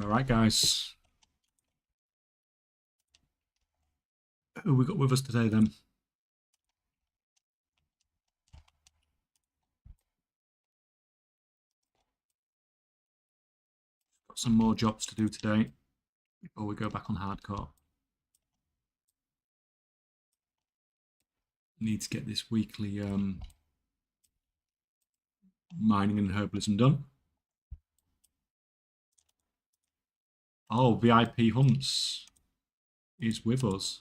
All right, guys. Who we got with us today then? Got some more jobs to do today before we go back on hardcore. Need to get this weekly mining and herbalism done. Oh, VIP Hunts is with us.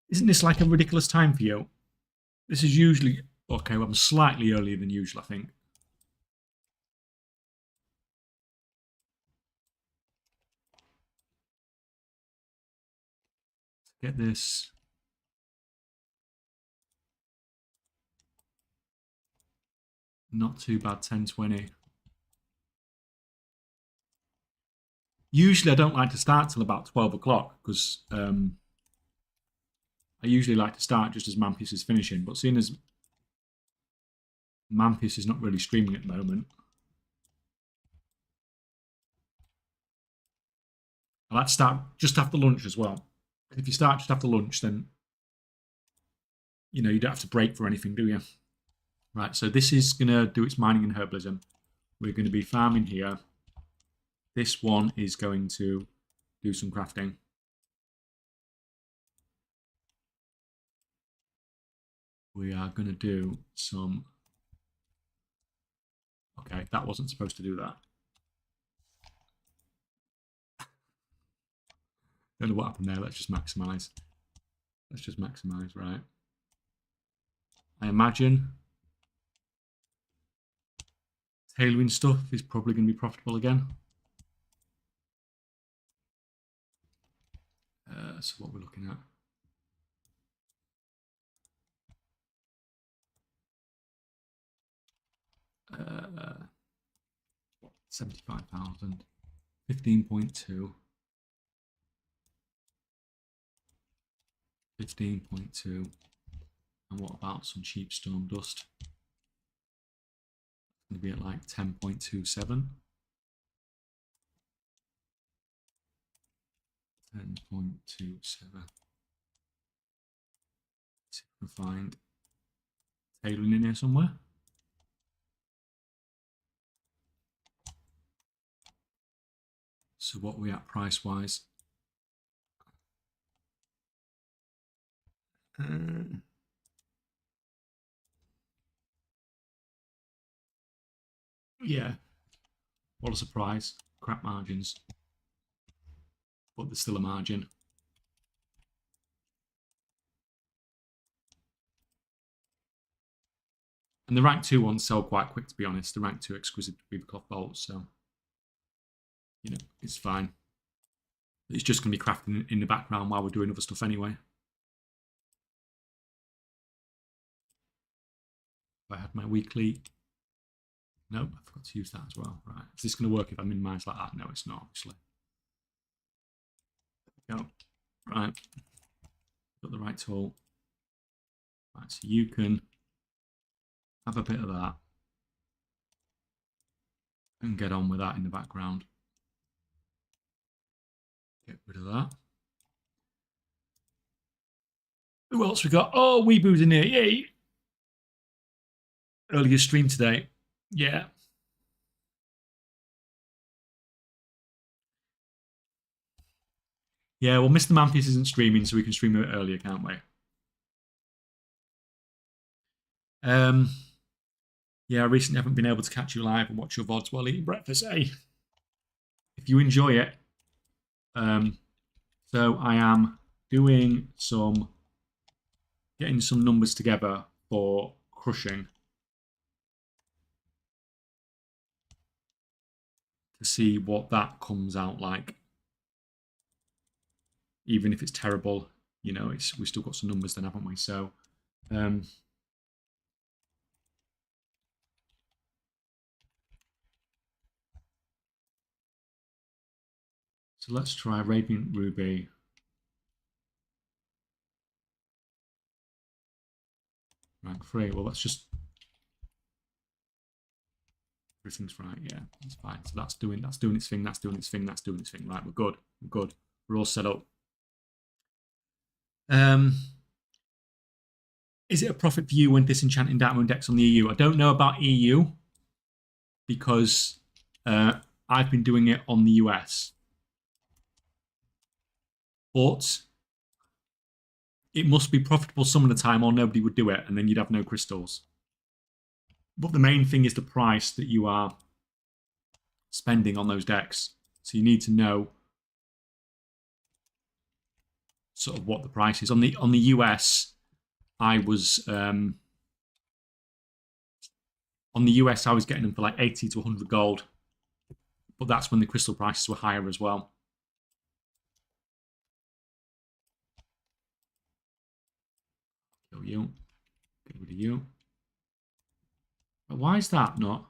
Isn't this like a ridiculous time for you? This is usually... Okay, well, I'm slightly earlier than usual, I think. Get this. Not too bad, 10:20. Usually I don't like to start till about 12 o'clock because I usually like to start just as Mampius is finishing. But seeing as Mampius is not really streaming at the moment, I like to start just after lunch as well. If you start just after lunch, then you don't have to break for anything, do you? Right, so this is going to do its mining and herbalism. We're going to be farming here. This one is going to do some crafting. We are going to do some... Okay, that wasn't supposed to do that. Don't know what happened there. Let's just maximize. Let's just maximize, right? I imagine tailoring stuff is probably going to be profitable again. So what we're looking at. 75,000, 15.2, 15.2, and what about some cheap storm dust? It's going to be at like 10.27. 10.27. See if we can find tailoring in here somewhere. So what are we at price wise? Yeah, what a surprise. Crap margins, but there's still a margin. And the rank 2 ones sell quite quick, to be honest. The rank 2 exquisite beaver cloth bolts, so it's fine. It's just going to be crafting in the background while we're doing other stuff anyway. If I had my weekly... No, I forgot to use that as well. Right, is this going to work if I minimize like that? No, it's not, obviously. There we go. Right, got the right tool. Right, so you can have a bit of that and get on with that in the background. Get rid of that. Who else we got? Oh, Weeboo's in here. Yay! Earlier stream today. Yeah. Yeah, well, Mr. Mampius isn't streaming, so we can stream a bit earlier, can't we? Yeah, I recently haven't been able to catch you live and watch your VODs while eating breakfast, eh? If you enjoy it. So I am doing getting some numbers together for crushing to see what that comes out like. Even if it's terrible, we've still got some numbers then, haven't we? So so let's try Radiant Ruby. Rank 3. Well, let's just... Everything's right. Yeah, that's fine. So that's doing its thing. That's doing its thing. That's doing its thing. Right, we're good. We're good. We're all set up. Is it a profit for you when disenchanting data index on the EU? I don't know about EU because I've been doing it on the US. But it must be profitable some of the time or nobody would do it and then you'd have no crystals. But the main thing is the price that you are spending on those decks. So you need to know sort of what the price is. On the US, I was on the US I was getting them for like 80 to 100 gold. But that's when the crystal prices were higher as well. Kill you. Get rid of you. But why is that not?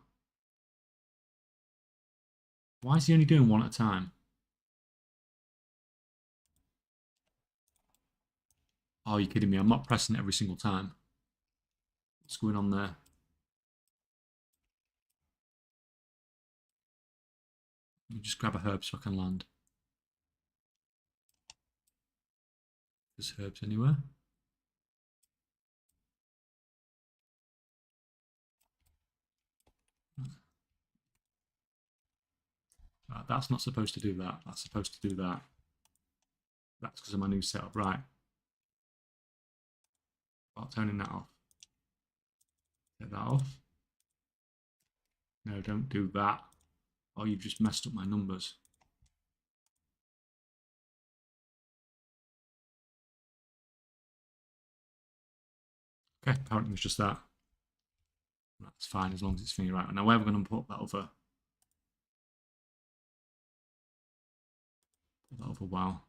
Why is he only doing one at a time? Oh, you're kidding me. I'm not pressing it every single time. What's going on there? Let me just grab a herb so I can land. There's herbs anywhere. Right, that's not supposed to do that. That's supposed to do that. That's because of my new setup. Right. Start turning that off. Get that off. No, don't do that. Oh, you've just messed up my numbers. Okay, apparently it's just that. That's fine as long as it's finger right. Now where are we going to put that over? Put that over. Wow.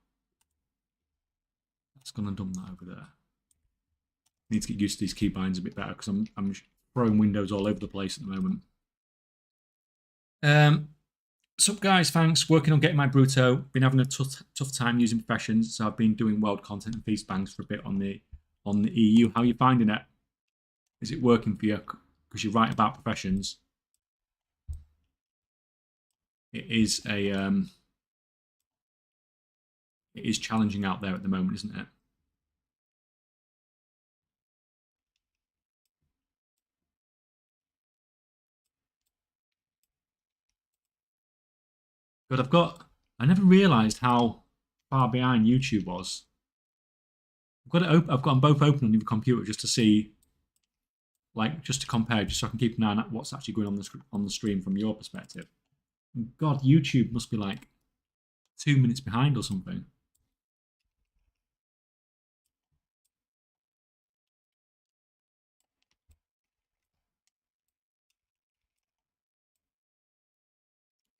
That's going to dump that over there. Need to get used to these keybinds a bit better because I'm throwing windows all over the place at the moment. So guys, thanks. Working on getting my Bruto. Been having a tough time using professions, so I've been doing world content and feast banks for a bit on the EU. How are you finding it? Is it working for you? Because you're right about professions. It is it is challenging out there at the moment, isn't it? But I never realised how far behind YouTube was. I've got them both open on the computer just to see, like, just to compare, just so I can keep an eye on what's actually going on the stream from your perspective. God, YouTube must be like 2 minutes behind or something.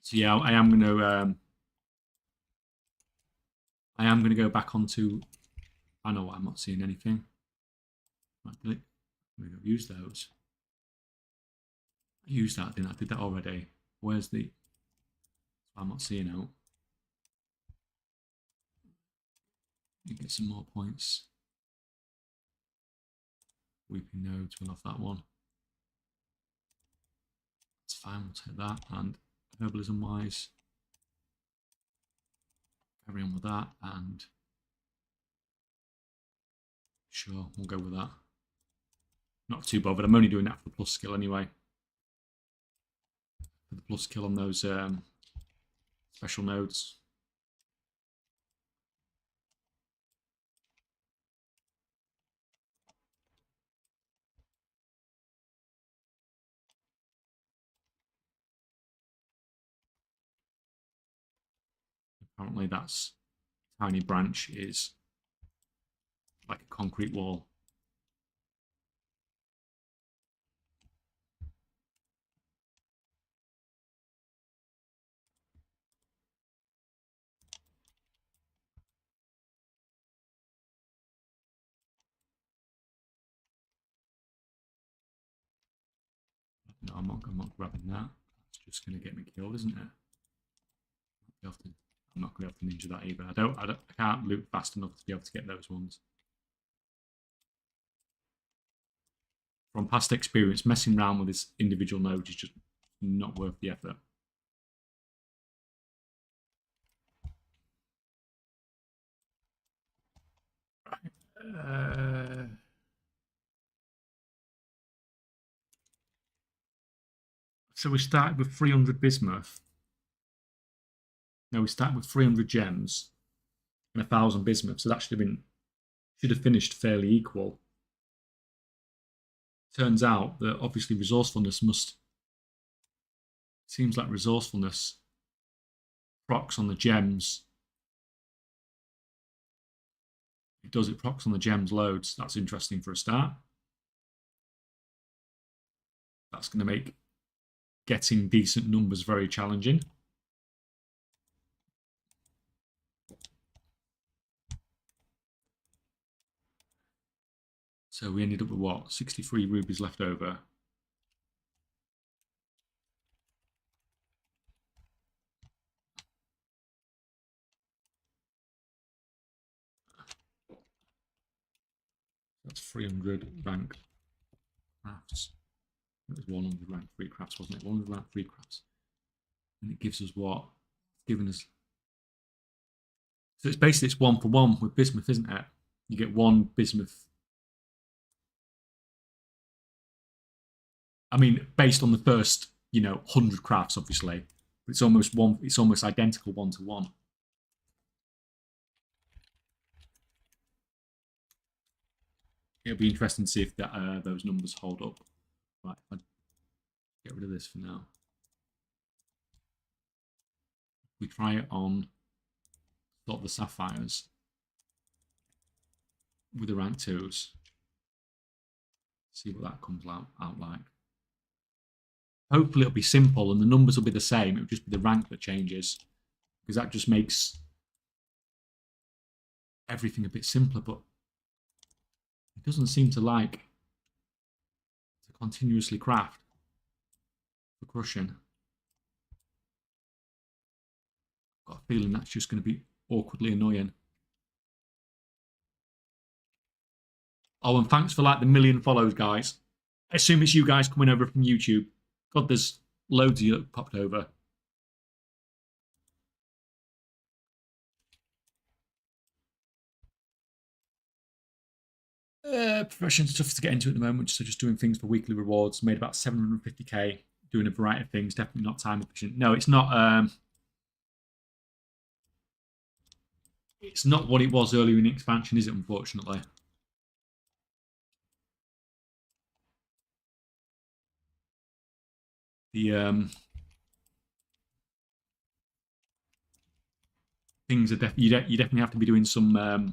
So yeah, I am gonna go back onto. I know I'm not seeing anything. Right, use those. I used that, didn't I? I did that already. Where's the? I'm not seeing out. You get some more points. Weeping nodes, we'll have that one. That's fine, we'll take that. And herbalism wise, carry on with that. And sure, we'll go with that. Not too bothered. I'm only doing that for the plus skill anyway. For the plus skill on those special nodes. Apparently that's tiny branch is like a concrete wall. No, I'm not grabbing that. That's just going to get me killed, isn't it? I'm not going to be able to ninja that either. I can't loot fast enough to be able to get those ones. From past experience, messing around with this individual node is just not worth the effort. So we started with 300 bismuth. No, we started with 300 gems and 1,000 bismuth. So that should have finished fairly equal. Turns out that obviously resourcefulness seems like resourcefulness procs on the gems. It procs on the gems loads. That's interesting for a start. That's going to make getting decent numbers very challenging. So we ended up with what? 63 rubies left over. That's 300 rank crafts. It was 100 rank 3 crafts, wasn't it? 100 rank 3 crafts. And it gives us what? It's given us. So it's basically it's 1 for 1 with bismuth, isn't it? You get 1 bismuth. I mean, based on the first, 100 crafts, obviously. It's almost identical 1 to 1. It'll be interesting to see if those numbers hold up. Right, I'll get rid of this for now. We try it on sort of the sapphires with the rank 2s. See what that comes out like. Hopefully it'll be simple and the numbers will be the same. It'll just be the rank that changes, because that just makes everything a bit simpler, but it doesn't seem to like to continuously craft for crushing. I've got a feeling that's just going to be awkwardly annoying. Oh, and thanks for like the 1 million follows, guys. I assume it's you guys coming over from YouTube. God, there's loads of you that popped over. Profession's tough to get into at the moment, so just doing things for weekly rewards. Made about 750k doing a variety of things. Definitely not time efficient. No, it's not. It's not what it was earlier in the expansion, is it? Unfortunately. The things are you definitely have to be doing some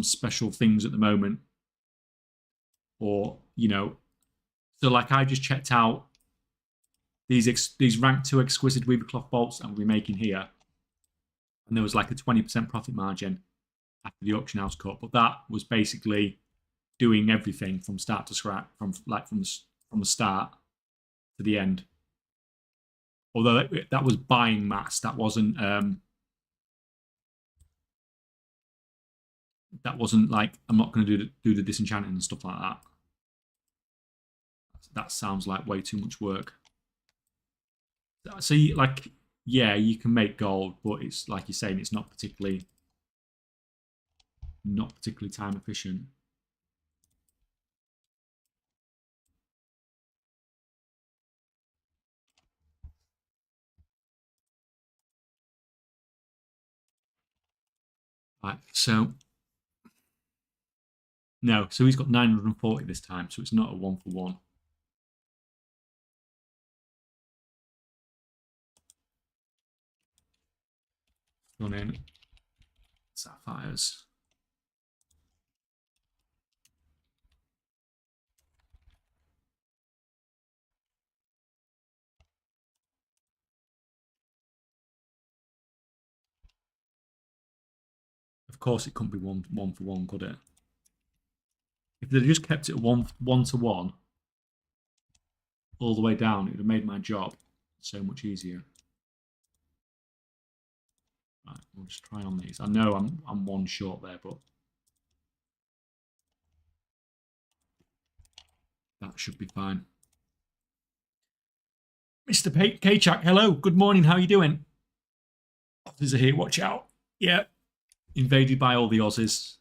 special things at the moment, or so like I just checked out these rank 2 exquisite weaver cloth bolts that we're making here, and there was like a 20% profit margin after the auction house cut, but that was basically doing everything from start to scratch, from the start to the end. Although that was buying mass, that wasn't like I'm not going to do the disenchanting and stuff like that. That sounds like way too much work. So like, yeah, you can make gold, but it's like you're saying, it's not particularly time efficient. Right, so no, so he's got 940 this time, so it's not a 1 for 1. Run in sapphires. Of course, it couldn't be one for one, could it? If they'd just kept it one to one all the way down, it would have made my job so much easier. Right, we'll just try on these. I know I'm 1 short there, but that should be fine. Mr. Kachak, hello. Good morning. How are you doing? Aussies are here. Watch out. Yeah. Invaded by all the Aussies.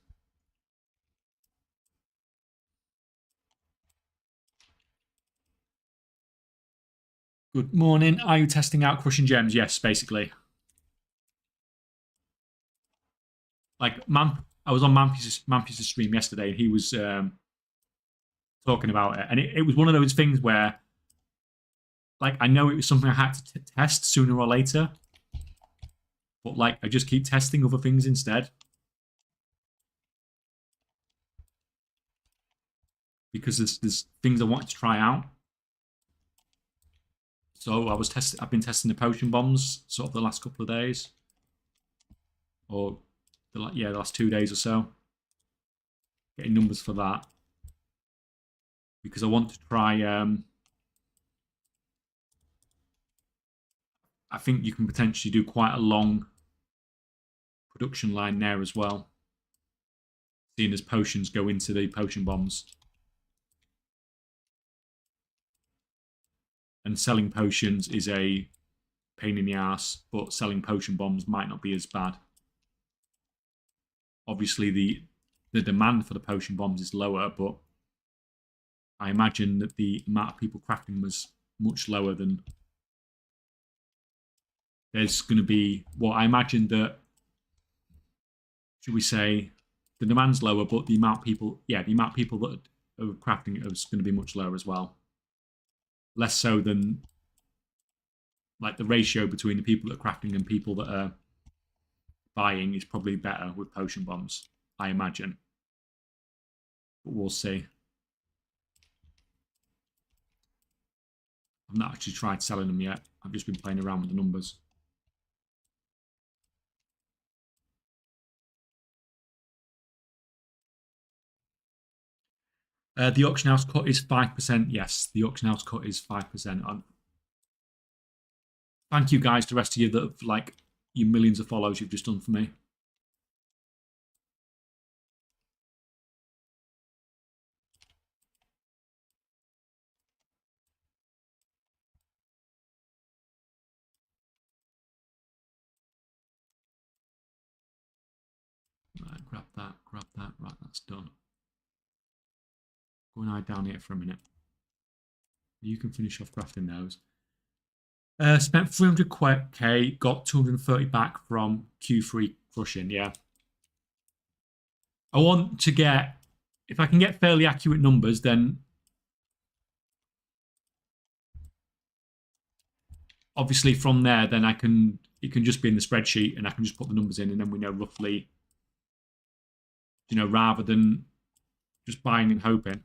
Good morning. Are you testing out crushing gems? Yes, basically. Like, I was on Mampus' stream yesterday, and he was talking about it. And it was one of those things where, like, I know it was something I had to test sooner or later. But, like, I just keep testing other things instead. Because there's things I wanted to try out. So I've been testing the potion bombs sort of the last couple of days, or the last 2 days or so. Getting numbers for that because I want to try. I think you can potentially do quite a long production line there as well, seeing as potions go into the potion bombs. And selling potions is a pain in the ass, but selling potion bombs might not be as bad. Obviously, the demand for the potion bombs is lower, but I imagine that the amount of people crafting was much lower than. There's going to be, well, I imagine that, should we say, the demand's lower, but the amount of people, the amount of people that are crafting it is going to be much lower as well. Less so than, like, the ratio between the people that are crafting and people that are buying is probably better with potion bombs, I imagine. But we'll see. I've not actually tried selling them yet. I've just been playing around with the numbers. The auction house cut is 5%. Yes, the auction house cut is 5%. Thank you guys, the rest of you that have, like, you millions of follows you've just done for me. Right, grab that. Right, that's done. Go and hide down here for a minute. You can finish off crafting those. Spent 300k, got 230 back from Q3 crushing, yeah. I want to get, if I can get fairly accurate numbers, then obviously from there, then it can just be in the spreadsheet and I can just put the numbers in and then we know roughly, rather than just buying and hoping.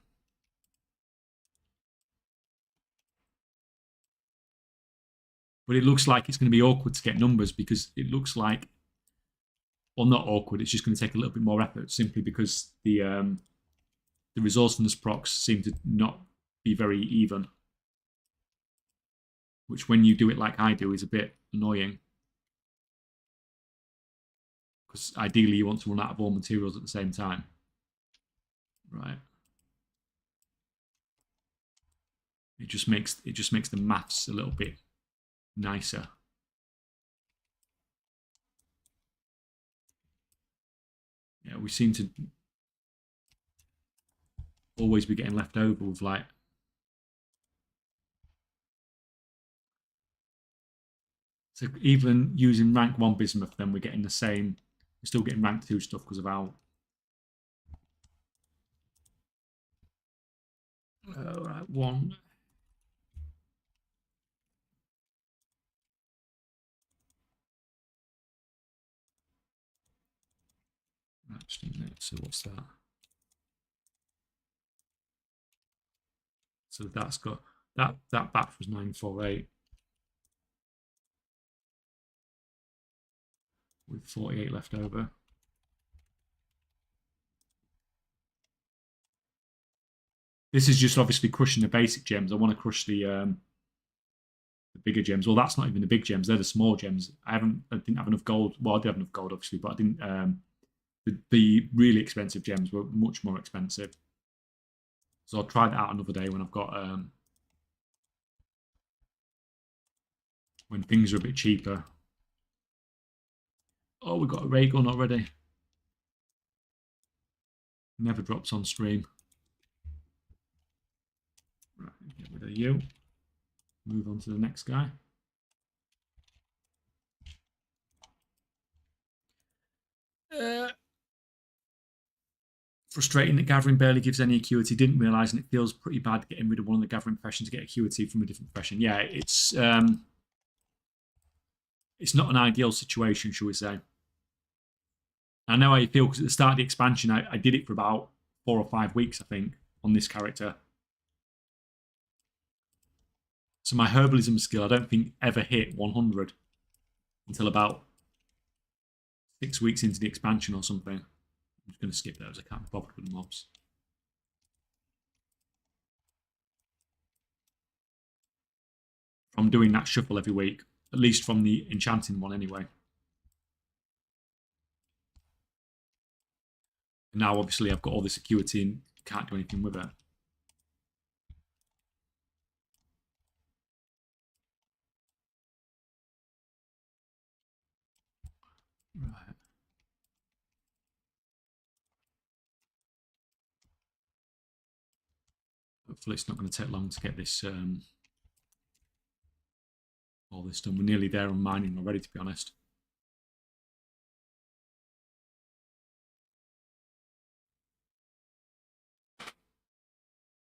But it looks like it's going to be awkward to get numbers because it looks like, well, not awkward. It's just going to take a little bit more effort simply because the resourcefulness procs seem to not be very even, which when you do it like I do is a bit annoying because ideally you want to run out of all materials at the same time, right? It just makes the maths a little bit nicer. Yeah, we seem to always be getting left over with, like, so even using rank 1 bismuth, then we're getting the same. We're still getting rank 2 stuff because of our. Right, 1. Actually, so what's that? So that's got that batch was 948 with 48 left over. This is just obviously crushing the basic gems. I want to crush the bigger gems. Well, that's not even the big gems; they're the small gems. I didn't have enough gold. Well, I did have enough gold, obviously, but I didn't. The really expensive gems were much more expensive. So I'll try that out another day when I've got when things are a bit cheaper. Oh, we've got a ray gun already. Never drops on stream. Right, get rid of you. Move on to the next guy. Frustrating that gathering barely gives any acuity. Didn't realise, and it feels pretty bad getting rid of one of the gathering professions to get acuity from a different profession. Yeah, it's not an ideal situation, shall we say. I know how you feel, because at the start of the expansion, I did it for about 4 or 5 weeks, I think, on this character. So my herbalism skill, I don't think ever hit 100 until about 6 weeks into the expansion or something. I'm just going to skip those. I can't be bothered with the mobs. From doing that shuffle every week, at least from the enchanting one anyway. And now, obviously, I've got all this acuity and can't do anything with it. Right. Hopefully it's not going to take long to get this all this done. We're nearly there on mining already, to be honest.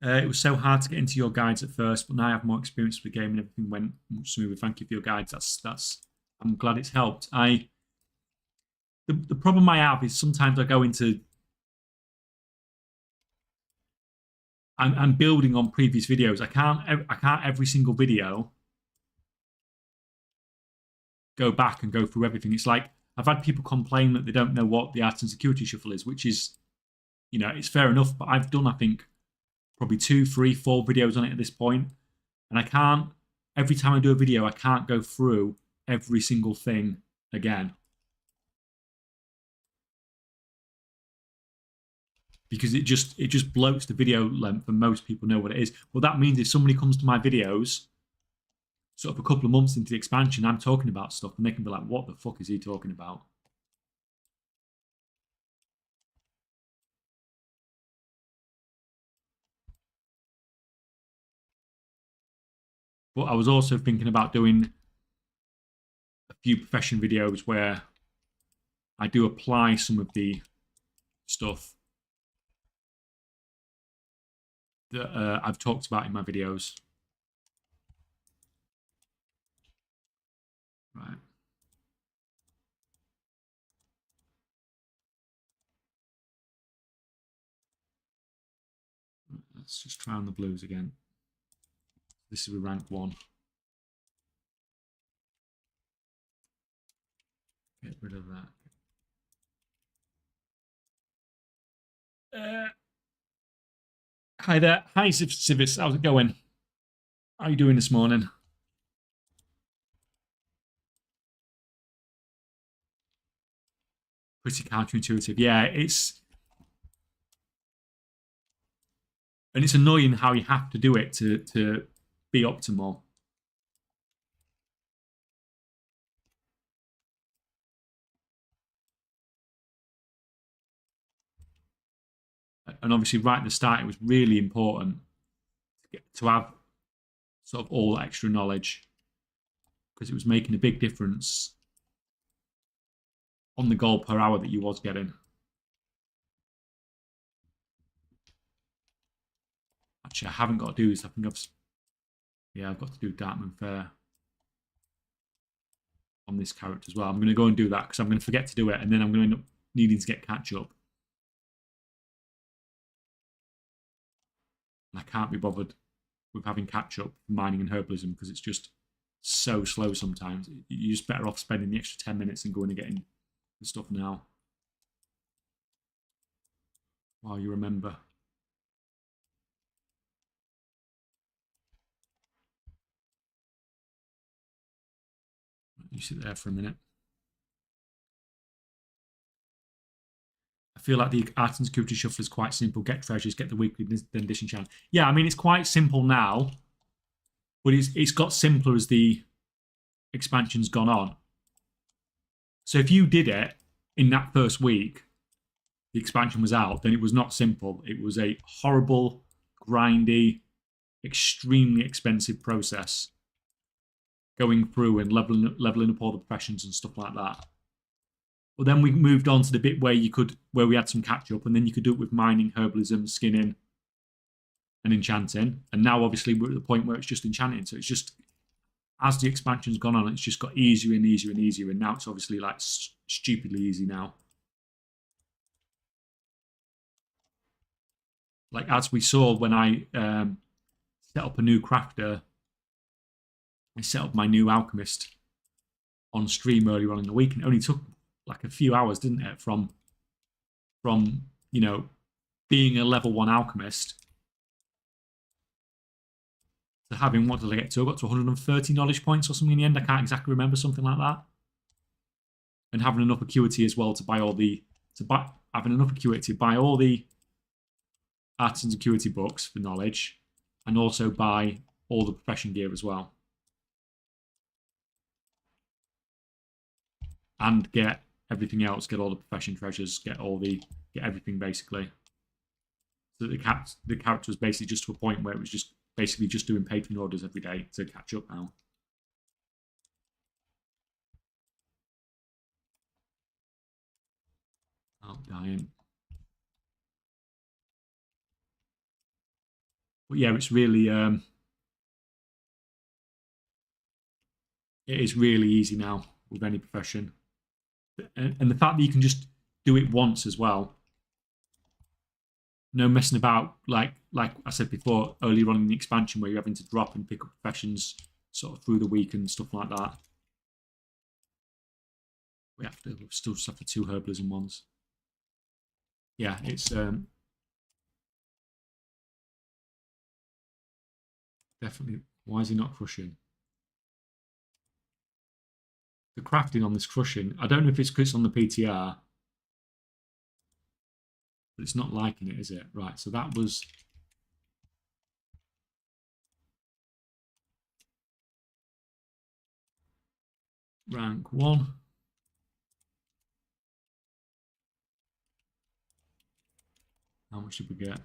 It was so hard to get into your guides at first, but now I have more experience with the game and everything went much smoother. Thank you for your guides. I'm glad it's helped. The problem I have is sometimes I go into I'm building on previous videos. I can't every single video go back and go through everything. It's like I've had people complain that they don't know what the arts and security shuffle is, which is, it's fair enough. But I've done, I think, probably 2, 3, 4 videos on it at this point, and I can't. Every time I do a video, I can't go through every single thing again, because it just bloats the video length, and most people know what it is. Well, that means if somebody comes to my videos sort of a couple of months into the expansion, I'm talking about stuff, and they can be like, what the fuck is he talking about? But I was also thinking about doing a few profession videos where I do apply some of the stuff that I've talked about in my videos. Right. Let's just try on the blues again. This is with rank 1. Get rid of that. Hi there. Hi, Civis. How's it going? How are you doing this morning? Pretty counterintuitive. Yeah, it's annoying how you have to do it to be optimal. And obviously, right at the start, it was really important to have sort of all extra knowledge, because it was making a big difference on the gold per hour that you was getting. Actually, I haven't got to do this. I think I've got to do Dartman Fair on this character as well. I'm going to go and do that because I'm going to forget to do it, and then I'm going to end up needing to get catch up. And I can't be bothered with having catch up for mining and herbalism because it's just so slow sometimes. You're just better off spending the extra 10 minutes and going and getting the stuff now while you remember. You sit there for a minute. I feel like the art and security shuffle is quite simple. Get treasures, get the weekly, then disenchant. Yeah, I mean, it's quite simple now, but it's got simpler as the expansion's gone on. So if you did it in that first week, the expansion was out, then it was not simple. It was a horrible, grindy, extremely expensive process going through and leveling up all the professions and stuff like that. But then we moved on to the bit where we had some catch up, and then you could do it with mining, herbalism, skinning, and enchanting. And now obviously we're at the point where it's just enchanting. So it's just, as the expansion's gone on, it's just got easier and easier and easier. And now it's obviously like stupidly easy now. Like as we saw when I set up a new crafter, I set up my new alchemist on stream earlier on in the week, and it only took like a few hours, didn't it, from you know, being a level 1 alchemist to having, what did I get to? I got to 130 knowledge points or something in the end. I can't exactly remember, something like that. And having enough acuity as well to buy all the having enough acuity to buy all the artisan's acuity books for knowledge, and also buy all the profession gear as well, and get everything else, get all the profession treasures, get everything basically. So the character was basically just to a point where it was just basically just doing patron orders every day to catch up now. Oh, dying. But yeah, it's really it is really easy now with any profession, and the fact that you can just do it once as well, no messing about, like I said before earlier on in the expansion, where you're having to drop and pick up professions sort of through the week and stuff like that. We still just have the 2 herbalism ones. Yeah, it's definitely. Why is he not crushing? The crafting on this crushing, I don't know if it's because it's on the PTR, but it's not liking it, is it? Right, so that was rank 1. How much did we get?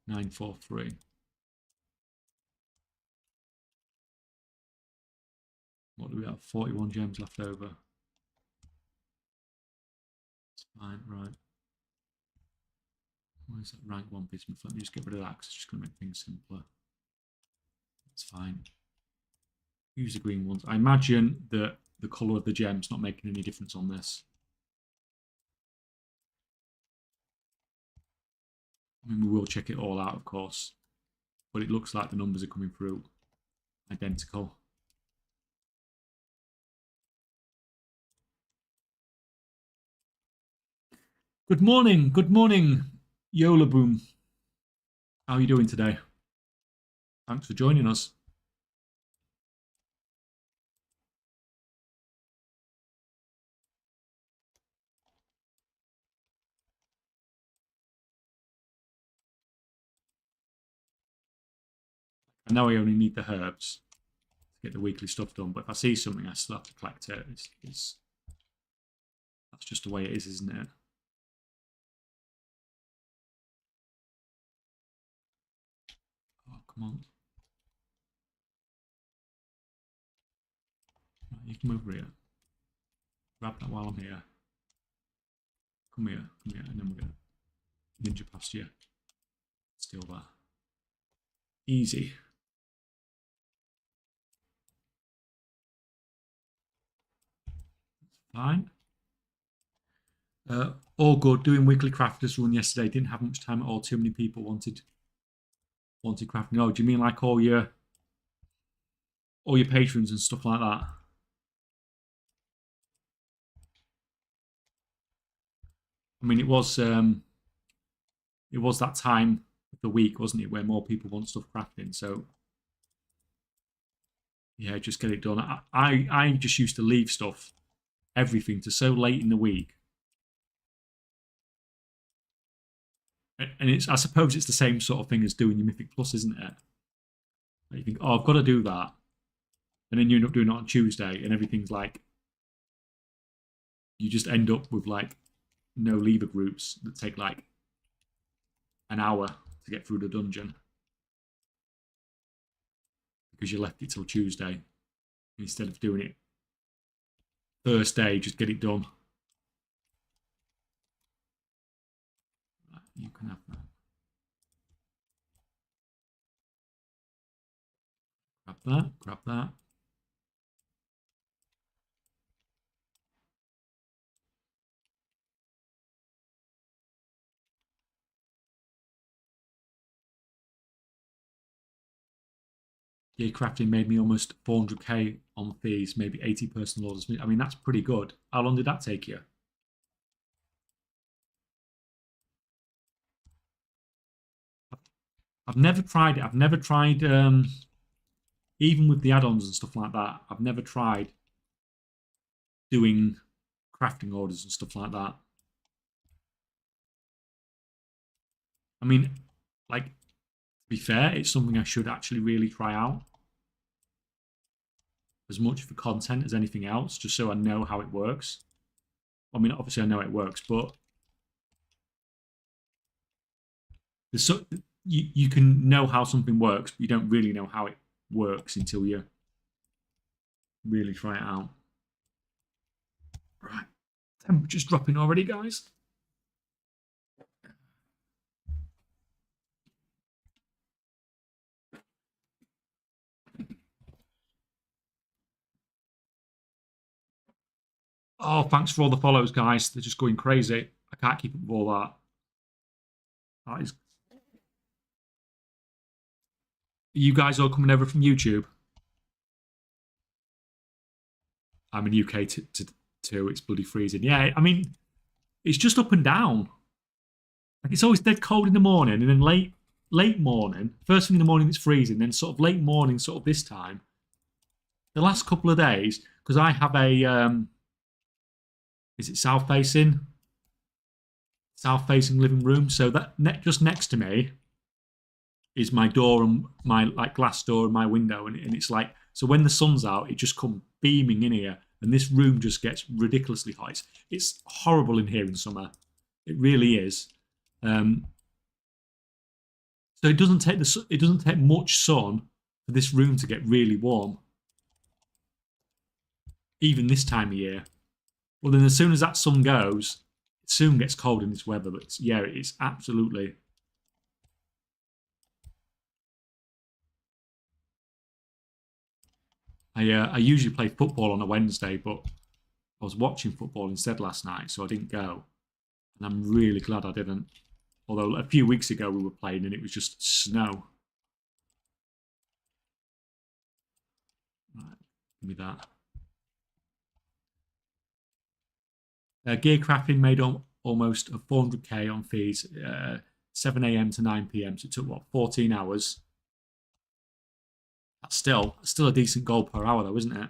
943. What do we have? 41 gems left over. That's fine, right. Where's that rank 1 piece? Let me just get rid of that because it's just going to make things simpler. That's fine. Use the green ones. I imagine that the colour of the gem's not making any difference on this. I mean, we will check it all out, of course, but it looks like the numbers are coming through identical. Good morning, Yola Boom. How are you doing today? Thanks for joining us. I know I only need the herbs to get the weekly stuff done, but if I see something, I still have to collect it. That's just the way it is, isn't it? Oh, come on. Right, you come over here. Grab that while I'm here. Come here, and then we're going to ninja past you. Steal that. Easy. Fine. All good. Doing weekly crafters run yesterday. Didn't have much time at all. Too many people wanted crafting. Oh, do you mean like all your patrons and stuff like that? I mean, it was that time of the week, wasn't it, where more people want stuff crafting. So yeah, just get it done. I just used to leave everything to so late in the week. And I suppose it's the same sort of thing as doing your Mythic Plus, isn't it? Like you think, oh, I've got to do that. and then you end up doing it on Tuesday, and everything's like, you just end up with like no lever groups that take like an hour to get through the dungeon because you left it till Tuesday instead of doing it first day. Just get it done. You can have that. Grab that. Grab that. Yeah, crafting made me almost 400k on fees, maybe 80 personal orders. I mean, that's pretty good. How long did that take you? I've never tried it. I've never tried, even with the add-ons and stuff like that. I've never tried doing crafting orders and stuff like that. I mean, like, to be fair, it's something I should actually really try out as much for content as anything else, just so I know how it works. I mean, obviously I know it works, but there's so you can know how something works, but you don't really know how it works until you really try it out. Right, temperature's dropping already, guys. Oh, thanks for all the follows, guys. They're just going crazy. I can't keep up with all that. That is. Are you guys all coming over from YouTube? I'm in UK too. It's bloody freezing. Yeah, I mean, it's just up and down. Like it's always dead cold in the morning, and then late morning, first thing in the morning it's freezing. Then sort of late morning, sort of this time. The last couple of days, because I have a is it south facing? South facing living room. So that just next to me is my door and my like glass door and my window, and it's like, so when the sun's out, it just comes beaming in here, and this room just gets ridiculously hot. It's horrible in here in summer. It really is. So it doesn't take much sun for this room to get really warm, even this time of year. Well, then as soon as that sun goes, it soon gets cold in this weather. But yeah, it's absolutely. I usually play football on a Wednesday, but I was watching football instead last night, so I didn't go, and I'm really glad I didn't. Although a few weeks ago we were playing and it was just snow. Right, give me that. Gear crafting made almost 400k on fees, 7 a.m. to 9 p.m. So it took what 14 hours. That's still a decent goal per hour, though, isn't it?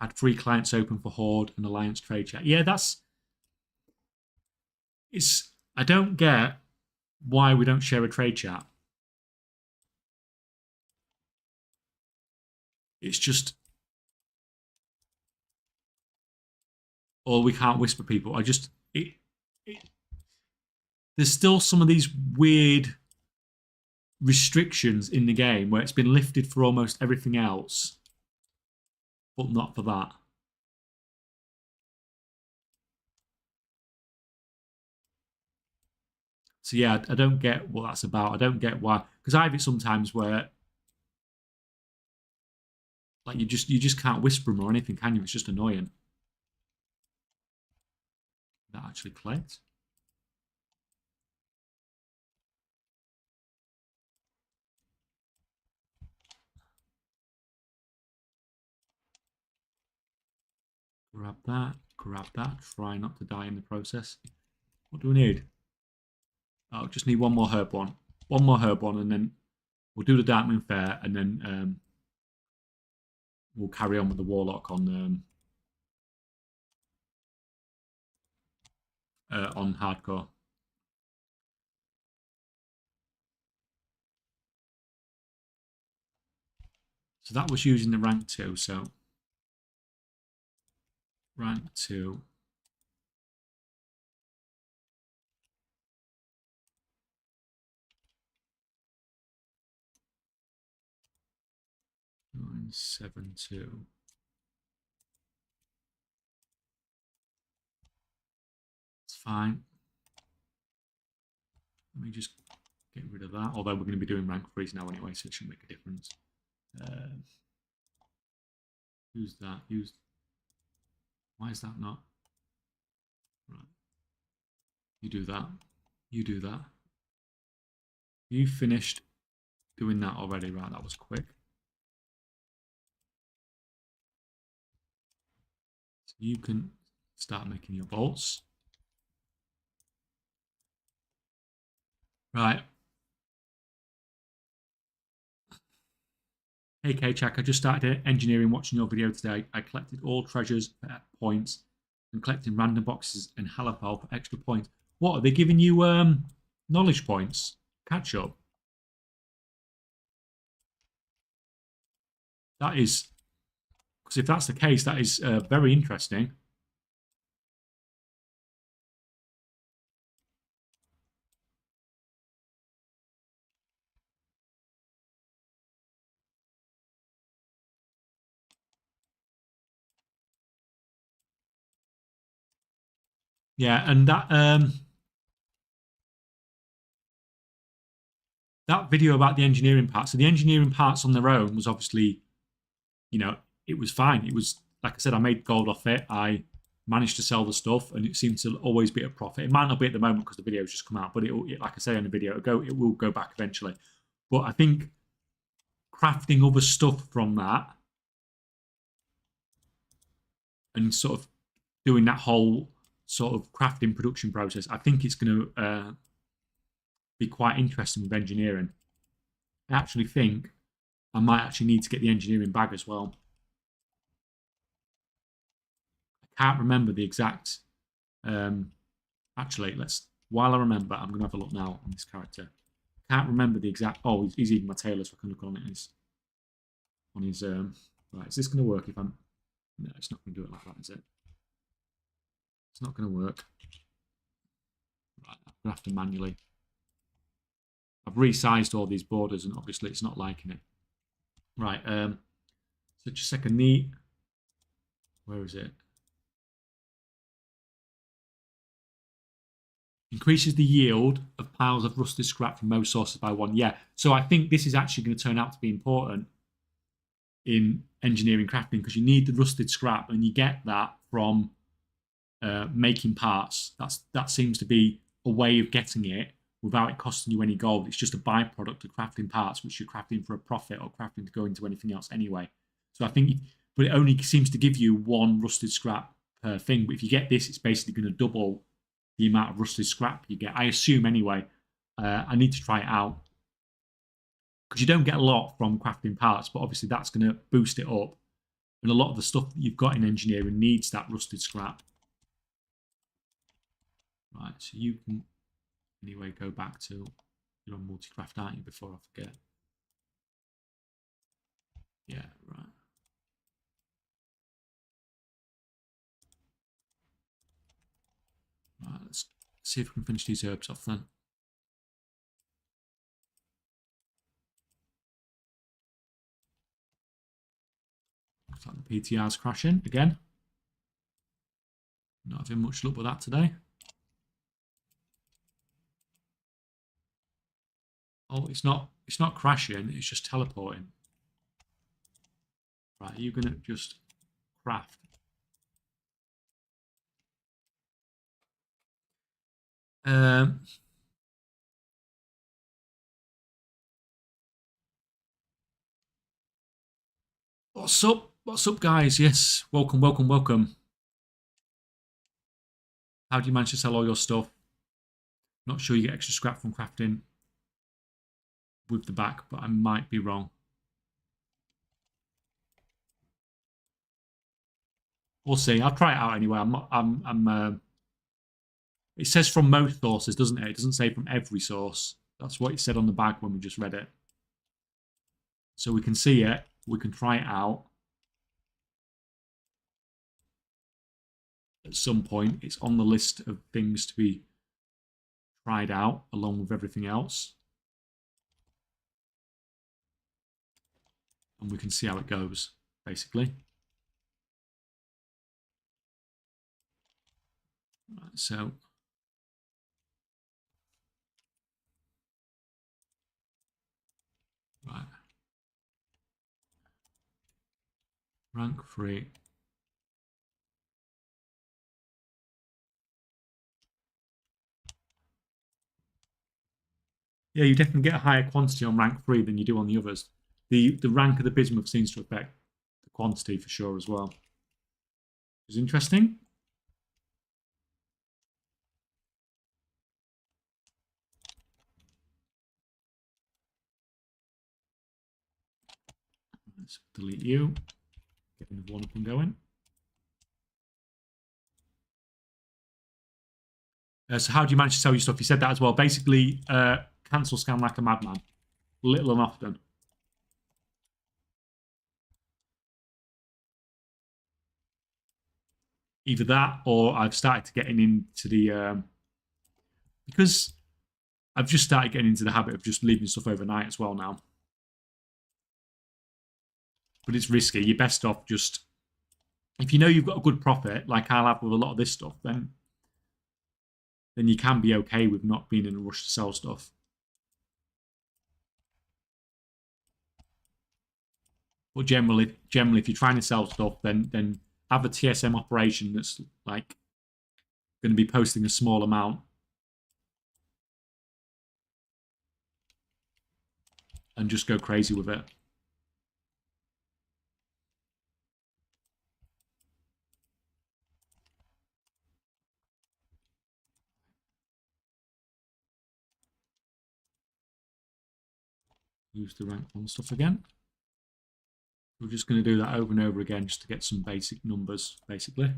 Had 3 clients open for Horde and Alliance trade chat. Yeah, it's. I don't get why we don't share a trade chat. It's just, or we can't whisper people. There's still some of these weird restrictions in the game where it's been lifted for almost everything else, but not for that. So yeah, I don't get what that's about. I don't get why, because I have it sometimes where like you just can't whisper them or anything, can you? It's just annoying. That actually clicked. Grab that. Grab that. Try not to die in the process. What do we need? Oh, just need one more herb one. One more herb one, and then we'll do the Darkmoon Fair, and then we'll carry on with the Warlock on hardcore. So that was using the rank 2. So rank 2. Nine, 7, 2. It's fine. Let me just get rid of that. Although we're going to be doing rank 3s now anyway, so it shouldn't make a difference. Use that. Use. Why is that not? Right. You do that. You do that. You finished doing that already, right? That was quick. So you can start making your bolts. Right. Hey K-Chak, I just started engineering watching your video today. I collected all treasures for points and collecting random boxes and halapal for extra points. What, are they giving you knowledge points? Catch up. That is, because if that's the case, that is very interesting. Yeah, and that video about the engineering part. So the engineering parts on their own was obviously, you know, it was fine. It was, like I said, I made gold off it. I managed to sell the stuff, and it seemed to always be a profit. It might not be at the moment because the video's just come out, but like I say on the video, it will go back eventually. But I think crafting other stuff from that and sort of doing that whole sort of crafting production process, I think it's going to be quite interesting with engineering. I actually think I might actually need to get the engineering bag as well. I can't remember the exact. Actually, while I remember, I'm going to have a look now on this character. I can't remember the exact. Oh, he's eating my tailor, so I can look on it. On his. Right, is this going to work if I'm. No, it's not going to do it like that, is it? It's not going to work. Right, I'm going to have to manually. I've resized all these borders, and obviously it's not liking it. Right, so just a second. Where is it? Increases the yield of piles of rusted scrap from most sources by 1. Yeah, so I think this is actually going to turn out to be important in engineering crafting because you need the rusted scrap, and you get that from making parts. That seems to be a way of getting it without it costing you any gold. It's just a byproduct of crafting parts, which you're crafting for a profit or crafting to go into anything else anyway. So I think, but it only seems to give you 1 rusted scrap per thing. But if you get this, it's basically going to double the amount of rusted scrap you get. I assume anyway. I need to try it out because you don't get a lot from crafting parts, but obviously that's going to boost it up. And a lot of the stuff that you've got in engineering needs that rusted scrap. Right, so you can anyway go back to you're on multi-craft, aren't you? Before I forget. Yeah, right. Right, let's see if we can finish these herbs off then. Looks like the PTR's crashing again. Not having much luck with that today. Oh, it's not crashing, it's just teleporting. Right, are you gonna just craft? What's up? What's up, guys? Yes, welcome, welcome, welcome. How do you manage to sell all your stuff? Not sure you get extra scrap from crafting with the back, but I might be wrong. We'll see. I'll try it out anyway. It says from most sources, doesn't it? It doesn't say from every source. That's what it said on the bag when we just read it. So we can see it We can try it out. At some point, it's on the list of things to be tried out along with everything else. And we can see how it goes, basically. Right, so right. Rank 3. Yeah, you definitely get a higher quantity on rank 3 than you do on the others. The rank of the bismuth seems to affect the quantity for sure as well. It's interesting. Let's delete you. Get another one up and going. So how do you manage to sell your stuff? You said that as well. Basically, cancel scam like a madman. Little and often. Either that or I've started getting into the... because I've just started getting into the habit of just leaving stuff overnight as well now. But it's risky. You're best off just... If you know you've got a good profit, like I'll have with a lot of this stuff, then you can be okay with not being in a rush to sell stuff. But generally, if you're trying to sell stuff, then have a TSM operation that's like going to be posting a small amount, and just go crazy with it. Use the rank 1 stuff again. We're just going to do that over and over again just to get some basic numbers, basically.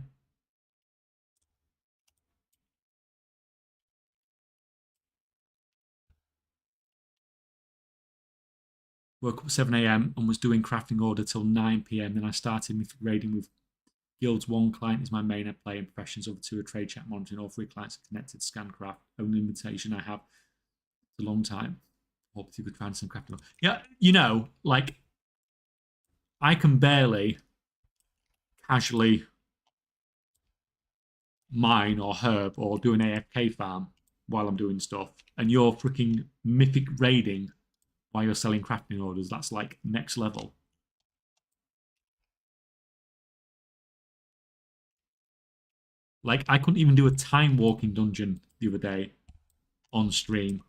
Woke up at 7 a.m. and was doing crafting order till 9 p.m. Then I started mythic raiding with guilds. 1 client is my main I play, and professions over 2 are trade chat monitoring. All 3 clients are connected to Scancraft. Only limitation I have a long time. Hope you could find some crafting. Yeah, you know, like I can barely casually mine or herb or do an AFK farm while I'm doing stuff, and you're freaking mythic raiding while you're selling crafting orders. That's like next level. Like I couldn't even do a time walking dungeon the other day on stream,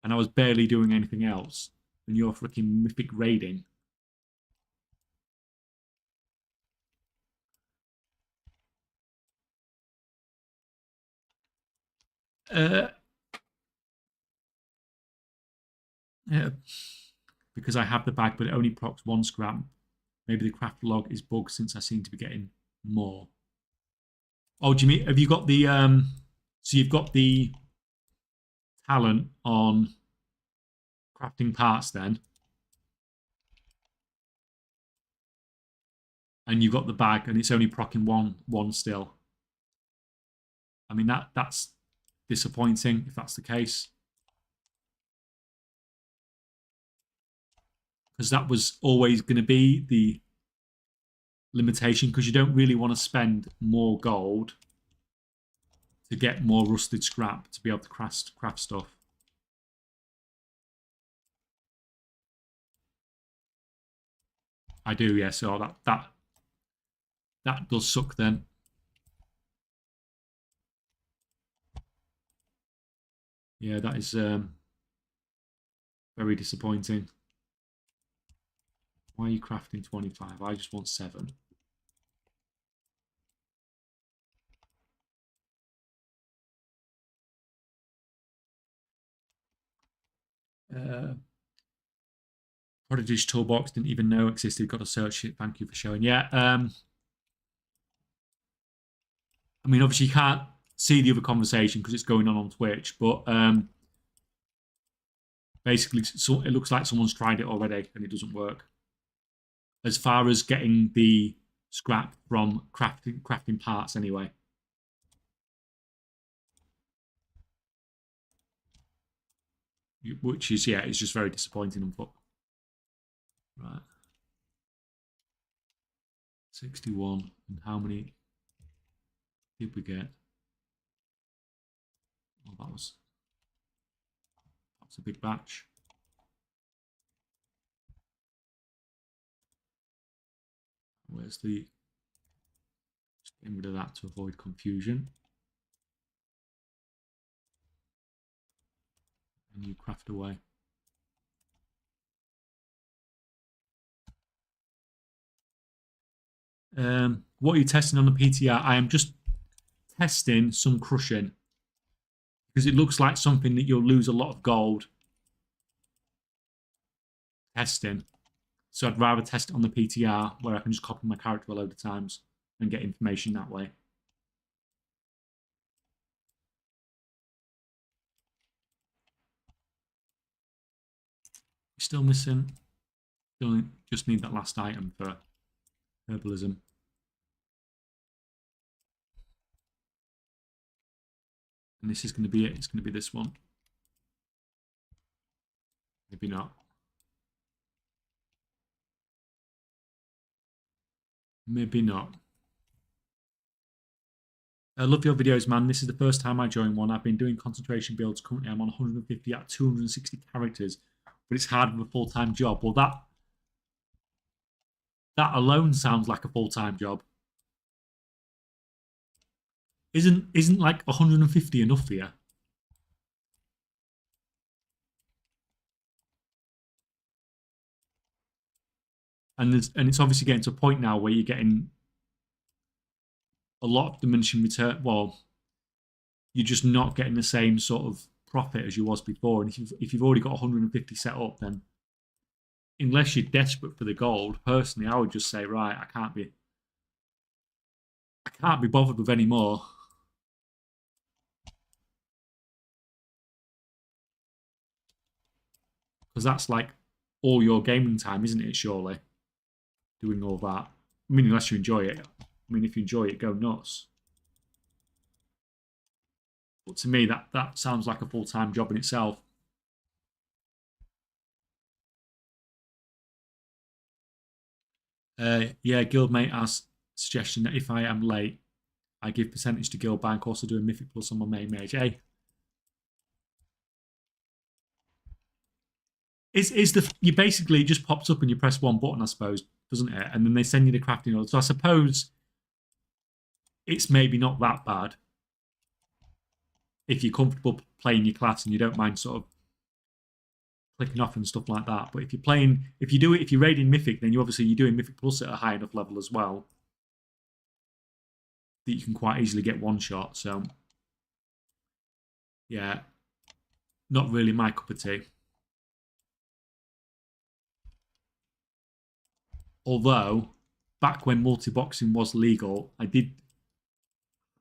and I was barely doing anything else, and you're freaking mythic raiding. Yeah, because I have the bag, but it only procs 1 scrap. Maybe the craft log is bugged since I seem to be getting more. Oh, do you mean, have you got the so you've got the talent on crafting parts then, and you've got the bag and it's only procking one still. I mean that's disappointing if that's the case, because that was always going to be the limitation, because you don't really want to spend more gold to get more rusted scrap to be able to craft stuff. I do, yeah. So that does suck then. Yeah, that is very disappointing. Why are you crafting 25? I just want 7. Prodigy's toolbox, didn't even know existed. Got to search it. Thank you for showing. Yeah. I mean, obviously you can't see the other conversation because it's going on Twitch, but basically, so it looks like someone's tried it already and it doesn't work. As far as getting the scrap from crafting parts, anyway. Which is, yeah, it's just very disappointing on foot. Right. 61. And how many did we get? Oh, that's a big batch. Where's the... Just getting rid of that to avoid confusion. And you craft away. What are you testing on the PTR? I am just testing some crushing because it looks like something that you'll lose a lot of gold testing. So I'd rather test it on the PTR where I can just copy my character a load of times and get information that way. Still missing. Still just need that last item for herbalism. And this is going to be it. It's going to be this one. Maybe not. Maybe not. I love your videos, man. This is the first time I joined one. I've been doing concentration builds. Currently, I'm on 150 at 260 characters, but it's hard with a full-time job. Well, that alone sounds like a full-time job. Isn't like 150 enough for you? And it's obviously getting to a point now where you're getting a lot of diminishing return. Well, you're just not getting the same sort of profit as you was before. And if you've already got 150 set up, then unless you're desperate for the gold, personally, I would just say, right, I can't be bothered with any more. Because that's like all your gaming time, isn't it, surely? Doing all that. I mean, unless you enjoy it. I mean, if you enjoy it, go nuts. But to me, that sounds like a full-time job in itself. Yeah, Guildmate has suggestion that if I am late, I give percentage to Guild Bank, also do a Mythic Plus on my main mage. Hey, is the you basically just pops up and you press one button, I suppose, doesn't it? And then they send you the crafting order. So I suppose it's maybe not that bad if you're comfortable playing your class and you don't mind sort of clicking off and stuff like that. But if you're raiding Mythic, then you're doing Mythic Plus at a high enough level as well that you can quite easily get one shot. So yeah, not really my cup of tea. Although back when multi-boxing was legal,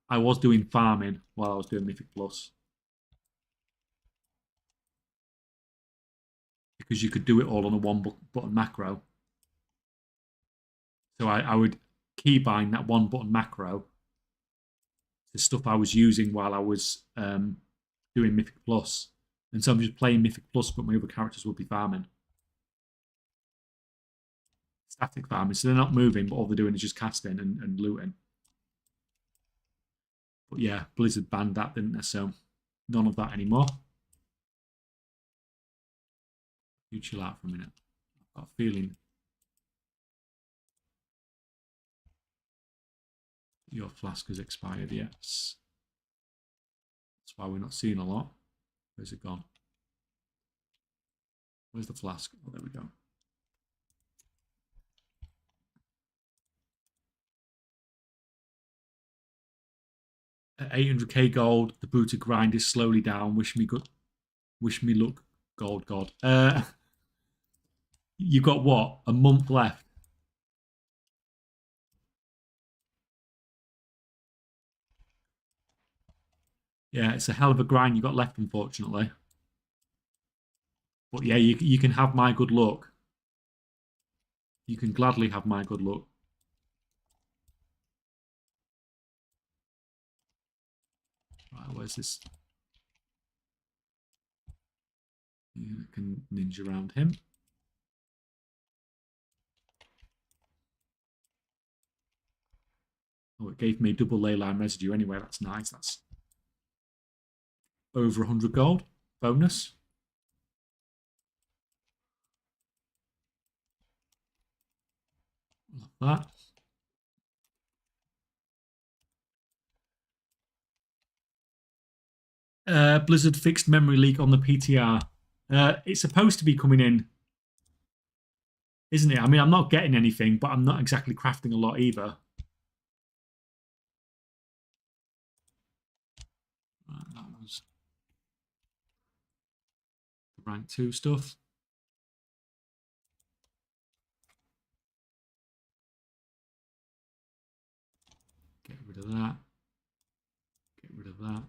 I was doing farming while I was doing Mythic Plus. Because you could do it all on a one button macro. So I would keybind that one button macro to stuff I was using while I was doing Mythic Plus. And so I'm just playing Mythic Plus, but my other characters will be farming. Static farming. So they're not moving, but all they're doing is just casting and looting. But yeah, Blizzard banned that, didn't they? So none of that anymore. You chill out for a minute. I've got a feeling your flask has expired, yes. That's why we're not seeing a lot. Where's it gone? Where's the flask? Oh, there we go. At 800k gold, the Buta grind is slowly down. Wish me luck, gold god. You've got what? A month left. Yeah, it's a hell of a grind you got left, unfortunately. But yeah, you can have my good luck. You can gladly have my good luck. Right, where's this? Yeah, I can ninja around him. Oh, it gave me double ley line residue anyway. That's nice. That's over 100 gold bonus. Love that. Blizzard fixed memory leak on the PTR. It's supposed to be coming in, isn't it? I mean, I'm not getting anything, but I'm not exactly crafting a lot either. Right, that was the rank 2 stuff. Get rid of that. Get rid of that.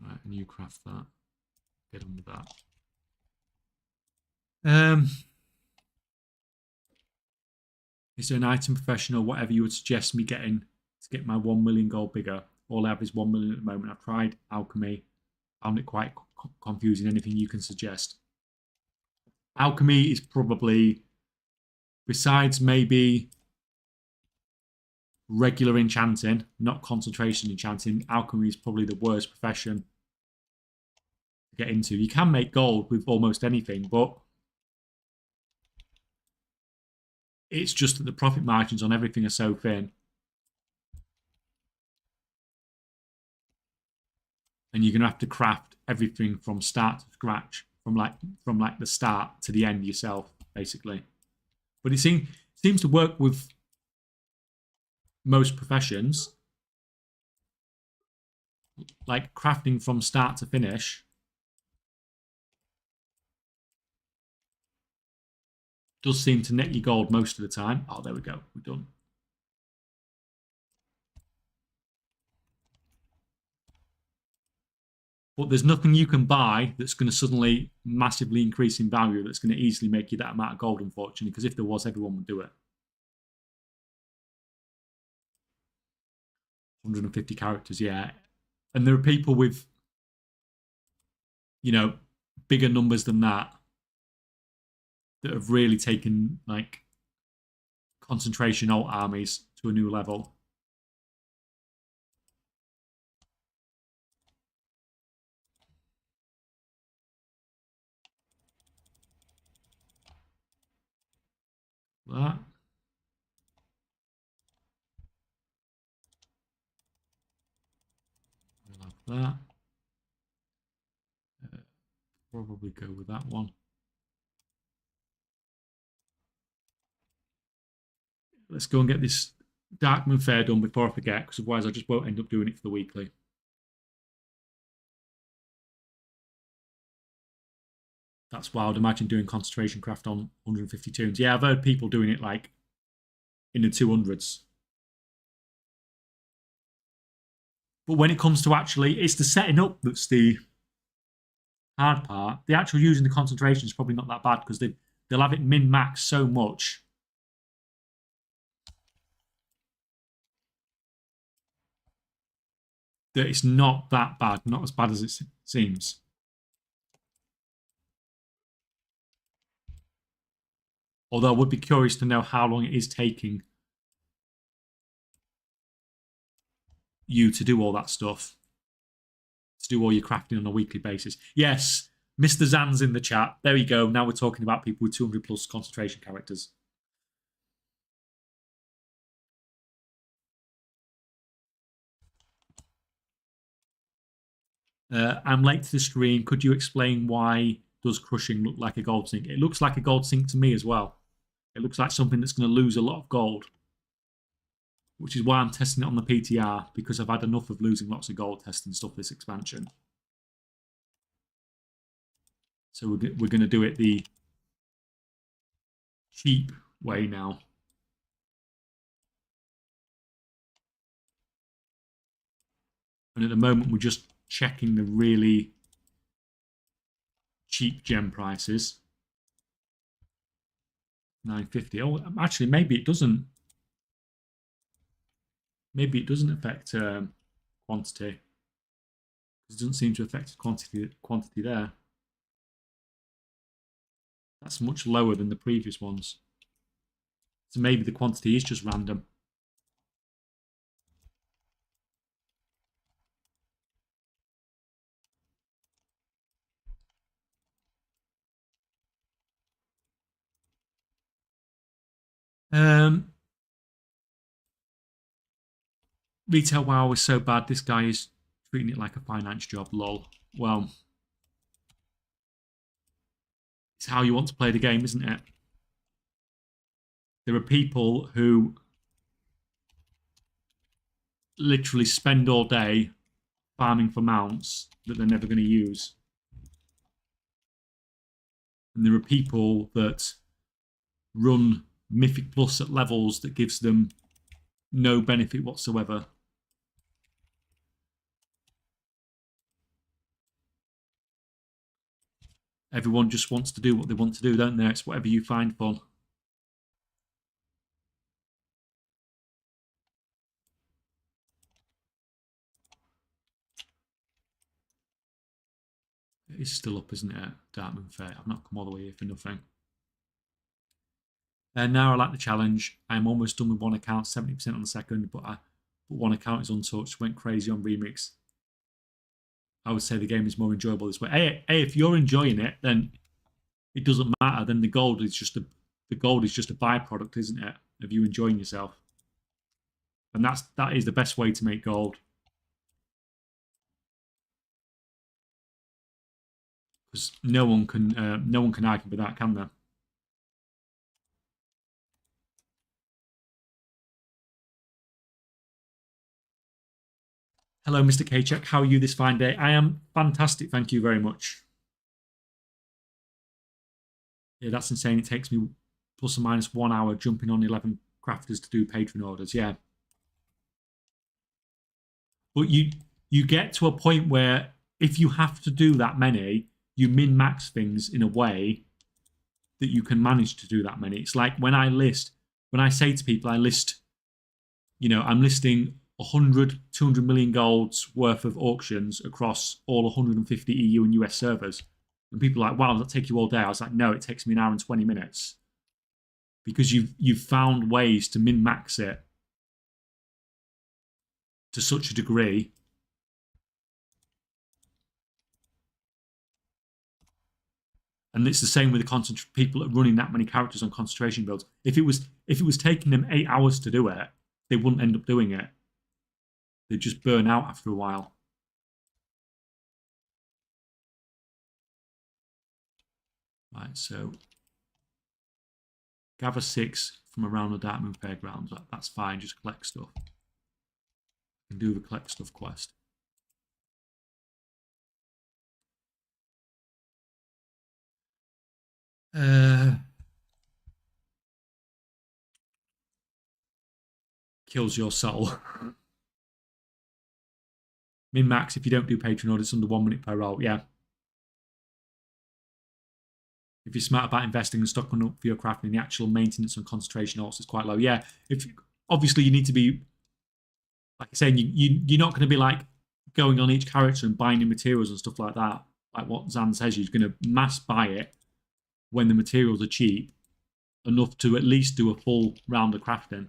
Right, and you craft that. Get on with that. Is there an item profession or whatever you would suggest me getting to get my 1 million gold bigger? All I have is 1 million at the moment. I've tried alchemy. Found it quite confusing. Anything you can suggest? Alchemy is probably, besides maybe regular enchanting, not concentration enchanting, alchemy is probably the worst profession to get into. You can make gold with almost anything, but it's just that the profit margins on everything are so thin. And you're going to have to craft everything from start to scratch, from like the start to the end yourself, basically. But it seems to work with most professions. Like crafting from start to finish does seem to net you gold most of the time. Oh, there we go. We're done. But there's nothing you can buy that's going to suddenly massively increase in value that's going to easily make you that amount of gold, unfortunately, because if there was, everyone would do it. 150 characters, yeah. And there are people with, you know, bigger numbers than that that have really taken like concentration alt armies to a new level. That. We'll have that. Probably go with that one. Let's go and get this Darkmoon Fair done before I forget, because otherwise I just won't end up doing it for the weekly. That's wild. Imagine doing concentration craft on 150 tunes. Yeah, I've heard people doing it like in the 200s. But when it comes to actually, it's the setting up that's the hard part. The actual using the concentration is probably not that bad because they'll have it min-max so much that it's not that bad, not as bad as it seems. Although I would be curious to know how long it is taking you to do all that stuff, to do all your crafting on a weekly basis. Yes, Mr. Zan's in the chat. There we go. Now we're talking about people with 200 plus concentration characters. I'm late to the stream. Could you explain why does crushing look like a gold sink? It looks like a gold sink to me as well. It looks like something that's going to lose a lot of gold, which is why I'm testing it on the PTR, because I've had enough of losing lots of gold testing stuff this expansion. So we're going to do it the cheap way now. And at the moment, we're just checking the really cheap gem prices. 950. Oh, actually, maybe it doesn't. Maybe it doesn't affect quantity. It doesn't seem to affect quantity there. That's much lower than the previous ones. So maybe the quantity is just random. Retail WoW is so bad. This guy is treating it like a finance job. Lol. Well, it's how you want to play the game, isn't it? There are people who literally spend all day farming for mounts that they're never going to use. And there are people that run Mythic Plus at levels that gives them no benefit whatsoever. Everyone just wants to do what they want to do, don't they? It's whatever you find fun. It's still up, isn't it? Dartmoor Fair. I've not come all the way here for nothing. And now I like the challenge. I'm almost done with one account, 70% on the second, but one account is untouched. Went crazy on remix. I would say the game is more enjoyable this way. Hey, if you're enjoying it, then it doesn't matter. Then the gold is just a byproduct, isn't it, of you enjoying yourself? And that is the best way to make gold. Because no one can argue with that, can there? Hello, Mr. Kachek. How are you this fine day? I am fantastic, thank you very much. Yeah, that's insane. It takes me plus or minus 1 hour jumping on 11 crafters to do Patreon orders. Yeah. But you get to a point where if you have to do that many, you min-max things in a way that you can manage to do that many. It's like when I say to people, I'm listing 100, 200 million golds worth of auctions across all 150 EU and US servers. And people are like, wow, does that take you all day? I was like, no, it takes me an hour and 20 minutes. Because you've found ways to min-max it to such a degree. And it's the same with the people running that many characters on concentration builds. If it was taking them 8 hours to do it, they wouldn't end up doing it. They'd just burn out after a while. Right, so gather 6 from around the Dartmoor Fairgrounds. That's fine, just collect stuff. I can do the collect stuff quest. Kills your soul. Min-max if you don't do Patreon orders under 1 minute per roll. Yeah. If you're smart about investing and stocking up for your crafting, the actual maintenance and concentration also is quite low. Yeah. Obviously you need to be, like I saying, you're not going to be like going on each character and buying the materials and stuff like that. Like what Zan says, you're going to mass buy it when the materials are cheap enough to at least do a full round of crafting.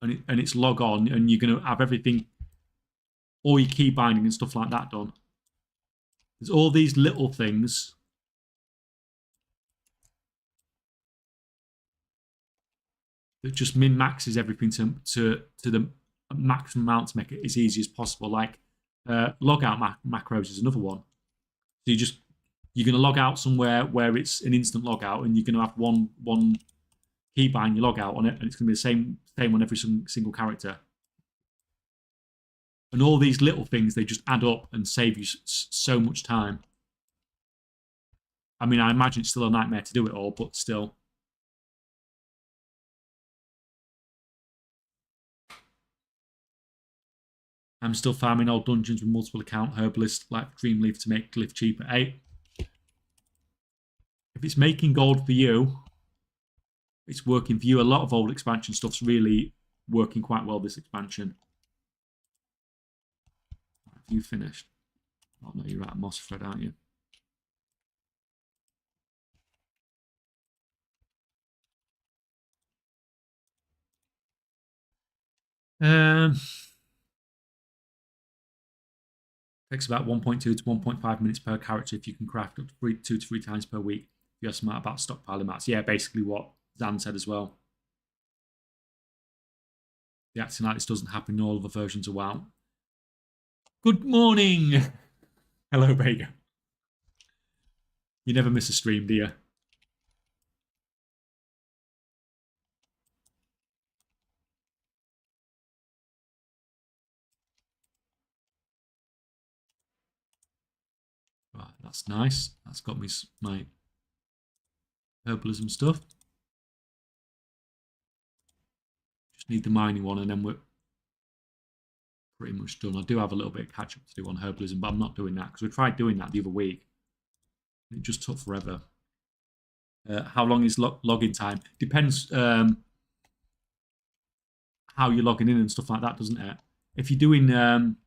And it's log on, and you're going to have everything, all your key binding and stuff like that done. There's all these little things that just min-maxes everything to the maximum amount to make it as easy as possible. Like log out macros is another one. So you're going to log out somewhere where it's an instant log out, and you're going to have one keybind you log out on it, and it's going to be the same on every single character. And all these little things, they just add up and save you so much time. I mean, I imagine it's still a nightmare to do it all, but still. I'm still farming old dungeons with multiple account herbalists like Dreamleaf to make glyph cheaper. Hey, if it's making gold for you, it's working for you. A lot of old expansion stuff's really working quite well this expansion. Have you finished? Oh no, you're at Moss Thread, aren't you? Takes about 1.2 to 1.5 minutes per character if you can craft up to 2 to 3 times per week. If you're smart about stockpiling mats. Yeah, basically what Zan said as well. The acting like this doesn't happen in all other versions of WoW. Good morning! Hello, Vega. You never miss a stream, do you? Right, that's nice. That's got me my herbalism stuff. Just need the mining one and then we're pretty much done. I do have a little bit of catch up to do on herbalism, but I'm not doing that because we tried doing that the other week. It just took forever. How long is login time? Depends how you're logging in and stuff like that, doesn't it? If you're doing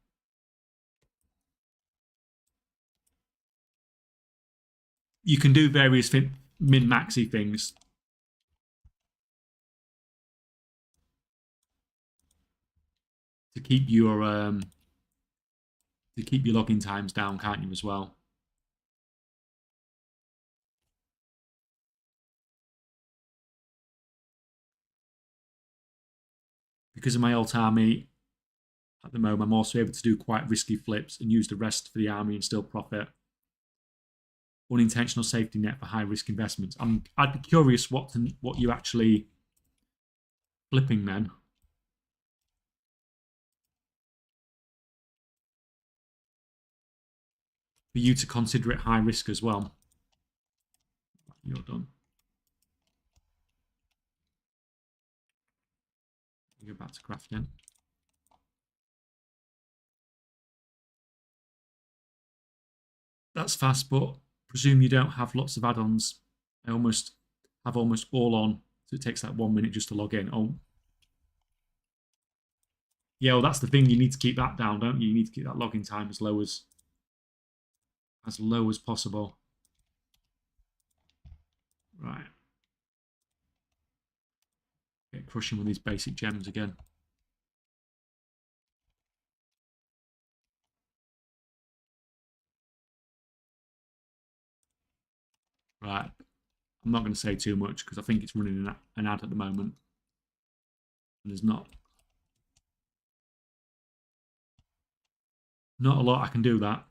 you can do various min-maxy things. To keep your login times down, can't you, as well? Because of my alt army at the moment, I'm also able to do quite risky flips and use the rest for the army and still profit. Unintentional safety net for high risk investments. I'd be curious what you actually flipping then. For you to consider it high risk as well. You're done. Go back to crafting. That's fast, but presume you don't have lots of add-ons. I have almost all on, so it takes like 1 minute just to log in. Oh, yeah. Well, that's the thing. You need to keep that down, don't you? You need to keep that login time as low as possible. Right. Get crushing with these basic gems again. Right. I'm not going to say too much because I think it's running an ad at the moment. And there's not a lot I can do that.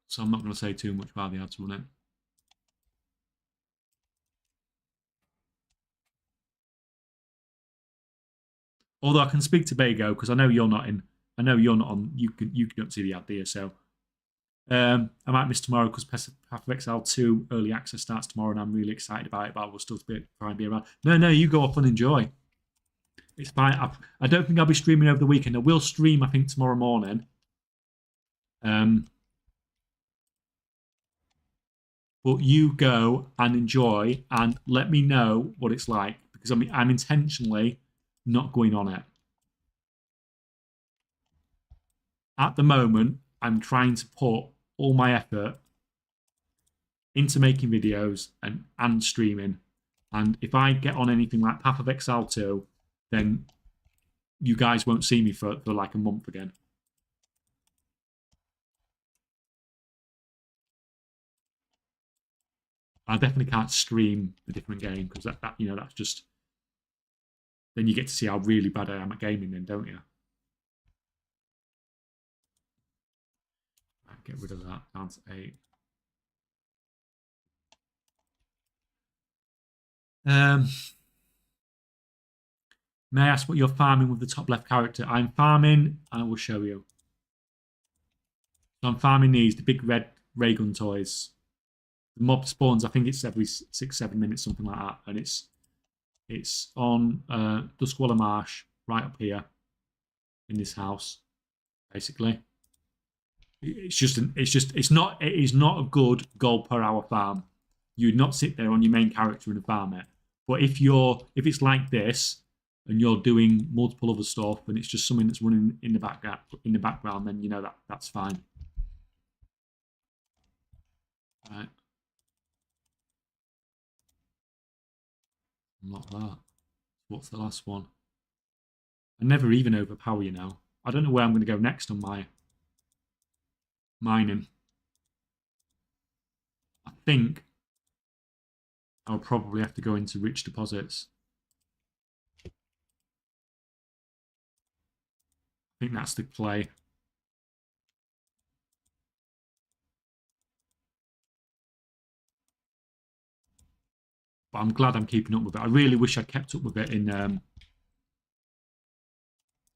So I'm not going to say too much about the ads running. Although I can speak to Bago because I know you're not in. I know you're not on. You don't see the ad, do you? So I might miss tomorrow because Path of Exile 2 early access starts tomorrow, and I'm really excited about it. But I will still try and be around. No, you go off and enjoy. It's fine. I don't think I'll be streaming over the weekend. I will stream, I think, tomorrow morning. But you go and enjoy and let me know what it's like because I'm intentionally not going on it. At the moment, I'm trying to put all my effort into making videos and streaming. And if I get on anything like Path of Exile 2, then you guys won't see me for like a month again. I definitely can't stream a different game because that that's just then you get to see how really bad I am at gaming then, don't you? Right, get rid of that down to 8. May I ask what you're farming with the top left character? I'm farming, and I will show you. So I'm farming the big red ray gun toys. The mob spawns, I think it's every 6-7 minutes, something like that, and it's on Duskwalla Marsh, right up here in this house, basically. It's not a good gold per hour farm. You'd not sit there on your main character and farm it. But if it's like this and you're doing multiple other stuff and it's just something that's running in the background, then you know that's fine. Right. Not that. What's the last one? I never even overpower you now. I don't know where I'm going to go next on my mining. I think I'll probably have to go into rich deposits. I think that's the play. But I'm glad I'm keeping up with it. I really wish I'd kept up with it in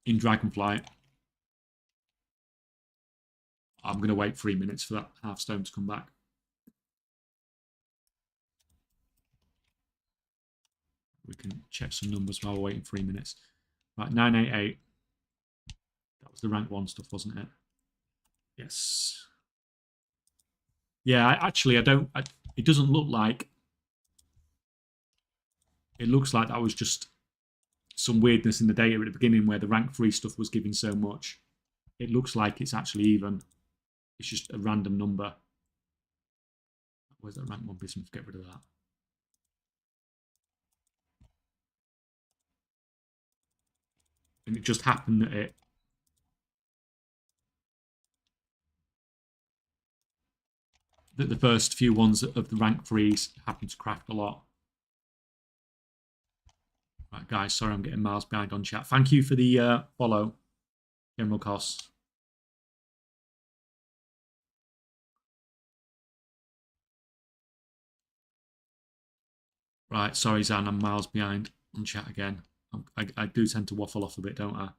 Dragonflight. I'm going to wait 3 minutes for that half stone to come back. We can check some numbers while we're waiting 3 minutes. Right, 988. That was the rank 1 stuff, wasn't it? Yes. Yeah, it doesn't look like... It looks like that was just some weirdness in the data at the beginning where the rank 3 stuff was giving so much. It looks like it's actually even. It's just a random number. Where's that rank 1 business? Get rid of that. And it just happened that the first few ones of the rank 3s happened to craft a lot. Right, guys, sorry I'm getting miles behind on chat. Thank you for the follow, General Costs. Right, sorry, Zan, I'm miles behind on chat again. I do tend to waffle off a bit, don't I?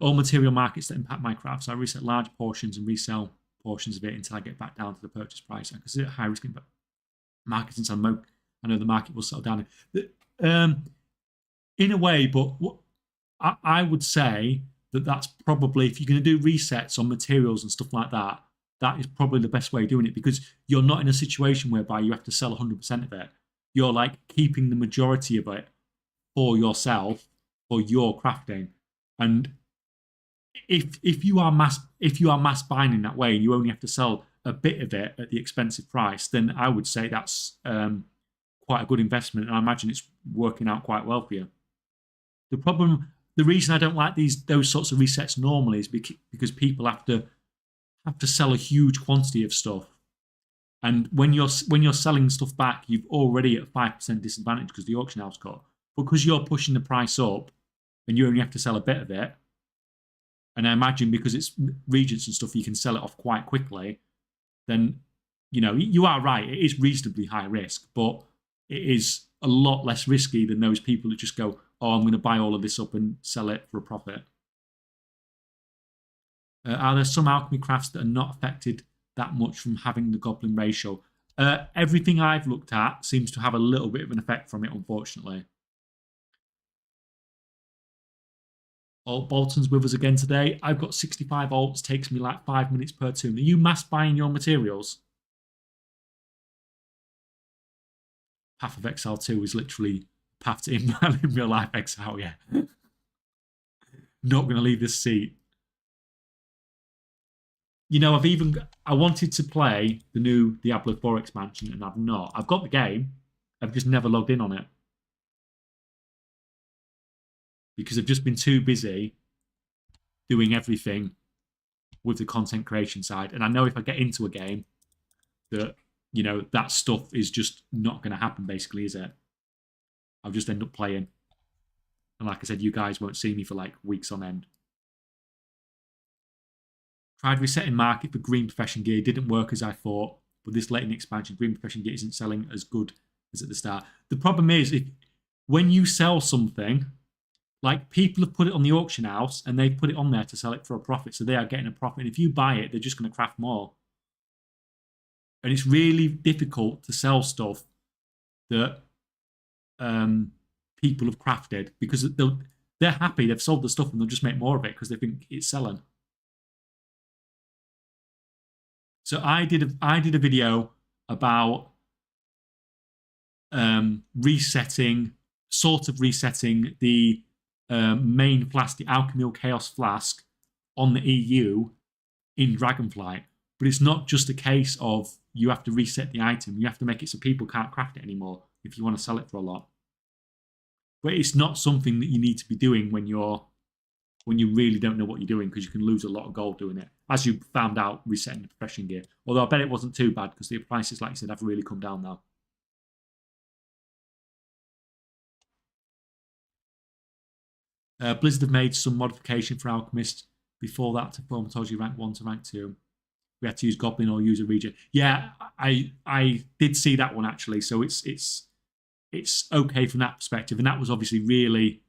All material markets that impact my crafts, I reset large portions and resell portions of it until I get back down to the purchase price. I consider it high risk market since I know the market will settle down. In a way, but I would say that's probably, if you're going to do resets on materials and stuff like that, that is probably the best way of doing it, because you're not in a situation whereby you have to sell 100% of it. You're like keeping the majority of it for yourself, for your crafting. And if you are mass buying in that way and you only have to sell a bit of it at the expensive price, then I would say that's quite a good investment, and I imagine it's working out quite well for you. The reason I don't like those sorts of resets normally is because people have to sell a huge quantity of stuff, and when you're selling stuff back, you've already at 5% disadvantage because the auction house cut. Because you're pushing the price up, and you only have to sell a bit of it. And I imagine because it's regents and stuff, you can sell it off quite quickly. Then, you are right. It is reasonably high risk, but it is a lot less risky than those people that just go, oh, I'm going to buy all of this up and sell it for a profit. Are there some alchemy crafts that are not affected that much from having the goblin ratio? Everything I've looked at seems to have a little bit of an effect from it, unfortunately. Alt Bolton's with us again today. I've got 65 alts, takes me like 5 minutes per turn. Are you mass buying your materials? Path of Exile 2 is literally path to in real life exile, yeah. Not going to leave this seat. I wanted to play the new Diablo 4 expansion, and I've not. I've got the game. I've just never logged in on it. Because I've just been too busy doing everything with the content creation side. And I know if I get into a game that, that stuff is just not going to happen, basically, is it? I'll just end up playing. And like I said, you guys won't see me for like weeks on end. Tried resetting market for green profession gear. Didn't work as I thought. But this late in the expansion, green profession gear isn't selling as good as at the start. The problem is, when you sell something, like people have put it on the auction house and they've put it on there to sell it for a profit. So they are getting a profit. And if you buy it, they're just going to craft more. And it's really difficult to sell stuff that people have crafted, because they're happy, they've sold the stuff, and they'll just make more of it because they think it's selling. So I did a video about resetting the main flask, the Alchemil Chaos flask, on the EU in Dragonflight. But it's not just a case of you have to reset the item. You have to make it so people can't craft it anymore if you want to sell it for a lot. But it's not something that you need to be doing when you really don't know what you're doing, because you can lose a lot of gold doing it, as you found out resetting the profession gear. Although I bet it wasn't too bad, because the prices, like I said, have really come down now. Blizzard have made some modification for Alchemist before that to Thaumaturgy rank 1 to rank 2. We had to use Goblin or use a regen. Yeah, I did see that one actually. So it's okay from that perspective, and that was obviously really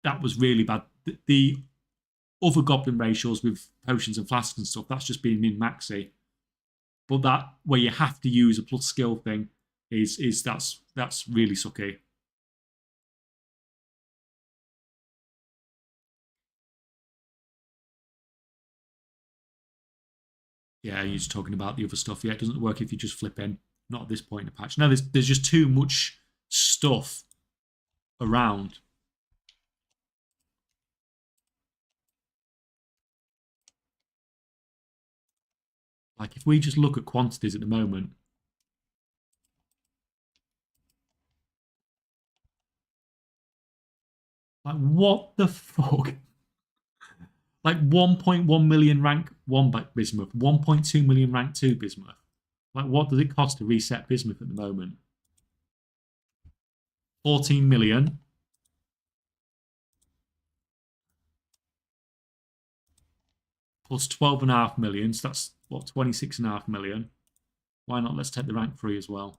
bad. The other Goblin ratios with potions and flasks and stuff, that's just being min maxi. But that where you have to use a plus skill thing that's really sucky. Yeah, you're just talking about the other stuff. Yeah, it doesn't work if you just flip in. Not at this point in the patch. No, there's just too much stuff around. Like, if we just look at quantities at the moment, like, what the fuck? Like 1.1 million rank 1 bismuth, 1.2 million rank 2 bismuth. Like, what does it cost to reset bismuth at the moment? 14 million. Plus 12.5 million. So that's, what, 26.5 million. Why not? Let's take the rank 3 as well.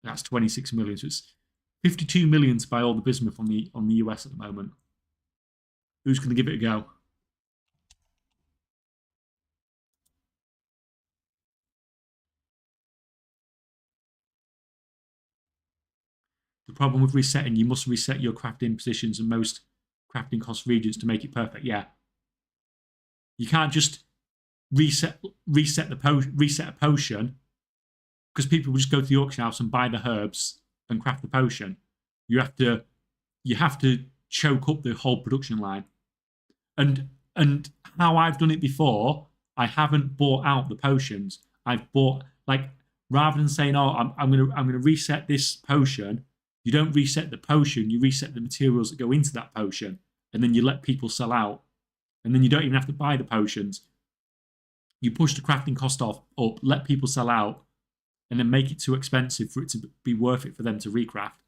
That's 26 million. So it's 52 million to buy all the bismuth on the US at the moment. Who's going to give it a go? The problem with resetting, you must reset your crafting positions and most crafting cost regions to make it perfect. Yeah. You can't just reset a potion, because people will just go to the auction house and buy the herbs and craft the potion. You have to choke up the whole production line. And how I've done it before, I haven't bought out the potions. I've bought, like, rather than saying, "Oh, I'm gonna reset this potion," you don't reset the potion. You reset the materials that go into that potion, and then you let people sell out, and then you don't even have to buy the potions. You push the crafting cost up, let people sell out, and then make it too expensive for it to be worth it for them to recraft.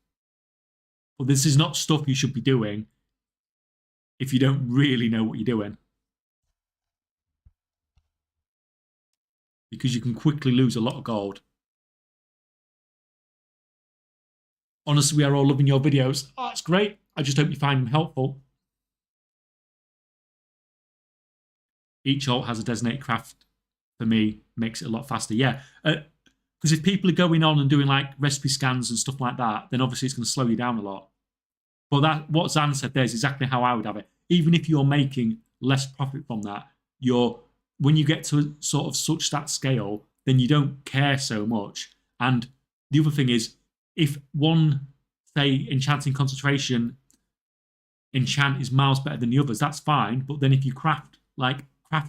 But this is not stuff you should be doing if you don't really know what you're doing, because you can quickly lose a lot of gold. Honestly, we are all loving your videos. Oh, it's great. I just hope you find them helpful. Each alt has a designated craft. For me, makes it a lot faster. Yeah, because if people are going on and doing like recipe scans and stuff like that, then obviously it's going to slow you down a lot. But what Zan said there is exactly how I would have it. Even if you're making less profit from that, when you get to sort of such that scale, then you don't care so much. And the other thing is, if one, say, enchanting concentration enchant is miles better than the others, that's fine. But then if you craft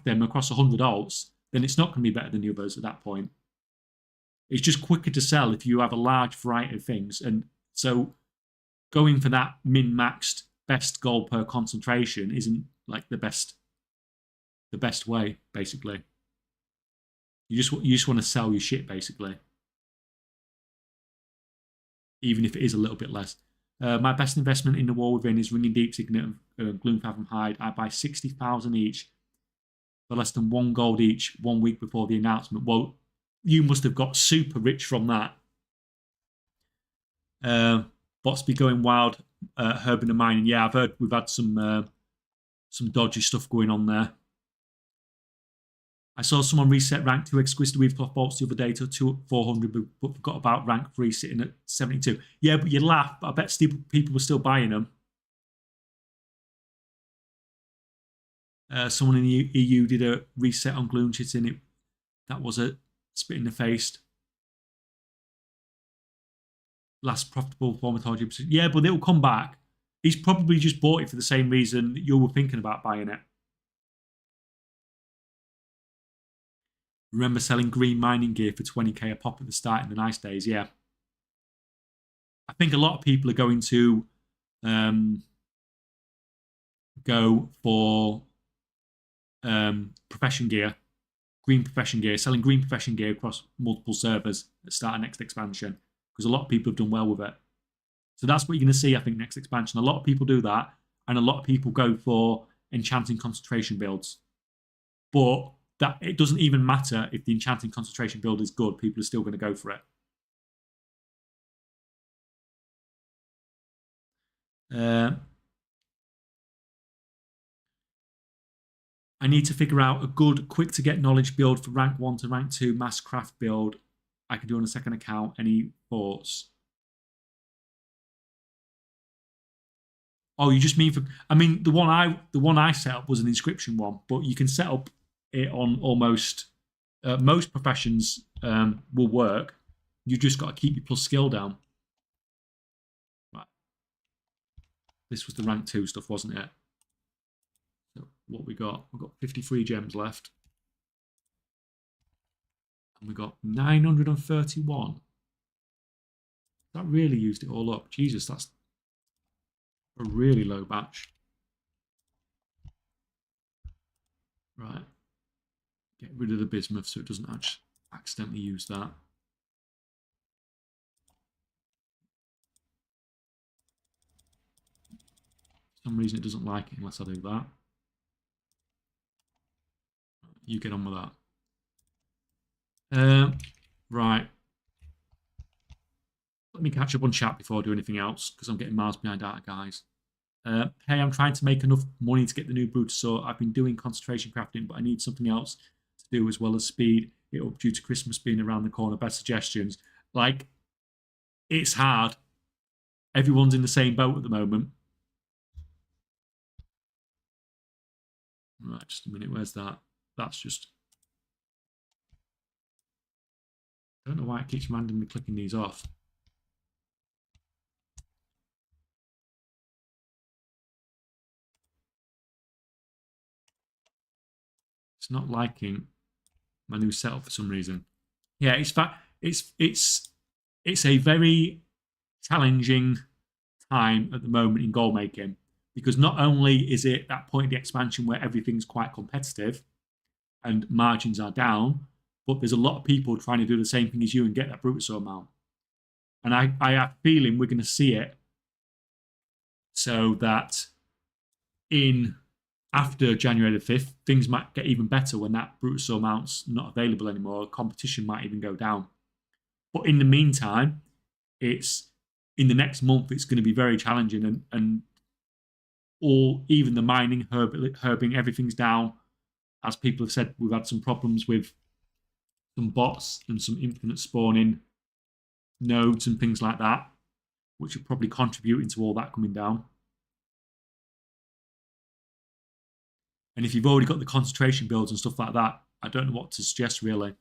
them across 100 alts, then it's not going to be better than the others at that point. It's just quicker to sell if you have a large variety of things. And so going for that min-maxed best gold per concentration isn't like the best way, basically. You just want to sell your shit, basically, even if it is a little bit less. My best investment in the War Within is Ringing Deep Signet and Gloomfathom Hide. I buy 60,000 each for less than 1 gold each 1 week before the announcement. Well, you must have got super rich from that. Bots be going wild, herbing and mining. Yeah, I've heard we've had some dodgy stuff going on there. I saw someone reset rank 2 exquisite weave cloth bolts the other day to 400, but forgot about rank 3 sitting at 72. Yeah, but you laugh, but I bet people were still buying them. Someone in the EU did a reset on Gloom Chitting. That was a spit in the face. Last profitable formatology. Yeah, but it'll come back. He's probably just bought it for the same reason that you were thinking about buying it. Remember selling green mining gear for 20k a pop at the start in the nice days? Yeah. I think a lot of people are going to go for profession gear, green profession gear, selling green profession gear across multiple servers at start of next expansion, because a lot of people have done well with it. So that's what you're going to see, I think, next expansion. A lot of people do that, and a lot of people go for enchanting concentration builds. But that it doesn't even matter if the enchanting concentration build is good, people are still going to go for it. I need to figure out a good, quick to get knowledge build for rank 1 to rank 2 mass craft build I can do on a second account. Any thoughts? Oh, you just mean for? I mean, the one I set up was an inscription one, but you can set up it on almost most professions will work. You just got to keep your plus skill down. Right. This was the rank 2 stuff, wasn't it? So what we got? We've got 53 gems left, and we got 931. That really used it all up. Jesus, that's a really low batch. Right. Get rid of the bismuth so it doesn't accidentally use that. For some reason it doesn't like it unless I do that. You get on with that. Right. Let me catch up on chat before I do anything else, because I'm getting miles behind data, guys. Hey, I'm trying to make enough money to get the new boot, so I've been doing concentration crafting, but I need something else to do as well as speed it up due to Christmas being around the corner. Best suggestions? Like, it's hard. Everyone's in the same boat at the moment. Right, just a minute. Where's that? That's just... I don't know why it keeps randomly clicking these off. It's not liking my new setup for some reason. Yeah, it's a very challenging time at the moment in goal making, because not only is it that point in the expansion where everything's quite competitive and margins are down, but there's a lot of people trying to do the same thing as you and get that Brutusaur amount. And I have a feeling we're going to see it so that after January the 5th, things might get even better when that Brutusaur mount's not available anymore. Competition might even go down. But in the meantime, it's in the next month, it's going to be very challenging, and even the mining, herbing, everything's down. As people have said, we've had some problems with some bots and some infinite spawning nodes and things like that, which are probably contributing to all that coming down. And if you've already got the concentration builds and stuff like that, I don't know what to suggest really.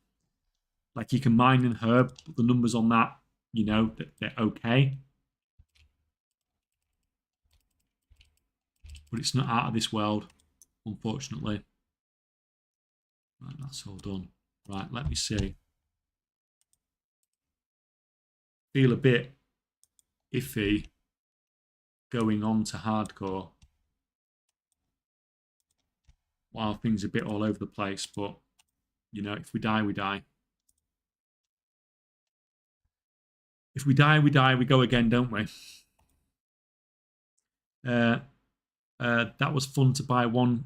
Like, you can mine and herb, but the numbers on that, you know, they're okay. But it's not out of this world, unfortunately. Right, that's all done. Right, let me see. Feel a bit iffy going on to hardcore while things are a bit all over the place, but, you know, if we die, we die. If we die, we die. We go again, don't we? That was fun to buy one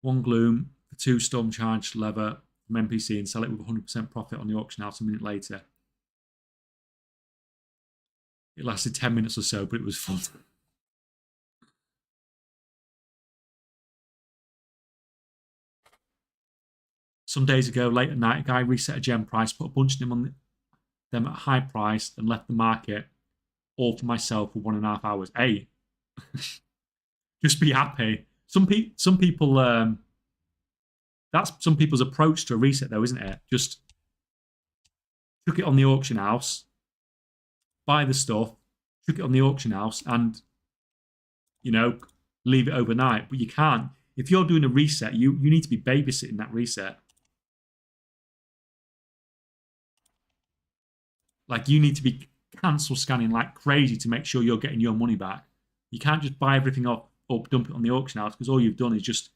gloom for 2 storm charge lever from NPC and sell it with 100% profit on the auction house a minute later. It lasted 10 minutes or so, but it was fun. Some days ago, late at night, a guy reset a gem price, put a bunch of them on them at a high price, and left the market all for myself for 1.5 hours. Hey, just be happy. Some people that's some people's approach to a reset, though, isn't it? Just chuck it on the auction house, buy the stuff, chuck it on the auction house, and leave it overnight. But you can't. If you're doing a reset, you need to be babysitting that reset. Like, you need to be cancel scanning like crazy to make sure you're getting your money back. You can't just buy everything up or dump it on the auction house, because all you've done is just,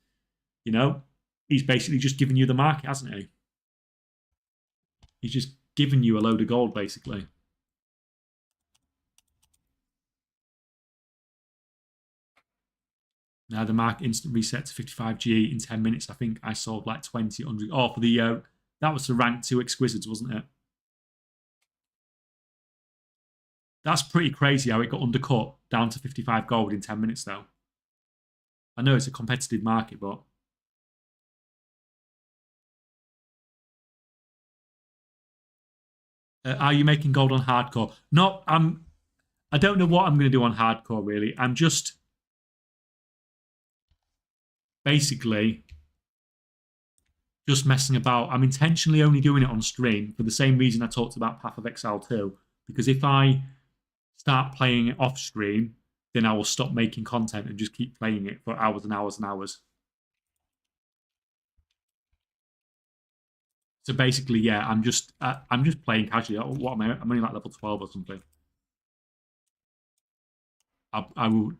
he's basically just given you the market, hasn't he? He's just given you a load of gold, basically. Now the market instant reset to 55G in 10 minutes. I think I sold like 20, 100. Oh, for the that was the rank 2 exquisites, wasn't it? That's pretty crazy how it got undercut down to 55 gold in 10 minutes, though. I know it's a competitive market, but are you making gold on hardcore? No, I don't know what I'm going to do on hardcore, really. I'm just basically just messing about. I'm intentionally only doing it on stream for the same reason I talked about Path of Exile 2. Because if I start playing it off stream, then I will stop making content and just keep playing it for hours and hours and hours. So basically, yeah, I'm just playing casually. What am I? I'm only like level 12 or something. I will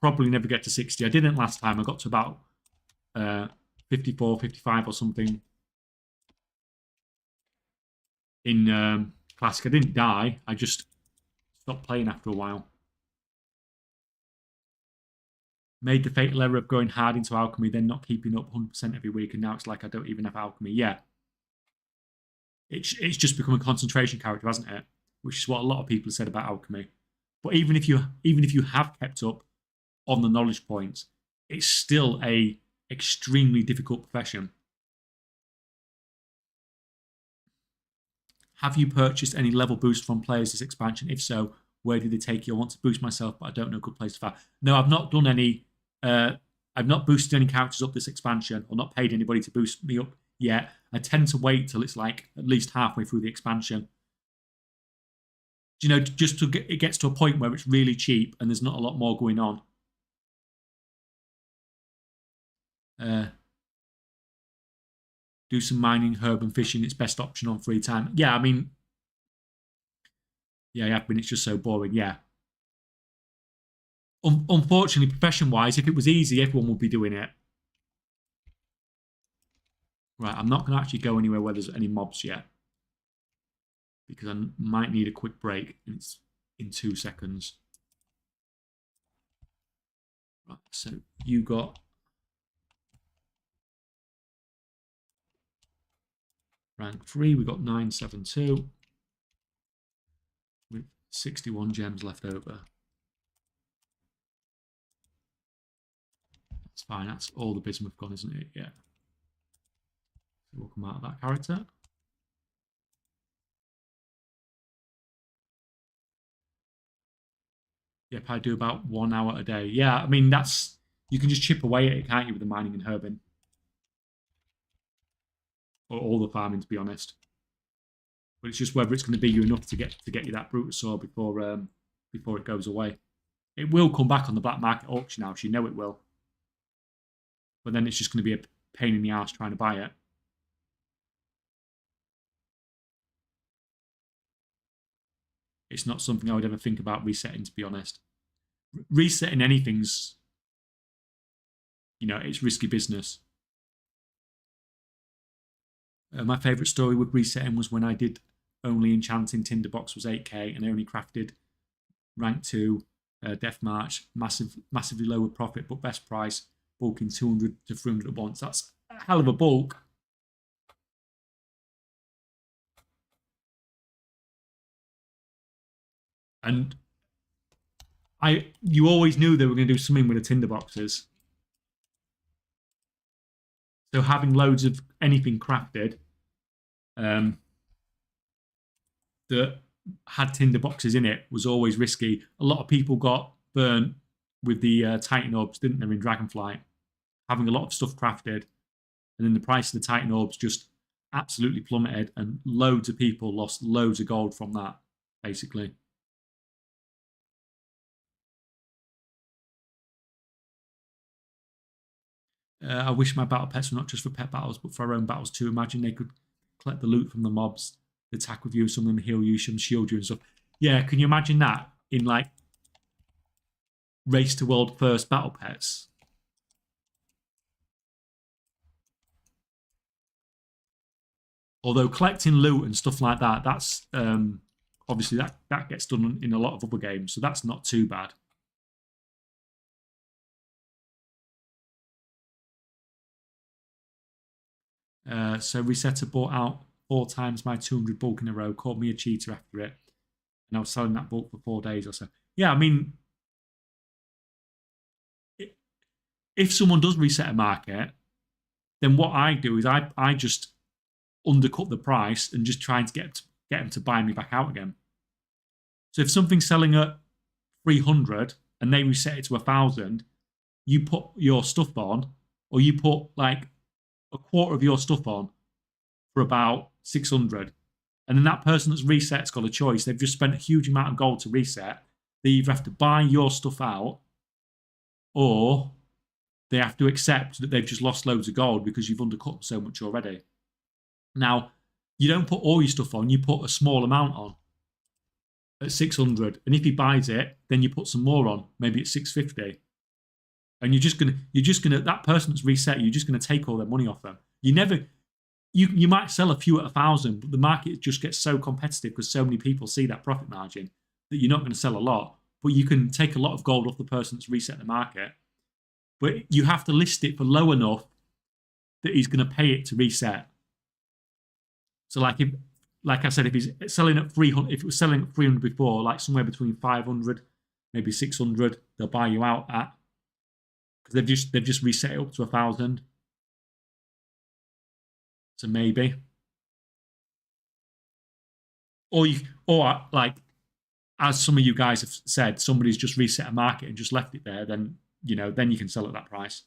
probably never get to 60. I didn't last time. I got to about 54, 55 or something in Classic. I didn't die. I just stopped playing after a while. Made the fatal error of going hard into alchemy, then not keeping up 100% every week, and now it's like I don't even have alchemy. Yeah. It's just become a concentration character, hasn't it? Which is what a lot of people have said about alchemy. But even if you have kept up on the knowledge points, it's still a extremely difficult profession. Have you purchased any level boost from players this expansion? If so, where did they take you? I want to boost myself, but I don't know a good place to find. No, I've not done any. I've not boosted any characters up this expansion, or not paid anybody to boost me up yet. I tend to wait till it's like at least halfway through the expansion. Just to it gets to a point where it's really cheap and there's not a lot more going on. Do some mining, herb, and fishing. It's best option on free time. Yeah, I mean, yeah, I mean, it's just so boring. Yeah. Unfortunately, profession-wise, if it was easy, everyone would be doing it. Right, I'm not going to actually go anywhere where there's any mobs yet, because I might need a quick break, and it's in 2 seconds. Right, so you got rank 3, we got 972 with 61 gems left over. That's fine, that's all the bismuth gone, isn't it? Yeah. So we'll come out of that character. Yep, I do about 1 hour a day. Yeah, I mean, you can just chip away at it, can't you, with the mining and herbing? Or all the farming, to be honest. But it's just whether it's going to be you enough to get you that Brutus sword before it goes away. It will come back on the black market auction house, you know it will. But then it's just going to be a pain in the ass trying to buy it. It's not something I would ever think about resetting, to be honest. Resetting anything's, it's risky business. My favourite story with resetting was when I did only enchanting tinderbox was 8k and I only crafted rank 2 Death March, massively lower profit but best price, bulking 200 to 300 at once. That's a hell of a bulk. And you always knew they were going to do something with the tinderboxes. So having loads of anything crafted that had tinder boxes in it was always risky. A lot of people got burnt with the Titan orbs, didn't they, in Dragonflight? Having a lot of stuff crafted, and then the price of the Titan orbs just absolutely plummeted, and loads of people lost loads of gold from that, basically. I wish my battle pets were not just for pet battles, but for our own battles too. Imagine they could collect the loot from the mobs, attack with you, some of them heal you, some shield you and stuff. Yeah, can you imagine that in like race to world first battle pets? Although collecting loot and stuff like that, that's obviously that gets done in a lot of other games, so that's not too bad. So Resetter bought out 4 times my 200 bulk in a row, called me a cheater after it, and I was selling that bulk for 4 days or so. Yeah, I mean, if someone does reset a market, then what I do is I just undercut the price and just try to get them to buy me back out again. So if something's selling at 300 and they reset it to 1,000, you put your stuff on, or you put like a quarter of your stuff on for about 600. And then that person that's reset's got a choice. They've just spent a huge amount of gold to reset. They either have to buy your stuff out, or they have to accept that they've just lost loads of gold because you've undercut so much already. Now, you don't put all your stuff on, you put a small amount on at 600. And if he buys it, then you put some more on, maybe at 650. And you're just gonna that person that's reset, you're just gonna take all their money off them. You might sell a few at 1,000, but the market just gets so competitive because so many people see that profit margin that you're not going to sell a lot. But you can take a lot of gold off the person that's reset the market. But you have to list it for low enough that he's going to pay it to reset. So like I said, if he's selling at 300, if it was selling at 300 before, like somewhere between 500, maybe 600, they'll buy you out at, because they've just reset it up to 1,000. So maybe, or like as some of you guys have said, somebody's just reset a market and just left it there. Then then you can sell at that price.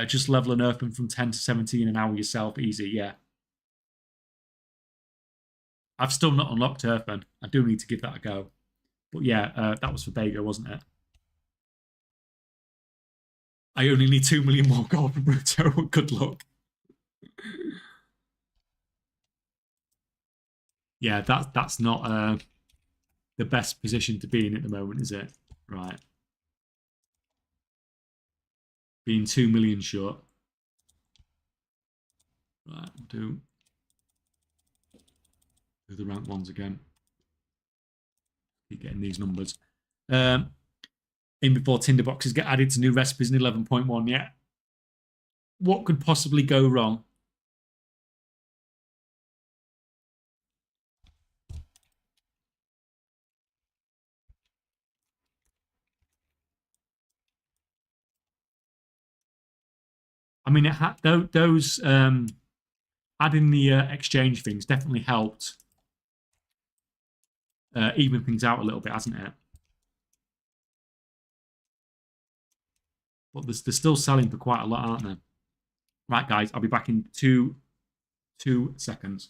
Just level an earthman from 10 to 17 an hour yourself, easy. Yeah, I've still not unlocked earthman. I do need to give that a go. But yeah, that was for Bago, wasn't it? I only need 2 million more gold for Bruto. Good luck. Yeah, that's not the best position to be in at the moment, is it? Right. Being 2 million short. Right, do the rank ones again. Keep getting these numbers. In before tinder boxes get added to new recipes in 11.1. Yeah. What could possibly go wrong? I mean, those adding the exchange things definitely helped even things out a little bit, hasn't it? But they're still selling for quite a lot, aren't they? Right, guys, I'll be back in two seconds.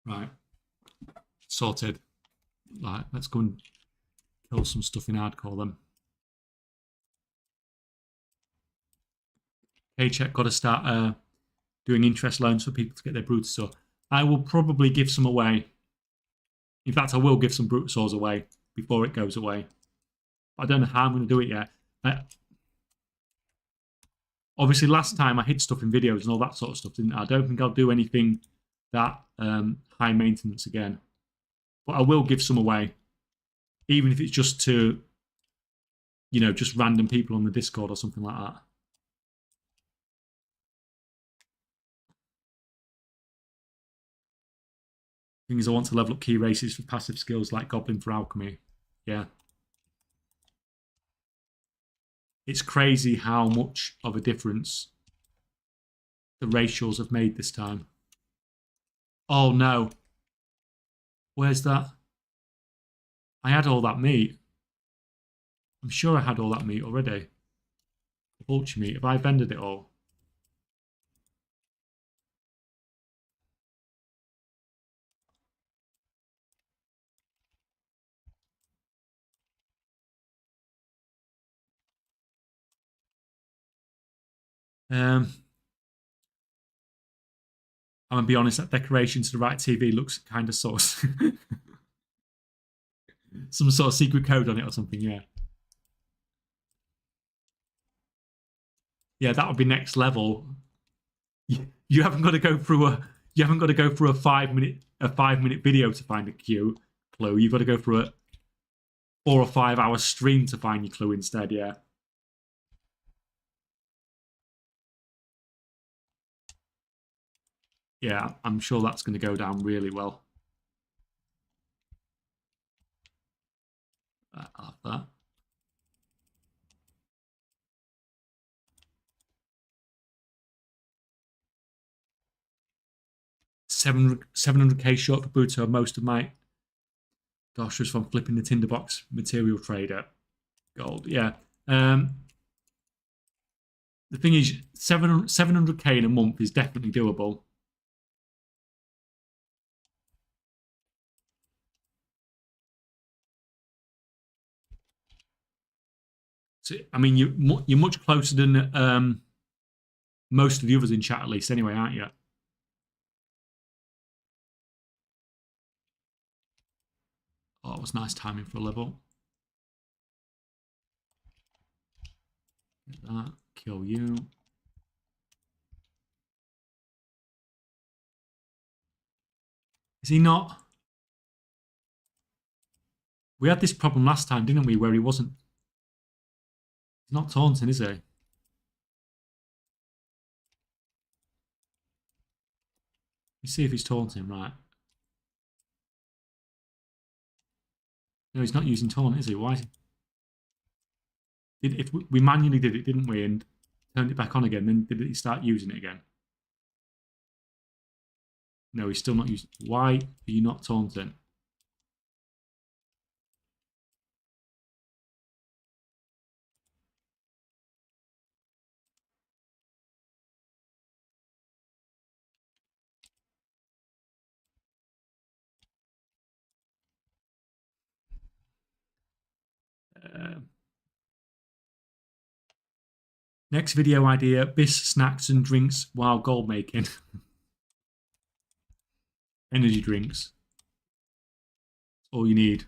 Right, sorted. Right, let's go and kill some stuff in hardcore then. Paycheck got to start doing interest loans for people to get their Brutasaur. I will probably give some away. In fact, I will give some Brutasaurs away before it goes away. I don't know how I'm going to do it yet. Obviously, last time I hid stuff in videos and all that sort of stuff, didn't I? I don't think I'll do anything that high maintenance again. But I will give some away. Even if it's just to, you know, just random people on the Discord or something like that. Thing is, I want to level up key races for passive skills like Goblin for Alchemy. Yeah. It's crazy how much of a difference the ratios have made this time. Oh no. Where's that? I had all that meat. I'm sure I had all that meat already. Vulture meat. Have I vended it all? I'm gonna be honest, that decoration to the right TV looks kind of sus. Some sort of secret code on it or something, yeah. Yeah, that would be next level. You haven't got to go through a 5 minute video to find a clue. You've got to go through a 4 or 5 hour stream to find your clue instead, yeah. Yeah, I'm sure that's going to go down really well. I'll have that. $700K short for Buto. Most of my dosh was from flipping the tinderbox material trader. Gold, yeah. The thing is, 700K in a month is definitely doable. So, I mean, you're much closer than most of the others in chat, at least, anyway, aren't you? Oh, it was nice timing for a level. Get that. Kill you. Is he not? We had this problem last time, didn't we, where he wasn't. He's not taunting, is he? Let's see if he's taunting, right. No, he's not using taunt, is he? Why is he? If we manually did it, didn't we, and turned it back on again, then did he start using it again? No, he's still not using. Why are you not taunting? Next video idea: bis snacks and drinks while gold making. Energy drinks. That's all you need.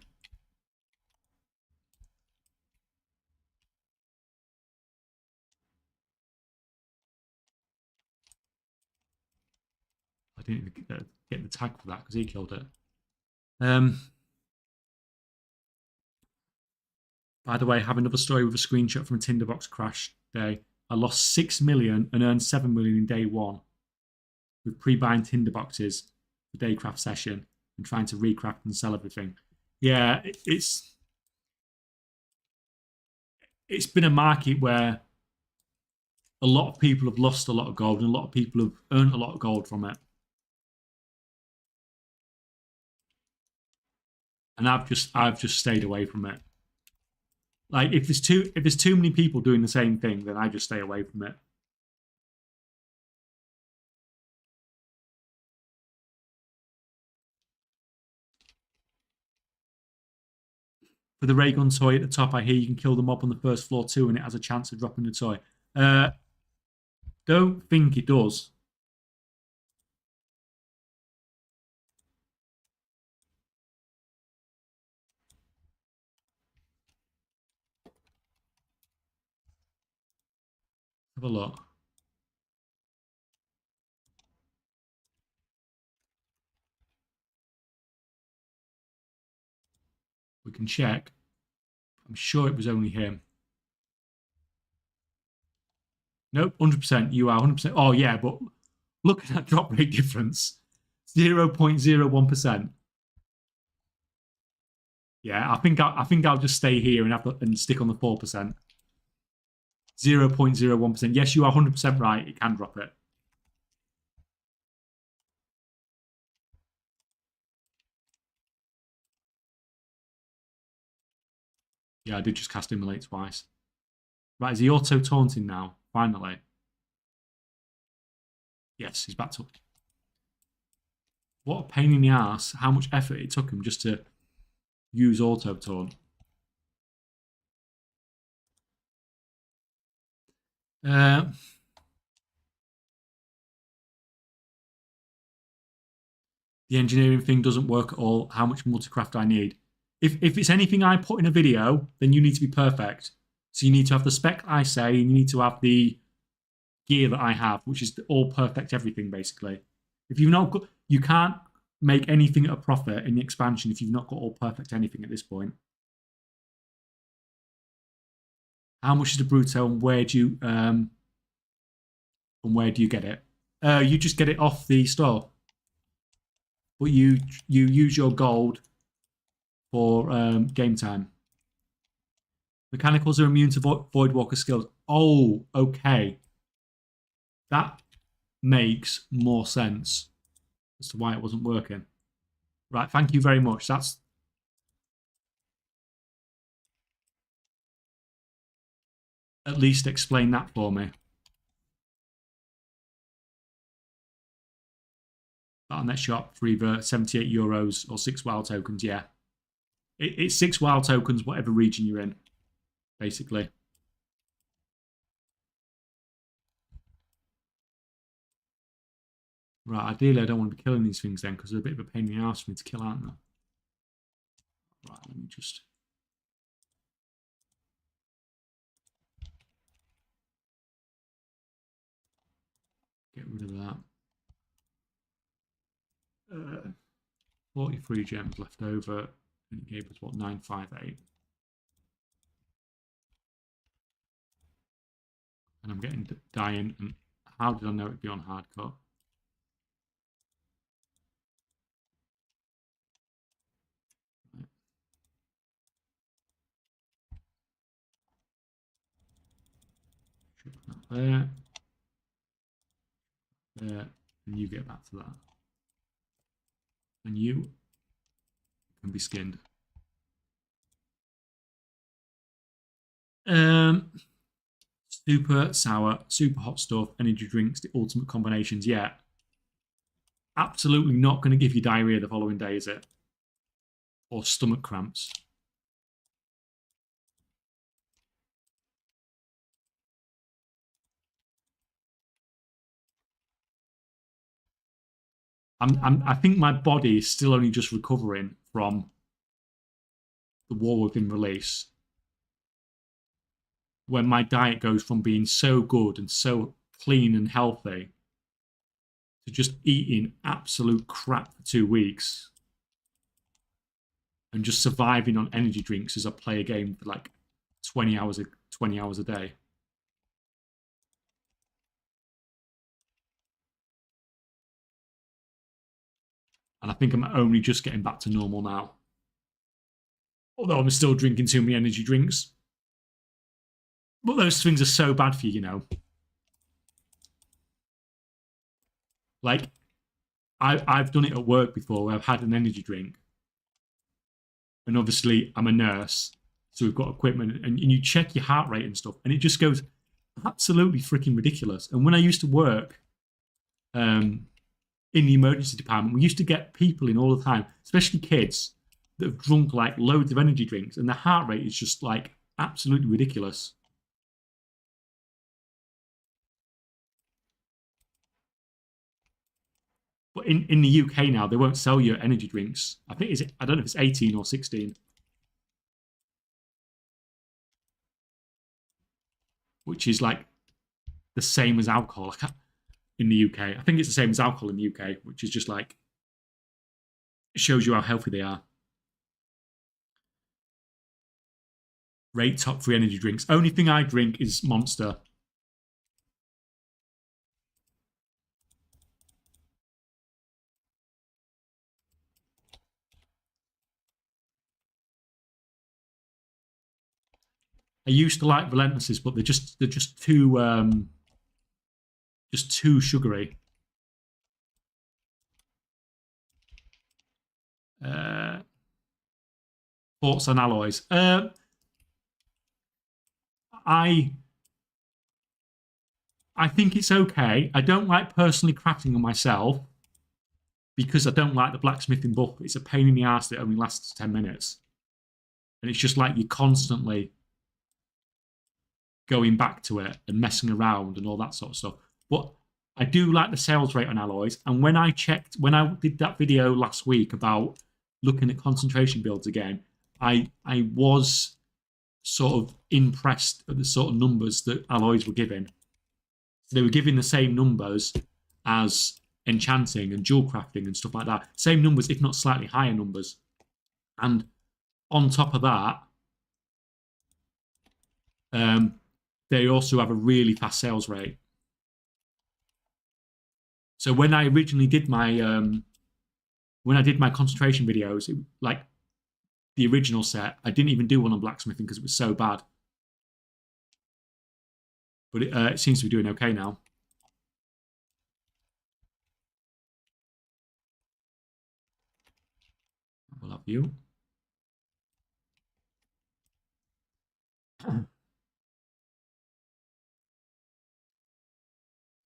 I didn't even get the tag for that because he killed it. By the way, I have another story with a screenshot from a tinderbox crash day. I lost 6 million and earned 7 million in day one with pre-buying tinderboxes for daycraft session and trying to recraft and sell everything. Yeah, it's been a market where a lot of people have lost a lot of gold and a lot of people have earned a lot of gold from it. And I've just stayed away from it. Like if there's too many people doing the same thing, then I just stay away from it. For the ray gun toy at the top, I hear you can kill the mob on the first floor too, and it has a chance of dropping the toy. don't think it does. Have a look. We can check. I'm sure it was only him. Nope, 100%. You are 100%. Oh, yeah, but look at that drop rate difference. 0.01%. Yeah, I think I'll just stay here and stick on the 4%. 0.01%. Yes, you are 100% right. It can drop it. Yeah, I did just cast Immolate twice. Right, is he auto-taunting now? Finally. Yes, he's back to... What a pain in the ass. How much effort it took him just to use auto-taunt. The engineering thing doesn't work at all. How much multicraft I need? If it's anything I put in a video, then you need to be perfect. So you need to have the spec I say, and you need to have the gear that I have, which is all perfect everything, basically. If you've not got... You can't make anything at a profit in the expansion if you've not got all perfect anything at this point. How much is the Bruto, and where do you get it? You just get it off the store. But you use your gold for game time. Mechanicals are immune to Voidwalker skills. Oh, okay. That makes more sense as to why it wasn't working. Right, thank you very much. That's... At least explain that for me. On that shop for either 78 euros or 6 wild tokens, yeah. It's 6 wild tokens, whatever region you're in, basically. Right, ideally I don't want to be killing these things then, because they're a bit of a pain in the ass for me to kill, aren't they? Right, let me just... get rid of that. 43 gems left over, and it gave us, what, 958. And I'm getting dying, and how did I know it'd be on hard cut? There. There. And you get back to that. And you can be skinned. Super sour, super hot stuff, energy drinks, the ultimate combinations. Yeah. Absolutely not going to give you diarrhea the following day, is it? Or stomach cramps. I think my body is still only just recovering from the war within release, when my diet goes from being so good and so clean and healthy to just eating absolute crap for 2 weeks and just surviving on energy drinks as I play a game for like 20 hours a day. And I think I'm only just getting back to normal now. Although I'm still drinking too many energy drinks. But those things are so bad for you, you know. Like, I've done it at work before where I've had an energy drink. And obviously, I'm a nurse, so we've got equipment. And you check your heart rate and stuff, and it just goes absolutely freaking ridiculous. And when I used to work in the emergency department, we used to get people in all the time, especially kids, that have drunk like loads of energy drinks, and the heart rate is just like absolutely ridiculous. But in the UK now, they won't sell you energy drinks. I think I don't know if it's 18 or 16. Which is like the same as alcohol in the UK. I think it's the same as alcohol in the UK, which is just like, it shows you how healthy they are. Rate top 3 energy drinks. Only thing I drink is Monster. I used to like Relentlesses, but they're just too sugary. Thoughts on alloys. I think it's okay. I don't like personally crafting them myself because I don't like the blacksmithing book. It's a pain in the ass that only lasts 10 minutes. And it's just like you're constantly going back to it and messing around and all that sort of stuff. But I do like the sales rate on alloys. And when I did that video last week about looking at concentration builds again, I was sort of impressed at the sort of numbers that alloys were giving. So they were giving the same numbers as enchanting and jewel crafting and stuff like that. Same numbers, if not slightly higher numbers. And on top of that, they also have a really fast sales rate. So when I originally did my concentration videos, like the original set, I didn't even do one on blacksmithing because it was so bad. But it seems to be doing okay now. We'll have you.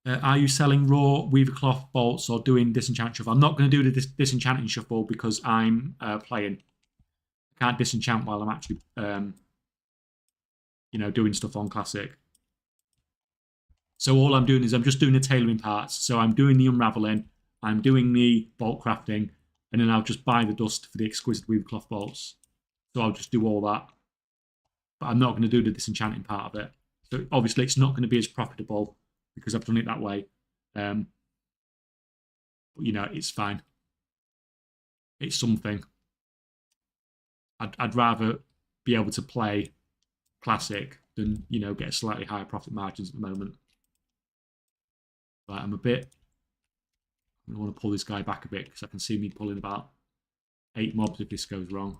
Are you selling raw weaver cloth bolts or doing disenchant shuffle? I'm not going to do the disenchanting shuffle because I'm playing. I can't disenchant while I'm actually, doing stuff on classic. So all I'm doing is I'm just doing the tailoring parts. So I'm doing the unraveling, I'm doing the bolt crafting, and then I'll just buy the dust for the exquisite weaver cloth bolts. So I'll just do all that. But I'm not going to do the disenchanting part of it. So obviously it's not going to be as profitable because I've done it that way. But, it's fine. It's something. I'd rather be able to play classic than, get slightly higher profit margins at the moment. Right, I want to pull this guy back a bit because I can see me pulling about 8 mobs if this goes wrong.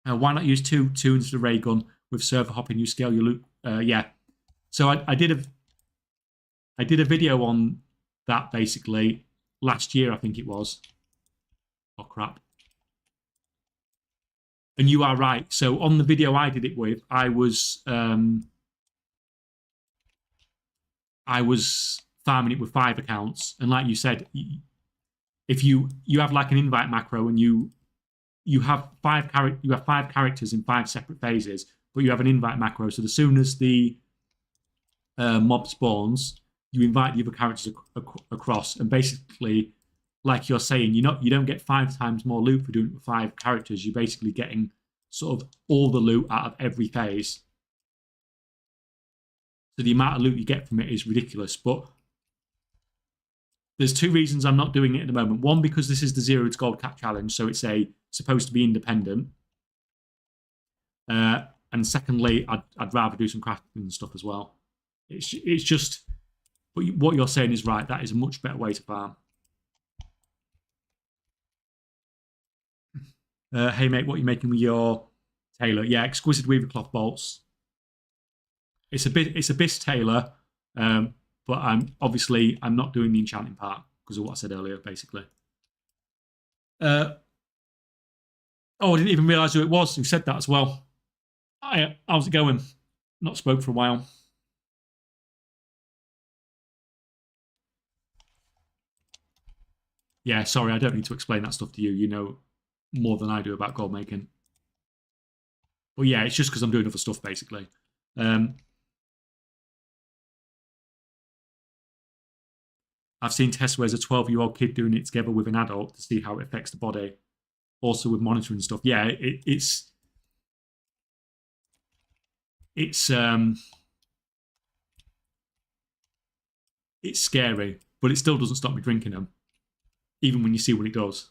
Why not use two into the ray gun with server hopping? You scale your loot. Yeah. So I did a video on that basically last year, I think it was. Oh crap. And you are right. So on the video I did it with, I was farming it with 5 accounts, and like you said, if you have like an invite macro and you have 5 characters in 5 separate phases, but you have an invite macro. So as soon as the mob spawns, you invite the other characters across, and basically, like you're saying, you don't get 5 times more loot for doing it with 5 characters. You're basically getting sort of all the loot out of every phase. So the amount of loot you get from it is ridiculous. But there's 2 reasons I'm not doing it at the moment. One, because this is the 0 to Gold Cap challenge, so it's supposed to be independent. And secondly, I'd rather do some crafting and stuff as well. It's just, but what you're saying is right. That is a much better way to farm. Hey mate, what are you making with your tailor? Yeah, exquisite weaver cloth bolts. It's a bisque tailor, but I'm not doing the enchanting part because of what I said earlier, basically. I didn't even realise who it was who said that as well. How's it going? Not spoke for a while. Yeah, sorry, I don't need to explain that stuff to you. You know more than I do about gold making. But yeah, it's just because I'm doing other stuff, basically. I've seen tests where there's a 12-year-old kid doing it together with an adult to see how it affects the body. Also with monitoring stuff. Yeah, it's scary, but it still doesn't stop me drinking them, even when you see what it does.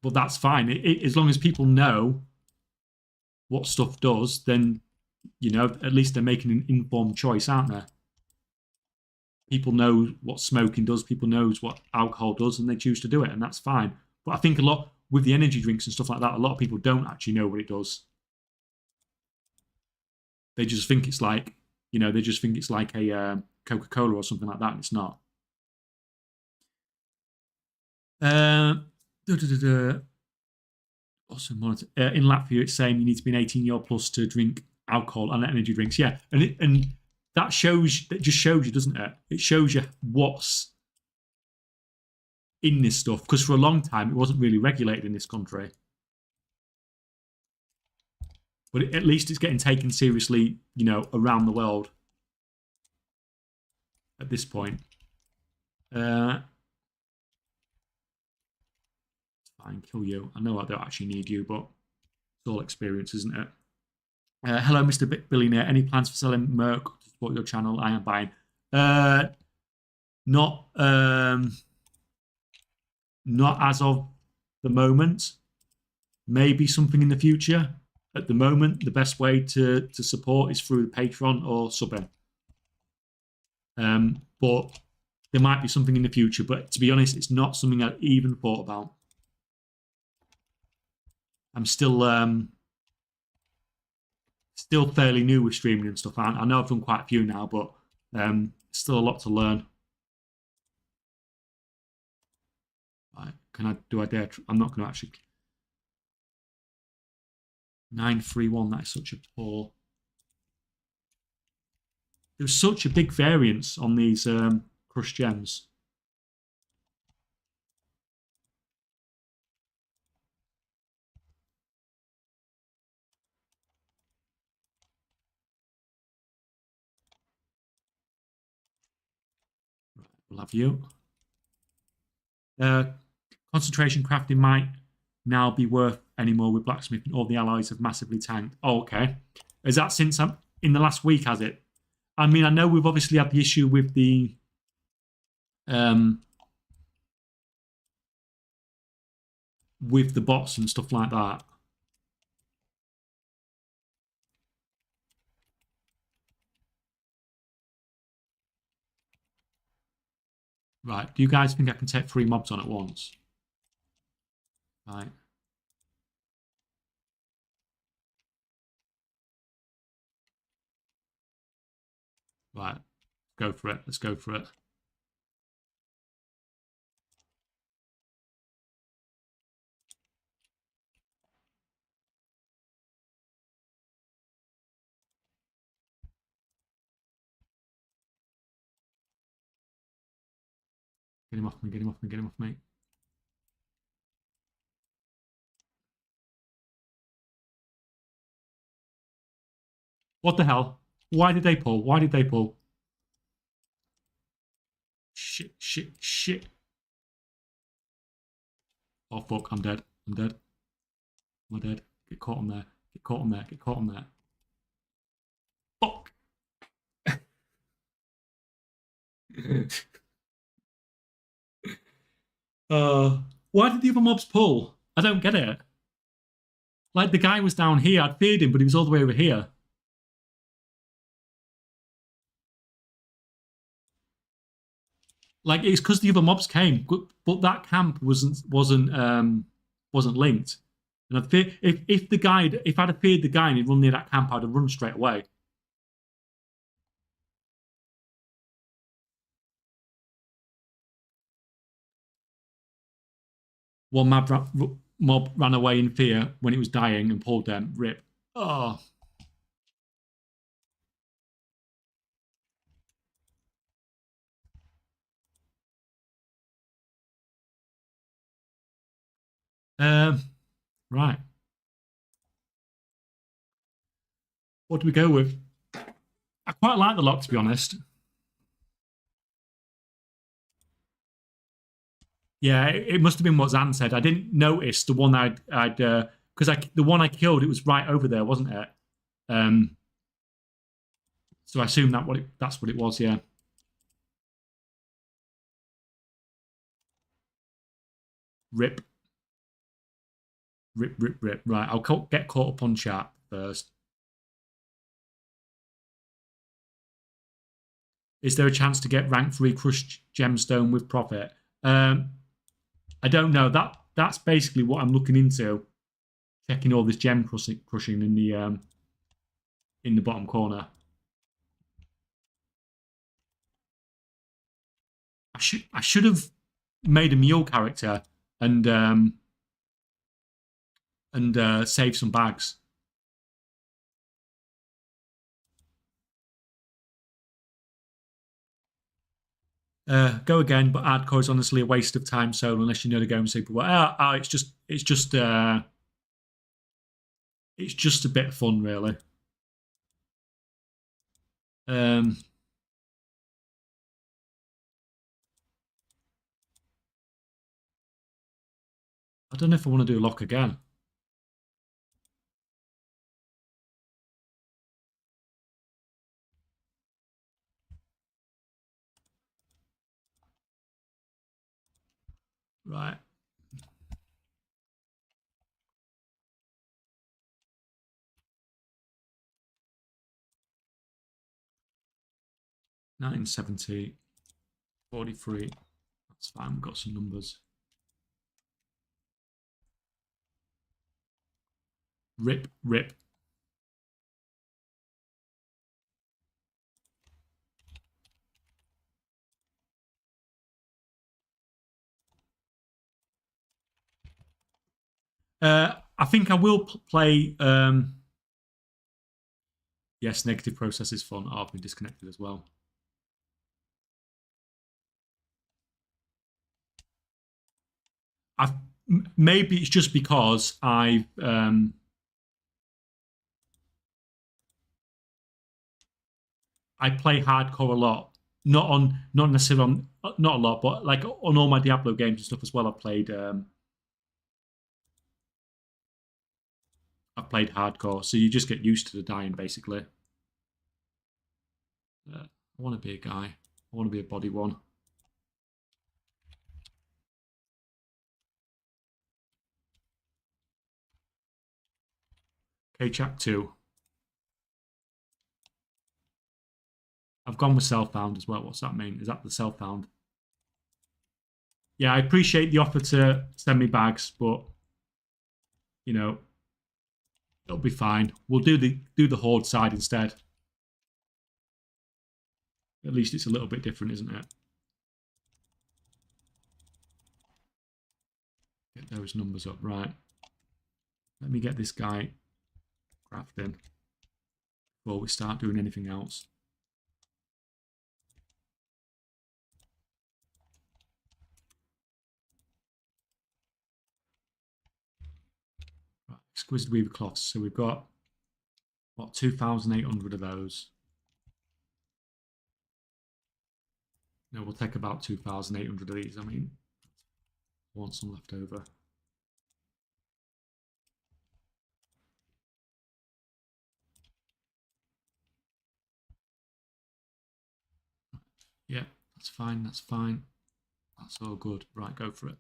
But that's fine. As long as people know what stuff does, then, at least they're making an informed choice, aren't they? People know what smoking does, people knows what alcohol does, and they choose to do it, and that's fine. But I think a lot with the energy drinks and stuff like that, a lot of people don't actually know what it does. They just think it's like, they just think it's like a Coca-Cola or something like that, and it's not. Also, in Latvia, it's saying you need to be an 18-year-old plus to drink alcohol and energy drinks. Yeah, and that just shows you, doesn't it? It shows you what's in this stuff, because for a long time it wasn't really regulated in this country. But at least it's getting taken seriously, around the world at this point. Fine, kill you. I know I don't actually need you, but it's all experience, isn't it? Hello, Mr. Billionaire. Any plans for selling Merc to support your channel? I am buying. Not as of the moment. Maybe something in the future. At the moment, the best way to support is through the Patreon or subbing. But there might be something in the future. But to be honest, it's not something I even thought about. I'm still fairly new with streaming and stuff. I know I've done quite a few now, but still a lot to learn. Right, do I dare? I'm not going to actually. 931. That is such a poor. There's such a big variance on these crushed gems. Right, we'll have you. Concentration crafting might now be worth anymore with blacksmithing. All the alloys have massively tanked. Oh, okay. Is that since in the last week, has it? I mean, I know we've obviously had the issue with the bots and stuff like that. Right. Do you guys think I can take 3 mobs on at once? Right. Right. Go for it. Let's go for it. Get him off me, get him off me, get him off me. What the hell? Why did they pull? Why did they pull? Shit, shit, shit. Oh, fuck, I'm dead. I'm dead. I'm dead. Get caught on there. Get caught on there. Get caught on there. Fuck. Why did the other mobs pull? I don't get it. Like, the guy was down here. I'd feared him, but he was all the way over here. Like, it's because the other mobs came, but that camp wasn't linked. And I'd fear, if I'd have feared the guy and he'd run near that camp, I'd have run straight away. One mob ran away in fear when it was dying and pulled them. Rip. Oh. Right. What do we go with? I quite like the lock, to be honest. Yeah, it must have been what Zan said. I didn't notice the one I'd because the one I killed, it was right over there, wasn't it? Um, so I assume that's what it was. Yeah. Rip, rip, rip, rip. Right, get caught up on chat first. Is there a chance to get rank 3 crushed gemstone with profit? I don't know. That's basically what I'm looking into. Checking all this gem crushing in the bottom corner. I should have made a mule character and save some bags. Go again, but hardcore is honestly a waste of time. So unless you know the game super well, it's just a bit of fun, really. Um, I don't know if I want to do a lock again. Right. $19.70, 43. That's fine. We've got some numbers. Rip, rip. I think I will play. Yes, negative process is fun. Oh, I've been disconnected as well. Maybe it's just because I play hardcore a lot. Not necessarily on not a lot, but like on all my Diablo games and stuff as well. I've played hardcore, so you just get used to the dying basically. I want to be a guy. I want to be a body one. K-Chak 2. I've gone with self-found as well. What's that mean? Is that the self-found? Yeah, I appreciate the offer to send me bags, but you know, it'll be fine. We'll do the horde side instead. At least it's a little bit different, isn't it? Get those numbers up. Right. Let me get this guy crafting before we start doing anything else. Right. Exquisite weaver cloths. So we've got, what, 2,800 of those. No, we'll take about 2,800 of these. I mean, I want some left over. Yeah, that's fine. That's fine. That's all good. Right, go for it.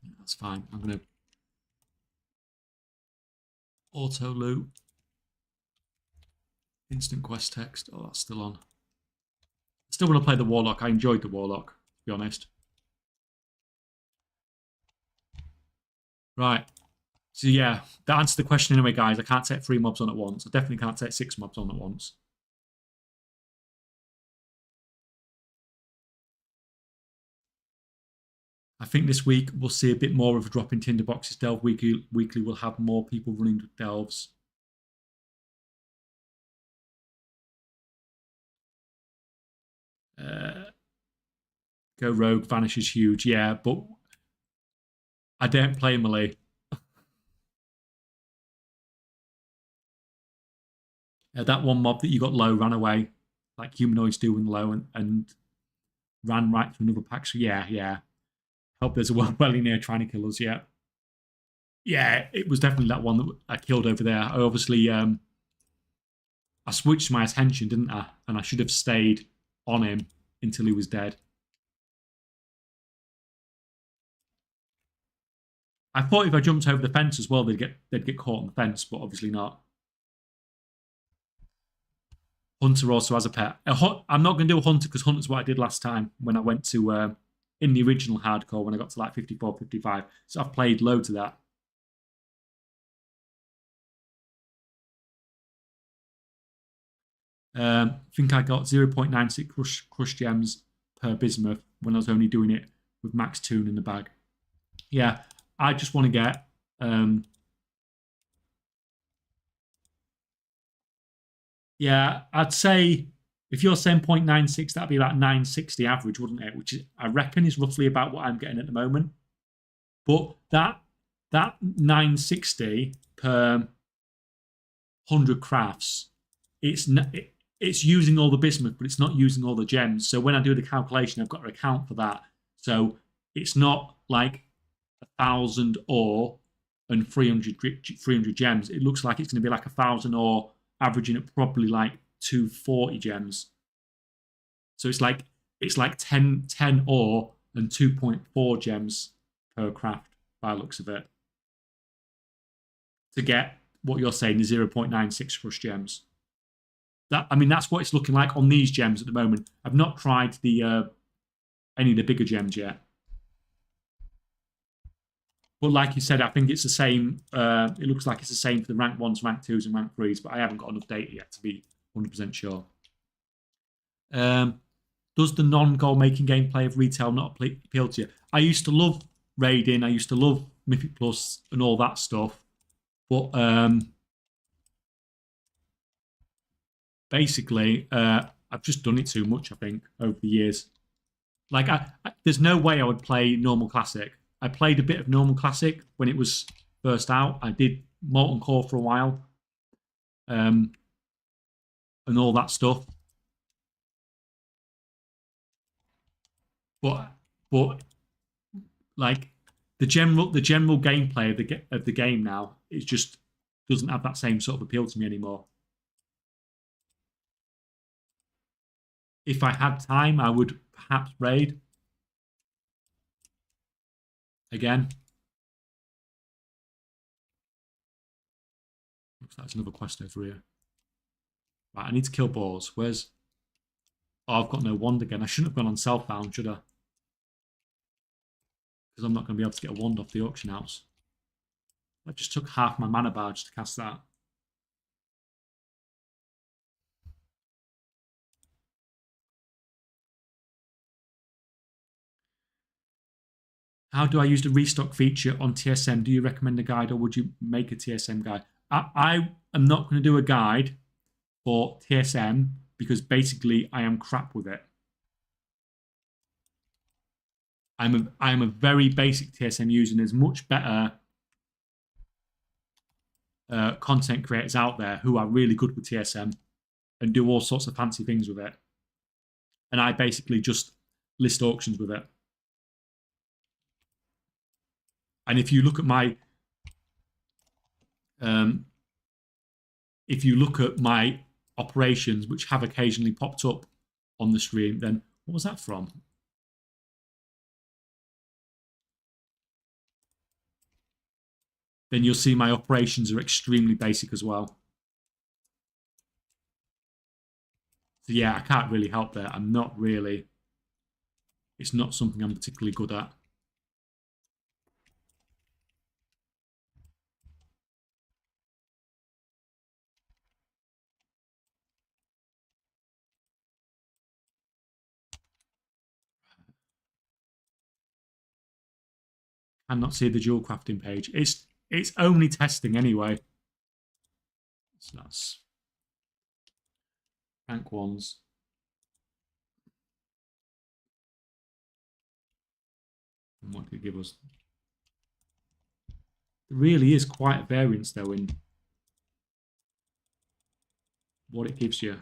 Yeah, that's fine. I'm going to auto loot. Instant quest text. Oh, that's still on. Still want to play the Warlock. I enjoyed the Warlock, to be honest. Right. So yeah, that answered the question anyway, guys. I can't take 3 mobs on at once. I definitely can't take 6 mobs on at once. I think this week we'll see a bit more of a drop in Tinderboxes. Delve weekly will have more people running delves. Go rogue, vanish is huge. Yeah, but I don't play melee. That one mob that you got low ran away, like humanoids do when low, and ran right to another pack. So yeah. Hope there's a Billionaire trying to kill us. Yeah, it was definitely that one that I killed over there. I obviously I switched my attention, didn't I? And I should have stayed on him until he was dead. I thought if I jumped over the fence as well, they'd get caught on the fence, but obviously not. Hunter also has a pet. I'm not going to do a Hunter because Hunter's what I did last time when I went to in the original hardcore when I got to like 54, 55. So I've played loads of that. I think I got 0.96 crush gems per bismuth when I was only doing it with max toon in the bag. Yeah, I just want to get yeah, I'd say if you're saying 0.96, that'd be about 960 average, wouldn't it? Which is, I reckon is roughly about what I'm getting at the moment. But that 960 per 100 crafts, it's using all the bismuth, but it's not using all the gems. So when I do the calculation, I've got to account for that. So it's not like 1,000 ore and 300 gems. It looks like it's going to be like 1,000 ore, averaging at probably like 240 gems. So it's like 10 ore and 2.4 gems per craft by the looks of it to get what you're saying is 0.96 crush gems. That's what it's looking like on these gems at the moment. I've not tried the any of the bigger gems yet. But like you said, I think it's the same. It looks like it's the same for the rank 1s, rank 2s, and rank 3s, but I haven't got enough data yet to be 100% sure. Does the non-goal making gameplay of retail not appeal to you? I used to love raiding. I used to love Mythic Plus and all that stuff. But basically, I've just done it too much, I think, over the years. Like, there's no way I would play normal classic. I played a bit of normal classic when it was first out. I did Molten Core for a while, and all that stuff. But like the general gameplay of the game now, it just doesn't have that same sort of appeal to me anymore. If I had time, I would perhaps raid again. Looks like there's another quest over here. Right, I need to kill boars. Where's... Oh, I've got no wand again. I shouldn't have gone on Self-Found, should I? Because I'm not going to be able to get a wand off the auction house. I just took half my mana bar just to cast that. How do I use the restock feature on TSM? Do you recommend a guide or would you make a TSM guide? I am not going to do a guide for TSM because basically I am crap with it. I am a very basic TSM user, and there's much better content creators out there who are really good with TSM and do all sorts of fancy things with it. And I basically just list auctions with it. And if you look at my operations, which have occasionally popped up on the stream, then what was that from? Then you'll see my operations are extremely basic as well. So yeah, I can't really help there. I'm not really... It's not something I'm particularly good at. Cannot see the dual crafting page. It's only testing anyway. So that's rank 1s. And what did it give us? There really is quite a variance though in what it gives you.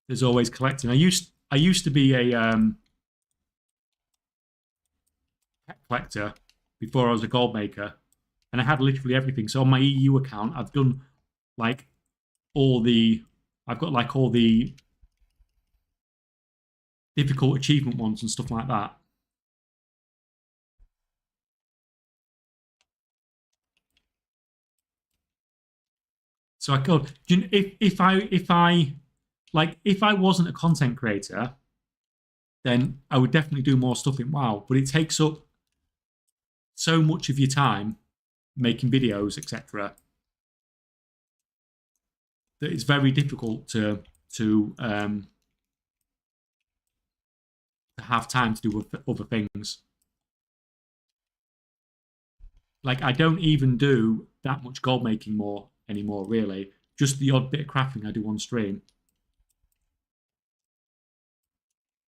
There's always collecting. I used to be a pet collector before I was a gold maker, and I had literally everything. So on my EU account, I've done like all the, I've got like all the difficult achievement ones and stuff like that. So I could, if I wasn't a content creator, then I would definitely do more stuff in WoW. But it takes up so much of your time making videos, etc., that it's very difficult to have time to do other things. Like I don't even do that much gold making more anymore, really. Just the odd bit of crafting I do on stream.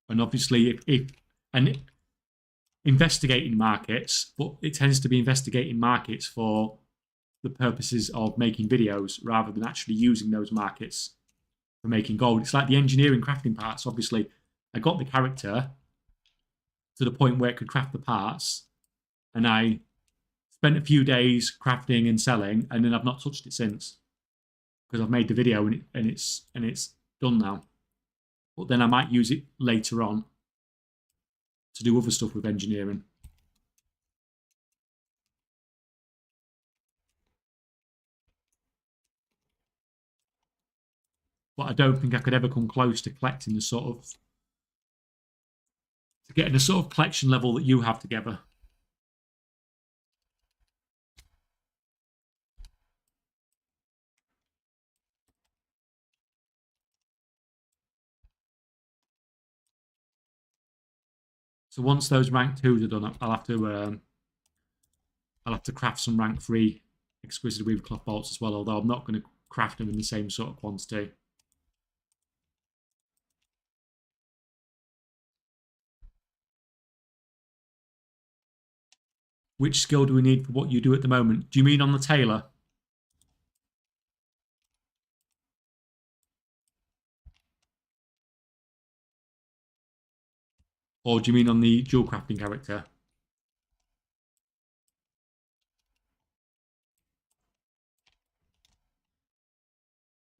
And obviously, if and investigating markets, but it tends to be investigating markets for the purposes of making videos rather than actually using those markets for making gold. It's like the engineering crafting parts. Obviously, I got the character to the point where it could craft the parts, and I spent a few days crafting and selling, and then I've not touched it since because I've made the video and it's done now. But then I might use it later on to do other stuff with engineering. But I don't think I could ever come close to collecting the sort of to getting the sort of collection level that you have together. So once those rank 2s are done, I'll have to craft some rank 3 exquisite weaver cloth bolts as well. Although I'm not going to craft them in the same sort of quantity. Which skill do we need for what you do at the moment? Do you mean on the tailor? Or do you mean on the dual crafting character?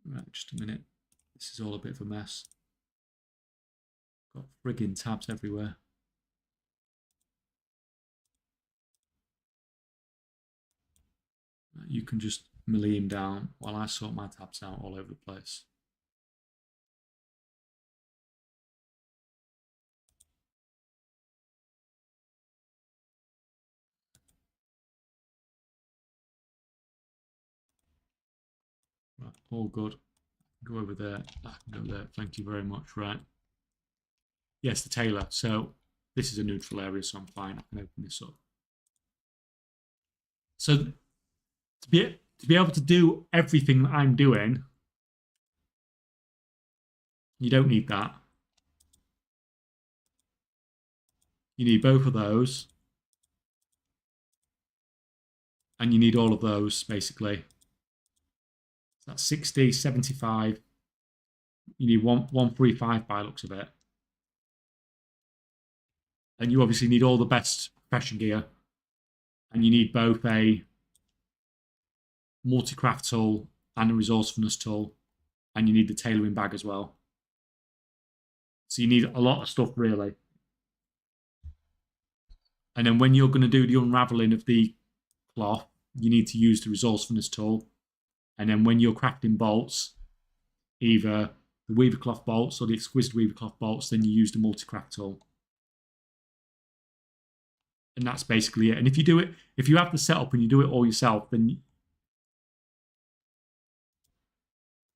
Right, just a minute. This is all a bit of a mess. Got frigging tabs everywhere. You can just melee him down while I sort my tabs out all over the place. Right, all good. Go over there. I can go there. Thank you very much. Right. Yes, the tailor. So this is a neutral area, so I'm fine. I can open this up. So to be able to do everything that I'm doing, you don't need that. You need both of those. And you need all of those, basically. So that's 60, 75. You need 135 by looks of it. And you obviously need all the best profession gear. And you need both a multi-craft tool and a resourcefulness tool. And you need the tailoring bag as well. So you need a lot of stuff, really. And then when you're going to do the unraveling of the cloth, you need to use the resourcefulness tool. And then when you're crafting bolts, either the weaver cloth bolts or the exquisite weaver cloth bolts, then you use the multi-craft tool. And that's basically it. And if you do it, if you have the setup and you do it all yourself, then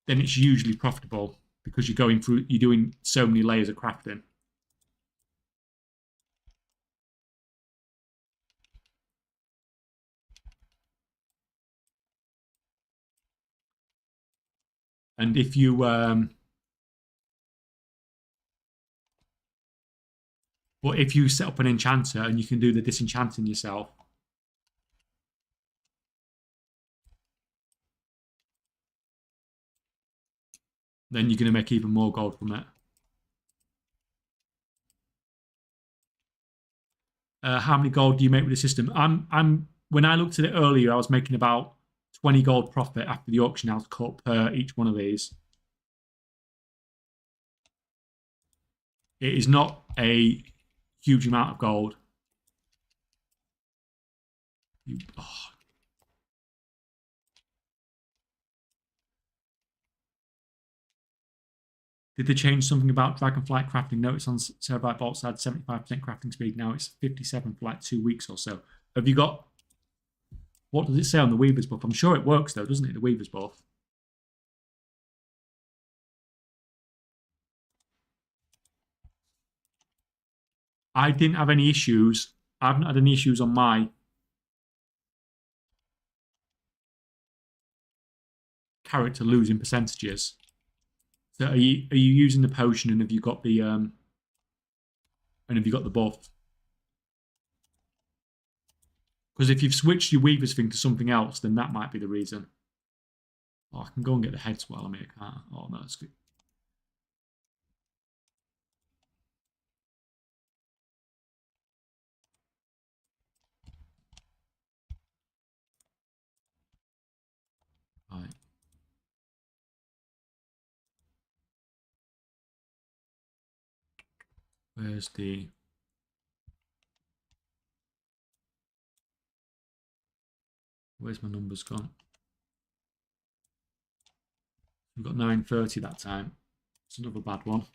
it's usually profitable because you're doing so many layers of crafting. And if you But if you set up an enchanter and you can do the disenchanting yourself, then you're going to make even more gold from it. How many gold do you make with the system? When I looked at it earlier, I was making about 20 gold profit after the auction house cut per each one of these. It is not a huge amount of gold. Did they change something about Dragonflight crafting? Notice on Cerebrite Bolts had 75% crafting speed. Now it's 57 for like 2 weeks or so. Have you got... What does it say on the Weaver's buff? I'm sure it works though, doesn't it, the Weaver's buff? I didn't have any issues. I haven't had any issues on my character losing percentages. So are you using the potion, and have you got the buff? Because if you've switched your Weaver's thing to something else, then that might be the reason. Oh, I can go and get the heads while I'm here, can't I? Oh no, that's good. Right. Where's my numbers gone? We've got 930 that time. It's another bad one.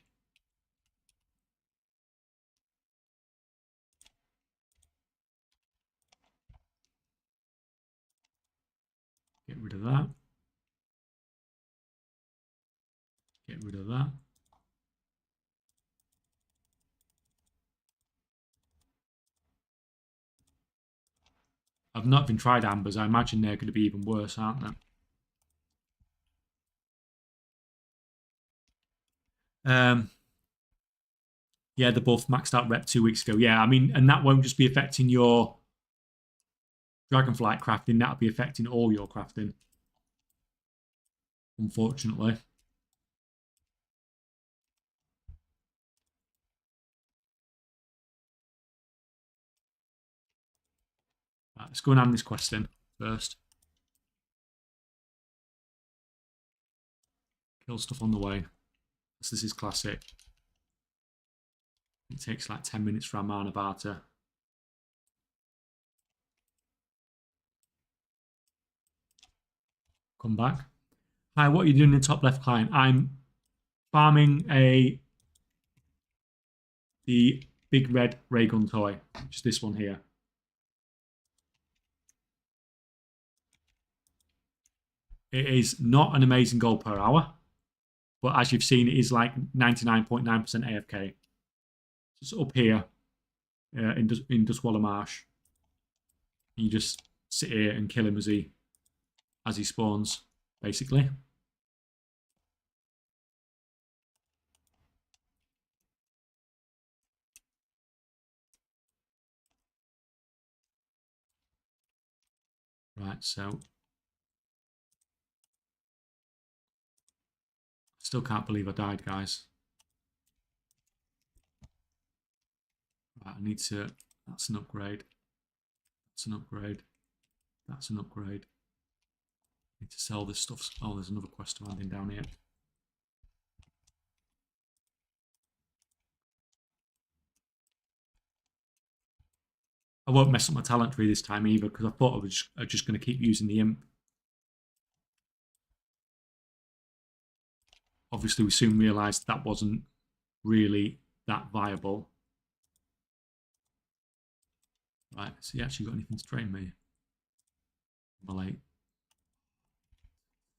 Get rid of that. Get rid of that. I've not even tried ambers. I imagine they're going to be even worse, aren't they? Yeah, the buff maxed out rep 2 weeks ago. Yeah, I mean, and that won't just be affecting your Dragonflight crafting. That'll be affecting all your crafting, unfortunately. Right, let's go and answer this question first. Kill stuff on the way. This is classic. It takes like 10 minutes for our mana bar to... come back. Hi, what are you doing in the top left client? I'm farming the big red ray gun toy, which is this one here. It is not an amazing gold per hour, but as you've seen, it is like 99.9% AFK. It's up here in Duskwalla Marsh. You just sit here and kill him as he spawns, basically. Right, so still can't believe I died, guys. Right, I need to... That's an upgrade. That's an upgrade. That's an upgrade. I need to sell this stuff. Oh, there's another quest to hand in down here. I won't mess up my talent tree this time either, because I thought I was just going to keep using the imp. Obviously, we soon realised that wasn't really that viable. Right, so you actually got anything to train me? Well, like,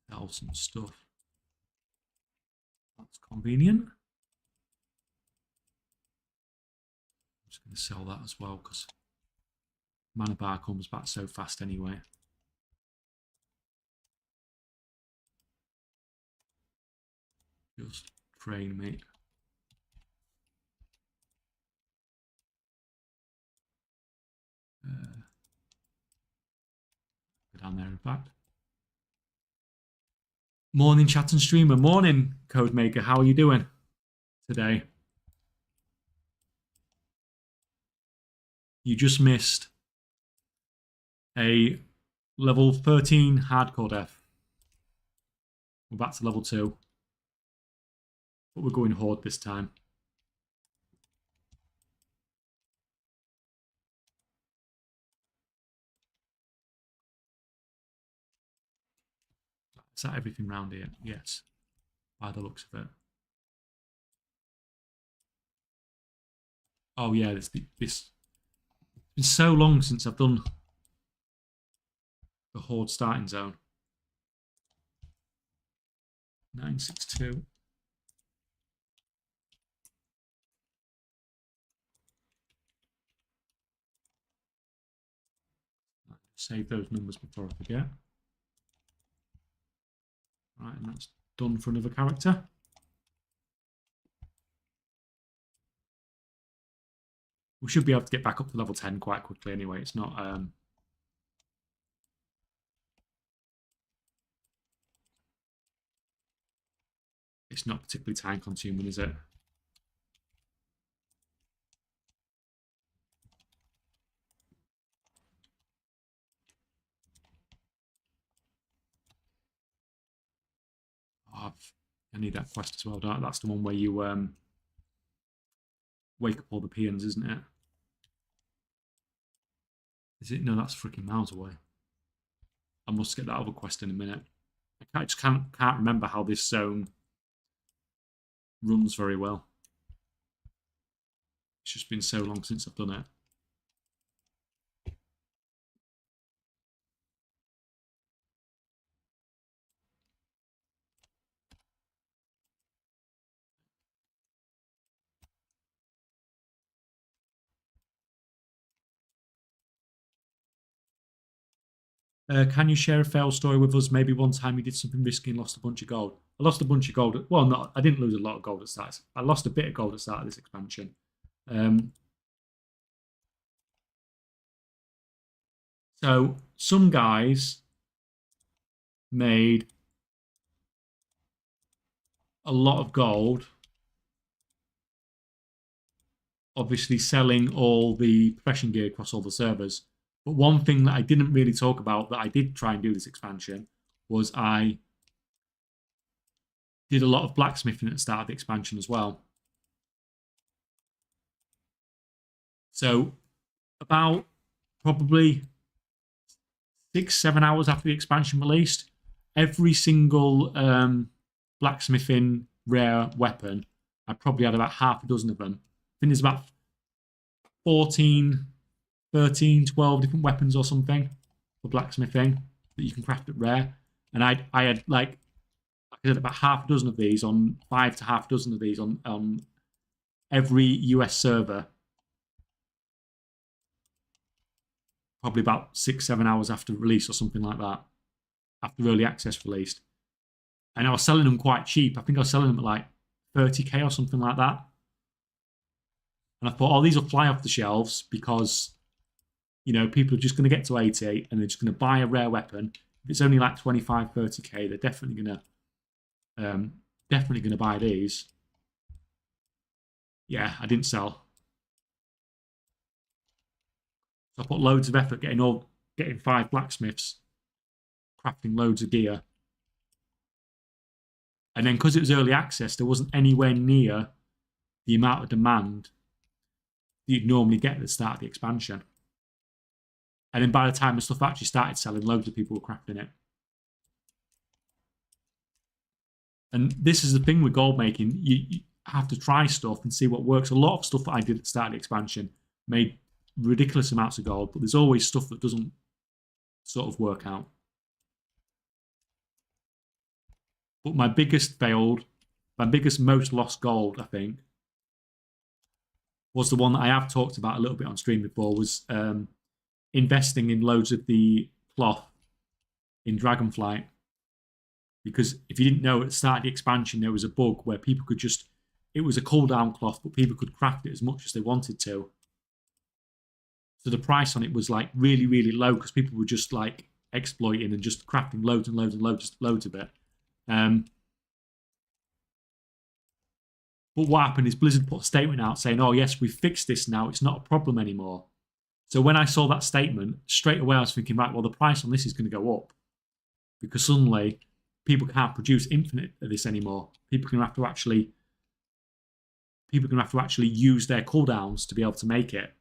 sell some stuff. That's convenient. I'm just going to sell that as well, because mana bar comes back so fast anyway. Just train me. Go down there, in fact. Morning, chat and streamer. Morning, Codemaker. How are you doing today? You just missed a level 13 hardcore death. We're back to level 2. But we're going Horde this time. Is that everything round here? Yes. By the looks of it. Oh yeah, this it's been so long since I've done the Horde starting zone. 962. Save those numbers before I forget. Right, and that's done for another character. We should be able to get back up to level 10 quite quickly anyway. It's not particularly time consuming, is it? Oh, I need that quest as well, don't I? That's the one where you wake up all the peons, isn't it? Is it? No, that's freaking miles away. I must get that other quest in a minute. I just can't remember how this zone runs very well. It's just been so long since I've done it. Can you share a fail story with us? Maybe one time you did something risky and lost a bunch of gold. I lost a bunch of gold. Well, not. I didn't lose a lot of gold at start. I lost a bit of gold at start of this expansion. So some guys made a lot of gold, obviously selling all the profession gear across all the servers. But one thing that I didn't really talk about that I did try and do this expansion was I did a lot of blacksmithing at the start of the expansion as well. So about probably 6-7 hours after the expansion released, every single blacksmithing rare weapon, I probably had about half a dozen of them. I think there's about 14, 13, 12 different weapons or something for blacksmithing that you can craft at rare. And I had like I had about half a dozen of these on 5 to half a dozen of these on every US server. Probably about 6-7 hours after release or something like that. After early access released. And I was selling them quite cheap. I think I was selling them at like 30k or something like that. And I thought, oh, these will fly off the shelves because, you know, people are just going to get to 80 and they're just going to buy a rare weapon. If it's only like 25, 30k, they're definitely going to buy these. Yeah, I didn't sell. So I put loads of effort getting 5 blacksmiths, crafting loads of gear. And then because it was early access, there wasn't anywhere near the amount of demand that you'd normally get at the start of the expansion. And then by the time the stuff actually started selling, loads of people were crafting it. And this is the thing with gold making. You have to try stuff and see what works. A lot of stuff that I did at the start of the expansion made ridiculous amounts of gold, but there's always stuff that doesn't sort of work out. But my biggest most lost gold, I think, was the one that I have talked about a little bit on stream before, was investing in loads of the cloth in Dragonflight. Because if you didn't know, at the start of the expansion, there was a bug where people could just, it was a cooldown cloth, but people could craft it as much as they wanted to. So the price on it was like really, really low because people were just like exploiting and just crafting loads and loads and loads of it. But what happened is Blizzard put a statement out saying, oh, yes, we've fixed this now. It's not a problem anymore. So when I saw that statement, straight away I was thinking, right, well, the price on this is going to go up because suddenly people can't produce infinite of this anymore. People are going to have to actually use their cooldowns to be able to make it.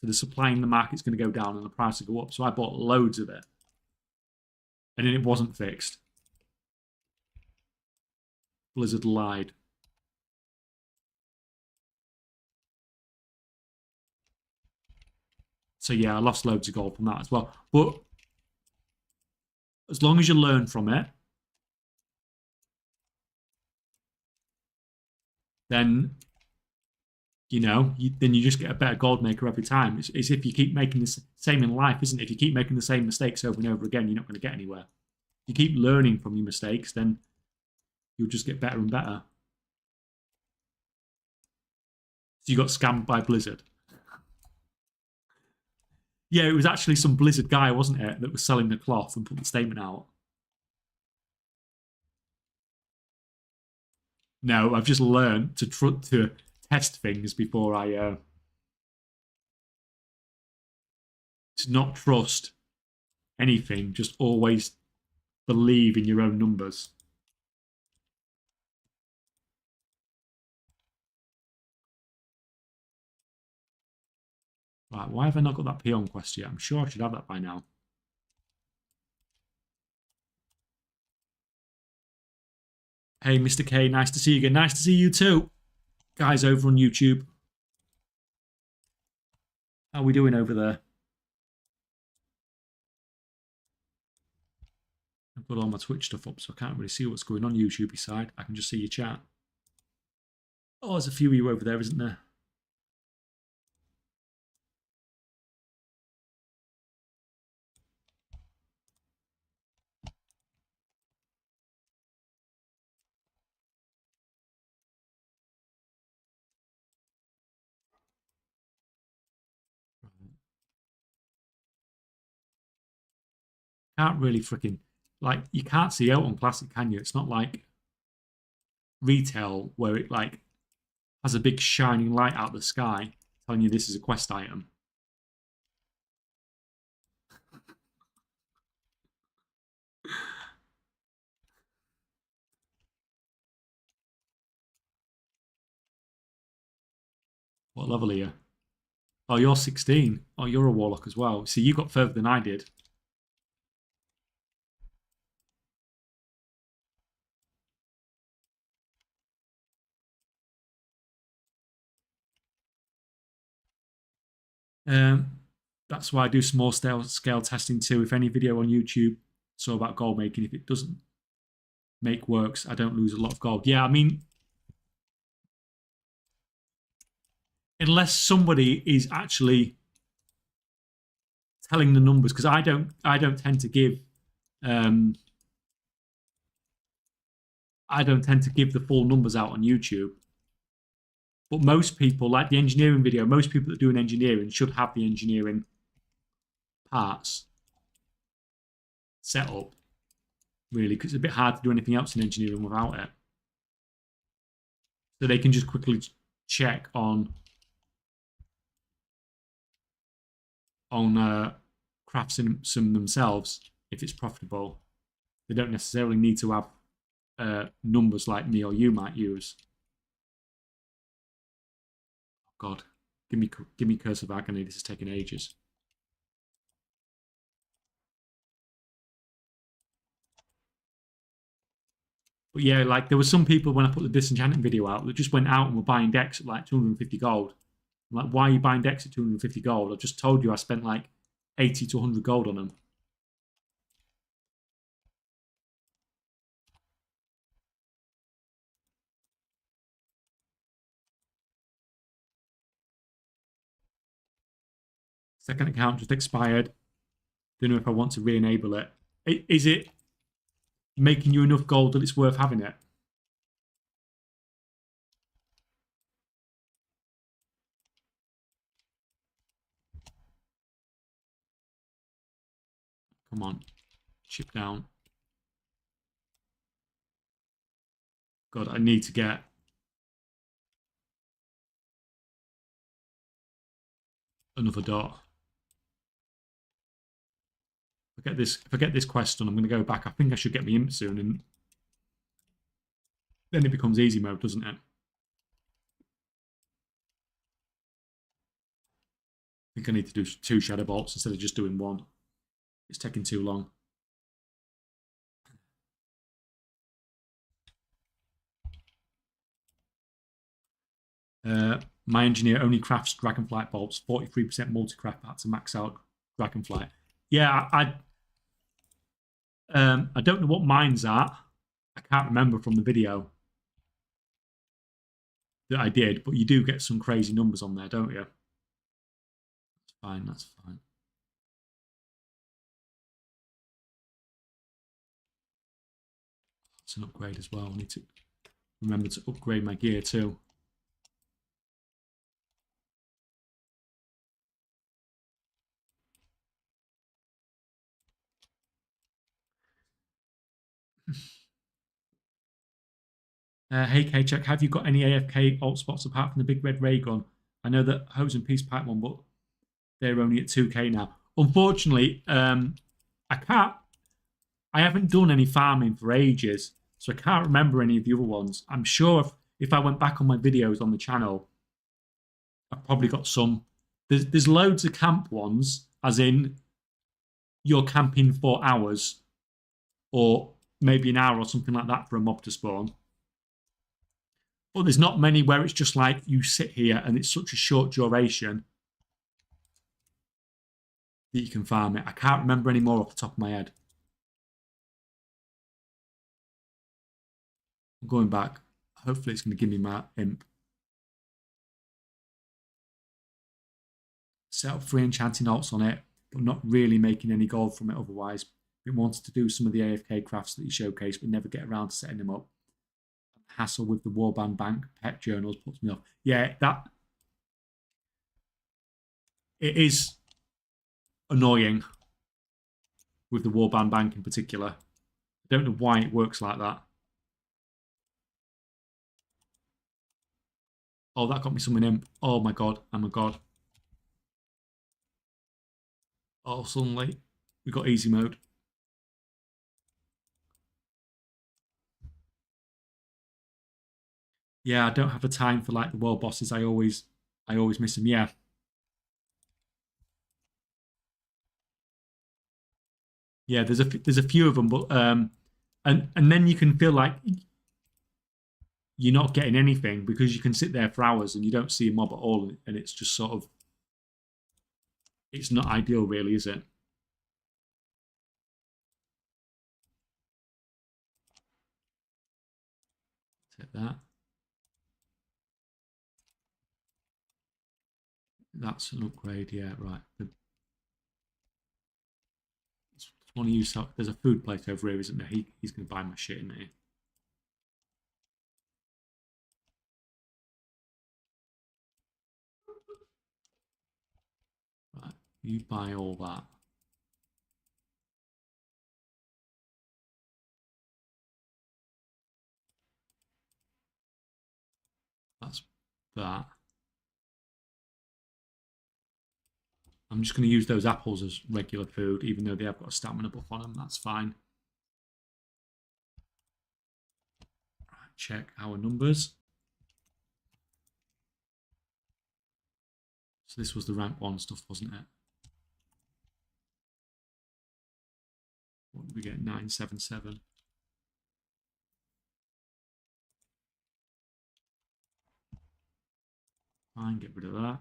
So the supply in the market's going to go down and the price will go up. So I bought loads of it. And then it wasn't fixed. Blizzard lied. So yeah, I lost loads of gold from that as well. But as long as you learn from it, then then you just get a better gold maker every time. It's if you keep making the same in life, isn't it? If you keep making the same mistakes over and over again, you're not going to get anywhere. If you keep learning from your mistakes, then you'll just get better and better. So you got scammed by Blizzard. Yeah, it was actually some Blizzard guy, wasn't it, that was selling the cloth and put the statement out. No, I've just learned to test things before I to not trust anything. Just always believe in your own numbers. Right, why have I not got that peon quest yet? I'm sure I should have that by now. Hey, Mr. K, nice to see you again. Nice to see you too. Guys over on YouTube. How are we doing over there? I've got all my Twitch stuff up, so I can't really see what's going on YouTube side. I can just see your chat. Oh, there's a few of you over there, isn't there? Can't really freaking, like, you can't see out on Classic, can you? It's not like retail where it like has a big shining light out of the sky telling you this is a quest item. What level are you? Oh, you're 16. Oh, you're a warlock as well. See, you got further than I did. That's why I do small scale testing too. If any video on YouTube so about gold making, if it doesn't make works, I don't lose a lot of gold. Yeah, I mean, unless somebody is actually telling the numbers, because I don't tend to give the full numbers out on YouTube. But most people, like the engineering video, most people that do an engineering should have the engineering parts set up, really, because it's a bit hard to do anything else in engineering without it. So they can just quickly check on crafts some themselves if it's profitable. They don't necessarily need to have numbers like me or you might use. Oh God, give me Curse of Agony. This is taking ages. But yeah, like there were some people when I put the disenchanting video out that just went out and were buying decks at like 250 gold. I'm like, why are you buying decks at 250 gold? I just told you I spent like 80 to 100 gold on them. Second account just expired. Don't know if I want to re-enable it. Is it making you enough gold that it's worth having it? Come on. Chip down. God, I need to get... another dot. If I get this quest done, I'm going to go back. I think I should get my imp soon, and then it becomes easy mode, doesn't it? I think I need to do 2 shadow bolts instead of just doing 1. It's taking too long. My engineer only crafts dragonflight bolts. 43% multi-craft. That's to max out dragonflight. Yeah, I don't know what mine's at. I can't remember from the video that I did, but you do get some crazy numbers on there, don't you? That's fine, that's fine. It's an upgrade as well. I need to remember to upgrade my gear too. Hey K-Check, have you got any AFK alt spots apart from the big red ray gun? I know that Hose and Peace Pipe one, but they're only at 2k now. Unfortunately, I haven't done any farming for ages, so I can't remember any of the other ones. I'm sure if I went back on my videos on the channel, I've probably got some. There's loads of camp ones, as in you're camping for hours or maybe an hour or something like that for a mob to spawn. But there's not many where it's just like you sit here and it's such a short duration that you can farm it. I can't remember any more off the top of my head. I'm going back. Hopefully it's going to give me my imp. Set up 3 enchanting alts on it, but not really making any gold from it otherwise. Been wanted to do some of the AFK crafts that you showcased, but never get around to setting them up. Hassle with the Warband Bank pet journals puts me off. Yeah, it is annoying with the Warband Bank in particular. I don't know why it works like that. Oh, that got me something imp. Oh my god, I'm a god. Oh, suddenly we got easy mode. Yeah, I don't have a time for like the world bosses. I always miss them. Yeah. Yeah, there's a few of them, but and then you can feel like you're not getting anything because you can sit there for hours and you don't see a mob at all, and it's just sort of, it's not ideal, really, is it? Take that. That's an upgrade, yeah, right. Want to use, there's a food place over here, isn't there? He's going to buy my shit, isn't he? Right, you buy all that. That's that. I'm just going to use those apples as regular food, even though they have got a stamina buff on them. That's fine. Right, check our numbers. So this was the rank 1 stuff, wasn't it? What did we get? 977. Fine, get rid of that.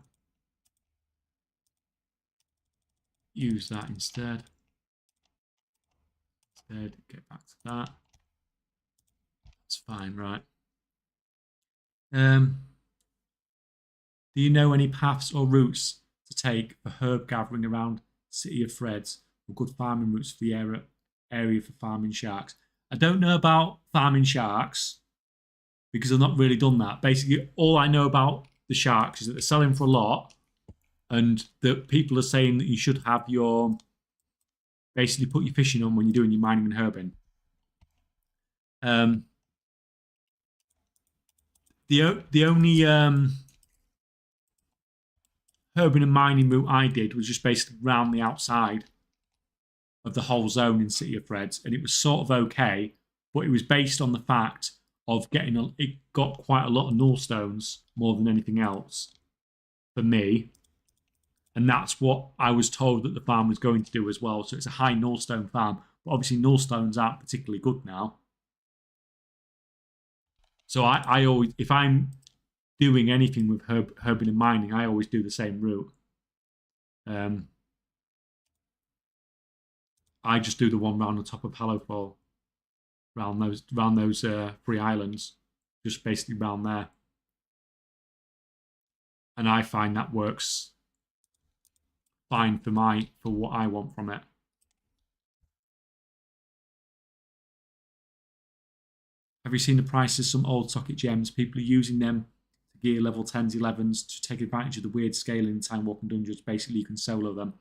Use that instead. Get back to that. That's fine, right. Do you know any paths or routes to take for herb gathering around City of Threads, or good farming routes for the area for farming sharks? I don't know about farming sharks because I've not really done that. Basically, all I know about the sharks is that they're selling for a lot, and that people are saying that you should have your basically put your fishing on when you're doing your mining and herbing. The only herbing and mining route I did was just basically round the outside of the whole zone in City of Threads, and it was sort of okay, but it was based on the fact of it got quite a lot of null stones more than anything else for me, and that's what I was told that the farm was going to do as well. So it's a high null stone farm, but obviously null stones aren't particularly good now. So I always, if I'm doing anything with herbing and mining, I always do the same route. I just do the one round the top of Hallowfall, round those 3 islands, just basically round there, and I find that works fine for what I want from it. Have you seen the prices of some old socket gems? People are using them to gear level 10s, 11s to take advantage of the weird scaling in Time Walking Dungeons. Basically, you can solo them.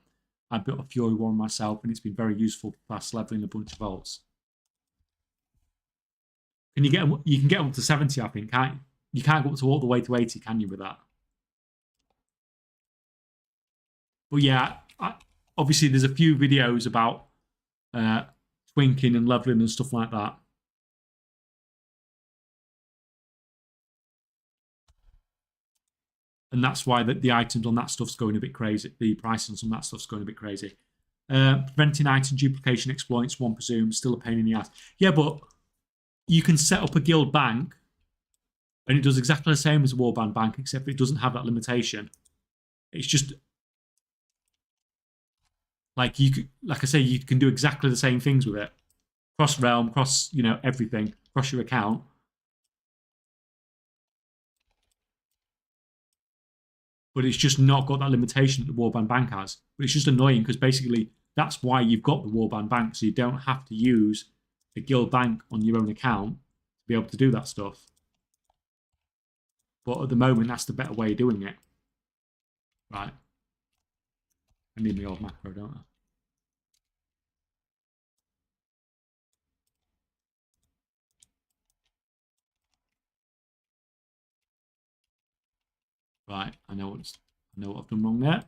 I built a Fury one myself, and it's been very useful for fast leveling a bunch of vaults. Can you get them? You can get them up to 70, I think. Can't you? Can't go up to all the way to 80, can you, with that? But yeah, obviously there's a few videos about twinking and leveling and stuff like that. And that's why the items on that stuff's going a bit crazy. The prices on that stuff's going a bit crazy. Preventing item duplication exploits, one presumes, still a pain in the ass. Yeah, but you can set up a guild bank, and it does exactly the same as a warband bank, except it doesn't have that limitation. It's just like like I say, you can do exactly the same things with it, cross realm, cross everything, cross your account. But it's just not got that limitation that the warband bank has. But it's just annoying because basically that's why you've got the warband bank, so you don't have to use a guild bank on your own account to be able to do that stuff. But at the moment, that's the better way of doing it. Right. I need my old macro, don't I? Right, I know what I've done wrong there.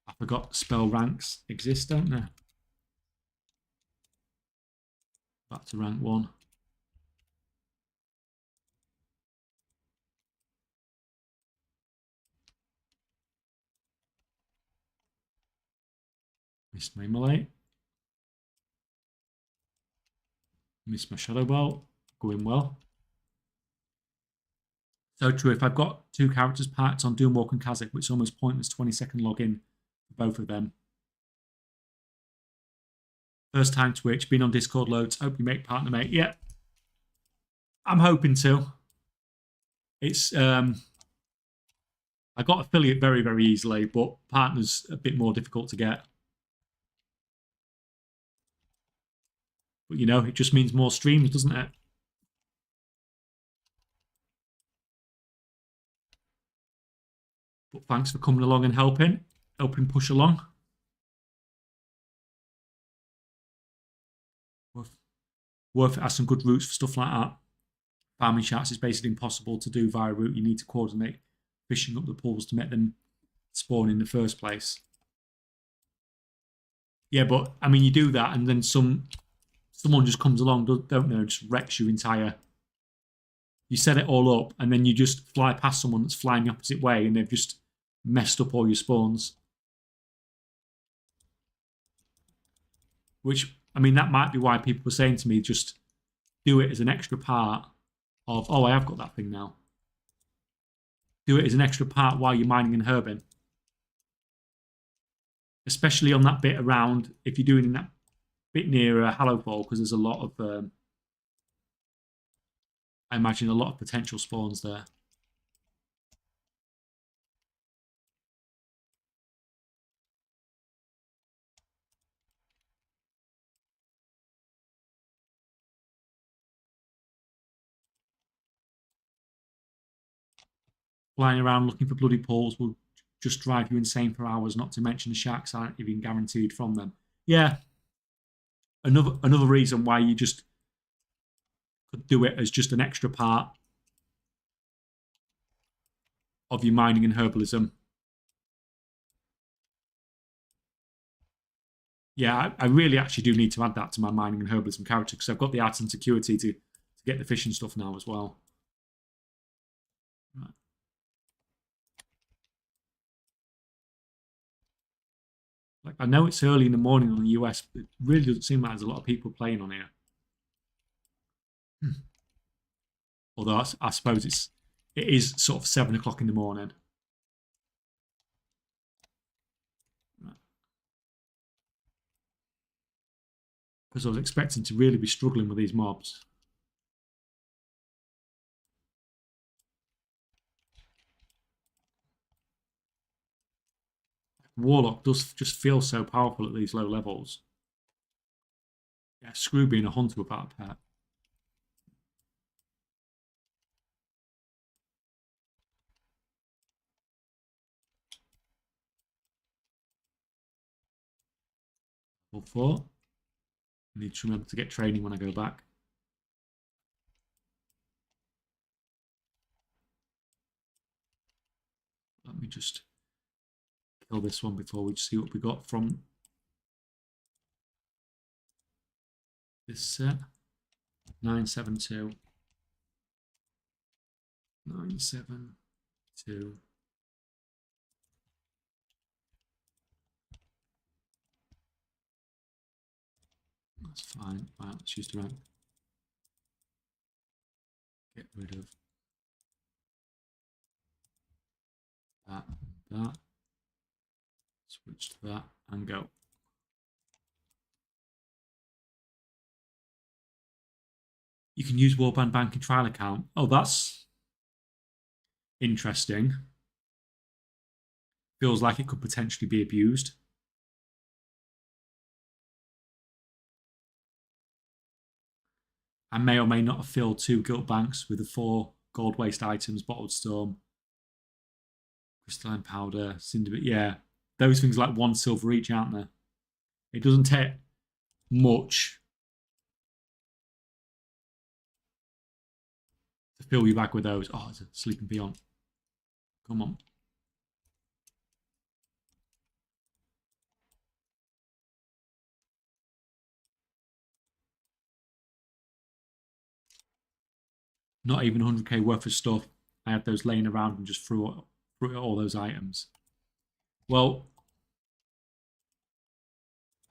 I forgot spell ranks exist, don't they? Back to rank 1. Missed my melee. Missed my shadow bolt. Going well. So true. If I've got 2 characters packed on Doomwalk and Kazakh, it's almost pointless 20-second login for both of them. First time Twitch, been on Discord loads. Hope you make partner, mate. Yeah, I'm hoping to. It's I got affiliate very, very easily, but partner's a bit more difficult to get. But it just means more streams, doesn't it? But thanks for coming along and helping push along. Worth it has some good routes for stuff like that. Farming sharks is basically impossible to do via route. You need to coordinate fishing up the pools to make them spawn in the first place. Yeah, but I mean, you do that, and then someone just comes along, don't know, just wrecks your entire. You set it all up, and then you just fly past someone that's flying the opposite way, and they've just messed up all your spawns. Which, I mean, that might be why people were saying to me, just do it as an extra part of, oh, I have got that thing now. Do it as an extra part while you're mining and herbing. Especially on that bit around, if you're doing that bit near Hallowfall, because there's a lot of, I imagine, a lot of potential spawns there. Flying around looking for bloody pools will just drive you insane for hours, not to mention the sharks aren't even guaranteed from them. Yeah, another reason why you just could do it as just an extra part of your mining and herbalism. Yeah, I really actually do need to add that to my mining and herbalism character because I've got the arts and security to get the fishing stuff now as well. Right. Like, I know it's early in the morning on the US, but it really doesn't seem like there's a lot of people playing on here. Although I suppose it is sort of 7 o'clock in the morning. Because I was expecting to really be struggling with these mobs. Warlock does just feel so powerful at these low levels. Yeah, screw being a hunter without a pet. Level 4. I need to remember to get training when I go back. Let me just kill this one before we see what we got from this set. 972. 972. That's fine. Right, let's use the rank. Get rid of that and that. Switch to that and go. You can use Warband Bank and trial account. Oh, that's interesting. Feels like it could potentially be abused. I may or may not have filled 2 gilt banks with the 4 gold waste items, bottled storm, crystalline powder, cinder. Yeah, those things are like 1 silver each, aren't they? It doesn't take much to fill you back with those. Oh, it's a sleeping beyond. Come on. Not even 100k worth of stuff. I had those laying around and just threw all those items. Well,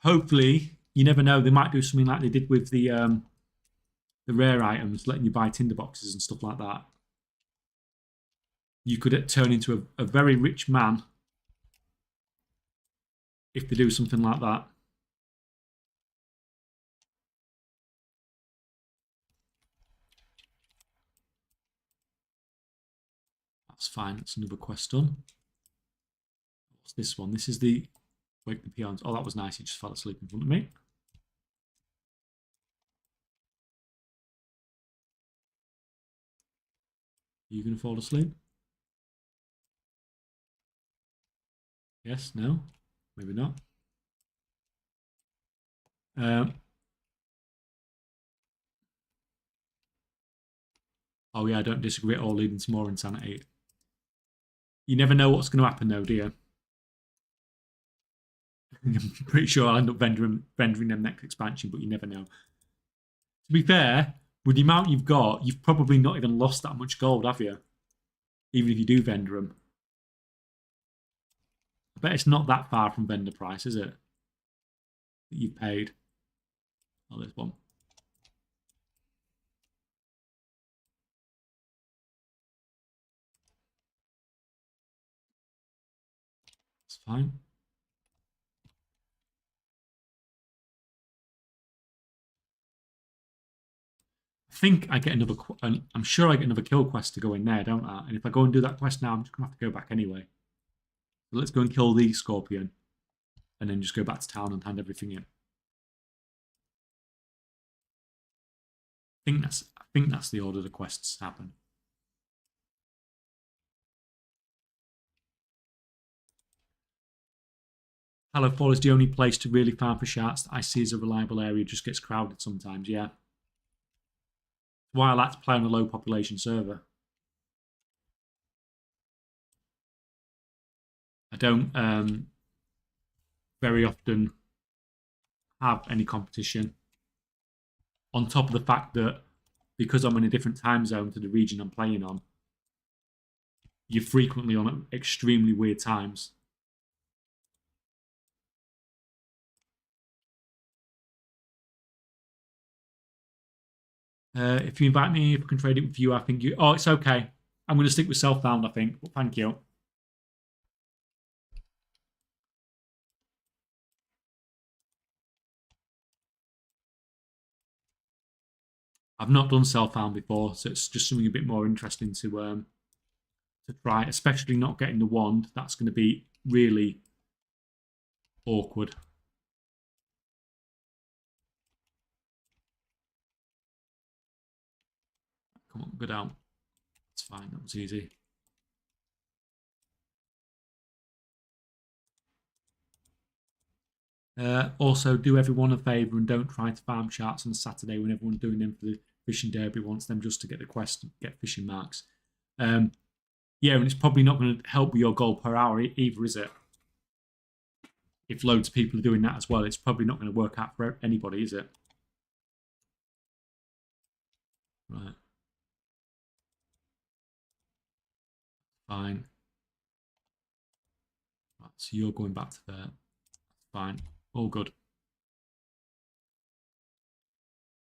hopefully, you never know. They might do something like they did with the rare items, letting you buy tinder boxes and stuff like that. You could turn into a very rich man if they do something like that. That's fine. That's another quest done. What's this one? This is the wake the peons. Oh, that was nice. He just fell asleep in front of me. Are you going to fall asleep? Yes, no, maybe not. Oh yeah, I don't disagree at all, leading to more insanity. You never know what's going to happen though, do you? I'm pretty sure I'll end up vending them next expansion, but you never know. To be fair, with the amount you've got, you've probably not even lost that much gold, have you? Even if you do vendor them. I bet it's not that far from vendor price, is it? That you've paid. Oh, there's one. It's fine. I think I get another. I'm sure I get another kill quest to go in there, don't I? And if I go and do that quest now, I'm just gonna have to go back anyway. So let's go and kill the scorpion, and then just go back to town and hand everything in. I think that's the order the quests happen. Hallowfall is the only place to really farm for sharks that I see as a reliable area. It just gets crowded sometimes, yeah. Why I like to play on a low population server. I don't very often have any competition. On top of the fact that because I'm in a different time zone to the region I'm playing on, you're frequently on extremely weird times. If you invite me, if I can trade it with you, I think you. Oh, it's okay. I'm going to stick with self-found, I think. But thank you. I've not done self-found before, so it's just something a bit more interesting to try. Especially not getting the wand. That's going to be really awkward. Come on, go down. It's fine. That was easy. Also, do everyone a favour and don't try to farm sharks on a Saturday when everyone's doing them for the fishing derby. Wants them just to get the quest, get fishing marks. Yeah, and it's probably not going to help with your goal per hour either, is it? If loads of people are doing that as well, it's probably not going to work out for anybody, is it? Right. Fine. Right, so you're going back to there. Fine. All good.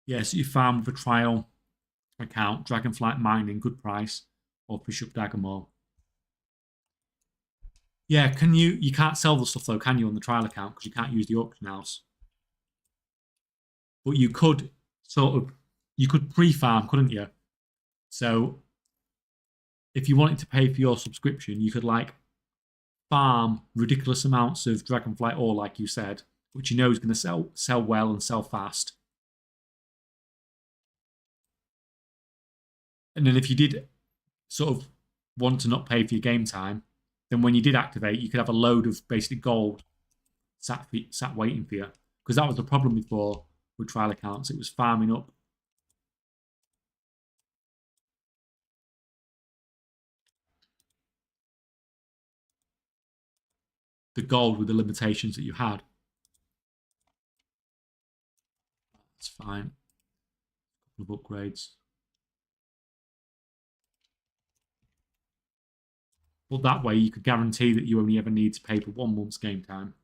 Yeah, so you farm with a trial account, Dragonflight mining, good price, or fish up Dagamore. Yeah, can you? You can't sell the stuff though, can you, on the trial account because you can't use the auction house. But you could sort of, you could pre-farm, couldn't you? So if you wanted to pay for your subscription, you could like farm ridiculous amounts of Dragonflight ore, like you said, which you know is going to sell well and sell fast. And then if you did sort of want to not pay for your game time, then when you did activate, you could have a load of basic gold sat waiting for you. Because that was the problem before with trial accounts. It was farming up the gold with the limitations that you had. That's fine. A couple of upgrades. But that way you could guarantee that you only ever need to pay for 1 month's game time.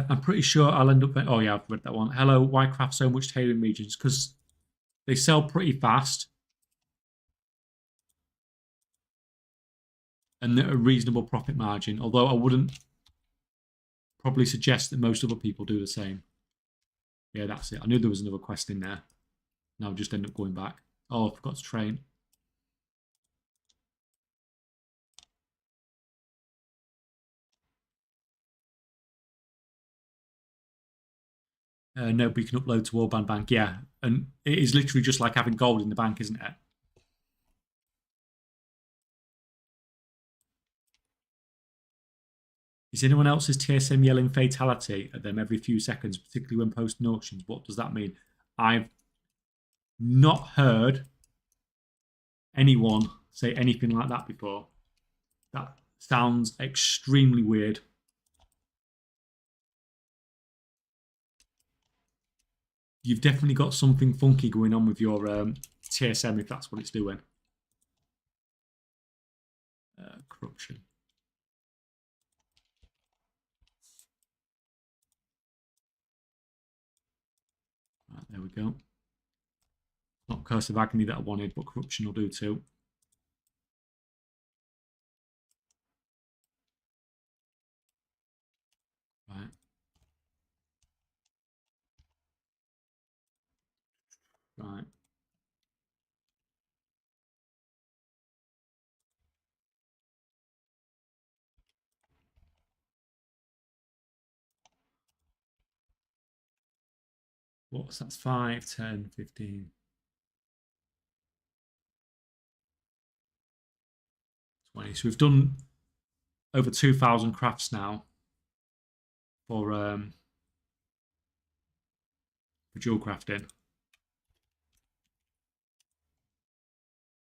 I'm pretty sure I'll end up. Oh yeah, I've read that one. Hello, why craft so much tailoring regions? Because they sell pretty fast and at a reasonable profit margin. Although I wouldn't probably suggest that most other people do the same. Yeah, that's it. I knew there was another quest in there. Now I'll just end up going back. Oh, I forgot to train. No, but you can upload to Warband Bank. Yeah, and it is literally just like having gold in the bank, isn't it? Is anyone else's TSM yelling fatality at them every few seconds, particularly when posting auctions? What does that mean? I've not heard anyone say anything like that before. That sounds extremely weird. You've definitely got something funky going on with your TSM if that's what it's doing. Corruption. Right, there we go. Not Curse of Agony that I wanted, but Corruption will do too. Right. Right. What's that? 5, 10, 15, 20. So we've done over 2,000 crafts now for jewel crafting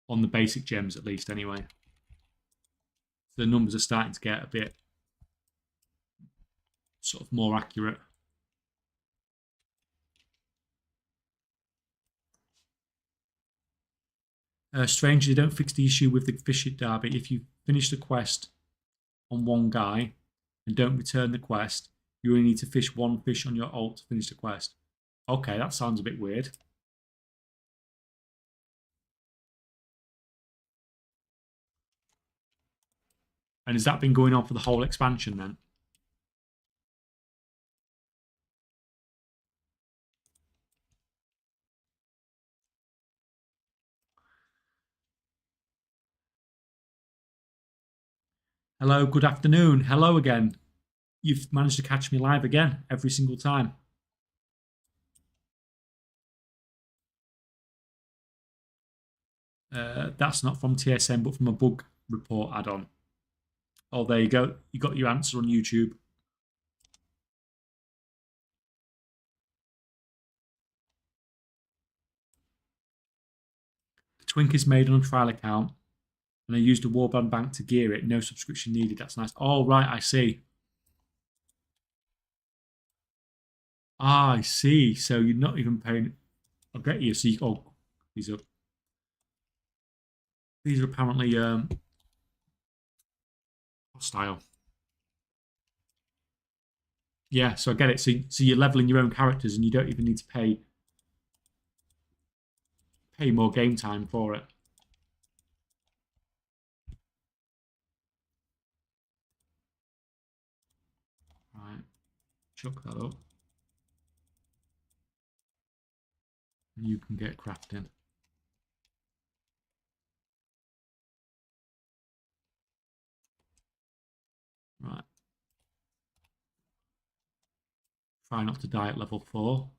on the basic gems, at least, anyway. So the numbers are starting to get a bit sort of more accurate. Strangely, they don't fix the issue with the fish at Derby. If you finish the quest on one guy and don't return the quest, you only need to fish one fish on your alt to finish the quest. Okay, that sounds a bit weird. And has that been going on for the whole expansion then? Hello, good afternoon. Hello again. You've managed to catch me live again every single time. That's not from TSM, but from a bug report add-on. Oh, there you go. You got your answer on YouTube. The Twink is made on a trial account, and I used a Warband bank to gear it. No subscription needed. That's nice. Oh, right, I see. Ah, I see. So you're not even paying. I'll get you. So these are apparently hostile. Yeah, so I get it. So you're leveling your own characters, and you don't even need to pay more game time for it. Right, chuck that up. And you can get crafting. Right. Try not to die at level 4.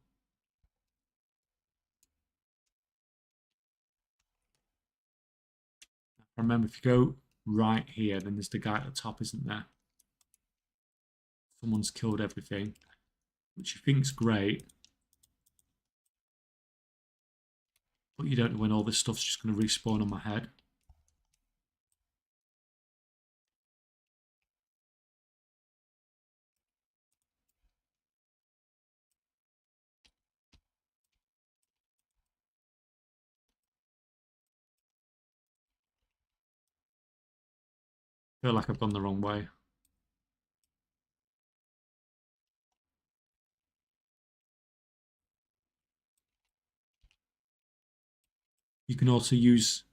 Remember, if you go right here, then there's the guy at the top, isn't there? Someone's killed everything, which you think's great. But you don't know when all this stuff's just going to respawn on my head. I feel like I've gone the wrong way. You can also use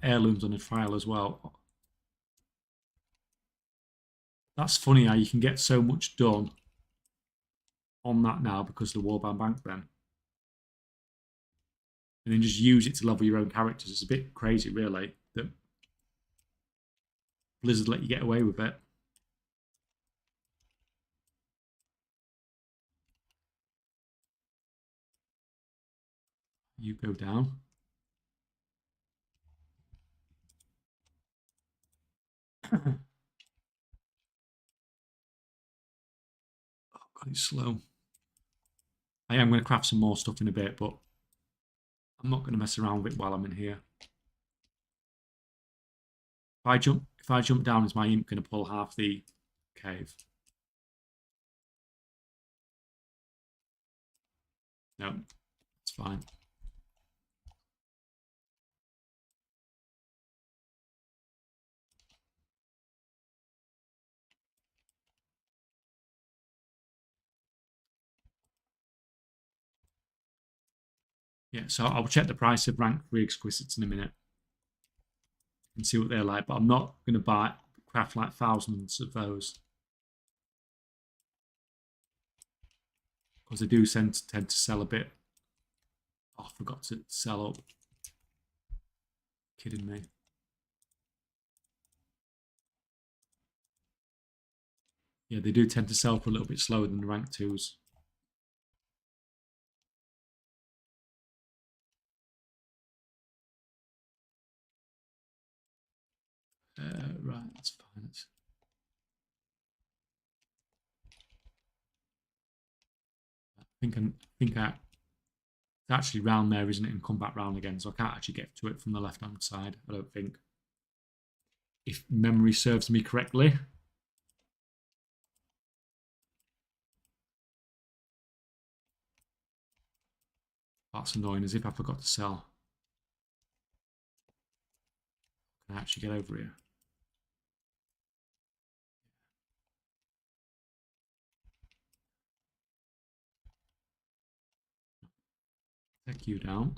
heirlooms on a trial as well. That's funny how you can get so much done on that now because of the Warband Bank then. And then just use it to level your own characters. It's a bit crazy, really, that Blizzard let you get away with it. You go down. Oh, God, it's slow. I am going to craft some more stuff in a bit, but I'm not going to mess around with it while I'm in here. If I jump down, is my imp going to pull half the cave? No, it's fine. Yeah, so I'll check the price of rank 3 exquisites in a minute and see what they're like, but I'm not going to craft like thousands of those because they do tend to sell a bit. Oh, I forgot to sell up. Kidding me. Yeah, they do tend to sell for a little bit slower than the rank 2s. Right, that's fine. I think it's actually round there, isn't it? And come back round again. So I can't actually get to it from the left-hand side, I don't think. If memory serves me correctly. That's annoying, as if I forgot to sell. Can I actually get over here? Take you down.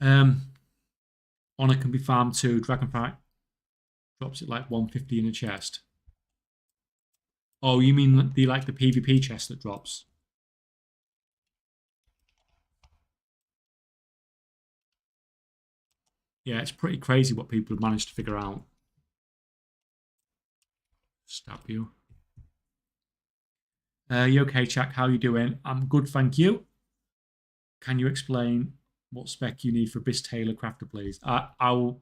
Honor can be farmed too. Dragonfly drops it like 150 in a chest. Oh, you mean the PvP chest that drops? Yeah, it's pretty crazy what people have managed to figure out. Stab you. You okay, Jack? How you doing? I'm good, thank you. Can you explain what spec you need for Bis Taylor Crafter, please? I'll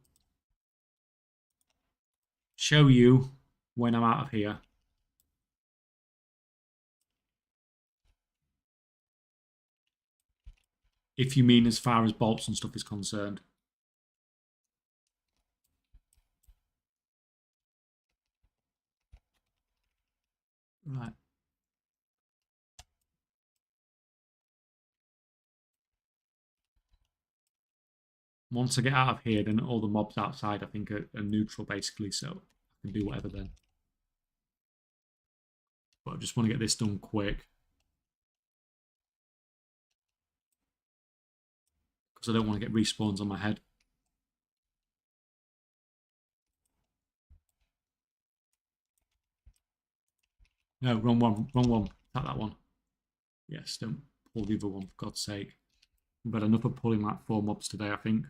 show you when I'm out of here. If you mean as far as bolts and stuff is concerned. Right. Once I get out of here, then all the mobs outside, I think, are neutral, basically, so I can do whatever then. But I just want to get this done quick. Because I don't want to get respawns on my head. No, wrong one, wrong one. Tap that one. Yes, don't pull the other one, for God's sake. We've had enough of pulling like 4 mobs today, I think.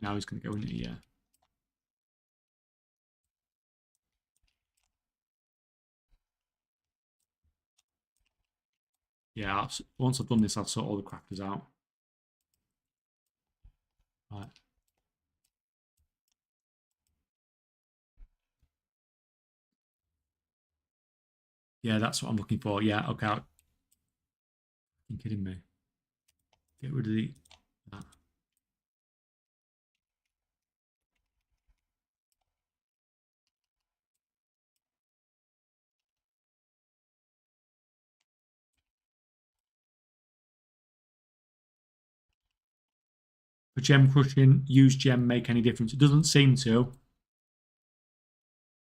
Now he's going to go in here. Yeah, once I've done this, I'll sort all the crafters out. Right. Yeah, that's what I'm looking for. Yeah, okay. You're kidding me. Get rid of that. For gem crushing, use gem make any difference? It doesn't seem to.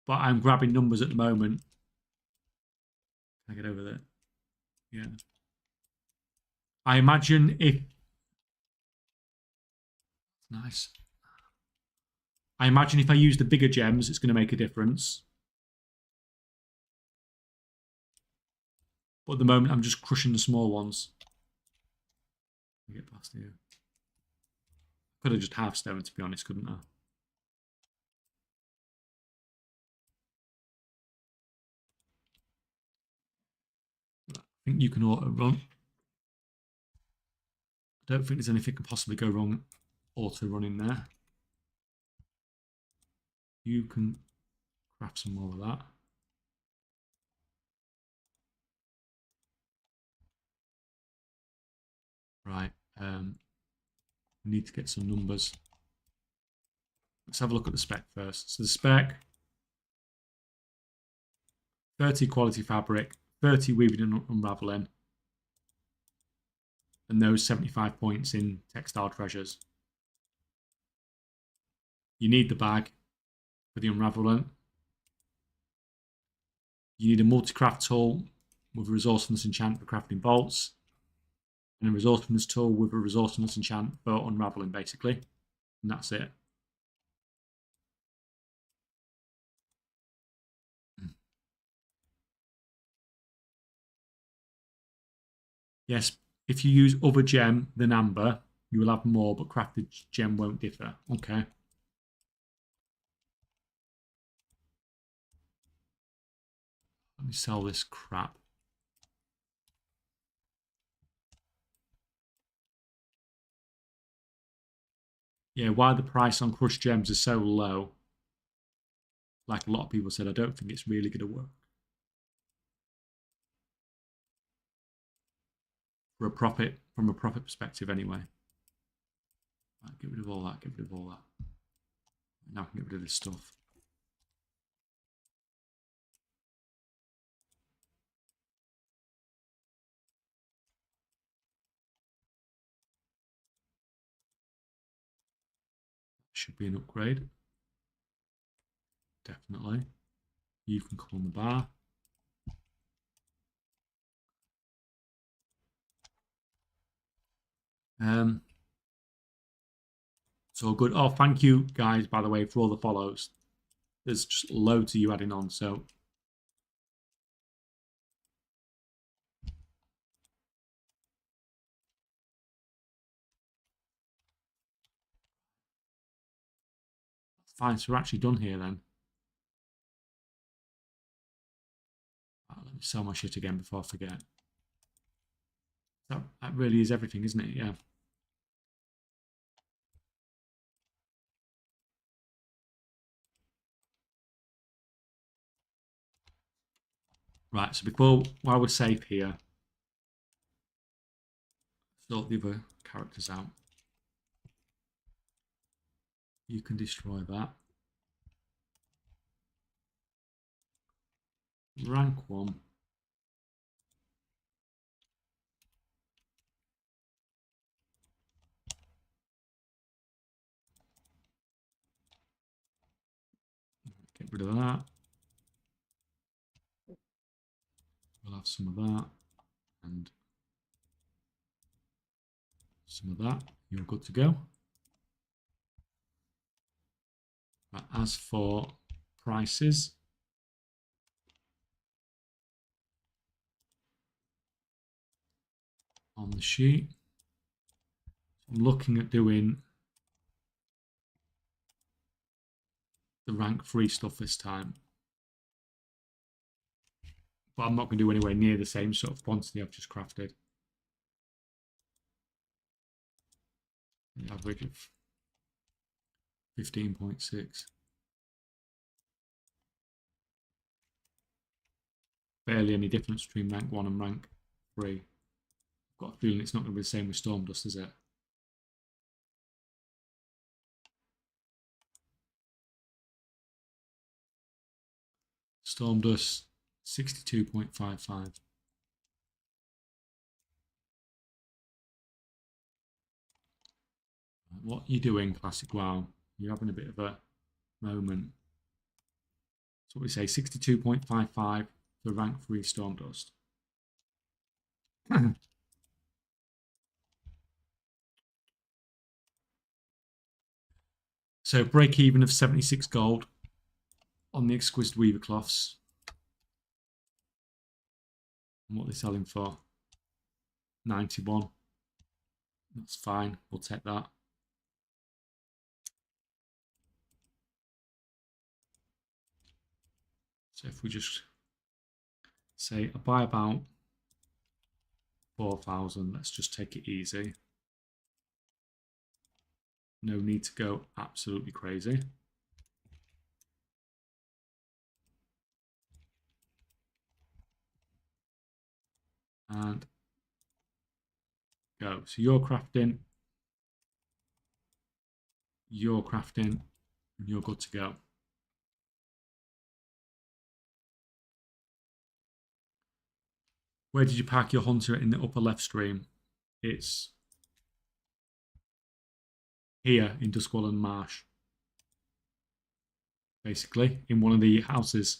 But I'm grabbing numbers at the moment. Can I get over there? Yeah. I imagine if... Nice. I imagine if I use the bigger gems, it's going to make a difference. But at the moment, I'm just crushing the small ones. Get past here. Could have just half stone, to be honest, couldn't I? I think you can auto run. I don't think there's anything can possibly go wrong auto running there. You can craft some more of that. Right. We need to get some numbers. Let's have a look at the spec first. So the spec, 30 quality fabric, 30 weaving and unraveling, and those 75 points in textile treasures. You need the bag for the unraveling. You need a multi-craft tool with a resourcefulness enchant for crafting bolts, and a resourcefulness tool with a resourcefulness enchant for unraveling, basically. And that's it. Yes, if you use other gem than amber, you will have more, but crafted gem won't differ. Okay. Let me sell this crap. Yeah, why the price on crushed gems is so low. Like a lot of people said, I don't think it's really going to work. For a profit, from a profit perspective anyway. Right, get rid of all that, get rid of all that. Now I can get rid of this stuff. Should be an upgrade. Definitely. You can come on the bar. So good. Oh, thank you guys, by the way, for all the follows. There's just loads of you adding on. So fine. So we're actually done here then. Right, let me sell my shit again before I forget. That really is everything, isn't it? Yeah. Right. So while we're safe here, sort the other characters out. You can destroy that. Rank 1. Get rid of that. We'll have some of that and some of that. You're good to go. Right, as for prices, on the sheet, I'm looking at doing the rank 3 stuff this time. But I'm not going to do anywhere near the same sort of quantity I've just crafted. The average of 15.6. Barely any difference between rank 1 and rank 3. I've got a feeling it's not going to be the same with Storm Dust, is it? Storm Dust 62.55. What are you doing, Classic WoW? You're having a bit of a moment. So what we say, 62.55 for rank 3 Storm Dust. So break even of 76 gold on the Exquisite Weaver cloths. And what they're selling for? 91. That's fine. We'll take that. So if we just say I buy about 4,000, let's just take it easy. No need to go absolutely crazy. And go. So you're crafting, and you're good to go. Where did you park your hunter in the upper left stream? It's here in Duskwallen Marsh. Basically, in one of the houses.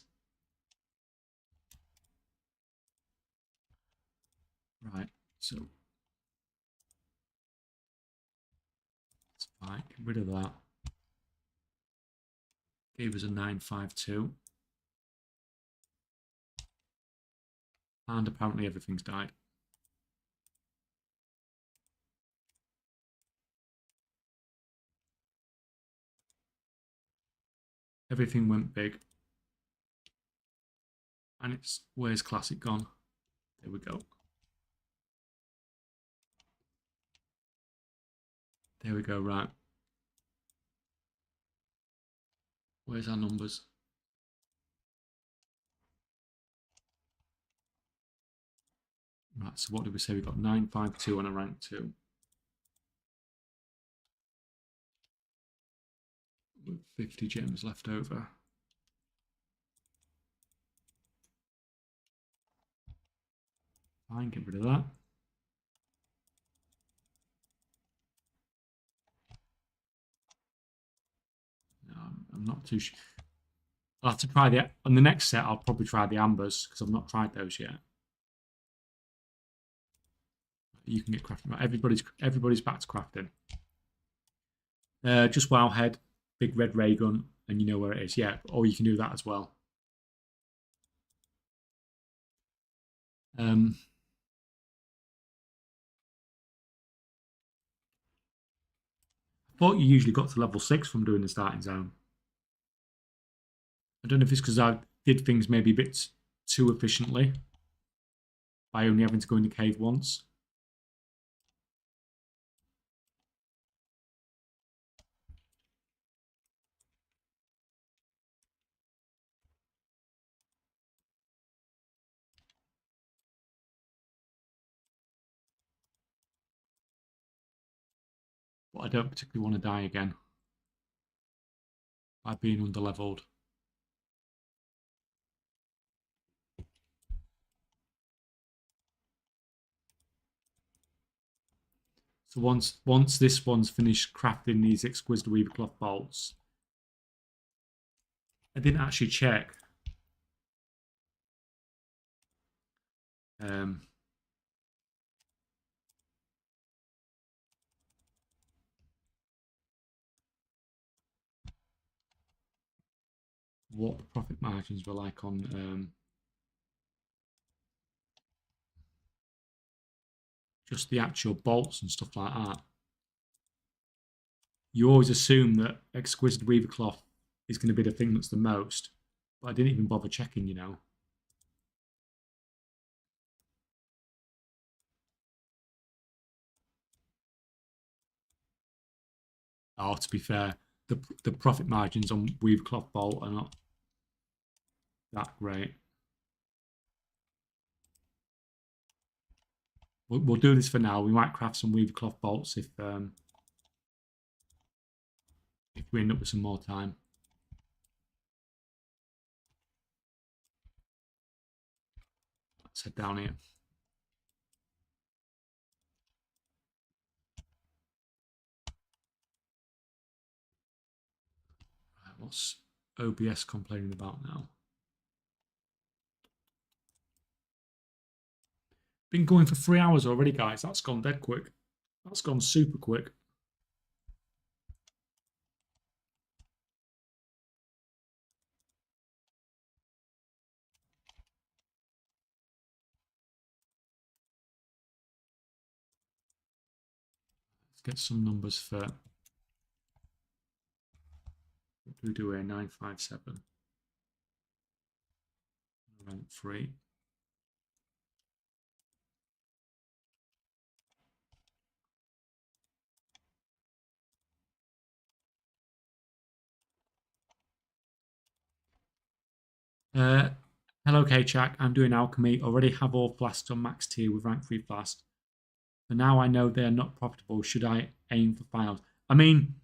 Right, so that's fine. Get rid of that. Gave us a 952. And apparently everything's died. Everything went big. And it's, where's Classic gone? There we go. There we go, right. Where's our numbers? Right, so what did we say? We've got 952 on a rank 2. With 50 gems left over. Fine, get rid of that. No, I'm not too sure. I'll have to try on the next set. I'll probably try the ambers because I've not tried those yet. You can get crafting. Right, everybody's back to crafting. Just Wowhead, big red ray gun, and you know where it is. Yeah, or you can do that as well. I thought you usually got to level 6 from doing the starting zone. I don't know if it's because I did things maybe a bit too efficiently by only having to go in the cave once. But I don't particularly want to die again by being underleveled. So once this one's finished crafting these exquisite weaver cloth bolts, I didn't actually check. What the profit margins were like on just the actual bolts and stuff like that. You always assume that exquisite weaver cloth is going to be the thing that's the most, but I didn't even bother checking, you know. Oh, to be fair, the profit margins on weaver cloth bolt are not that great. We'll do this for now. We might craft some weaver cloth bolts if we end up with some more time. Let's head down here. What's OBS complaining about now? Been going for 3 hours already, guys. That's gone dead quick. That's gone super quick. Let's get some numbers for. What do we do here? 957. Rank 3. Hello, K-Chak. I'm doing alchemy. Already have all flasks on max tier with rank 3 flask. But now I know they are not profitable. Should I aim for files? I mean,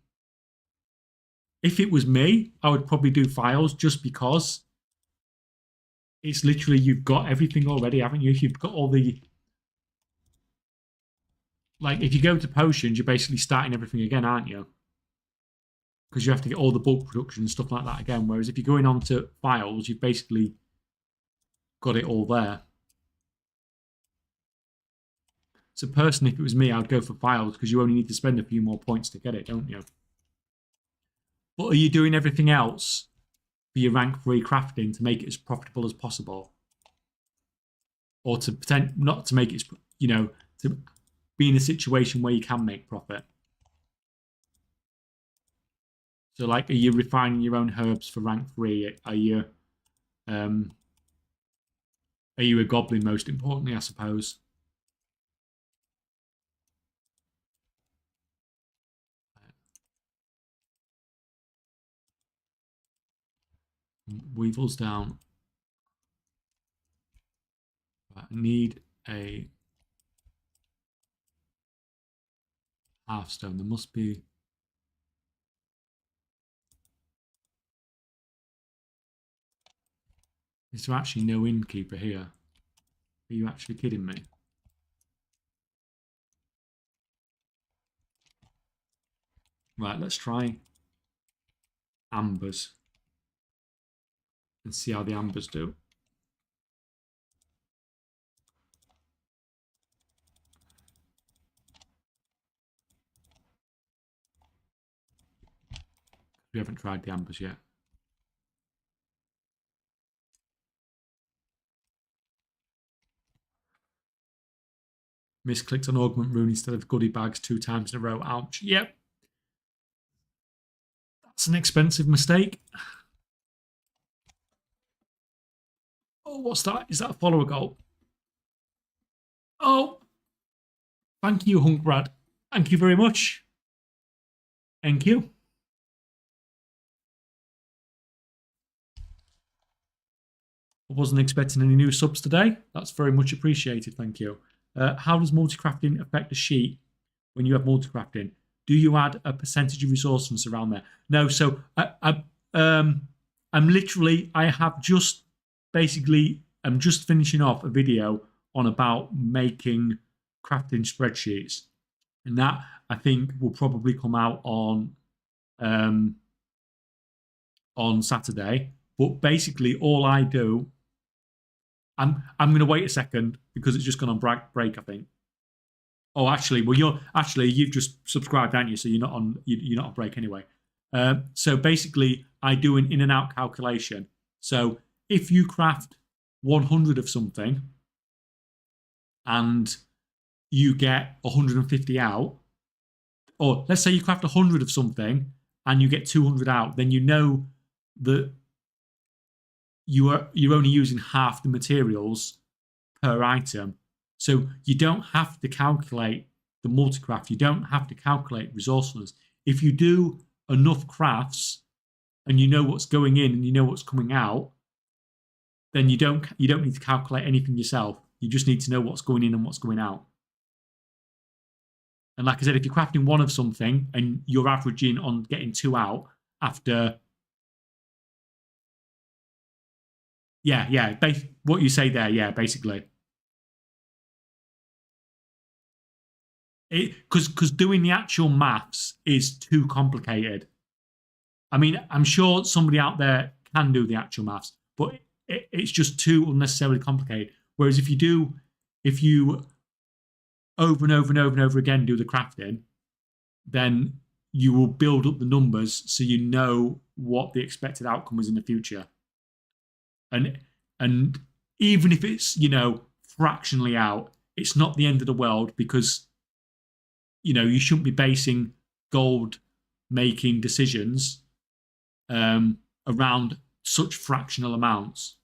if it was me, I would probably do files just because it's literally you've got everything already, haven't you? You've got all the. Like, if you go to potions, you're basically starting everything again, aren't you? Because you have to get all the bulk production and stuff like that again. Whereas if you're going on to files, you've basically got it all there. So personally, if it was me, I'd go for files because you only need to spend a few more points to get it, don't you? But are you doing everything else for your rank 3 crafting to make it as profitable as possible? Or to pretend not to make it, you know, to be in a situation where you can make profit? So, like, are you refining your own herbs for rank 3? Are you a goblin, most importantly, I suppose? Weevils down. Right, I need a half stone. There must be. Is there actually no innkeeper here? Are you actually kidding me? Right, let's try ambers and see how the ambers do. We haven't tried the ambers yet. Misclicked on augment rune instead of goodie bags 2 times in a row. Ouch. Yep. That's an expensive mistake. Oh, what's that? Is that a follower goal? Oh, thank you, Hunkbrad. Thank you very much. Thank you. I wasn't expecting any new subs today. That's very much appreciated. Thank you. How does multi-crafting affect a sheet when you have multi-crafting? Do you add a percentage of resourcefulness around there? No. So I'm literally, I have just basically, I'm just finishing off a video on about making crafting spreadsheets. And that I think will probably come out on Saturday. But basically all I do, I'm going to wait a second because it's just gone on break, I think. Oh, actually, well, you've just subscribed, aren't you? So you're not on break anyway. So basically, I do an in and out calculation. So if you craft 100 of something and you get 150 out, or let's say you craft 100 of something and you get 200 out, then you know that you're only using half the materials per item. So you don't have to calculate the multi-craft. You don't have to calculate resourcefulness. If you do enough crafts and you know what's going in and you know what's coming out, then you don't need to calculate anything yourself. You just need to know what's going in and what's going out. And like I said, if you're crafting one of something and you're averaging on getting 2 out after, what you say there, basically. Because doing the actual maths is too complicated. I mean, I'm sure somebody out there can do the actual maths, but it's just too unnecessarily complicated. Whereas if you over and over and over and over again do the crafting, then you will build up the numbers so you know what the expected outcome is in the future. And even if it's, fractionally out, it's not the end of the world because, you shouldn't be basing gold making decisions around such fractional amounts.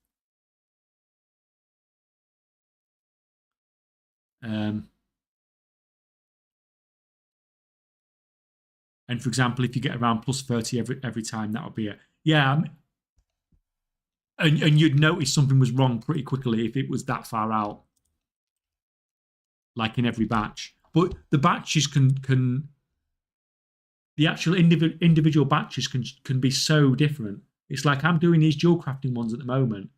And for example, if you get around plus 30 every time, that would be it. Yeah. And you'd notice something was wrong pretty quickly if it was that far out, like in every batch. But the batches can the actual individual batches can be so different. It's like I'm doing these dual crafting ones at the moment,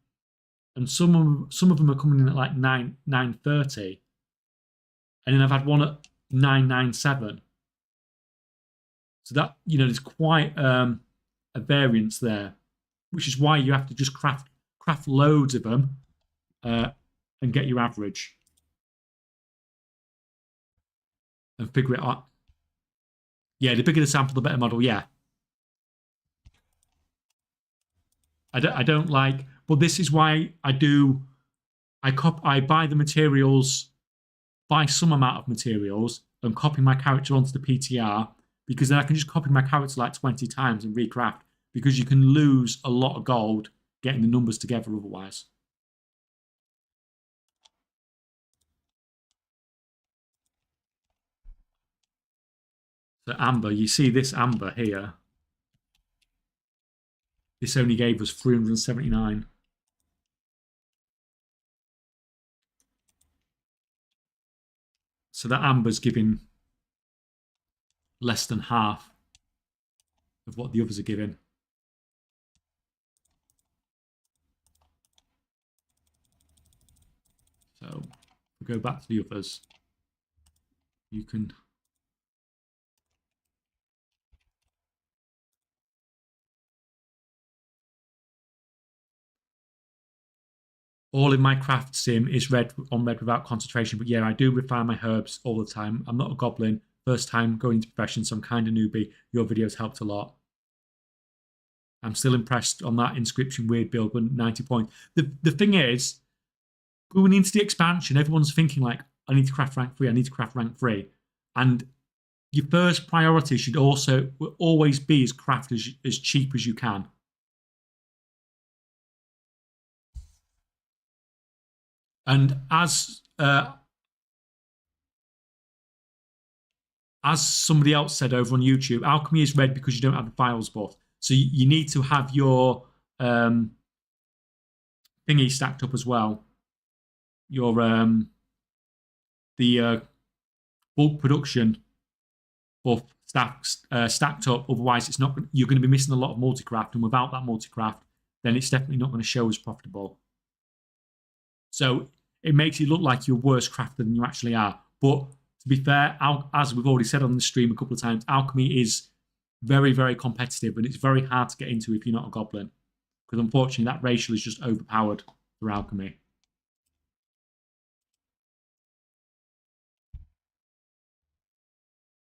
and some of them are coming in at like 9:30, and then I've had one at 9:97. So that there's quite a variance there, which is why you have to just craft loads of them and get your average and figure it out. Yeah, the bigger the sample, the better model. Yeah. I don't like, but this is why I buy the materials, buy some amount of materials and copy my character onto the PTR, because then I can just copy my character like 20 times and recraft, because you can lose a lot of gold getting the numbers together otherwise. So amber, you see this amber here. this only gave us 379. So that amber's giving less than half of what the others are giving. So if we go back to the others, you can all in my craft sim is red on red without concentration. But yeah, I do refine my herbs all the time. I'm not a goblin. First time going into profession, so I'm kind of newbie. Your videos helped a lot. I'm still impressed on that inscription weird build with 90 points. The thing is, going into the expansion, everyone's thinking like, I need to craft rank 3, I need to craft rank 3. And your first priority should also always be as craft as cheap as you can. And as somebody else said over on YouTube, alchemy is red because you don't have the files buff. So you need to have your thingy stacked up as well. Your the bulk production buff stacked up. Otherwise, it's not. You're going to be missing a lot of multicraft, and without that multicraft, then it's definitely not going to show as profitable. So it makes it look like you're worse crafter than you actually are. But to be fair, as we've already said on the stream a couple of times, alchemy is very, very competitive, and it's very hard to get into if you're not a goblin. Because unfortunately, that racial is just overpowered for alchemy.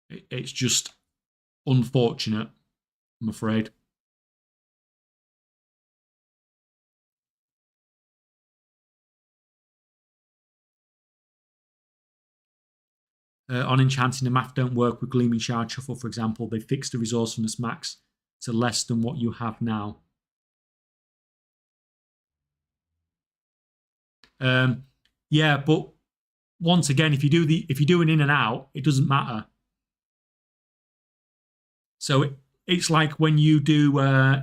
It's just unfortunate, I'm afraid. On enchanting, the math don't work with Gleaming Shard Shuffle, for example. They fixed the resourcefulness max to less than what you have now. Yeah, but once again, if you do an in and out, it doesn't matter. So it's like when you do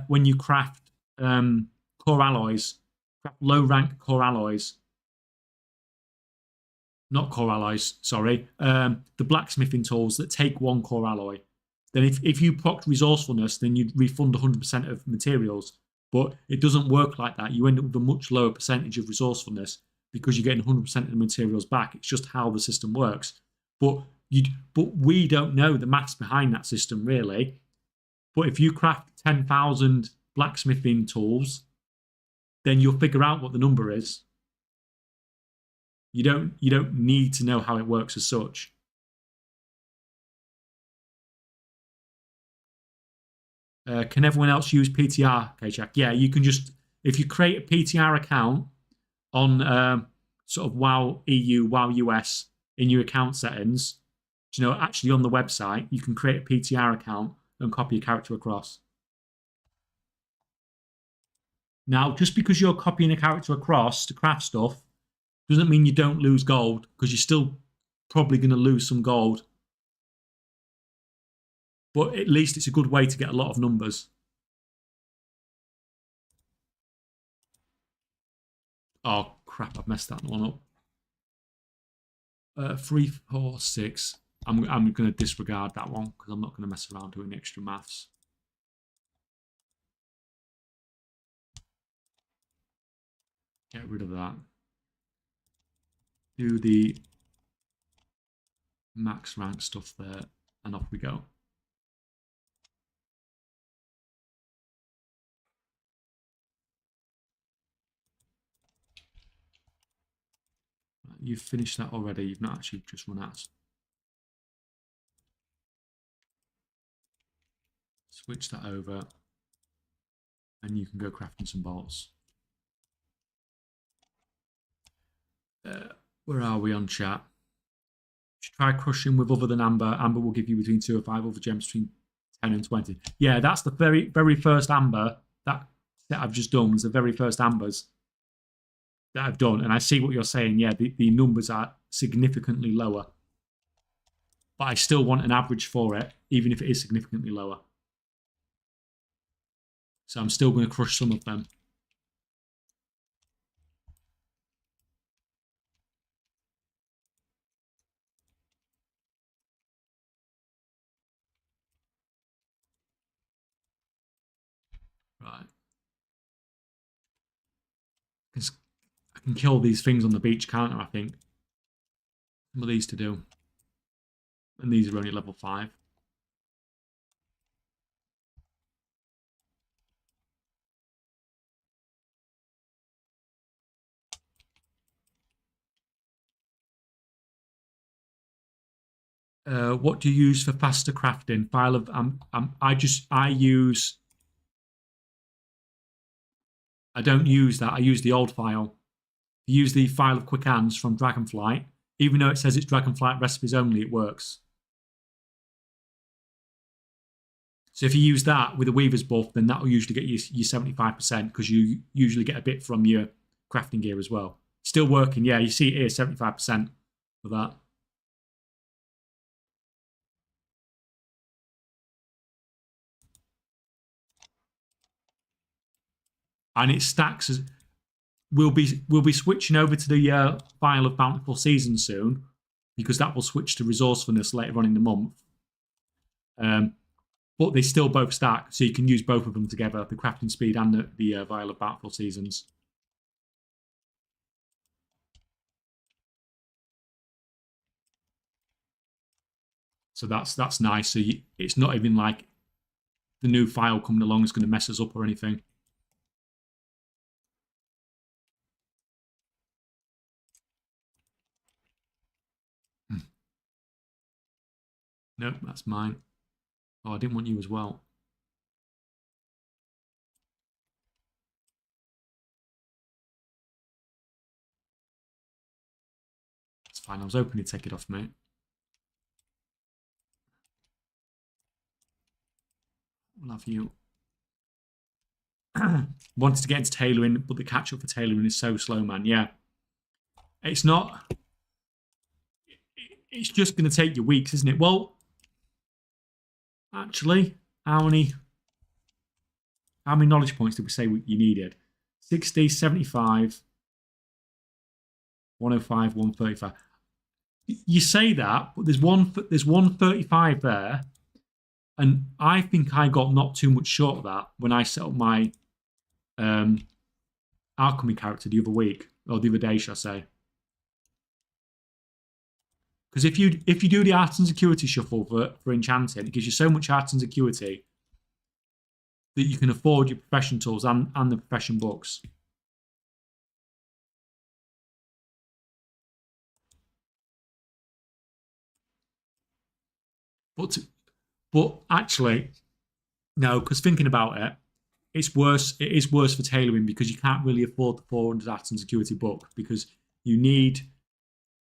when you craft core alloys, craft low rank core alloys. Not core alloys, sorry. The blacksmithing tools that take 1 core alloy. Then if you proc resourcefulness, then you'd refund 100% of materials. But it doesn't work like that. You end up with a much lower percentage of resourcefulness because you're getting 100% of the materials back. It's just how the system works. But we don't know the maths behind that system, really. But if you craft 10,000 blacksmithing tools, then you'll figure out what the number is. You don't need to know how it works as such. Can everyone else use PTR, Kachak? Yeah, you can just, if you create a PTR account on sort of WoW EU, WoW US in your account settings, actually on the website, you can create a PTR account and copy a character across. Now, just because you're copying a character across to craft stuff doesn't mean you don't lose gold, because you're still probably going to lose some gold. But at least it's a good way to get a lot of numbers. Oh, crap, I've messed that one up. 3, 4, 6. I'm going to disregard that one because I'm not going to mess around doing extra maths. Get rid of that. Do the max rank stuff there, and off we go. You've finished that already. You've not actually just run out. Switch that over, and you can go crafting some bolts. Where are we on chat? Try crushing with other than amber. Amber will give you between 2 or 5 other gems between 10 and 20. Yeah, that's the very, very first amber that I've just done. Was the very first ambers that I've done. And I see what you're saying. Yeah, the numbers are significantly lower. But I still want an average for it, even if it is significantly lower. So I'm still going to crush some of them. Right. Because I can kill these things on the beach, can't I, I think? Some of these to do. And these are only level 5. What do you use for faster crafting? File of I don't use that. I use the old file. You use the file of quick hands from Dragonflight. Even though it says it's Dragonflight recipes only, it works. So if you use that with a Weaver's buff, then that will usually get you 75% because you usually get a bit from your crafting gear as well. Still working, yeah. You see it here, 75% for that. And it stacks as we'll be switching over to the file of Bountiful Season soon because that will switch to resourcefulness later on in the month. But they still both stack, so you can use both of them together, the crafting speed and the vial of Bountiful Seasons. So that's nice. So it's not even like the new file coming along is going to mess us up or anything. Nope, that's mine. Oh, I didn't want you as well. It's fine. I was hoping to take it off, mate. We'll have you. Wanted to get into tailoring, but the catch up for tailoring is so slow, man. Yeah. It's not. It's just going to take you weeks, isn't it? Well, actually, how many knowledge points did we say you needed? 60, 75, 105, 135. You say that, but there's 135 there, and I think I got not too much short of that when I set up my alchemy character the other week, or the other day, should I say? Because if you do the art and security shuffle for enchanting, it gives you so much art and security that you can afford your profession tools and the profession books. But actually, no, because thinking about it, it's worse. It is worse for tailoring because you can't really afford the 400 art and security book because you need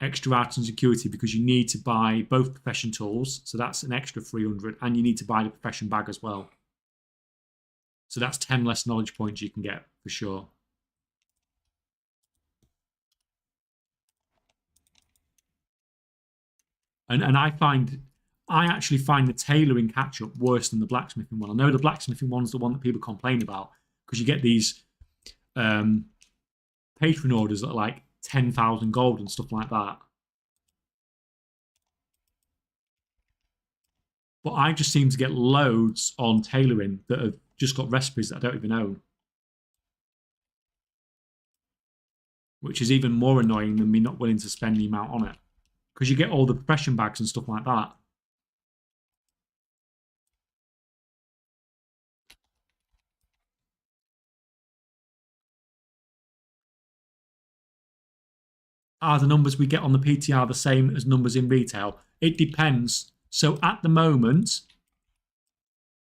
extra art and security because you need to buy both profession tools, so that's an extra 300, and you need to buy the profession bag as well. So that's 10 less knowledge points you can get for sure. And I actually find the tailoring catch up worse than the blacksmithing one. I know the blacksmithing one's the one that people complain about because you get these patron orders that are like 10,000 gold and stuff like that. But I just seem to get loads on tailoring that have just got recipes that I don't even own. Which is even more annoying than me not willing to spend the amount on it. Because you get all the profession bags and stuff like that. Are the numbers we get on the PTR the same as numbers in retail? It depends. So at the moment,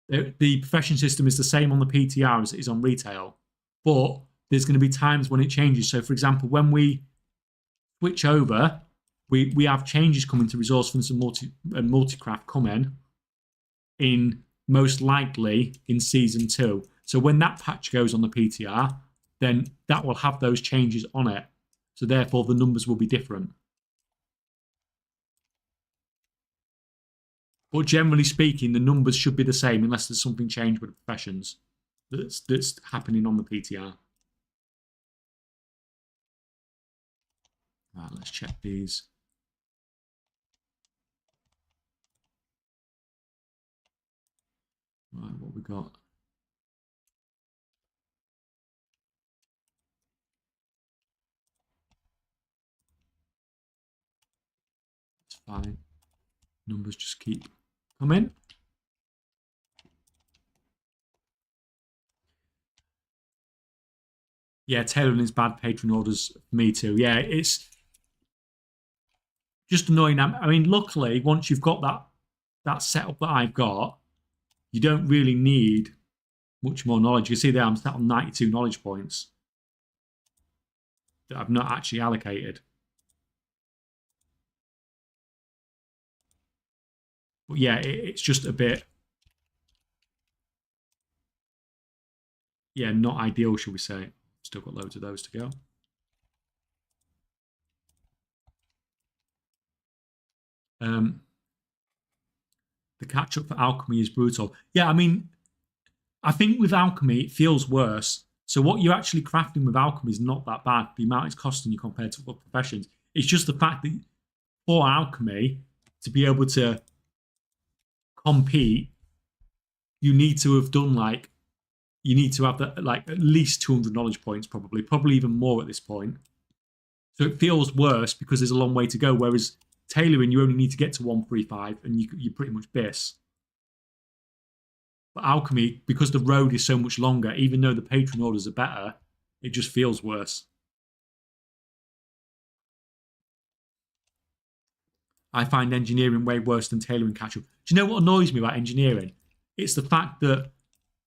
the profession system is the same on the PTR as it is on retail. But there's going to be times when it changes. So, for example, when we switch over, we have changes coming to resourcefulness and multicraft coming in most likely in season 2. So when that patch goes on the PTR, then that will have those changes on it. So therefore the numbers will be different. But generally speaking, the numbers should be the same unless there's something changed with the professions. that's happening on the PTR. Right, let's check these. Right, what we got? It's fine. Numbers just keep coming. Yeah, tailoring is bad. Patron orders for me too. Yeah, it's just annoying. I mean, luckily, once you've got that setup that I've got, you don't really need much more knowledge. You can see there I'm sat on 92 knowledge points that I've not actually allocated. But yeah, it's just a bit, yeah, not ideal, shall we say. Still got loads of those to go. The catch up for alchemy is brutal. Yeah, I mean, I think with alchemy, it feels worse. So what you're actually crafting with alchemy is not that bad. The amount it's costing you compared to other professions. It's just the fact that for alchemy, to be able to compete, you need to have done you need to have at least 200 knowledge points, probably even more at this point. So it feels worse because there's a long way to go. Whereas tailoring, you only need to get to 135 and you're pretty much bis. But alchemy, because the road is so much longer, even though the patron orders are better, it just feels worse. I find engineering way worse than tailoring catch up. Do you know what annoys me about engineering? It's the fact that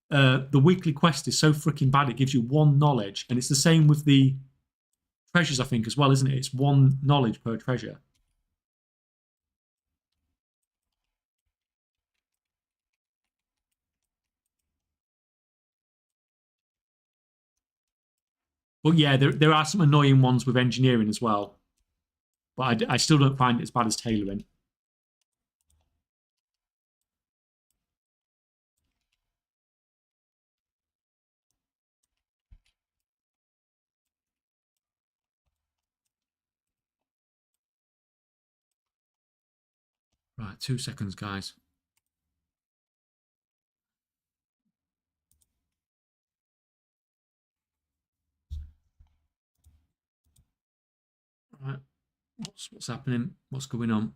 the weekly quest is so freaking bad. It gives you one knowledge, and it's the same with the treasures, I think, as well, isn't it? It's one knowledge per treasure. But yeah, there are some annoying ones with engineering as well. But I still don't find it as bad as tailoring. Right, 2 seconds, guys. Right, what's happening? What's going on?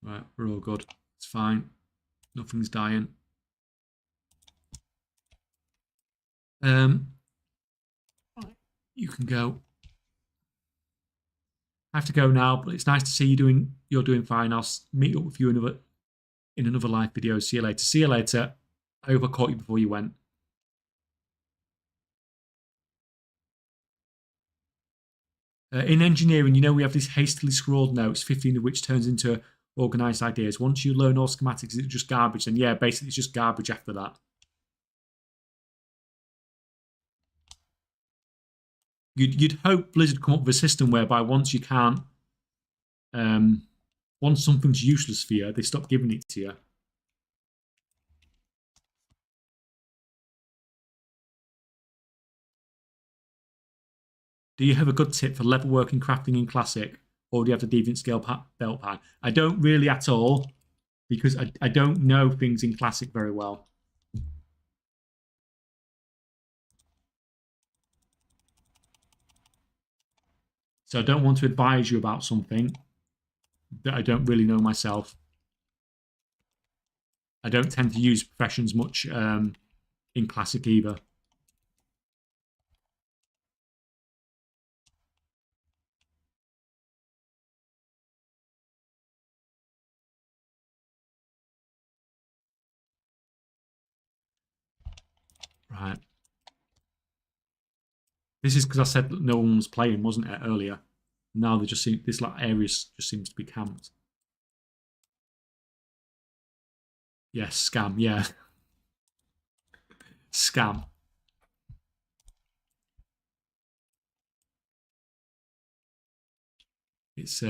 Right, we're all good. It's fine. Nothing's dying. You can go. I have to go now, but it's nice to see you're doing fine. I'll meet up with you in another live video. See you later. See you later. I hope I caught you before you went. In engineering, we have these hastily scrawled notes, 15 of which turns into organized ideas. Once you learn all schematics, it's just garbage. And yeah, basically, it's just garbage after that. You'd hope Blizzard come up with a system whereby once you can't, once something's useless for you, they stop giving it to you. Do you have a good tip for level working crafting in Classic, or do you have the Deviant Scale belt pad? I don't really at all, because I don't know things in Classic very well. So I don't want to advise you about something that I don't really know myself. I don't tend to use professions much in Classic either. Right. This is because I said that no one was playing, wasn't it, earlier? Now they just seem, this area just seems to be camped. Yes, scam, yeah. Scam. It's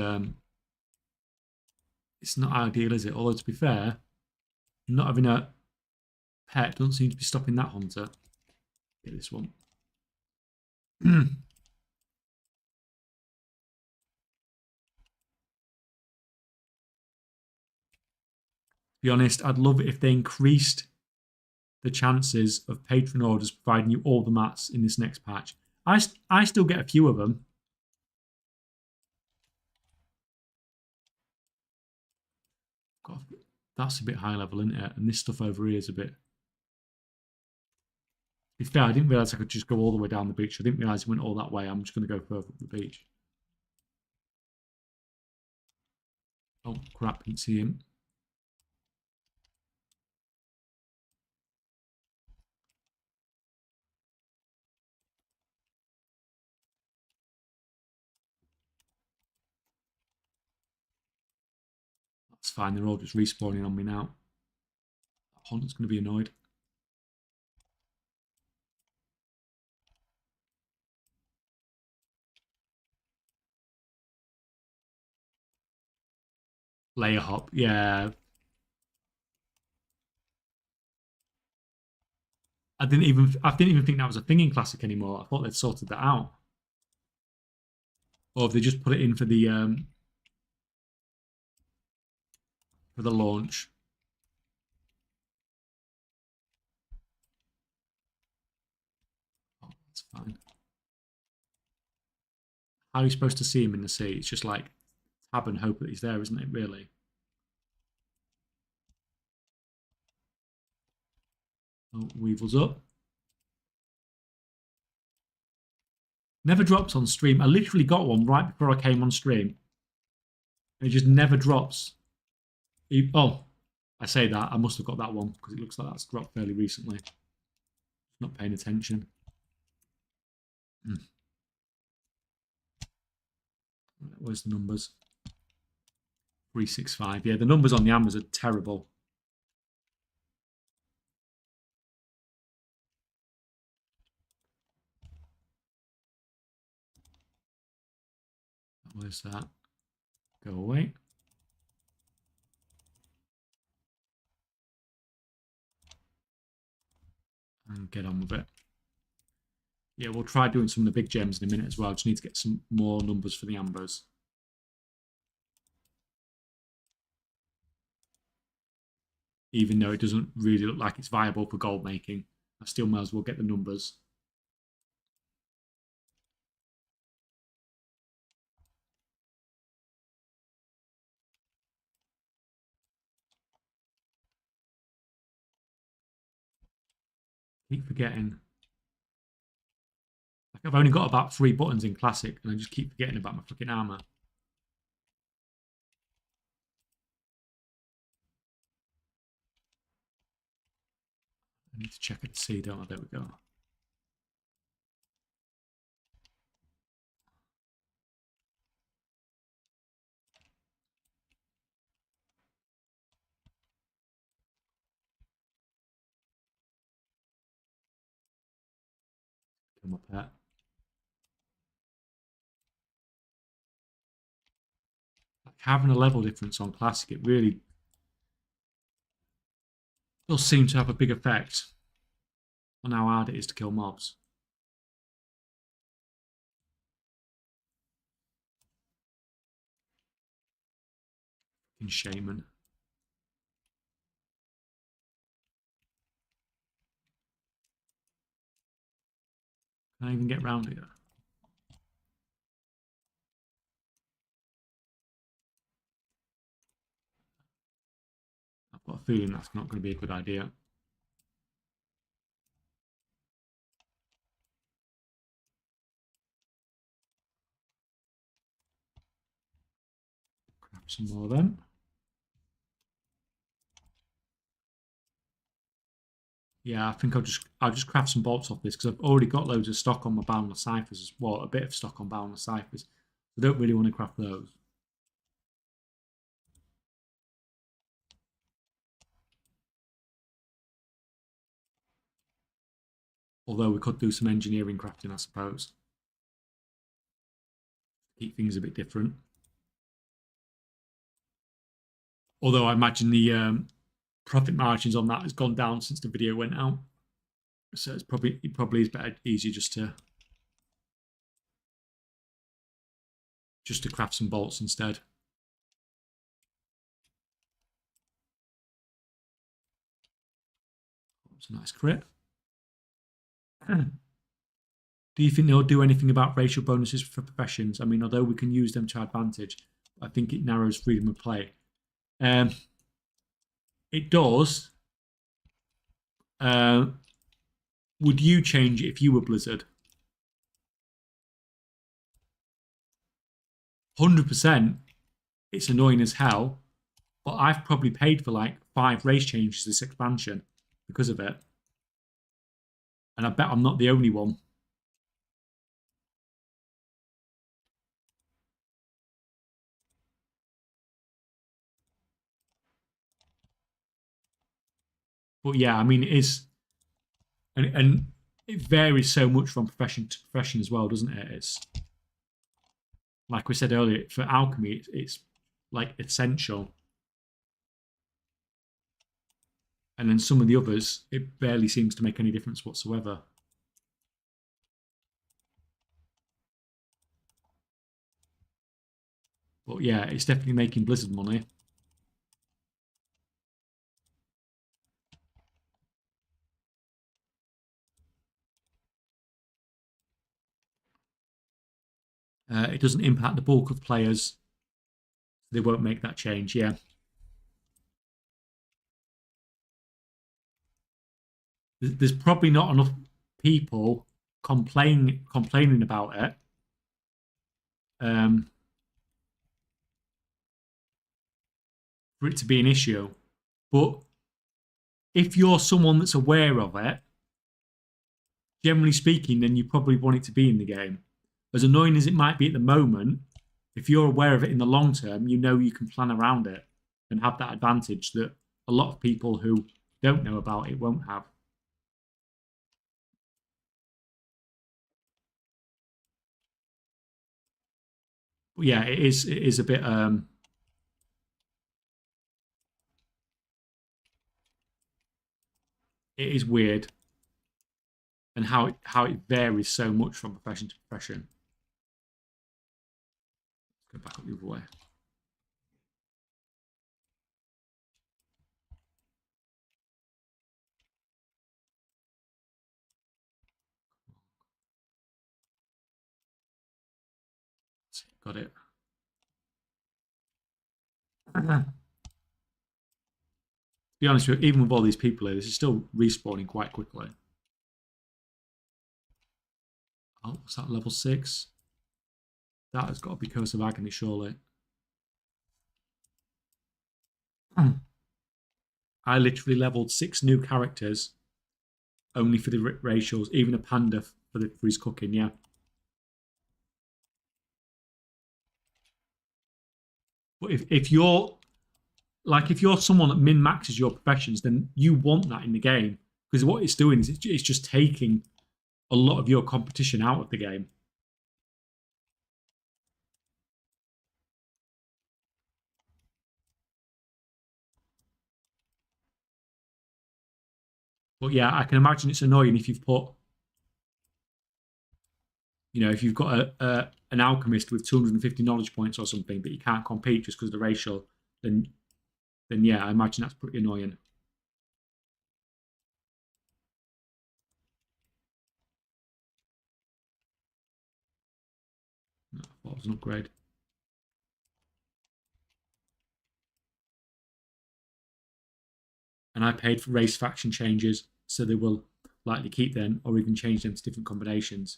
it's not ideal, is it? Although, to be fair, not having a pet doesn't seem to be stopping that hunter. Get this one. To be honest, I'd love it if they increased the chances of patron orders providing you all the mats in this next patch. I still get a few of them. God, that's a bit high level, isn't it? And this stuff over here is a bit... To be fair, I didn't realise I could just go all the way down the beach. I didn't realise it went all that way. I'm just going to go further up the beach. Oh, crap, didn't see him. That's fine, they're all just respawning on me now. That hunter's going to be annoyed. Layer hop, yeah. I didn't even think that was a thing in Classic anymore. I thought they'd sorted that out. Or have they just put it in for the launch? Oh, that's fine. How are you supposed to see him in the sea? It's just like tab and hope that he's there, isn't it, really? Oh, Weevil's up. Never drops on stream. I literally got one right before I came on stream. It just never drops. Oh, I say that. I must have got that one because it looks like that's dropped fairly recently. Not paying attention. Where's the numbers? 365. Yeah, the numbers on the Ambers are terrible. Where's that? Go away. And get on with it. Yeah, we'll try doing some of the big gems in a minute as well. Just need to get some more numbers for the Ambers. Even though it doesn't really look like it's viable for gold making, I still might as well get the numbers. Keep forgetting. Like, I've only got about 3 buttons in Classic, and I just keep forgetting about my fucking armor. I need to check it to see, don't I? There we go. Come up there. Like, having a level difference on Classic, it really does seem to have a big effect on how hard it is to kill mobs. In Shaman. Can I even get round here? I've got a feeling that's not going to be a good idea. Grab some more then. Yeah, I think I'll just craft some bolts off this because I've already got loads of stock on my boundless ciphers as well. A bit of stock on boundless ciphers. I don't really want to craft those. Although we could do some engineering crafting, I suppose. Keep things a bit different. Although I imagine the profit margins on that has gone down since the video went out. So it probably is easier just to craft some bolts instead. It's a nice crit. Do you think they'll do anything about racial bonuses for professions? I mean, although we can use them to our advantage, I think it narrows freedom of play. It does. Would you change it if you were Blizzard? 100%. It's annoying as hell, but I've probably paid for like 5 race changes this expansion because of it. And I bet I'm not the only one. But yeah, I mean, it is, and it varies so much from profession to profession as well, doesn't it? It's like we said earlier, for alchemy, it's like essential. And then some of the others, it barely seems to make any difference whatsoever. But yeah, it's definitely making Blizzard money. It doesn't impact the bulk of players. They won't make that change, yeah. There's probably not enough people complaining about it. For it to be an issue. But if you're someone that's aware of it, generally speaking, then you probably want it to be in the game. As annoying as it might be at the moment, if you're aware of it in the long term, you know you can plan around it and have that advantage that a lot of people who don't know about it won't have. But yeah, it is a bit it is weird, and how it varies so much from profession to profession. Let's go back up the other way. Got it. To be honest with you, even with all these people here, this is still respawning quite quickly. Oh, was that level 6? That has got to be Curse of Agony, surely. I literally leveled 6 new characters only for the ratios, even a panda for his cooking, yeah. But if you're someone that min maxes your professions, then you want that in the game, because what it's doing is it's just taking a lot of your competition out of the game. But yeah, I can imagine it's annoying if you've put, if you've got an alchemist with 250 knowledge points or something, but you can't compete just because of the racial, then yeah, I imagine that's pretty annoying. No, I thought it was an upgrade. And I paid for race faction changes, so they will likely keep them or even change them to different combinations.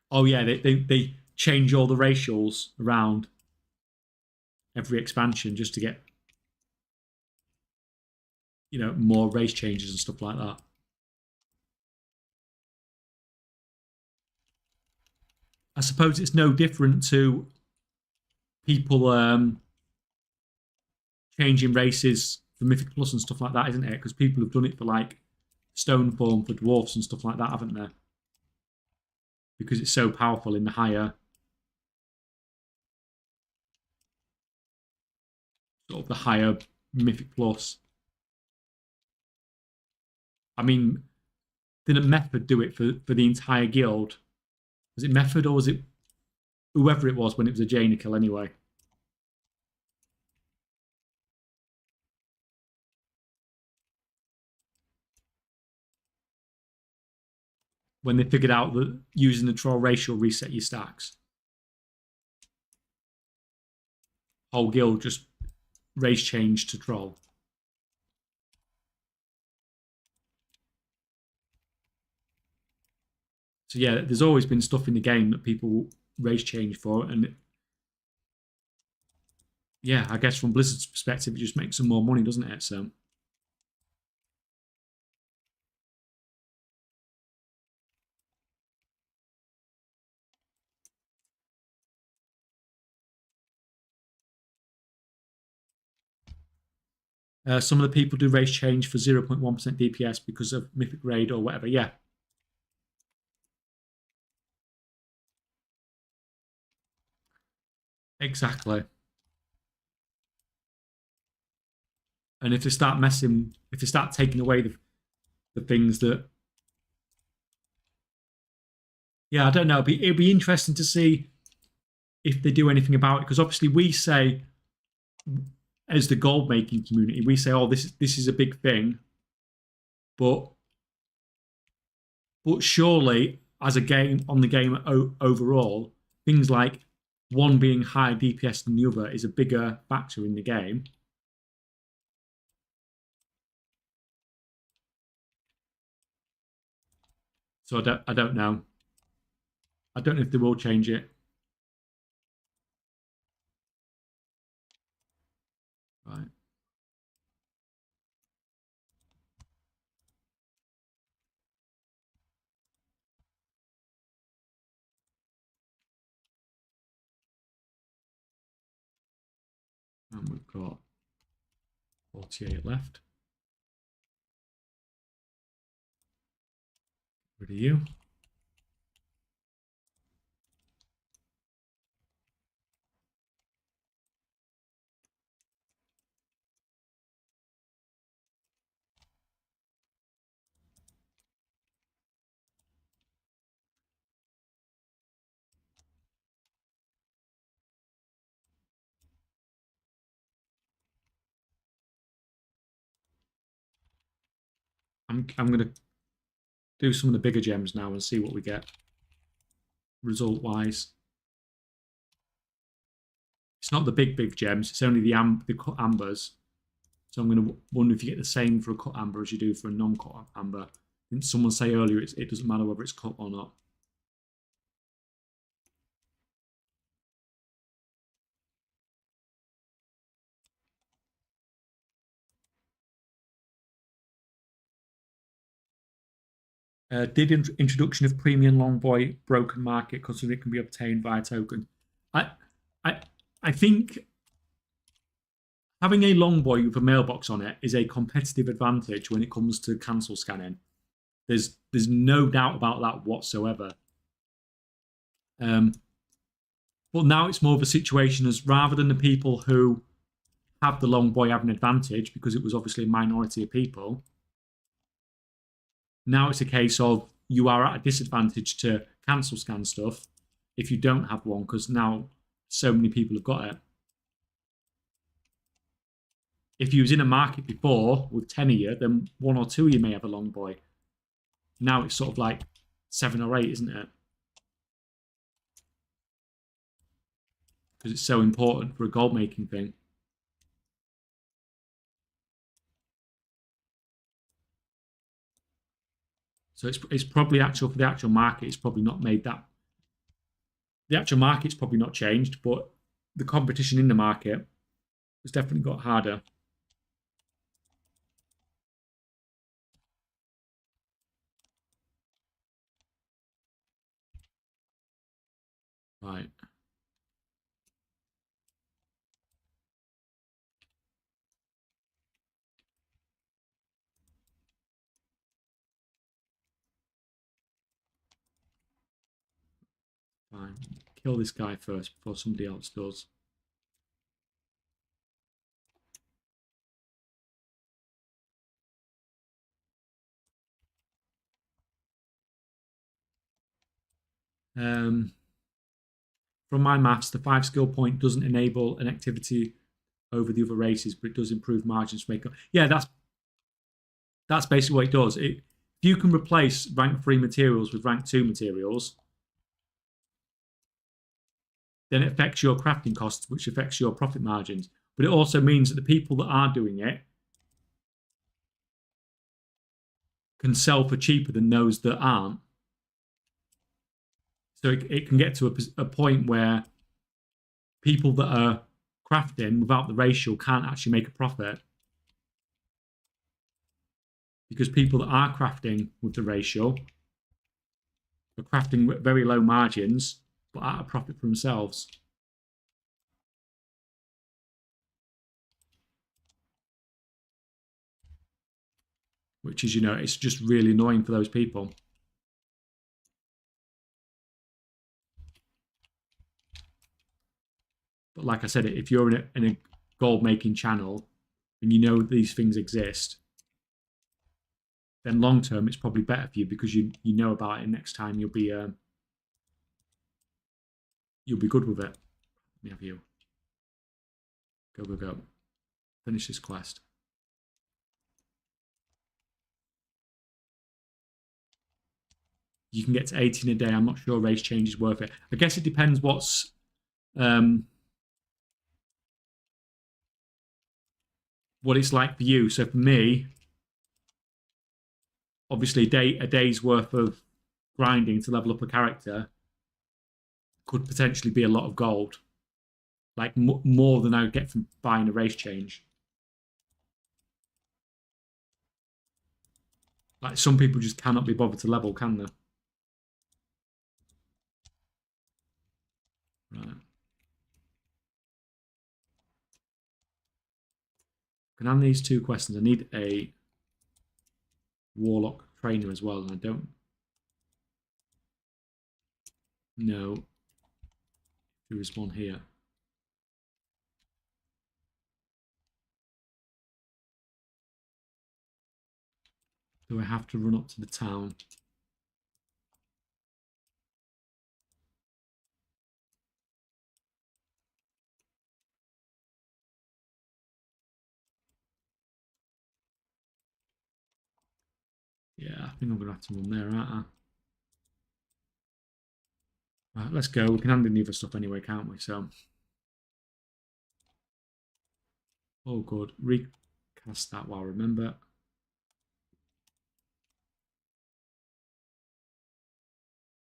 Oh yeah, they change all the racials around every expansion just to get more race changes and stuff like that. I suppose it's no different to people changing races for Mythic Plus and stuff like that, isn't it? Because people have done it for like Stone Form for dwarfs and stuff like that, haven't they? Because it's so powerful in the higher. sort of the higher Mythic Plus. I mean, didn't Method do it for the entire guild? Was it Method or was it whoever it was when it was a Janicle anyway? When they figured out that using the troll ratio reset your stacks. Whole guild just race change to troll. So yeah, there's always been stuff in the game that people race change for, and yeah, I guess from Blizzard's perspective, it just makes some more money, doesn't it? So some of the people do race change for 0.1% DPS because of Mythic Raid or whatever. Yeah, exactly. And if they start messing, if they start taking away the things that, yeah, I don't know. It'd be interesting to see if they do anything about it because obviously we say, as the gold making community, we say, oh, this is a big thing, but surely as a game on the game overall, things like one being higher DPS than the other is a bigger factor in the game. So I don't know. I don't know if they will change it. Right. And we've got 48 left. Rid of you. I'm going to do some of the bigger gems now and see what we get result wise. It's not the big gems. It's only the cut ambers. So I'm going to wonder if you get the same for a cut amber as you do for a non-cut amber. Didn't someone say earlier it doesn't matter whether it's cut or not? Did introduction of premium long boy broken market considering it can be obtained via token? I, I, I think having a long boy with a mailbox on it is a competitive advantage when it comes to cancel scanning. There's no doubt about that whatsoever. But now it's more of a situation as rather than the people who have the long boy have an advantage because it was obviously a minority of people. Now it's a case of you are at a disadvantage to cancel scan stuff if you don't have one because now so many people have got it. If you was in a market before with 10 of you, then one or two of you may have a long boy. Now it's sort of like 7 or 8, isn't it? Because it's so important for a gold making thing. So it's probably actual for the actual market. It's probably not made that. The actual market's probably not changed, but the competition in the market has definitely got harder. Right. Fine. Kill this guy first before somebody else does. From my maths, the 5 skill point doesn't enable an activity over the other races, but it does improve margins to make up. Yeah, that's basically what it does. If you can replace rank 3 materials with rank 2 materials, then it affects your crafting costs, which affects your profit margins. But it also means that the people that are doing it can sell for cheaper than those that aren't. So it can get to a point where people that are crafting without the ratio can't actually make a profit, because people that are crafting with the ratio are crafting with very low margins but at a profit for themselves. Which is, it's just really annoying for those people. But like I said, if you're in a gold making channel and you know these things exist, then long term it's probably better for you, because you know about it. Next time you'll be good with it. Let me have you. Go. Finish this quest. You can get to 18 a day. I'm not sure race change is worth it. I guess it depends what's what it's like for you. So for me, obviously a day's worth of grinding to level up a character could potentially be a lot of gold, like more than I would get from buying a race change. Like, some people just cannot be bothered to level, can they? Right. Can I have these 2 questions? I need a warlock trainer as well, and I don't know there is one here. Do I have to run up to the town? Yeah, I think I'm going to have to run there, aren't I? Right, let's go. We can handle the other stuff anyway, can't we? So, oh, good. Recast that while I remember.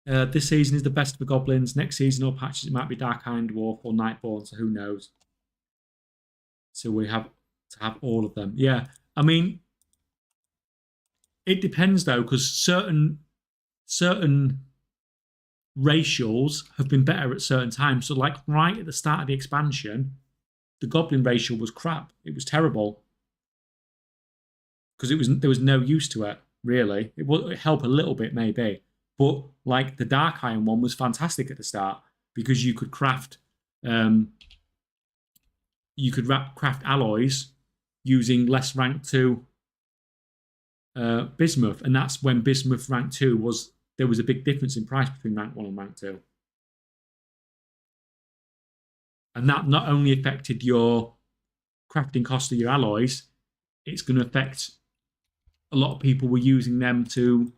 This season is the best for goblins. Next season or patches, it might be Dark Iron Dwarf or Nightborn, so who knows? So we have to have all of them. Yeah, I mean, it depends though, because certain ratios have been better at certain times. So, like right at the start of the expansion, the goblin ratio was crap. It was terrible because there was no use to it really. It would help a little bit maybe, but like the Dark Iron one was fantastic at the start, because you could craft craft alloys using less rank 2 bismuth, and that's when bismuth rank 2 was, there was a big difference in price between rank 1 and rank 2. And that not only affected your crafting cost of your alloys, it's going to affect a lot of people were using them to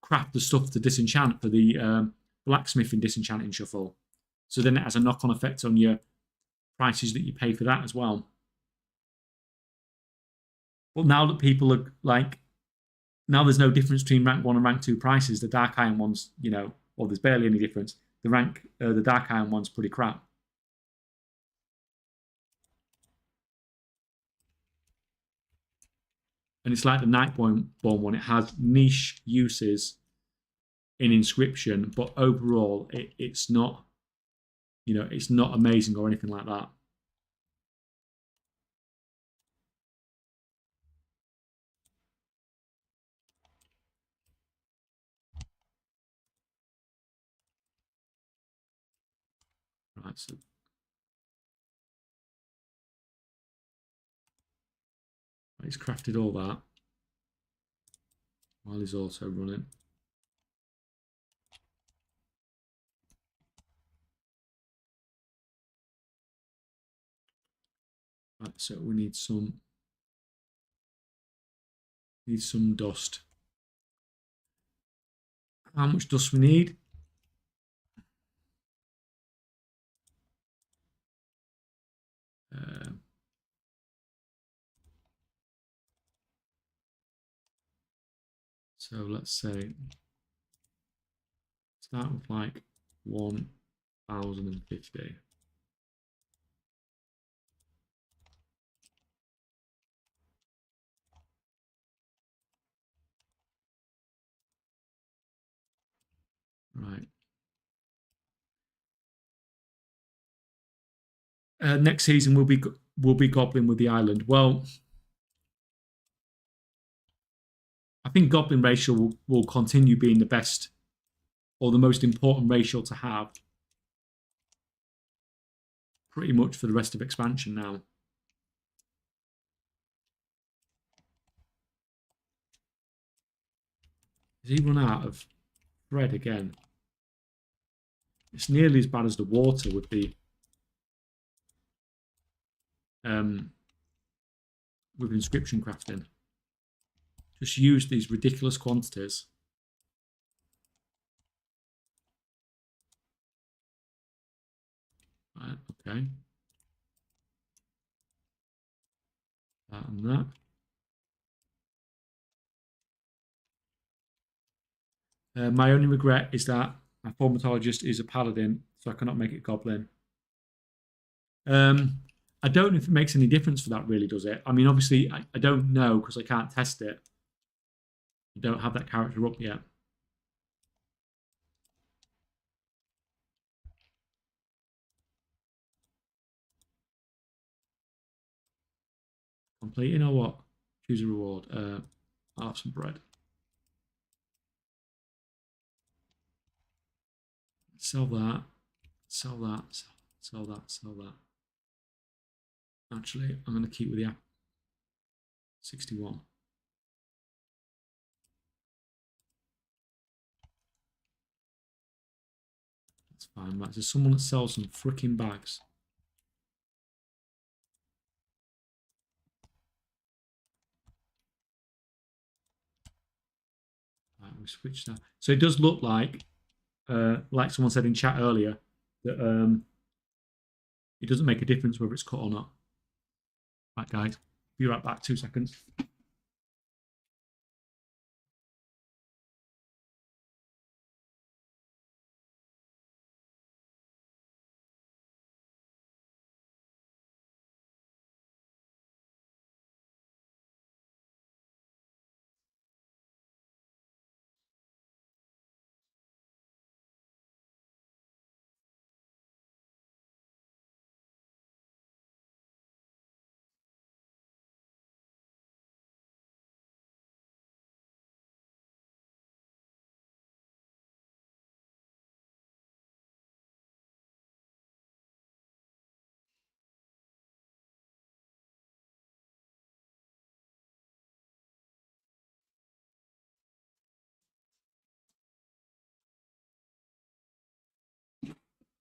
craft the stuff to disenchant for the blacksmithing disenchanting shuffle. So then it has a knock-on effect on your prices that you pay for that as well. But now that people are like, now there's no difference between rank 1 and rank 2 prices. The Dark Iron ones, well, there's barely any difference. The Dark Iron one's pretty crap. And it's like the Nightborn one. It has niche uses in Inscription, but overall, it's not, it's not amazing or anything like that. Right, so he's crafted all that while he's also running. Right, so we need some dust. How much dust we need? So let's say start with like 1050. Right. Next season we'll be goblin with the island. Well, I think goblin racial will continue being the best or the most important racial to have pretty much for the rest of expansion now. Has he run out of thread again? It's nearly as bad as the water with the with inscription crafting. Just use these ridiculous quantities. Right, okay. That and that. My only regret is that my thaumatologist is a paladin, so I cannot make it goblin. I don't know if it makes any difference for that, really, does it? I mean, obviously, I don't know because I can't test it. I don't have that character up yet. Complete, you know what? Choose a reward. I'll have some bread. Sell that. Sell that. Sell that. Sell that. Actually, I'm going to keep with the app. 61. That's fine. Right, there's someone that sells some freaking bags. Right, we switch that. So it does look like someone said in chat earlier, that it doesn't make a difference whether it's cut or not. Right, guys, be right back. 2 seconds.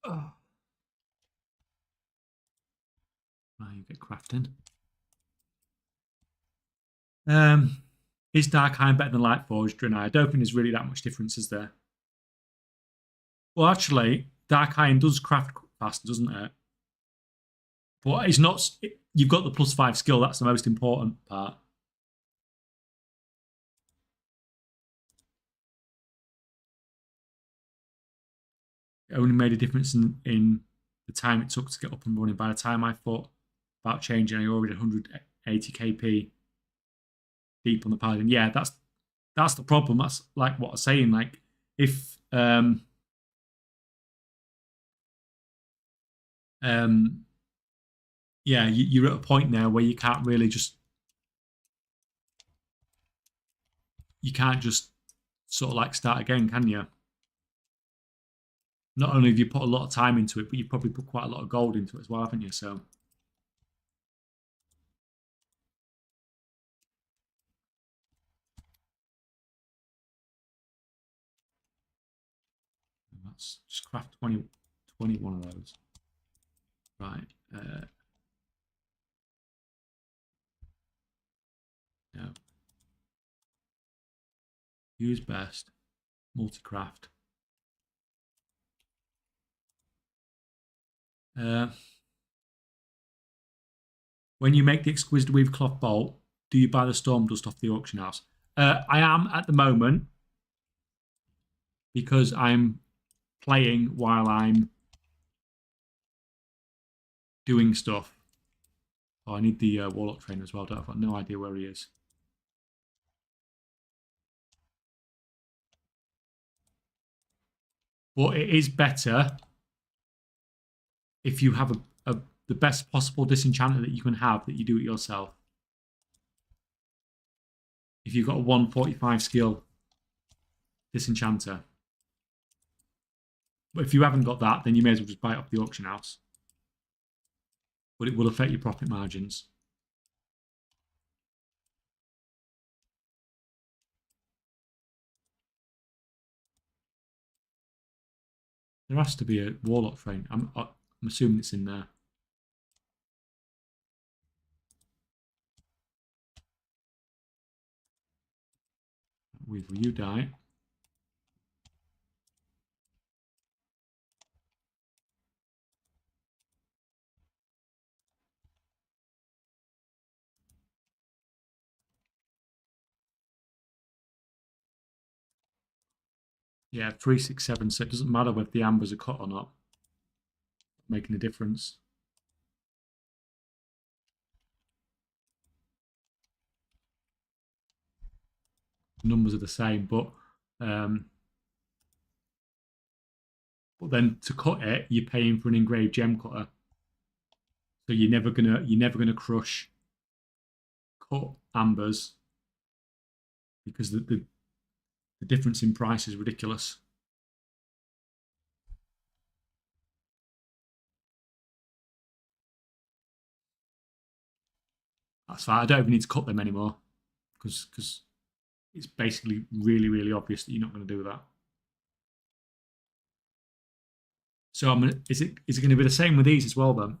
Oh. Right, you get crafting. Is Dark Iron better than Lightforged? Drenai? I don't think there's really that much difference, is there? Well, actually, Dark Iron does craft faster, doesn't it? But it's not. You've got the +5 skill. That's the most important part. It only made a difference in the time it took to get up and running. By the time I thought about changing, I already 180 kp deep on the paladin. Yeah, that's the problem. That's like what I'm saying. Like if yeah, you're at a point now where you can't really you can't just sort of like start again, can you? Not only have you put a lot of time into it, but you've probably put quite a lot of gold into it as well, haven't you? So let's just craft 21 of those. Right. Use best. Multicraft. When you make the exquisite weave cloth bolt, do you buy the storm dust off the auction house? I am at the moment, because I'm playing while I'm doing stuff. Oh, I need the warlock trainer as well. I've got no idea where he is. But it is better if you have the best possible disenchanter that you can have, that you do it yourself. If you've got a 145 skill disenchanter. But if you haven't got that, then you may as well just buy it off the auction house. But it will affect your profit margins. There has to be a warlock train. I'm assuming it's in there. Will you die? Yeah, 367. So it doesn't matter whether the ambers are cut or not. Making a difference. The numbers are the same, but then to cut it, you're paying for an engraved gem cutter. So you're never gonna crush cut ambers, because the difference in price is ridiculous. That's fine. I don't even need to cut them anymore, because it's basically really, really obvious that you're not going to do that. So is it going to be the same with these as well then?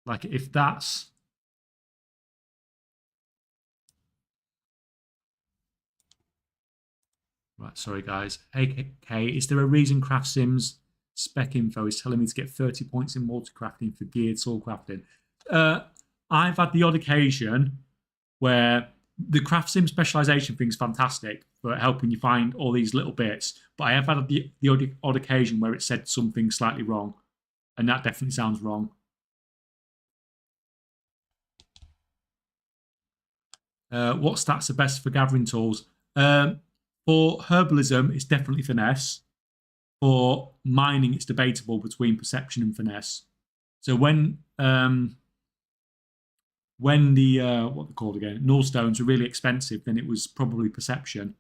Like if that's right, sorry guys. Hey, is there a reason Craft Sims spec info is telling me to get 30 points in multi-crafting for geared soul crafting? I've had the odd occasion where the Craft Sim specialization thing is fantastic for helping you find all these little bits, but I have had the odd occasion where it said something slightly wrong, and that definitely sounds wrong. What stats are best for gathering tools? For herbalism, it's definitely finesse. For mining, it's debatable between perception and finesse. So when the what they're called again, null stones were really expensive, then it was probably perception.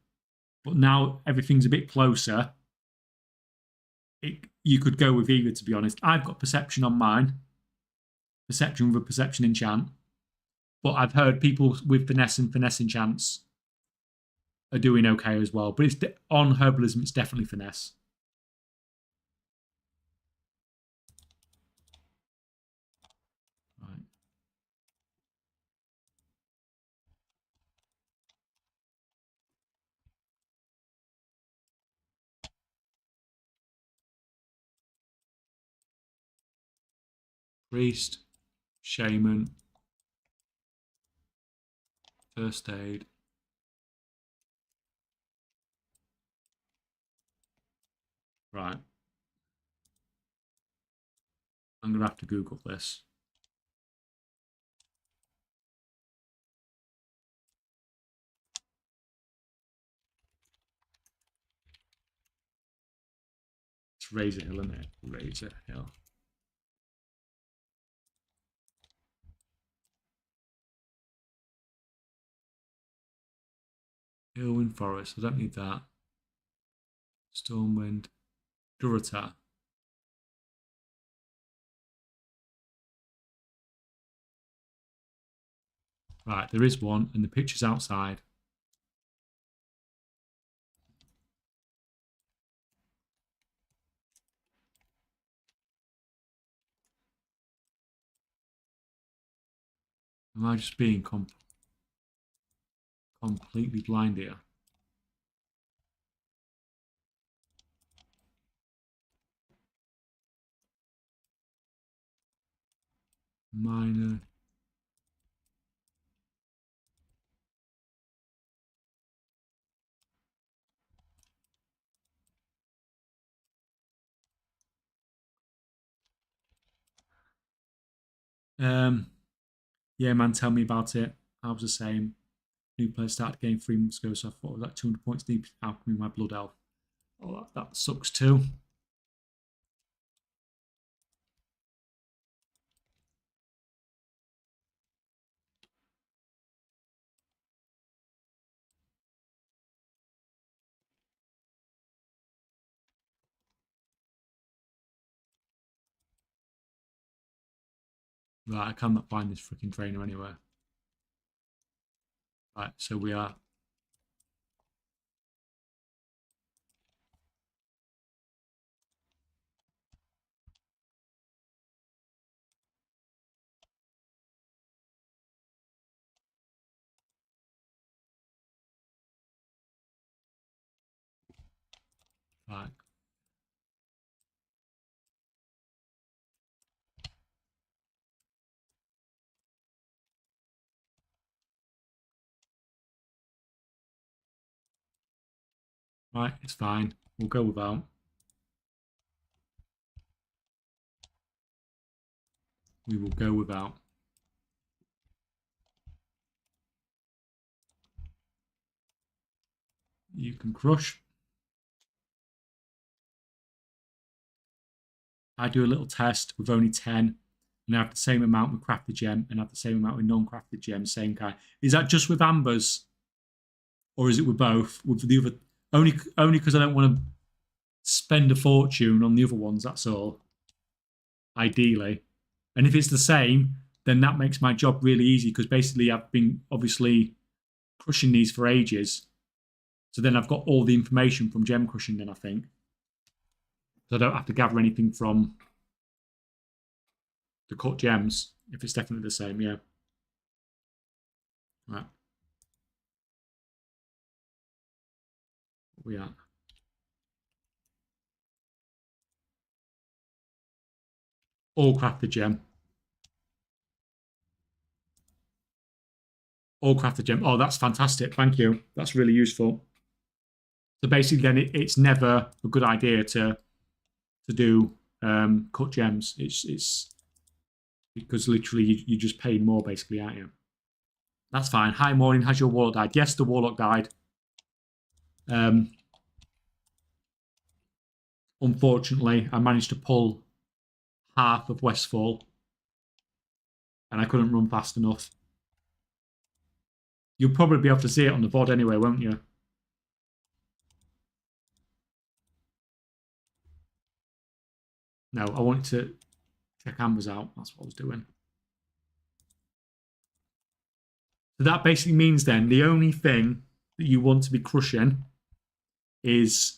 But now everything's a bit closer. You could go with either, to be honest. I've got perception on mine, perception with a perception enchant. But I've heard people with finesse and finesse enchants are doing okay as well. But it's on herbalism, it's definitely finesse. Right. Priest, shaman, first aid. Right. I'm going to have to Google this. It's Razor Hill, isn't it? Razor Hill. Hillwind Forest. I don't need that. Stormwind. Durata. Right, there is one, and the picture's outside. Am I just being completely blind here? Minor. Yeah, man, tell me about it. I was the same. New player started the game 3 months ago, so I thought I was at 200 points deep. Alchemy, my blood elf. Oh, that sucks too. Right, I cannot find this freaking trainer anywhere. Right, so we are. Right. Right, it's fine. We'll go without. We will go without. You can crush. I do a little test with only 10, and I have the same amount with crafted gem and have the same amount with non-crafted gem, same kind. Is that just with ambers? Or is it with both? With the other only because I don't want to spend a fortune on the other ones, that's all. Ideally. And if it's the same, then that makes my job really easy because basically I've been obviously crushing these for ages. So then I've got all the information from gem crushing then I think. So I don't have to gather anything from the cut gems if it's definitely the same, yeah. Right. We are. All crafted gem. All crafted gem. Oh, that's fantastic. Thank you. That's really useful. So basically, then it's never a good idea to do cut gems. It's because literally you just pay more basically, aren't you? That's fine. Hi, morning. Has your warlock died? Yes, the warlock died. Unfortunately, I managed to pull half of Westfall, and I couldn't run fast enough. You'll probably be able to see it on the VOD anyway, won't you? No, I wanted to check Amber's out. That's what I was doing. So that basically means then the only thing that you want to be crushing is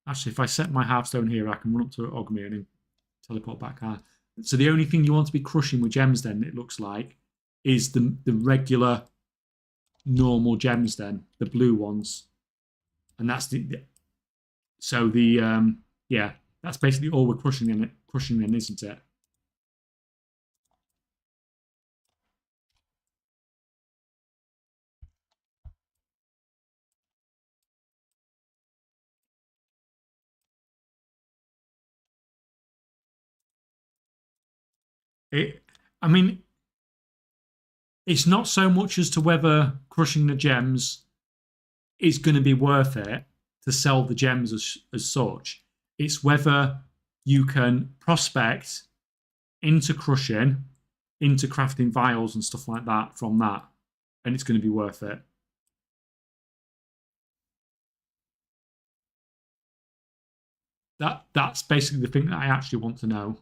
actually if I set my halfstone here, I can run up to Ogmere and teleport back. So the only thing you want to be crushing with gems, then it looks like, is the regular normal gems. Then the blue ones, and that's so the yeah, that's basically all we're crushing in it. Crushing in, isn't it? It. I mean, it's not so much as to whether crushing the gems is going to be worth it to sell the gems as such. It's whether you can prospect into crushing, into crafting vials and stuff like that from that, and it's going to be worth it. That's basically the thing that I actually want to know.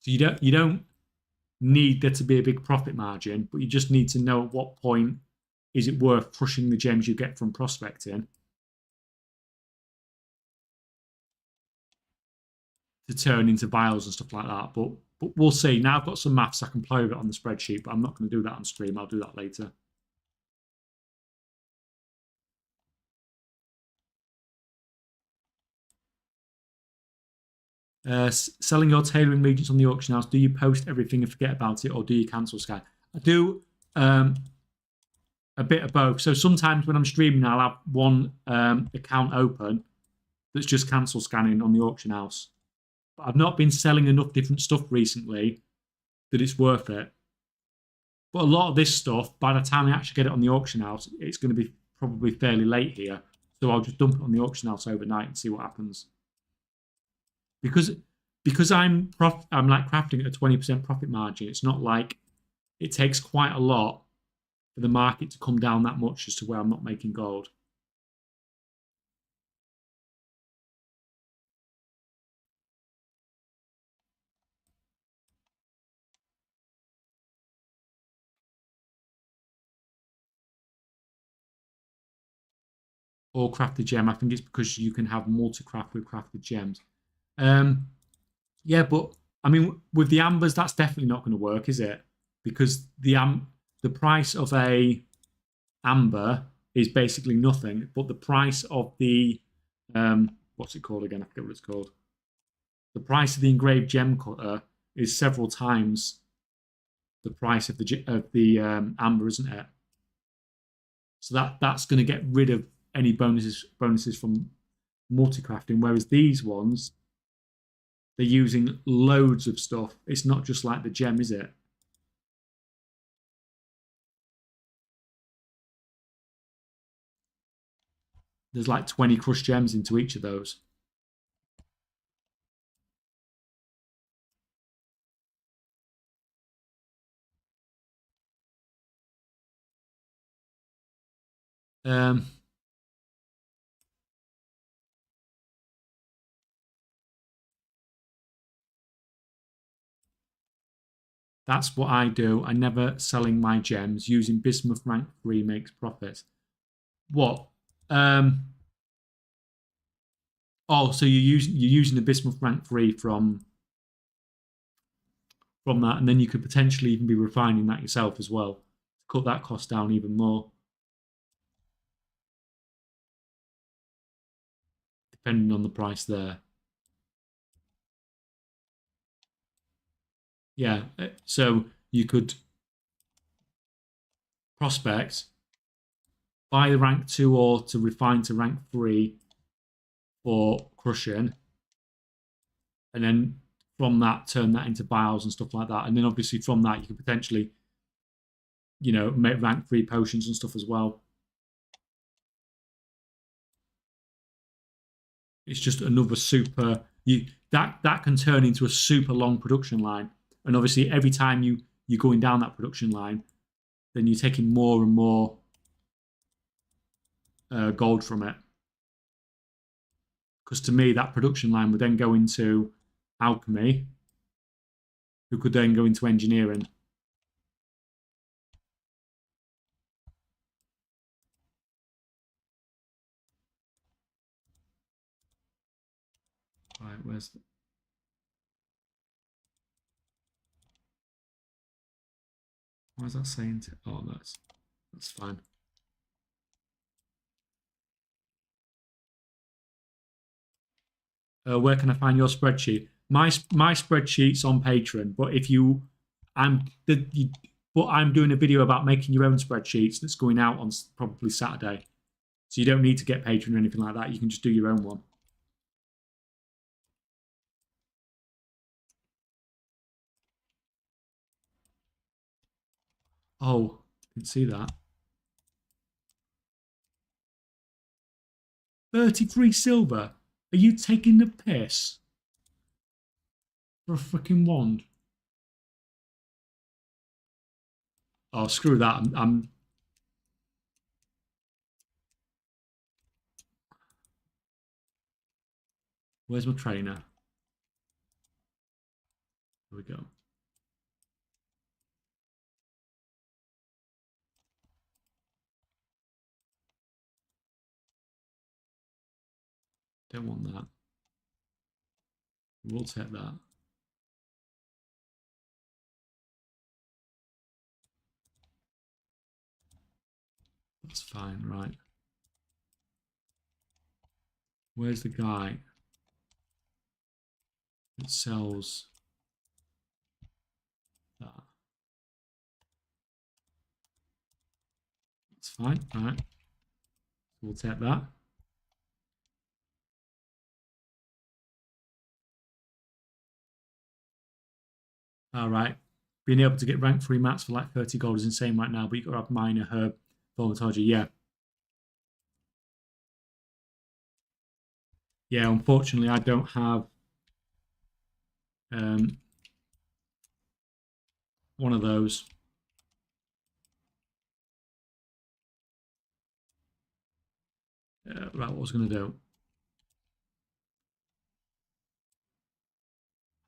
So you don't need there to be a big profit margin, but you just need to know at what point is it worth crushing the gems you get from prospecting. to turn into vials and stuff like that. But we'll see. Now I've got some maths, I can play with it on the spreadsheet, but I'm not going to do that on stream. I'll do that later. Selling your tailoring agents on the auction house. Do you post everything and forget about it, or do you cancel scan? I do a bit of both. So sometimes when I'm streaming, I'll have one account open that's just cancel scanning on the auction house. But I've not been selling enough different stuff recently that it's worth it. But a lot of this stuff, by the time I actually get it on the auction house, it's going to be probably fairly late here. So I'll just dump it on the auction house overnight and see what happens. Because I'm like crafting at a 20% profit margin. It's not like it takes quite a lot for the market to come down that much as to where I'm not making gold. Or crafted gem. I think it's because you can have multi-craft with crafted gems. Yeah, but I mean, with the ambers, that's definitely not going to work, is it? Because the price of a amber is basically nothing, but the price of the what's it called again? I forget what it's called. The price of the engraved gem cutter is several times the price of the amber, isn't it? So that's going to get rid of any bonuses from multi-crafting. Whereas these ones, they're using loads of stuff. It's not just like the gem, is it? There's like 20 crushed gems into each of those. Um, that's what I do. I never selling my gems. Using bismuth rank 3 makes profits. What? Oh, so you're using the bismuth rank 3 from that, and then you could potentially even be refining that yourself as well to cut that cost down even more, depending on the price there. Yeah, so you could prospect, buy the rank 2 ore to refine to rank 3 for crushing, and then from that turn that into bios and stuff like that. And then obviously from that you could potentially, make rank 3 potions and stuff as well. It's just another super that can turn into a super long production line. And obviously every time you're going down that production line, then you're taking more and more gold from it. Because to me, that production line would then go into alchemy, who could then go into engineering. Right, where's why is that saying? Oh, that's fine. Where can I find your spreadsheet? My spreadsheet's on Patreon, but if you, but I'm doing a video about making your own spreadsheets that's going out on probably Saturday, so you don't need to get Patreon or anything like that. You can just do your own one. Oh, you can see that. 33 silver. Are you taking the piss? For a freaking wand. Oh, screw that. Where's my trainer? Here we go. Don't want that. We'll take that. That's fine, right. Where's the guy that sells that? That's fine, right. We'll take that. All right. Being able to get rank 3 mats for like 30 gold is insane right now, but you've got to have minor, herb, thaumaturgy. Yeah. Yeah, unfortunately, I don't have one of those. Right, what was I going to do?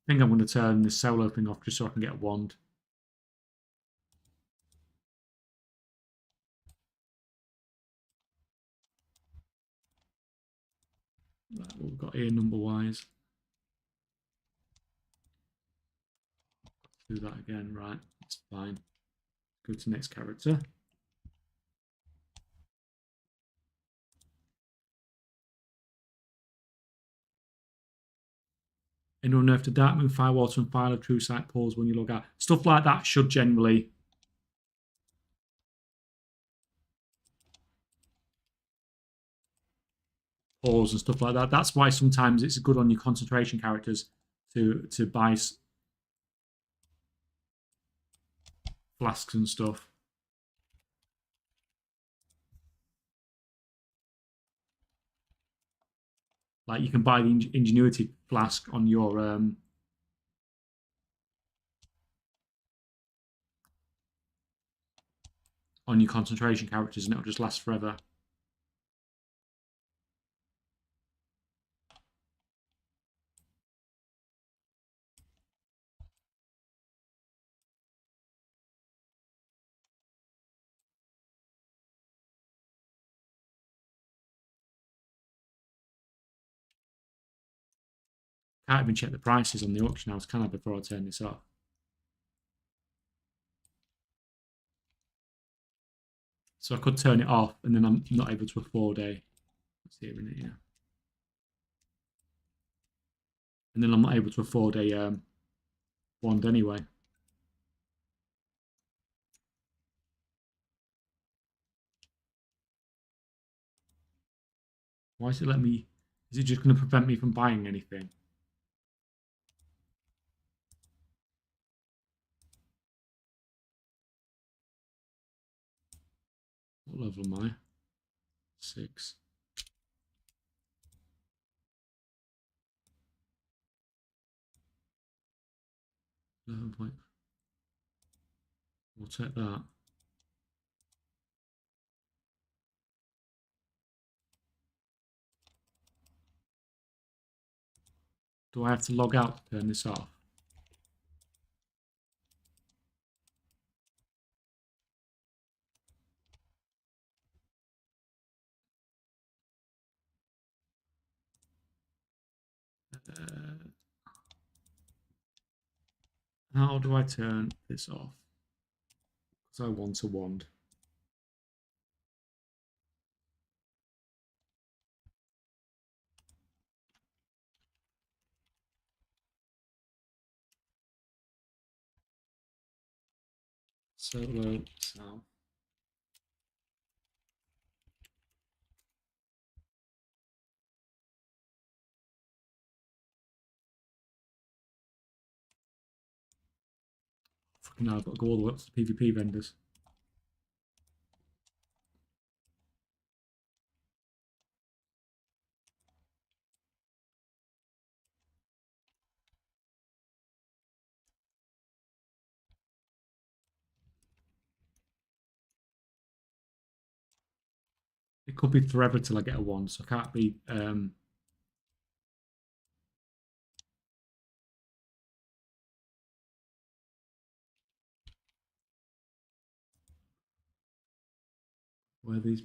I think I'm going to turn this solo thing off just so I can get a wand. Right, what we've got here number-wise. Do that again, right, that's fine. Go to next character. Anyone know if the Dark Moon, Firewater, and File of True Sight pause when you log out? Stuff like that should generally pause and stuff like that. That's why sometimes it's good on your concentration characters to buy flasks and stuff. Like you can buy the Ingenuity flask on your concentration characters, and it'll just last forever. Can't even check the prices on the auction house, can I, before I turn this off? So I could turn it off, and then I'm not able to afford a. Let's see in it, yeah. And then I'm not able to afford a wand anyway. Why is it letting me? Is it just going to prevent me from buying anything? What level am I? 6. 11 point. We'll take that. Do I have to log out to turn this off? How do I turn this off? Because I want a wand. Solo south. Fucking hell, I've got to go all the way up to the PvP vendors. It could be forever till I get a wand, so I can't be where these.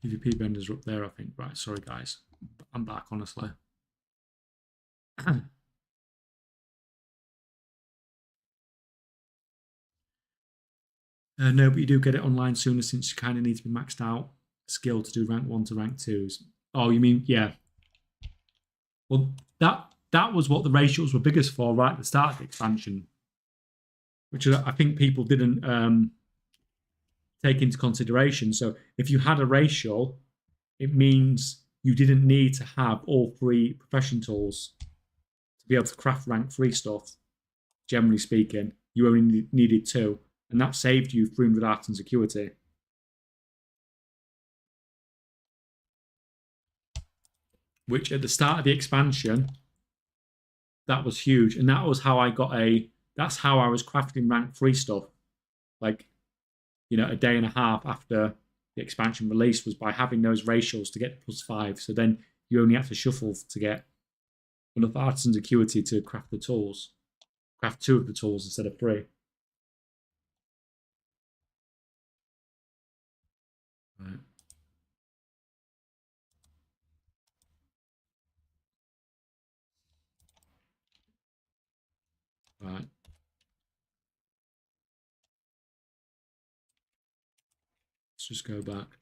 PvP vendors are up there, I think. Right, sorry guys. I'm back, honestly. No, but you do get it online sooner since you kind of need to be maxed out skill to do rank 1 to rank 2s. Oh, you mean, yeah. Well, that was what the ratios were biggest for right at the start of the expansion, which I think people didn't take into consideration. So if you had a racial, it means you didn't need to have all 3 profession tools to be able to craft rank 3 stuff. Generally speaking, you only needed 2, and that saved you 300 art and security. Which at the start of the expansion, that was huge, and that was how I got that's how I was crafting rank 3 stuff. Like, you know, a day and a half after the expansion release was by having those ratios to get +5. So then you only have to shuffle to get enough arts and acuity to craft the tools. Craft 2 of the tools instead of 3. Right. Right. Let's just go back.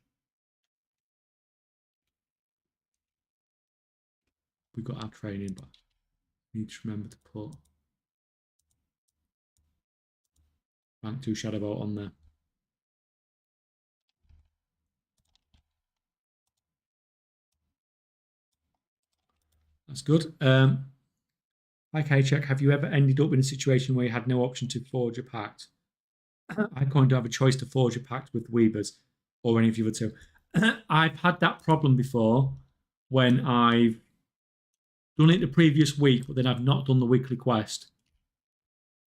We've got our training, but we need to remember to put rank 2 Shadow Bolt on there. That's good. Hi K-Check, have you ever ended up in a situation where you had no option to forge a pact? I kind of have a choice to forge a pact with Weavers or any of the other 2. I've had that problem before when I've done it the previous week, but then I've not done the weekly quest.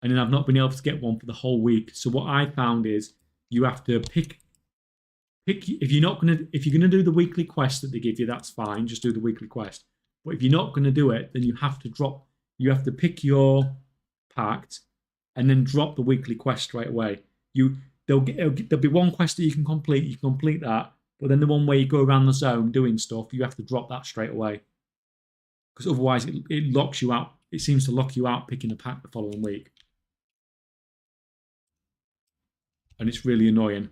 And then I've not been able to get one for the whole week. So what I found is you have to pick if you're gonna do the weekly quest that they give you, that's fine, just do the weekly quest. But if you're not gonna do it, then you have to pick your pact and then drop the weekly quest straight away. There'll be one quest that you can complete that, but then the one where you go around the zone doing stuff, you have to drop that straight away. Because otherwise it locks you out. It seems to lock you out picking a pack the following week. And it's really annoying.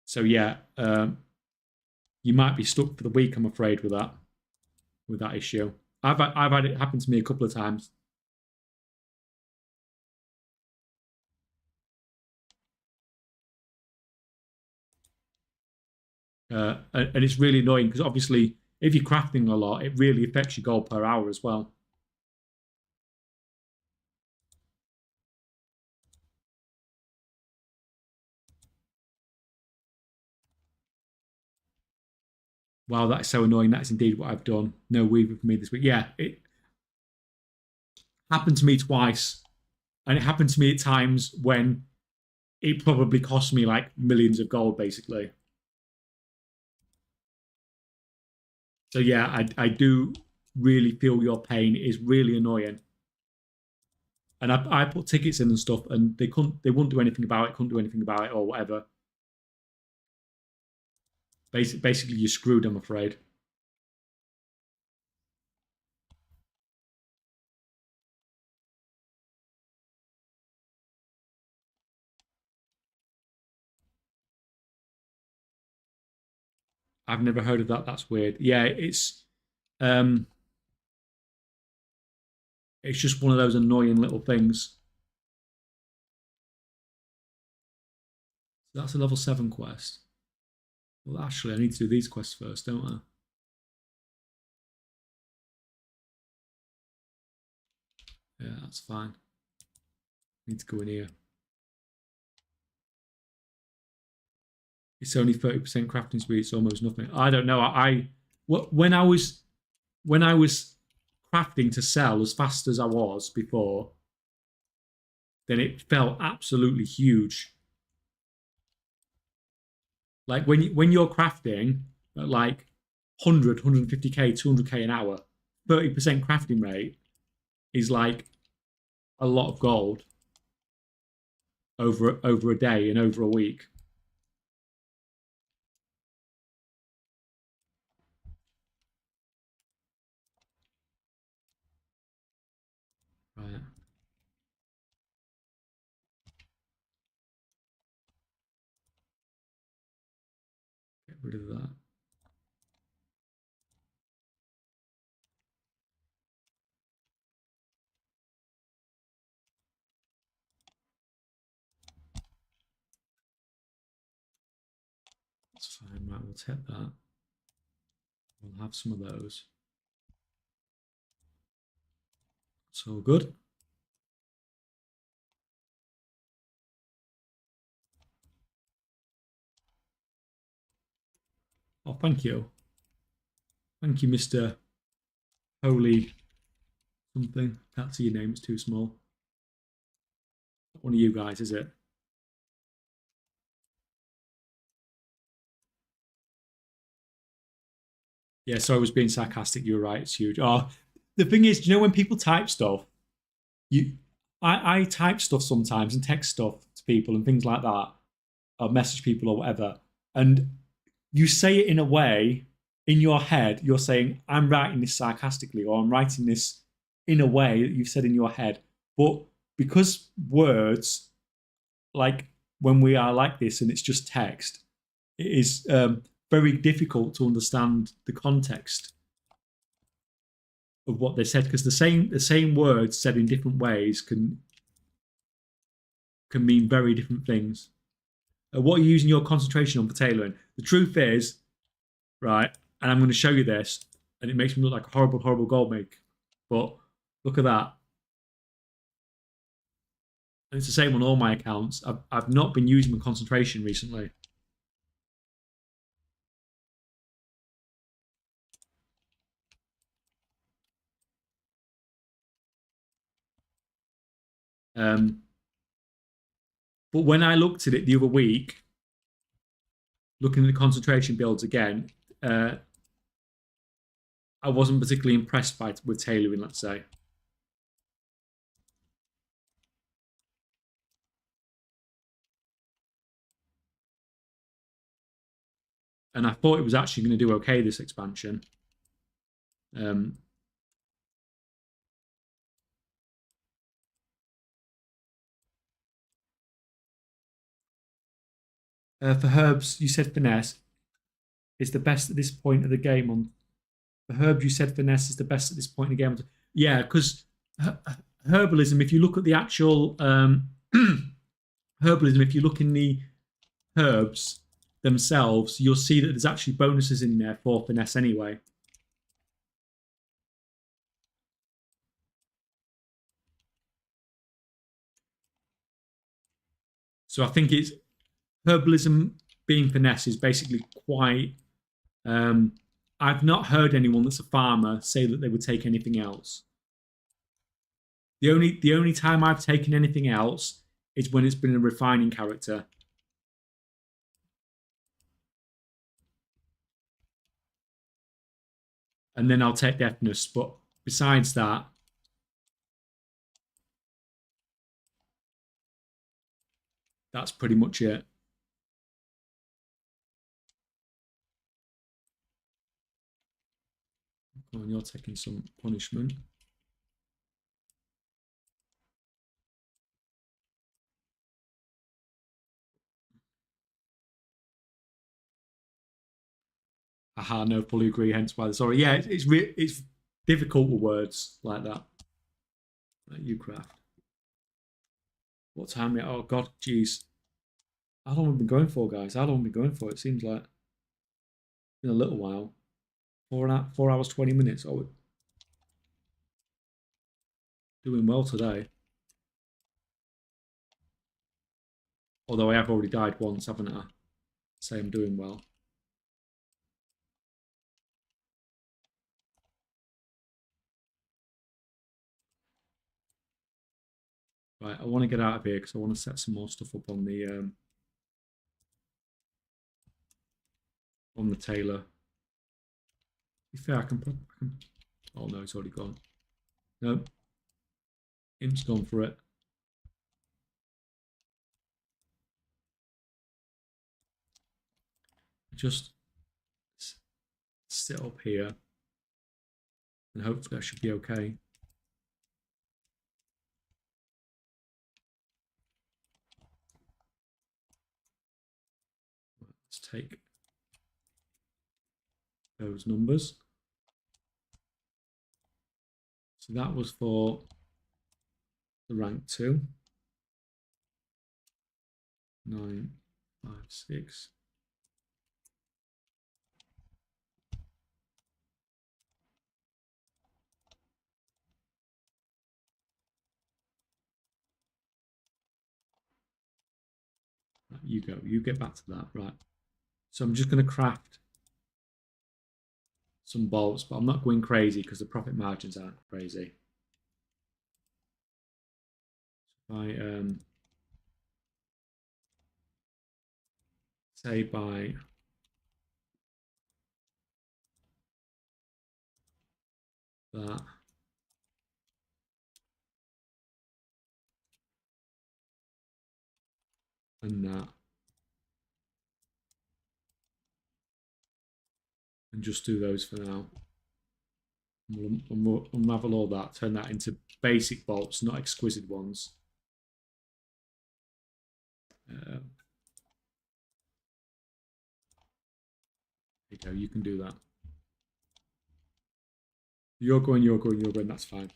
So yeah, you might be stuck for the week, I'm afraid, with that issue. I've had it happen to me a couple of times. And it's really annoying because obviously if you're crafting a lot, it really affects your gold per hour as well. Wow, that's so annoying. That's indeed what I've done. No weaver for me this week. Yeah, it happened to me twice. And it happened to me at times when it probably cost me like millions of gold, basically. So yeah, I do really feel your pain. It is really annoying. And I put tickets in and stuff, and they wouldn't do anything about it, couldn't do anything about it, or whatever. Basically, you're screwed, I'm afraid. I've never heard of that. That's weird. Yeah, it's just one of those annoying little things. So that's a level 7 quest. Well, actually, I need to do these quests first, don't I? Yeah, that's fine. Need to go in here. It's only 30% crafting speed. It's almost nothing. I don't know. When I was crafting to sell as fast as I was before, then it felt absolutely huge. Like when you're crafting at like 100, 150k, 200k an hour, 30% crafting rate is like a lot of gold over a day and over a week. Right. Get rid of that. That's fine. Right, we'll take that. We'll have some of those. It's all good. Oh, thank you. Thank you, Mr. Holy something. Can't see your name, it's too small. Not one of you guys, is it? Yeah, so I was being sarcastic. You're right, it's huge. Oh, the thing is, you know when people type stuff, you I type stuff sometimes and text stuff to people and things like that, or message people or whatever, and you say it in a way in your head, you're saying, I'm writing this sarcastically, or I'm writing this in a way that you've said in your head. But because words, like when we are like this and it's just text, it is very difficult to understand the context of what they said, because the same words said in different ways can mean very different things. What are you using your concentration on for tailoring? The truth is, right, and I'm going to show you this, and it makes me look like a horrible, horrible gold make. But look at that. And it's the same on all my accounts. I've not been using my concentration recently. But when I looked at it the other week, looking at the concentration builds again, I wasn't particularly impressed with tailoring, let's say. And I thought it was actually going to do okay, this expansion. For herbs, you said finesse is the best at this point of the game. On for herbs, you said finesse is the best at this point in the game. Yeah, because herbalism, if you look at the actual herbalism, if you look in the herbs themselves, you'll see that there's actually bonuses in there for finesse anyway. So I think it's herbalism being finesse is basically quite. I've not heard anyone that's a farmer say that they would take anything else. The only time I've taken anything else is when it's been a refining character. And then I'll take deafness. But besides that, that's pretty much it. Come on, you're taking some punishment. Aha, no, fully agree. Hence why. Sorry, yeah, it's difficult with words like that. Like you craft. What time? Oh God, jeez. How long have we been going for, guys? How long have we been going for? It seems like it's been a little while. 4 hours, 20 minutes. Oh, we're doing well today. Although I have already died once, haven't I? Say I'm doing well. Right, I want to get out of here because I want to set some more stuff up on the tailor. To be fair, I can Oh no, it's already gone. No, Imp's gone for it. Just sit up here and hopefully that should be okay. Let's take those numbers. So that was for the rank 2. 9, 5, 6. You go. You get back to that. Right. So I'm just going to craft some bolts, but I'm not going crazy because the profit margins aren't crazy. So if I say by that, and that, and just do those for now. We'll unravel all that, turn that into basic bolts, not exquisite ones. There you go, you can do that. You're going, that's fine.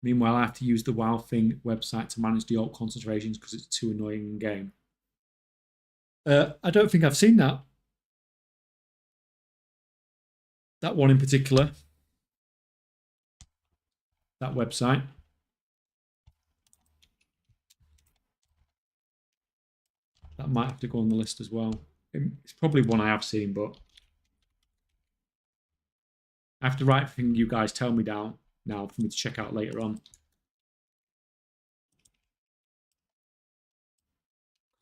Meanwhile, I have to use the Wow Thing website to manage the alt concentrations because it's too annoying in game. I don't think I've seen that. That one in particular. That website. That might have to go on the list as well. It's probably one I have seen, but I have to write everything you guys tell me down now for me to check out later on.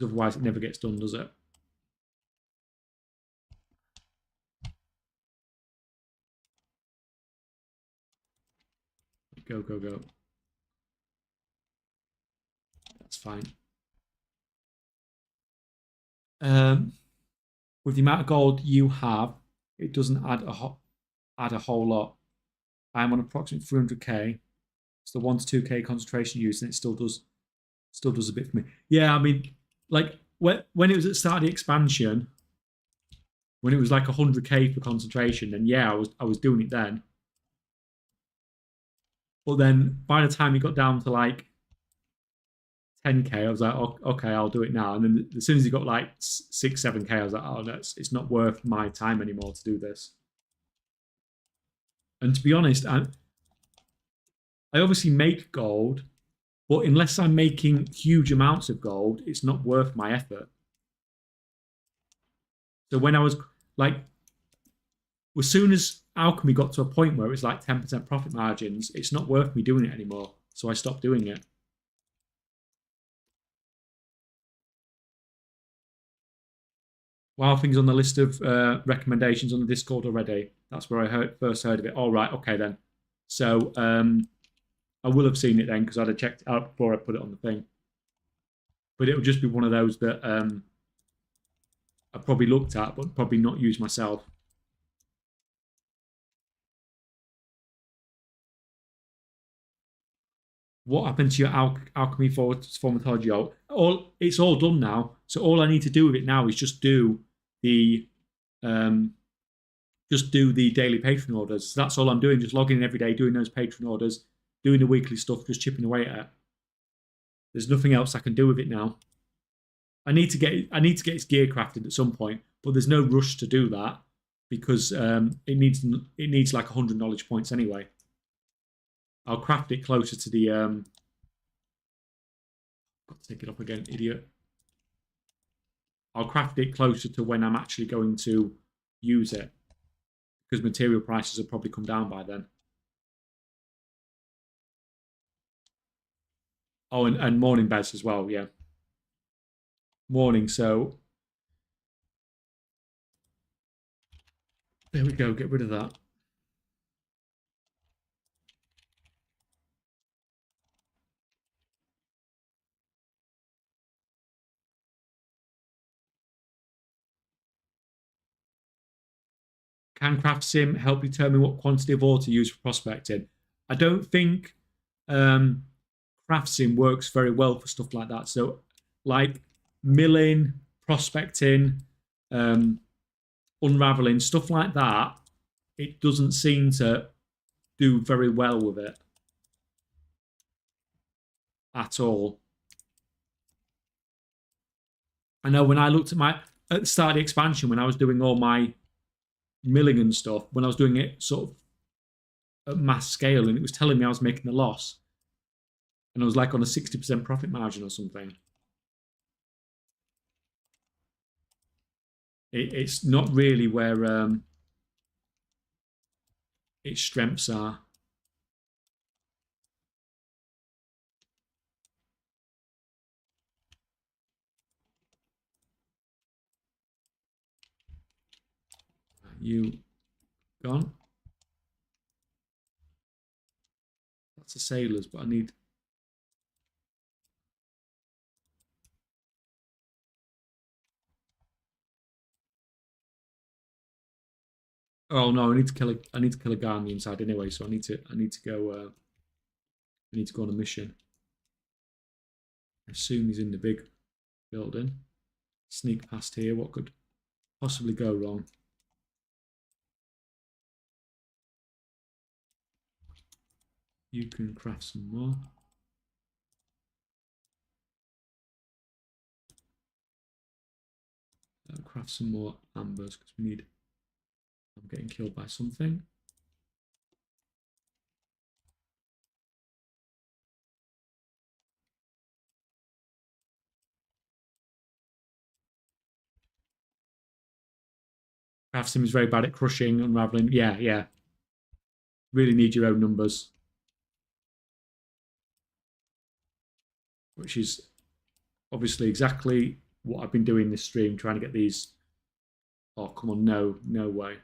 Otherwise, it never gets done, does it? Go, go, go. That's fine. With the amount of gold you have, it doesn't add a whole lot. I'm on approximately 300k. It's the 1 to 2k concentration use, and it still does a bit for me. Yeah, I mean, like when it was at the start of the expansion, when it was like 100k for concentration, then yeah, I was doing it then. But then by the time it got down to like 10k, I was like, oh, okay, I'll do it now. And then as soon as it got like 6, 7k, I was like, oh, no, it's not worth my time anymore to do this. And to be honest, I obviously make gold, but unless I'm making huge amounts of gold, it's not worth my effort. So when I was like, as soon as alchemy got to a point where it was like 10% profit margins, it's not worth me doing it anymore. So I stopped doing it. Wow, things on the list of recommendations on the Discord already. That's where I first heard of it. All right, okay then. So I will have seen it then because I'd have checked it out before I put it on the thing. But it would just be one of those that I probably looked at, but probably not used myself. What happened to your alchemy formatology alt? It's all done now. So all I need to do with it now is just do the daily patron orders. So that's all I'm doing. Just logging in every day, doing those patron orders, doing the weekly stuff, just chipping away at it. There's nothing else I can do with it now. I need to get its gear crafted at some point, but there's no rush to do that because it needs like 100 knowledge points anyway. I'll craft it closer to the got to take it up again, idiot. I'll craft it closer to when I'm actually going to use it because material prices will probably come down by then. Oh, and morning beds as well, yeah. morning. So there we go. Get rid of that. Can Craft Sim help determine what quantity of ore to use for prospecting? I don't think um, Craft Sim works very well for stuff like that. So, like milling, prospecting, um, unraveling, stuff like that, it doesn't seem to do very well with it at all. I know when I looked at at the start of the expansion, when I was doing all my milling and stuff, when I was doing it sort of at mass scale, and it was telling me I was making a loss, and I was like on a 60% profit margin or something. It's not really where its strengths are. You gone? That's the sailors, but I need. Oh no, I need to kill a. I need to kill a guy on the inside anyway. So I need to. I need to go. I need to go on a mission. I assume he's in the big building. Sneak past here. What could possibly go wrong? You can craft some more. Craft some more ambers because we need. I'm getting killed by something. Craft sim is very bad at crushing, unraveling. Yeah, yeah. Really need your own numbers, which is obviously exactly what I've been doing this stream, trying to get these. Oh, come on, no, no way.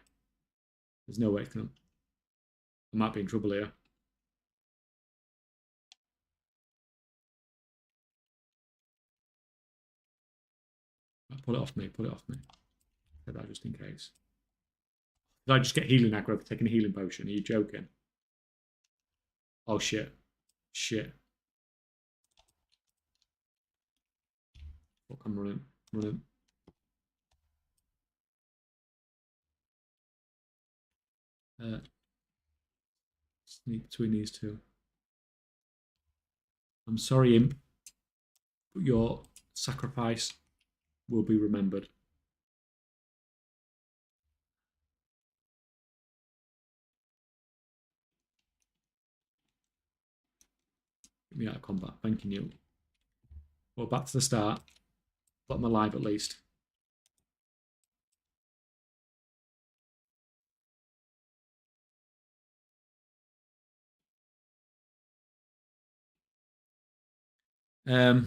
There's no way it can. I might be in trouble here. Pull it off me, pull it off me. Take that just in case. Did I just get healing aggro for taking a healing potion? Are you joking? Oh, shit. Shit. Fuck, I'm running. Running. Sneak between these two. I'm sorry, Imp, but your sacrifice will be remembered. Get me out of combat. Thanking you. Well, back to the start. But I'm alive at least. Why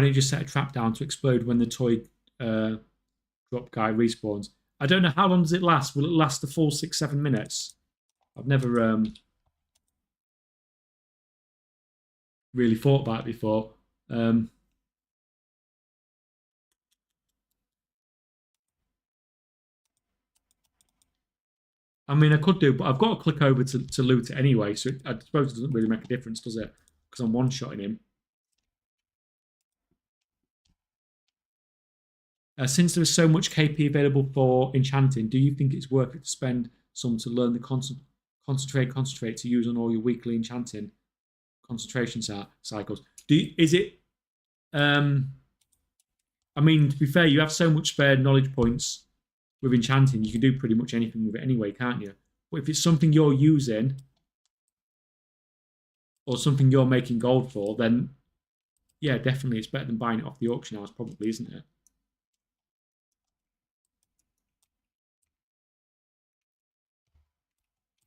don't you just set a trap down to explode when the toy drop guy respawns? I don't know, how long does it last? Will it last the full 6-7 minutes? I've never really thought about it before. I mean, I could do, but I've got to click over to loot it anyway, so I suppose it doesn't really make a difference, does it? Because I'm one-shotting him. Since there is so much KP available for enchanting, do you think it's worth it to spend some to learn the concentrate to use on all your weekly enchanting concentration cycles? Is it? I mean, to be fair, you have so much spare knowledge points with enchanting. You can do pretty much anything with it anyway, can't you? But if it's something you're using or something you're making gold for, then yeah, definitely it's better than buying it off the auction house, probably, isn't it?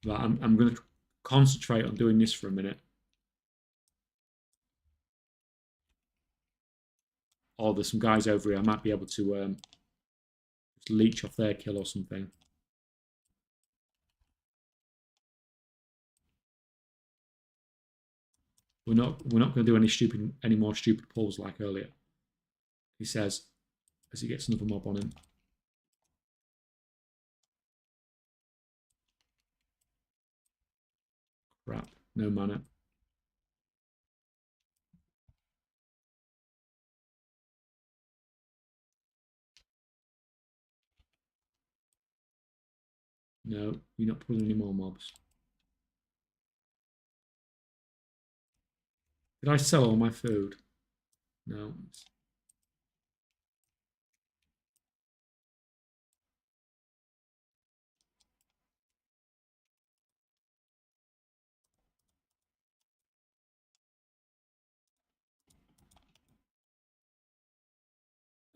But I'm going to concentrate on doing this for a minute. or there's some guys over here. I might be able to just leech off their kill or something. We're not going to do any more stupid pulls like earlier. He says as he gets another mob on him. Crap, no mana. No, you're not pulling any more mobs. Did I sell all my food? No.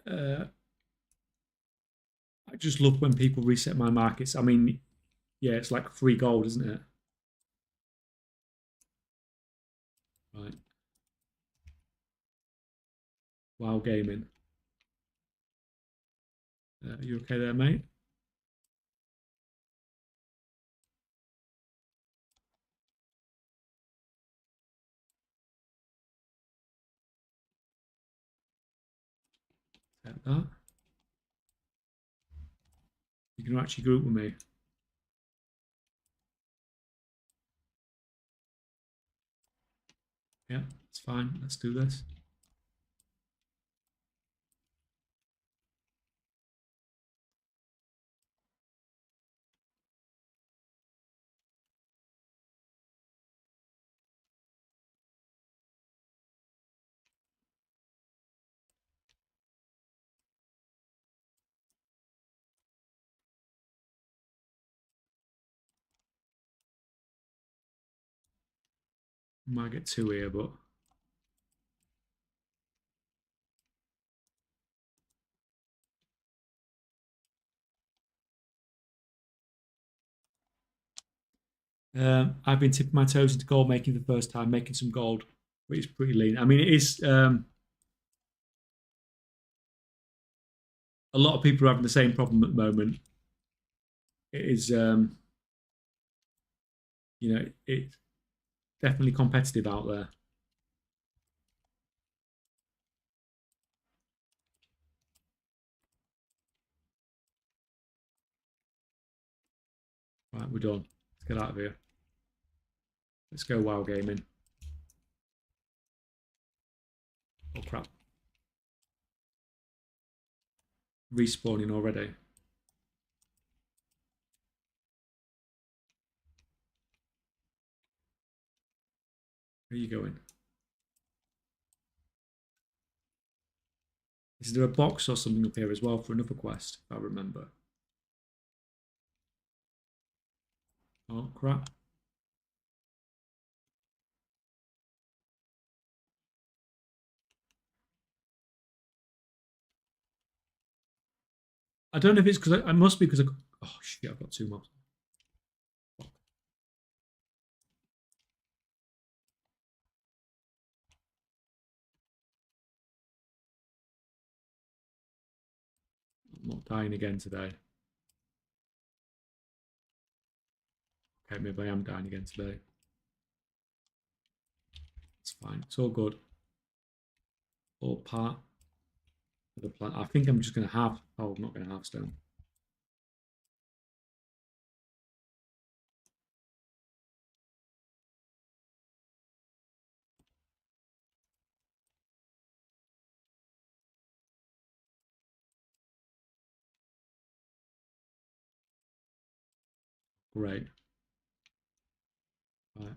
I just love when people reset my markets. I mean, yeah, it's like free gold, isn't it? Right. Wow Gaming. You okay there, mate? Take that. You can actually group with me. Yeah, it's fine. Let's do this. Might get two here, but I've been tipping my toes into gold making for the first time, making some gold, but it's pretty lean. I mean, it is. A lot of people are having the same problem at the moment. It is, it's definitely competitive out there. Right, we're done. Let's get out of here. Let's go WoW Gaming. Oh crap. Respawning already. Where are you going? Is there a box or something up here as well for another quest, if I remember? Oh crap. I don't know if it's because I must be because oh shit, I've got two mobs. I'm not dying again today. Okay, maybe I am dying again today. It's fine. It's all good. All part of the plan. I think I'm just going to have. Oh, I'm not going to have stone. Great. Right. I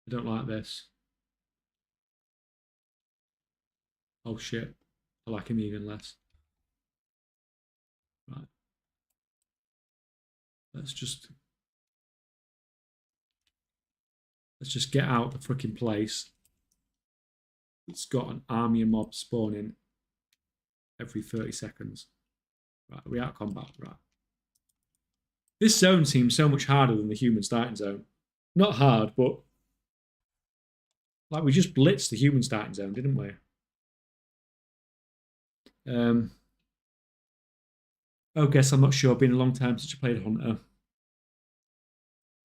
don't like this. Oh shit. I like him even less. Right. Let's just get out the freaking place. It's got an army of mobs spawning every 30 seconds. Right, are we out of combat? Right. This zone seems so much harder than the human starting zone. Not hard, but Like we just blitzed the human starting zone, didn't we? Oh, guess I'm not sure. Been a long time since I played Hunter.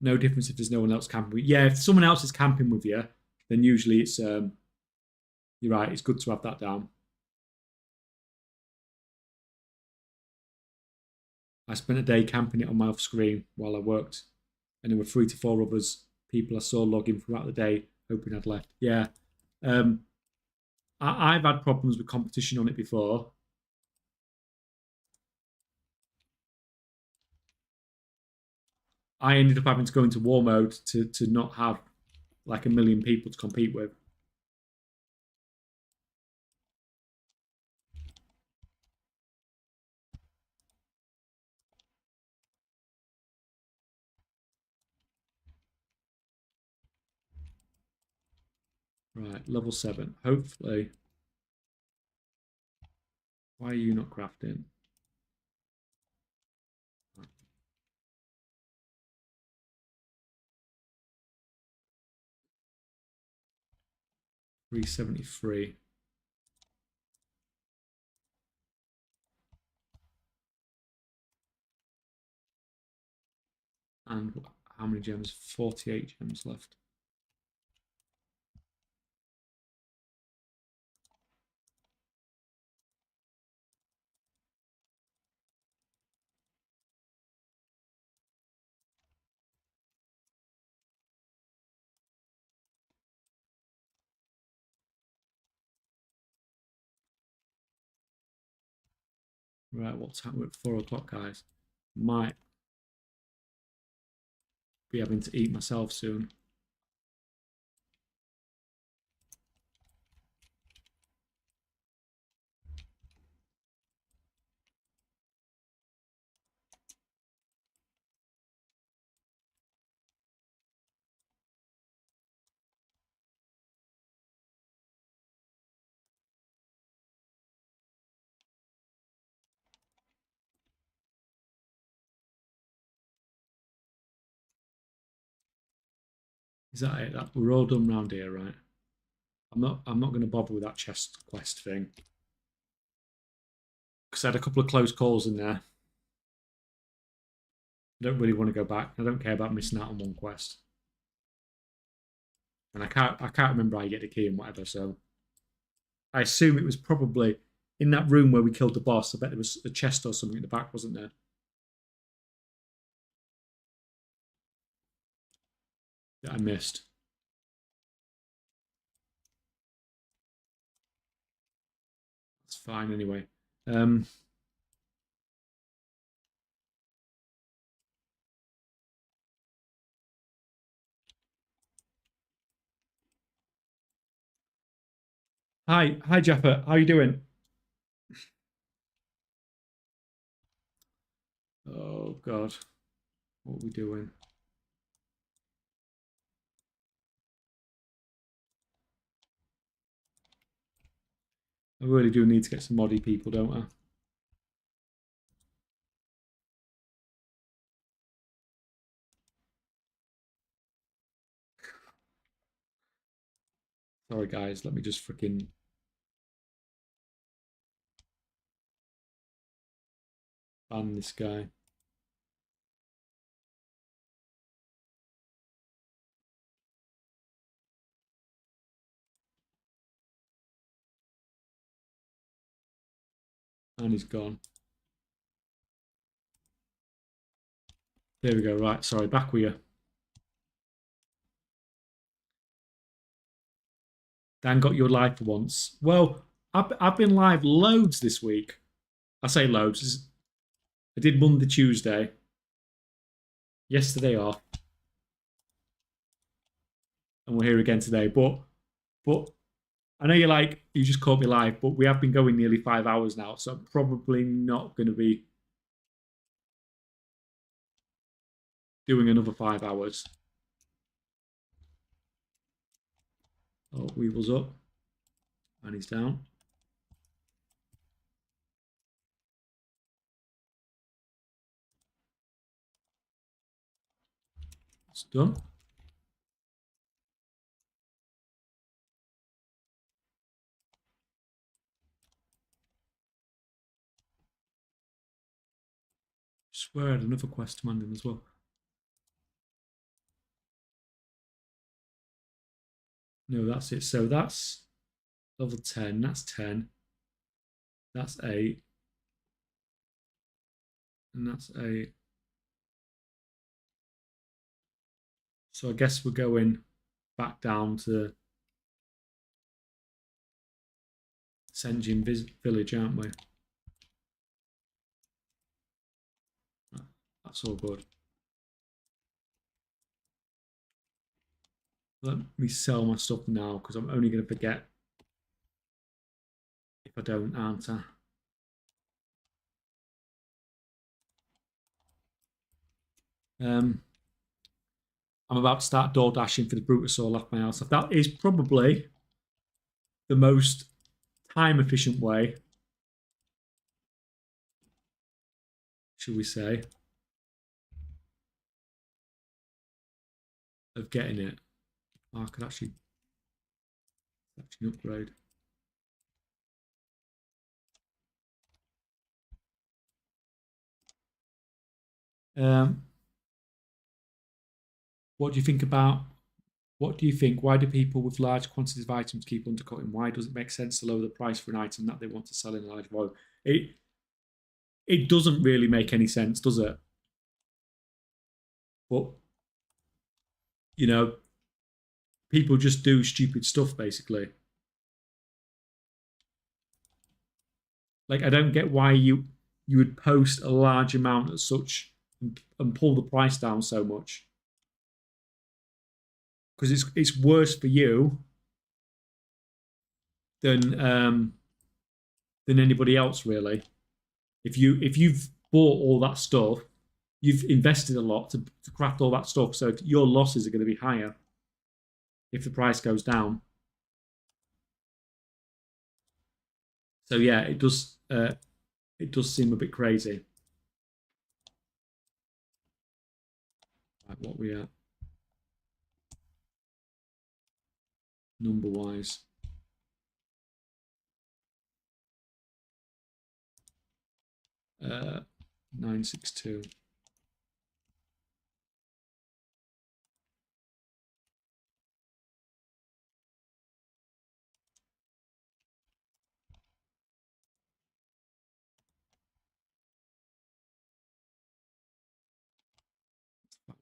No difference if there's no one else camping with you. Yeah, if someone else is camping with you, then usually it's you're right, it's good to have that down. I spent a day camping it on my off screen while I worked, and there were 3 to 4 others people I saw logging throughout the day, hoping I'd left. Yeah, um, I've had problems with competition on it before. I ended up having to go into war mode to not have like a million people to compete with. Right, level 7. Hopefully. Why are you not crafting? 373. And how many gems? 48 gems left. Right, what time? We're at 4 o'clock, guys. Might be having to eat myself soon. Is that it? We're all done round here, right? I'm not going to bother with that chest quest thing because I had a couple of close calls in there. I don't really want to go back. I don't care about missing out on one quest, and I can't remember how you get the key and whatever. So I assume it was probably in that room where we killed the boss. I bet there was a chest or something at the back, wasn't there? That I missed. That's fine anyway. Um, hi, Jaffa. How you doing? Oh God, what are we doing? I really do need to get some moddy people, don't I? Sorry, guys. Let me just freaking ban this guy. And he's gone. There we go. Right. Sorry. Back with you. Dan got your live for once. Well, I've been live loads this week. I say loads. I did Monday, Tuesday. Yesterday off. And we're here again today. But I know you're like, you just caught me live, but we have been going nearly 5 hours now. So I'm probably not going to be doing another 5 hours. Oh, Weevil's up. And he's down. It's done. Swear I had another quest to hand in as well. No, that's it. So that's level 10. That's 10. That's 8. And that's 8. So I guess we're going back down to Senjin village, aren't we? That's all good. Let me sell my stuff now because I'm only going to forget if I don't, aren't I? I'm about to start door dashing for the Brutosaur off my house. That is probably the most time efficient way, should we say, of getting it. Oh, I could actually upgrade. What do you think about? What do you think? Why do people with large quantities of items keep undercutting? Why does it make sense to lower the price for an item that they want to sell in a large volume? It doesn't really make any sense, does it? But you know, people just do stupid stuff basically. Like I don't get why you would post a large amount at such and pull the price down so much. Because it's worse for you than anybody else really. If you've bought all that stuff, you've invested a lot to craft all that stuff, so your losses are going to be higher if the price goes down. So yeah, it does seem a bit crazy. Right, what we at number wise? Uh, 962.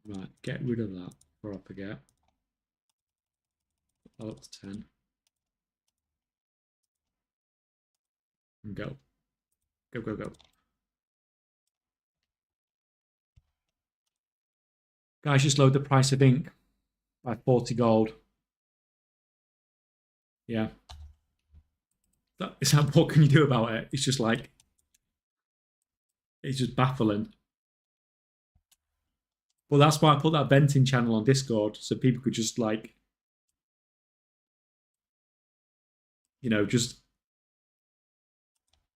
Right, get rid of that before I forget. That up to 10. And go. Go, go, go. Guys, just lowered the price of ink by 40 gold. Yeah. What can you do about it? It's just like, it's just baffling. Well, that's why I put that venting channel on Discord so people could just like, just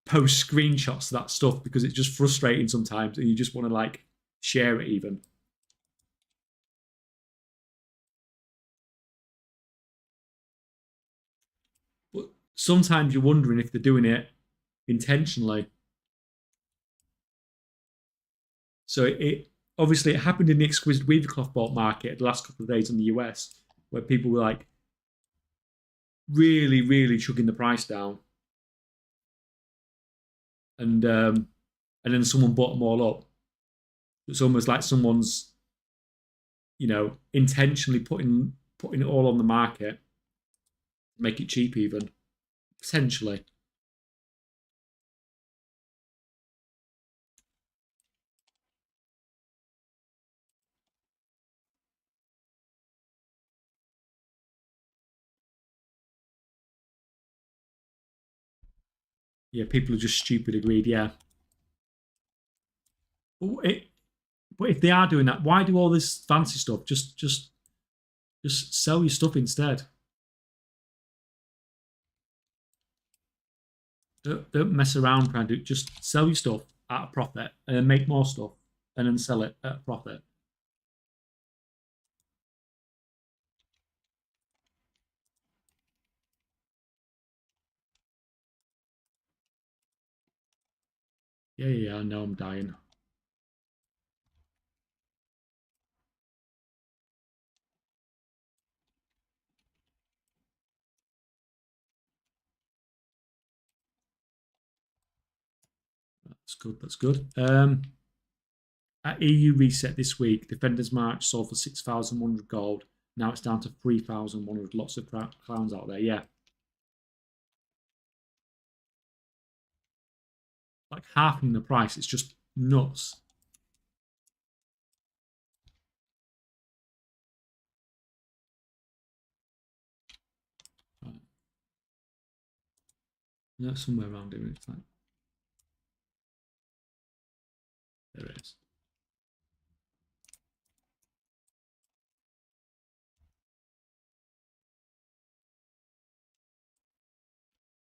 post screenshots of that stuff because it's just frustrating sometimes and you just want to like share it even. But sometimes you're wondering if they're doing it intentionally. So it obviously it happened in the exquisite weaver cloth bolt market the last couple of days in the US where people were like really, really chugging the price down. And then someone bought them all up. It's almost like someone's, intentionally putting it all on the market, make it cheap even, potentially. Yeah, people are just stupid. Agreed. Yeah. But if they are doing that, why do all this fancy stuff? Just sell your stuff instead. Don't mess around trying to just sell your stuff at a profit and then make more stuff and then sell it at a profit. Yeah, I know I'm dying. That's good. That's good. At EU reset this week, Defenders March sold for 6,100 gold. Now it's down to 3,100. Lots of clowns out there. Yeah. Like halving the price. It's just nuts. Right. That's somewhere around here. It's like, there it is.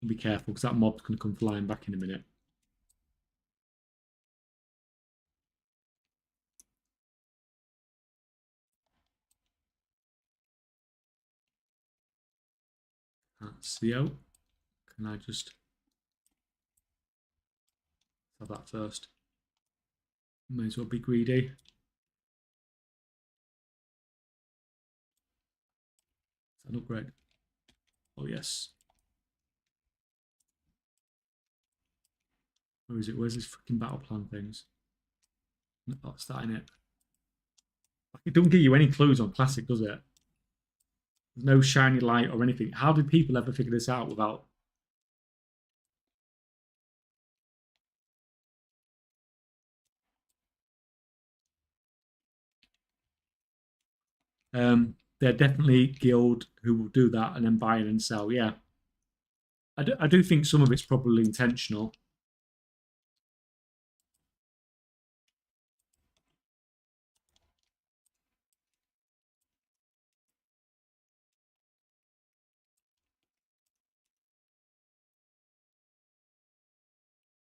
Be careful because that mob's going to come flying back in a minute. That's the out. Can I just have that first? May as well be greedy. Is that an upgrade? Oh, yes. Where is it? Where's this freaking battle plan things? Oh, it's that in it. It doesn't give you any clues on Classic, does it? There's no shiny light or anything. How did people ever figure this out without... They're definitely guild who will do that and then buy it and sell. Yeah. I do think some of it's probably intentional.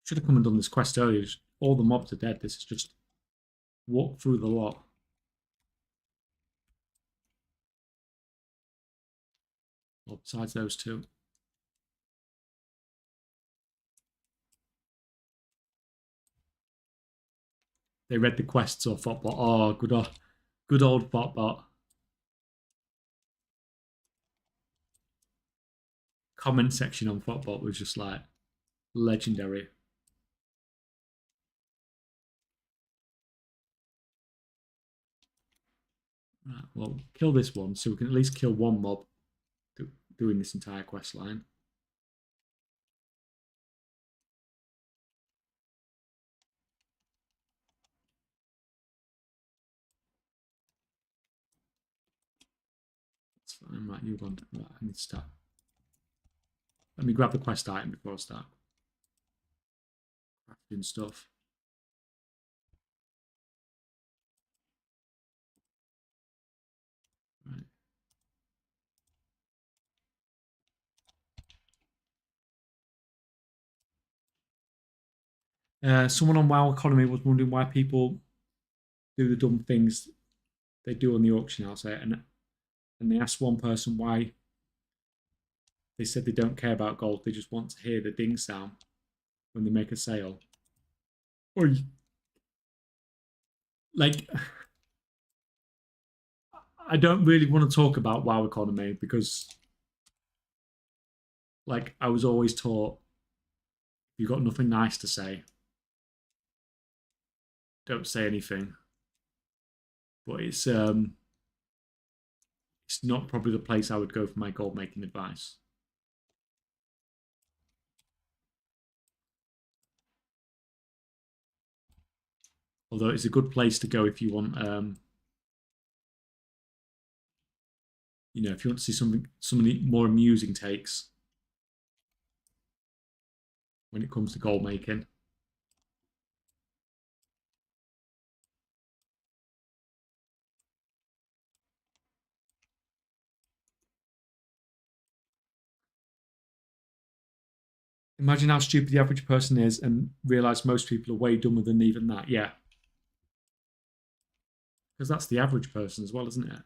Should have come and done this quest earlier. All the mobs are dead. This is just walk through the lot. Well, besides those two. They read the quests or Thoughtbot. Oh, good old Thoughtbot. Comment section on Thoughtbot was just like legendary. Right, well, kill this one so we can at least kill one mob doing this entire quest line. That's fine. Right, you're on. Right, I need to start. Let me grab the quest item before I start crafting stuff. Right. Someone on WoW Economy was wondering why people do the dumb things they do on the auction house, and they asked one person why. They said they don't care about gold; they just want to hear the ding sound when they make a sale. Or like, I don't really want to talk about WoW Economy because, like, I was always taught, you've got nothing nice to say, don't say anything. But it's not probably the place I would go for my gold making advice. Although it's a good place to go if you want, you know, if you want to see some more amusing takes when it comes to gold making. Imagine how stupid the average person is and realize most people are way dumber than even that. Yeah. Because that's the average person as well, isn't it?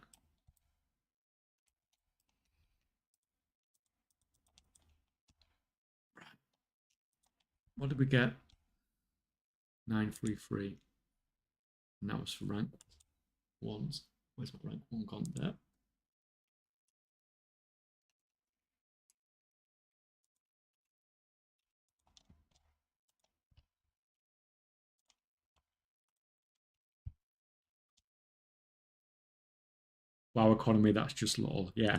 What did we get? 933. And that was for rank ones. Where's my rank one gone there? Bioeconomy, that's just lol. Yeah.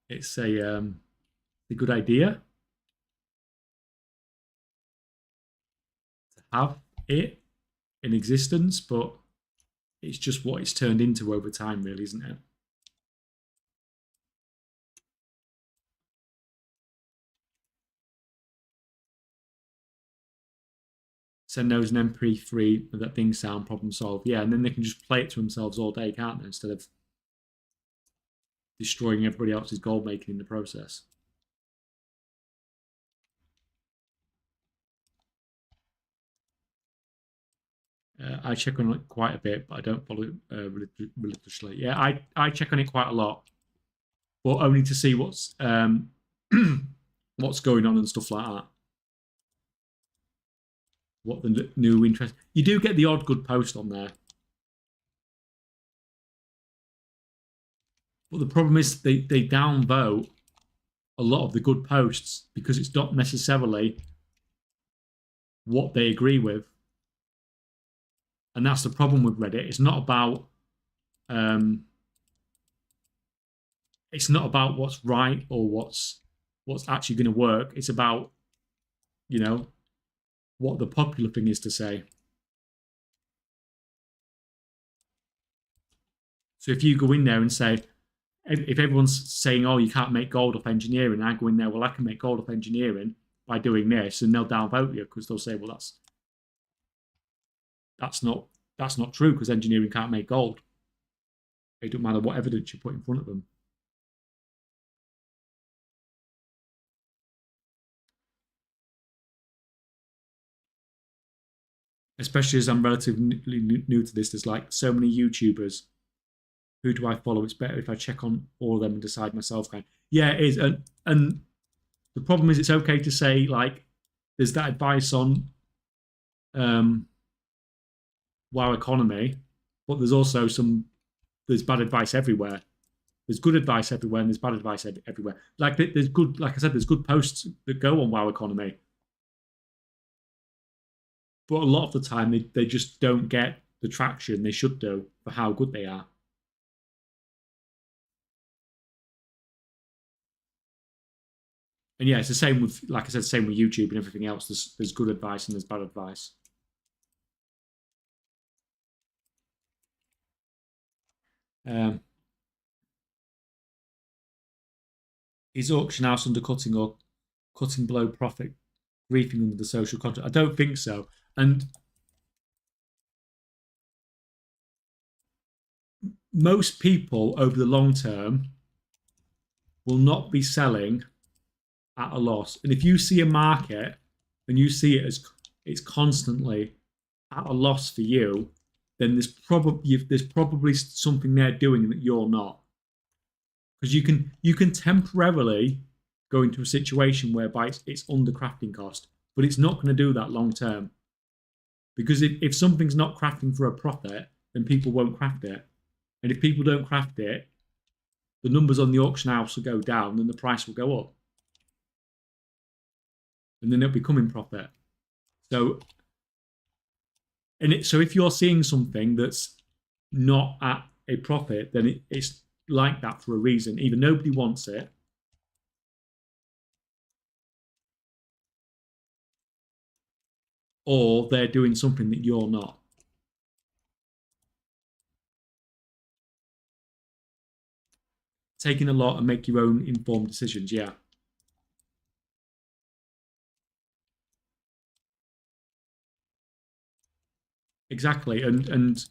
It's a good idea to have it in existence, but it's just what it's turned into over time, really, isn't it? Send those an MP3 with that thing sound, problem solved. Yeah, and then they can just play it to themselves all day, can't they? Instead of destroying everybody else's gold making in the process. I check on it quite a bit, but I don't follow it religiously. Yeah, I check on it quite a lot, but only to see what's what's going on and stuff like that. What the new interest. You do get the odd good post on there, but the problem is they downvote a lot of the good posts because it's not necessarily what they agree with. And that's the problem with Reddit. It's not about what's right or what's actually going to work. It's about, you know, what the popular thing is to say. So if you go in there and say, if everyone's saying, oh, you can't make gold off engineering, I go in there, well, I can make gold off engineering by doing this, and they'll downvote you because they'll say, well, that's not true because engineering can't make gold. It doesn't matter what evidence you put in front of them. Especially as I'm relatively new to this, there's like so many YouTubers. Who do I follow? It's better if I check on all of them and decide myself. Yeah, it is. And the problem is, it's okay to say like, there's that advice on Wow Economy, but there's also there's bad advice everywhere. There's good advice everywhere, and there's bad advice everywhere. Like there's good, like I said, there's good posts that go on Wow Economy, but a lot of the time they just don't get the traction they should do for how good they are. And yeah, it's the same with, like I said, same with YouTube and everything else. There's good advice and there's bad advice. Is auction house undercutting or cutting below profit, reaping under the social contract? I don't think so. And most people over the long term will not be selling at a loss. And if you see a market and you see it as it's constantly at a loss for you, then there's probably something they're doing that you're not. Because you can temporarily go into a situation whereby it's under crafting cost, but it's not going to do that long term. Because if something's not crafting for a profit, then people won't craft it. And if people don't craft it, the numbers on the auction house will go down and the price will go up. And then it'll become in profit. So, so if you're seeing something that's not at a profit, then it's like that for a reason. Either nobody wants it, or they're doing something that you're not. Taking a lot and make your own informed decisions, yeah. Exactly. And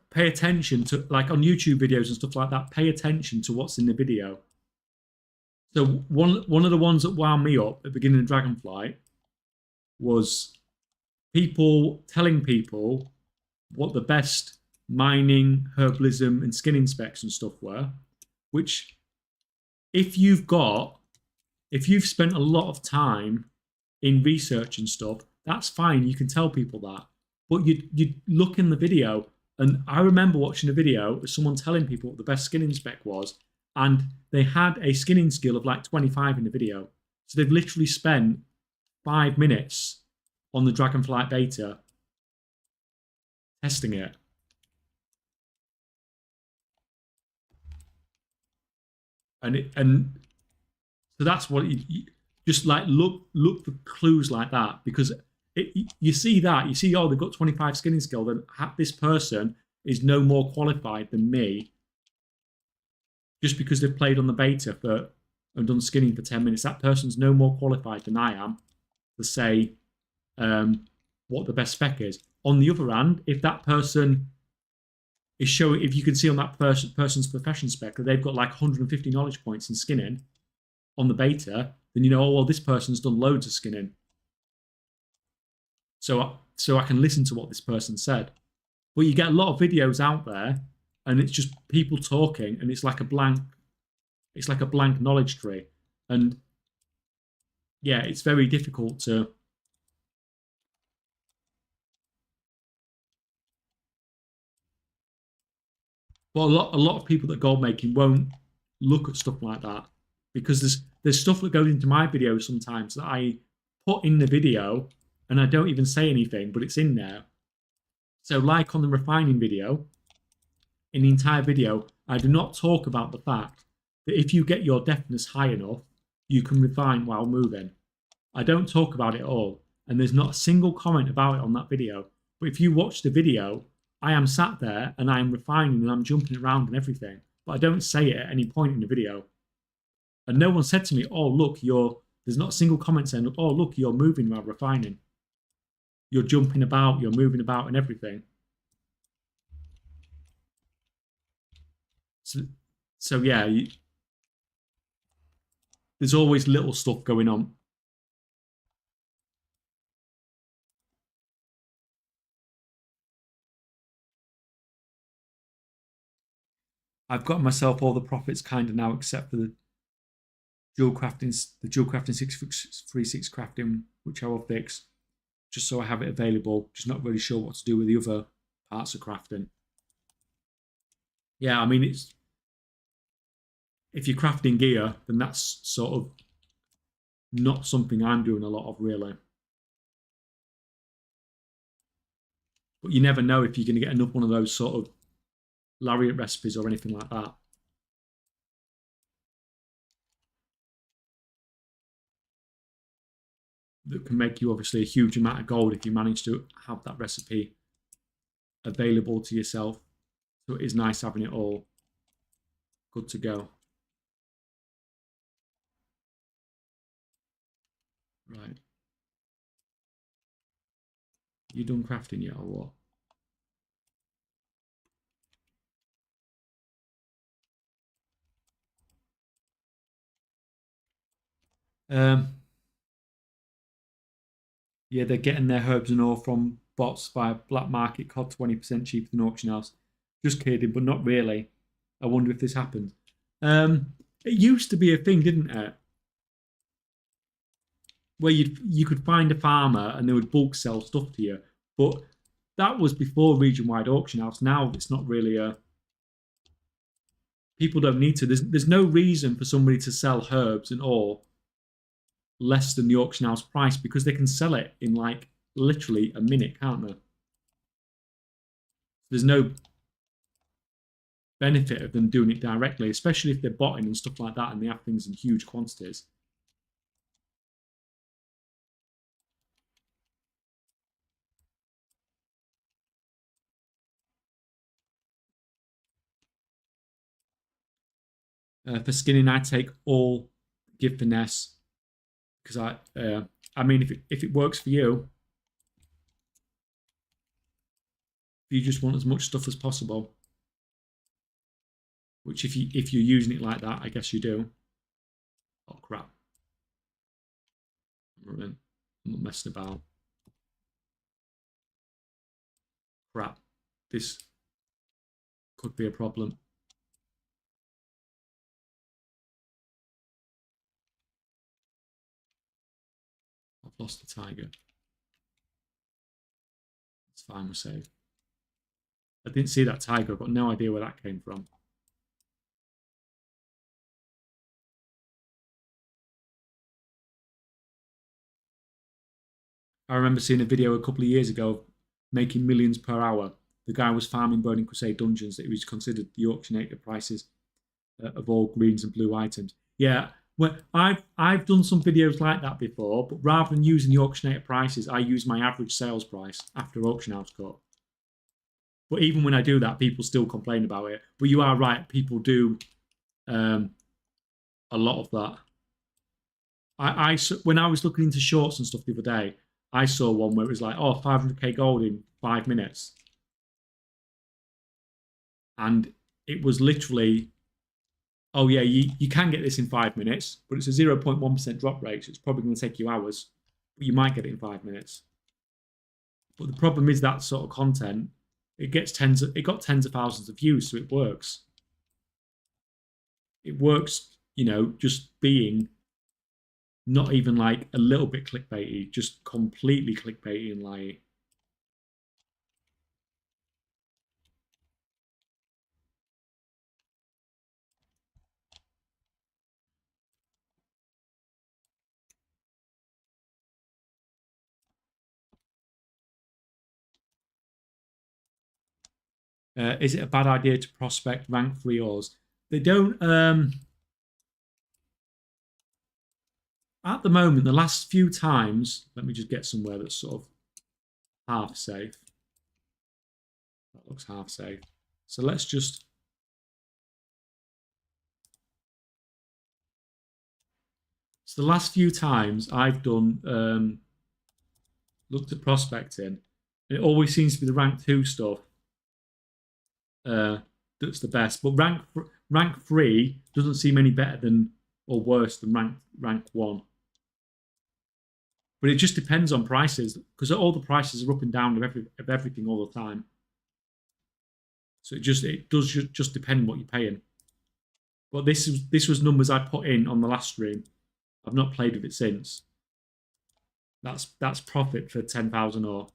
pay attention to, like on YouTube videos and stuff like that, pay attention to what's in the video. So one of the ones that wound me up at the beginning of Dragonflight was people telling people what the best mining, herbalism, and skin inspection stuff were, which if you've spent a lot of time in research and stuff, that's fine. You can tell people that. But you look in the video, and I remember watching a video of someone telling people what the best skinning spec was, and they had a skinning skill of like 25 in the video. So they've literally spent 5 minutes on the Dragonflight beta testing it. And so that's what you just like look for clues like that, because you see that, you see, oh, they've got 25 skinning skill, then this person is no more qualified than me just because they've played on the beta for and done skinning for 10 minutes. That person's no more qualified than I am to say what the best spec is. On the other hand, if that person is showing, if you can see on that person's profession spec that they've got like 150 knowledge points in skinning on the beta, then you know, oh, well, this person's done loads of skinning. So I can listen to what this person said. But you get a lot of videos out there, and it's just people talking, and it's like a blank knowledge tree. And yeah, it's very difficult to. Well, a lot of people that gold making won't look at stuff like that, because there's stuff that goes into my videos sometimes that I put in the video and I don't even say anything, but it's in there. So like on the refining video, in the entire video, I do not talk about the fact that if you get your deftness high enough, you can refine while moving. I don't talk about it at all, and there's not a single comment about it on that video. But if you watch the video, I am sat there and I am refining and I'm jumping around and everything, but I don't say it at any point in the video. And no one said to me, oh, look, there's not a single comment saying, oh, look, you're moving while refining. You're jumping about, you're moving about and everything. So yeah, there's always little stuff going on. I've got myself all the profits kind of now, except for the dual crafting 636 crafting, which I will fix, just so I have it available. Just not really sure what to do with the other parts of crafting. Yeah, I mean, it's if you're crafting gear, then that's sort of not something I'm doing a lot of, really. But you never know if you're going to get another one of those sort of lariat recipes or anything like that. That can make you obviously a huge amount of gold if you manage to have that recipe available to yourself. So it is nice having it all good to go. Right. You done crafting yet or what? Yeah, they're getting their herbs and all from bots via black market, COD 20% cheaper than auction house. Just kidding, but not really. I wonder if this happened. It used to be a thing, didn't it? Where you could find a farmer and they would bulk sell stuff to you. But that was before region-wide auction house. Now it's not really a. People don't need to. There's no reason for somebody to sell herbs and all less than the auction house price, because they can sell it in like literally a minute, can't they? There's no benefit of them doing it directly, especially if they're botting and stuff like that and they have things in huge quantities. For skinning, I take all give finesse, because I mean, if it works for you, if you just want as much stuff as possible, which if you're using it like that, I guess you do. Oh crap! I'm not messing about. Crap! This could be a problem. I've lost the tiger. It's fine, we're safe. I didn't see that tiger. I've got no idea where that came from. I remember seeing a video a couple of years ago of making millions per hour. The guy was farming Burning Crusade dungeons that he was considered the auctionator prices of all greens and blue items. Yeah, well, I've done some videos like that before, but rather than using the auctionator prices, I use my average sales price after auction house cut. But even when I do that, people still complain about it. But you are right, people do a lot of that. When I was looking into shorts and stuff the other day, I saw one where it was like, oh, 500k gold in 5 minutes. And it was literally, oh yeah, you can get this in 5 minutes, but it's a 0.1% drop rate, so it's probably going to take you hours, but you might get it in 5 minutes. But the problem is that sort of content, it got tens of thousands of views, so it works. It works, just being not even like a little bit clickbaity, just completely clickbaity and like. Is it a bad idea to prospect rank 3 ores? They don't. At the moment, the last few times, let me just get somewhere that's sort of half safe. That looks half safe. So let's just. So the last few times I've done looked at prospecting, it always seems to be the rank 2 stuff that's the best. But rank 3 doesn't seem any better than or worse than rank 1. But it just depends on prices because all the prices are up and down of everything all the time. So it does just depend what you're paying. But this was numbers I put in on the last stream. I've not played with it since. That's profit for 10,000 ore.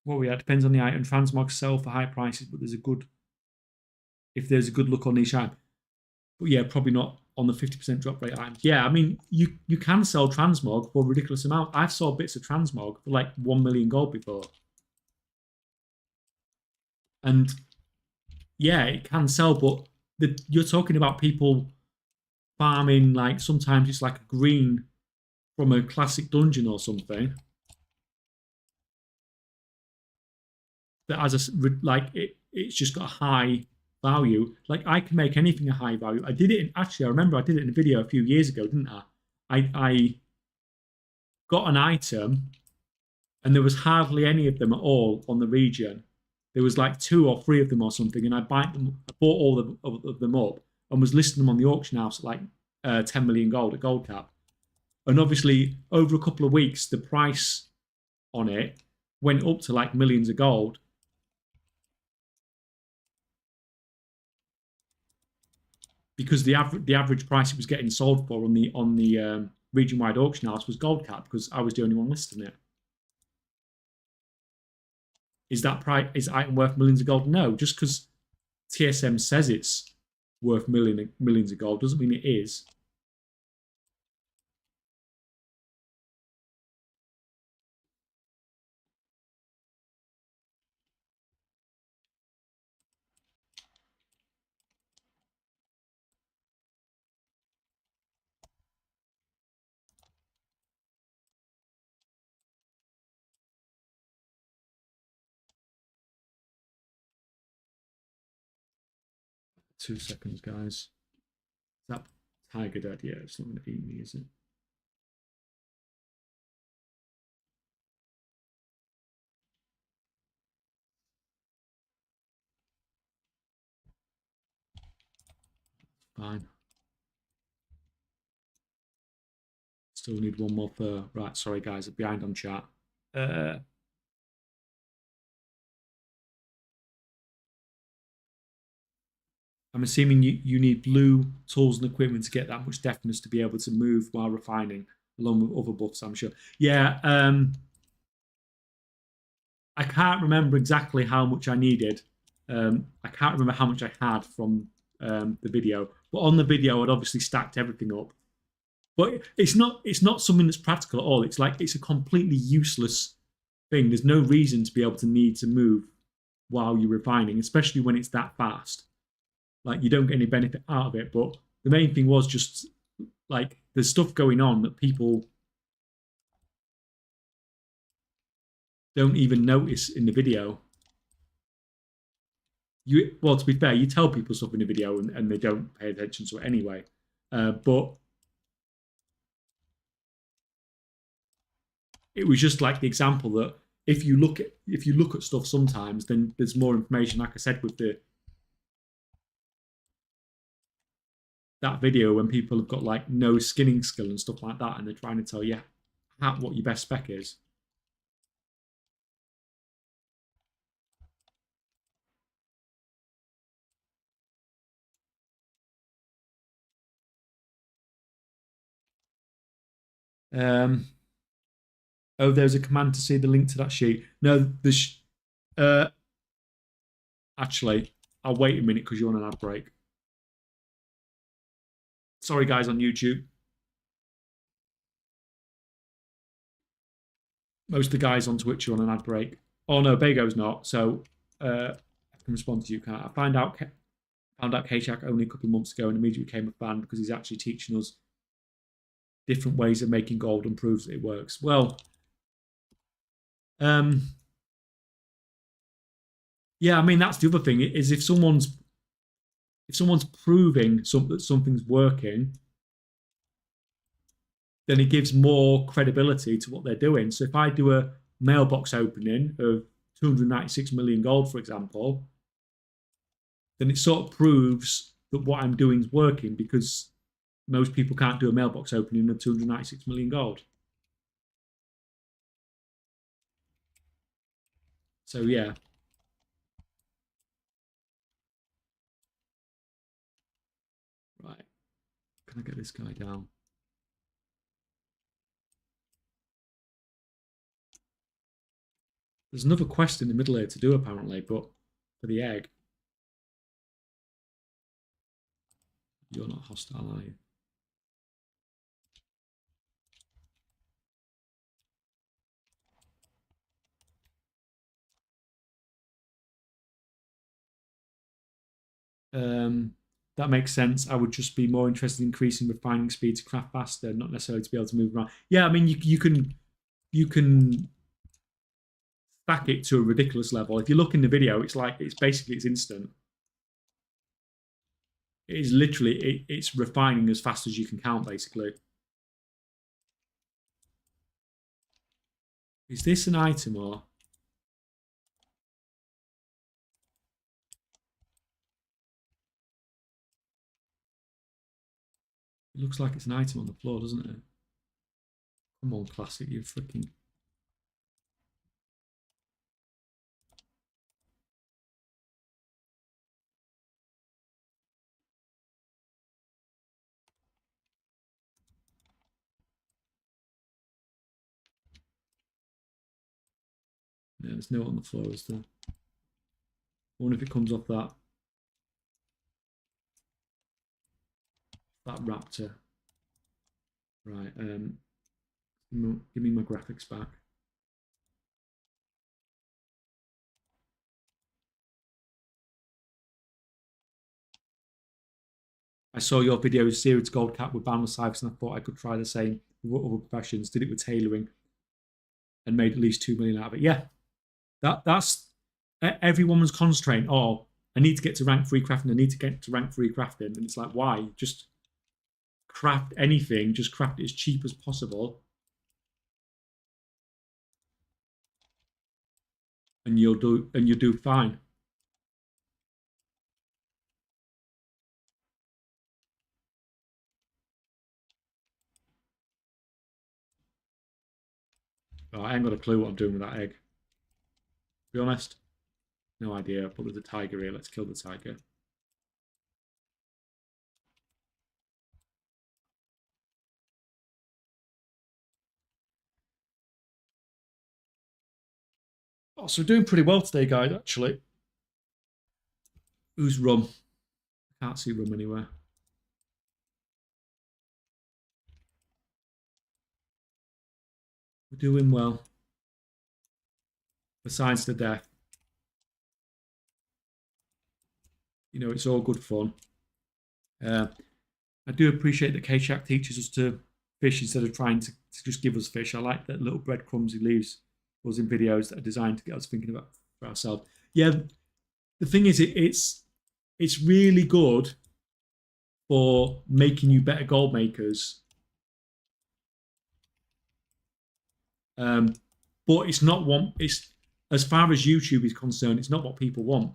What we at depends on the item. Transmogs sell for high prices, but if there's a good look on each item. But yeah, probably not on the 50% drop rate items. Yeah, I mean you can sell transmog for a ridiculous amount. I've sold bits of transmog for like 1 million gold before. And yeah, it can sell, but you're talking about people farming like sometimes it's like a green from a classic dungeon or something that has it's just got a high value. Like I can make anything a high value. I did it I remember I did it in a video a few years ago, didn't I? I got an item and there was hardly any of them at all on the region. There was like 2 or 3 of them or something, and I bought all of them up and was listing them on the auction house at like 10 million gold at gold cap. And obviously, over a couple of weeks, the price on it went up to like millions of gold. Because the average price it was getting sold for on the region wide auction house was gold cap because I was the only one listing it. Is that item worth millions of gold? No, just because TSM says it's worth millions of gold doesn't mean it is. Two seconds, guys. Is that tiger dead? Yeah, it's not going to eat me, is it? Fine. Still need one more fur. Right, sorry guys, I'm behind on chat. I'm assuming you need blue tools and equipment to get that much deftness to be able to move while refining, along with other buffs, I'm sure. Yeah, I can't remember exactly how much I needed. I can't remember how much I had from the video, but on the video, I'd obviously stacked everything up. But it's not something that's practical at all. It's like it's a completely useless thing. There's no reason to be able to need to move while you're refining, especially when it's that fast. Like you don't get any benefit out of it. But the main thing was just like there's stuff going on that people don't even notice in the video. Well, to be fair, you tell people stuff in the video and they don't pay attention to it anyway. But it was just like the example that if you look at stuff sometimes, then there's more information. Like I said with that video when people have got like no skinning skill and stuff like that, and they're trying to tell you what your best spec is. Um, oh, there's a command to see the link to that sheet. No, uh, actually, I'll wait a minute because you're on an ad break. Sorry, guys on YouTube. Most of the guys on Twitch are on an ad break. Oh no, Bego's not. So I can respond to you. Can't I? Found out Kachak only a couple of months ago and immediately became a fan because he's actually teaching us different ways of making gold and proves that it works. Well, yeah, I mean that's the other thing is if someone's proving that something's working, then it gives more credibility to what they're doing. So if I do a mailbox opening of 296 million gold, for example, then it sort of proves that what I'm doing is working because most people can't do a mailbox opening of 296 million gold. So yeah. Right. Can I get this guy down? There's another quest in the middle here to do apparently, but for the egg. You're not hostile, are you? That makes sense. I would just be more interested in increasing refining speed to craft faster, not necessarily to be able to move around. Yeah, I mean you can stack it to a ridiculous level. If you look in the video, it's like it's instant. It is literally it's refining as fast as you can count, basically. Is this an item or? It looks like it's an item on the floor, doesn't it? Come on, classic, you freaking. Yeah, there's no on the floor, is there? I wonder if it comes off that raptor. Right. Give me my graphics back. I saw your video of Searid's gold cap with boundless ciphers and I thought I could try the same with other professions. Did it with tailoring and made at least 2 million out of it. Yeah, that's everyone's concentrating. Oh, I need to get to rank 3 crafting. I need to get to rank 3 crafting. And it's like, why? Just craft anything. Just craft it as cheap as possible. And you'll do fine. Oh, I ain't got a clue what I'm doing with that egg. To be honest, no idea. But there's a tiger here. Let's kill the tiger. Oh, so we're doing pretty well today, guys, actually. Who's rum? Can't see rum anywhere. We're doing well. Besides the death. You know, it's all good fun. I do appreciate that K-Shack teaches us to fish instead of trying to just give us fish. I like that little breadcrumbs he leaves us in videos that are designed to get us thinking about for ourselves. Yeah, the thing is, it's really good for making you better gold makers. But it's not one. It's as far as YouTube is concerned, it's not what people want.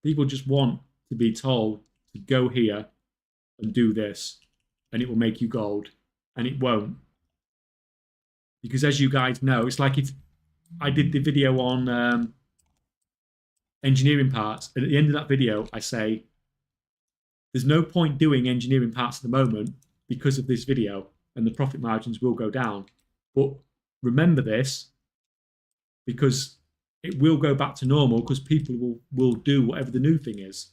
People just want to be told to go here and do this, and it will make you gold, and it won't. Because as you guys know, it's like if I did the video on engineering parts, and at the end of that video, I say, there's no point doing engineering parts at the moment because of this video, and the profit margins will go down. But remember this, because it will go back to normal because people will do whatever the new thing is.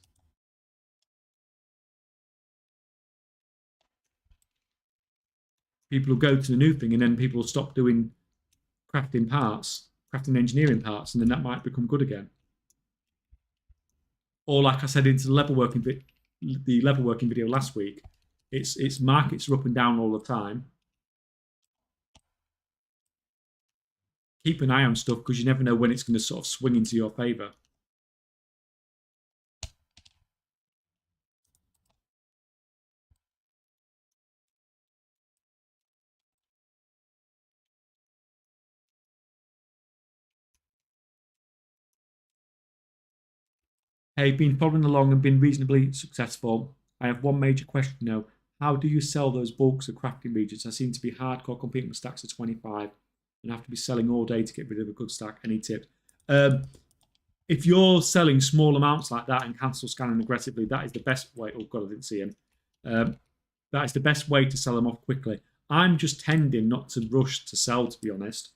People will go to the new thing, and then people will stop doing crafting parts, crafting engineering parts, and then that might become good again. Or like I said into the level working video last week, it's markets are up and down all the time. Keep an eye on stuff because you never know when it's going to sort of swing into your favor. Hey, been following along and been reasonably successful. I have one major question though. How do you sell those bulks of crafting regions? I seem to be hardcore competing with stacks of 25 and have to be selling all day to get rid of a good stack. Any tips? If you're selling small amounts like that and cancel scanning aggressively, that is the best way. Oh God, I didn't see him. That is the best way to sell them off quickly. I'm just tending not to rush to sell, to be honest.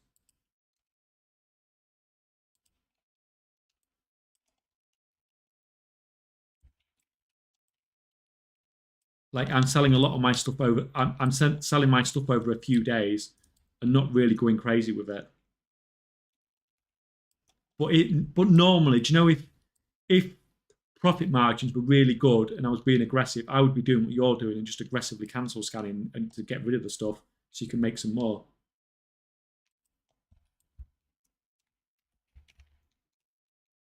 Like I'm selling a lot of my stuff over. I'm selling my stuff over a few days, and not really going crazy with it. But normally, do you know if profit margins were really good and I was being aggressive, I would be doing what you're doing and just aggressively cancel scanning and to get rid of the stuff so you can make some more.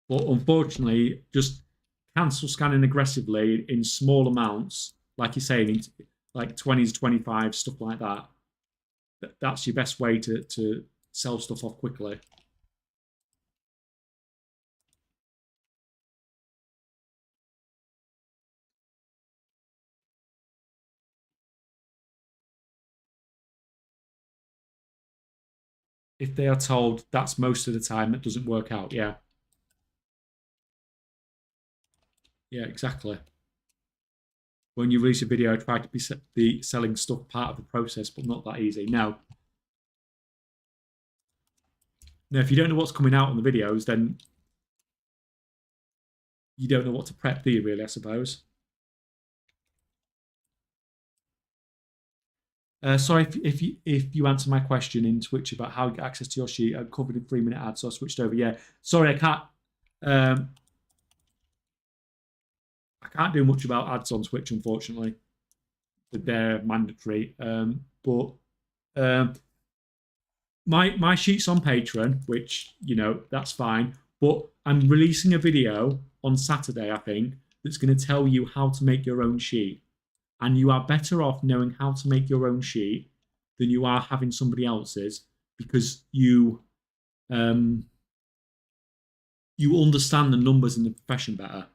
But unfortunately, just cancel scanning aggressively in small amounts, like you're saying, like 20s, 25, stuff like that. That's your best way to sell stuff off quickly. If they are told that's most of the time, that doesn't work out. Yeah. Yeah, exactly. When you release a video, I try to be selling stuff part of the process, but not that easy. Now, if you don't know what's coming out on the videos, then you don't know what to prep, do you, really, I suppose? Sorry if you answer my question in Twitch about how you get access to your sheet. I covered in 3-minute ads, so I switched over. Yeah, sorry, I can't do much about ads on Twitch, unfortunately. They're mandatory. But my sheet's on Patreon, which that's fine. But I'm releasing a video on Saturday, I think, that's going to tell you how to make your own sheet. And you are better off knowing how to make your own sheet than you are having somebody else's, because you understand the numbers in the profession better,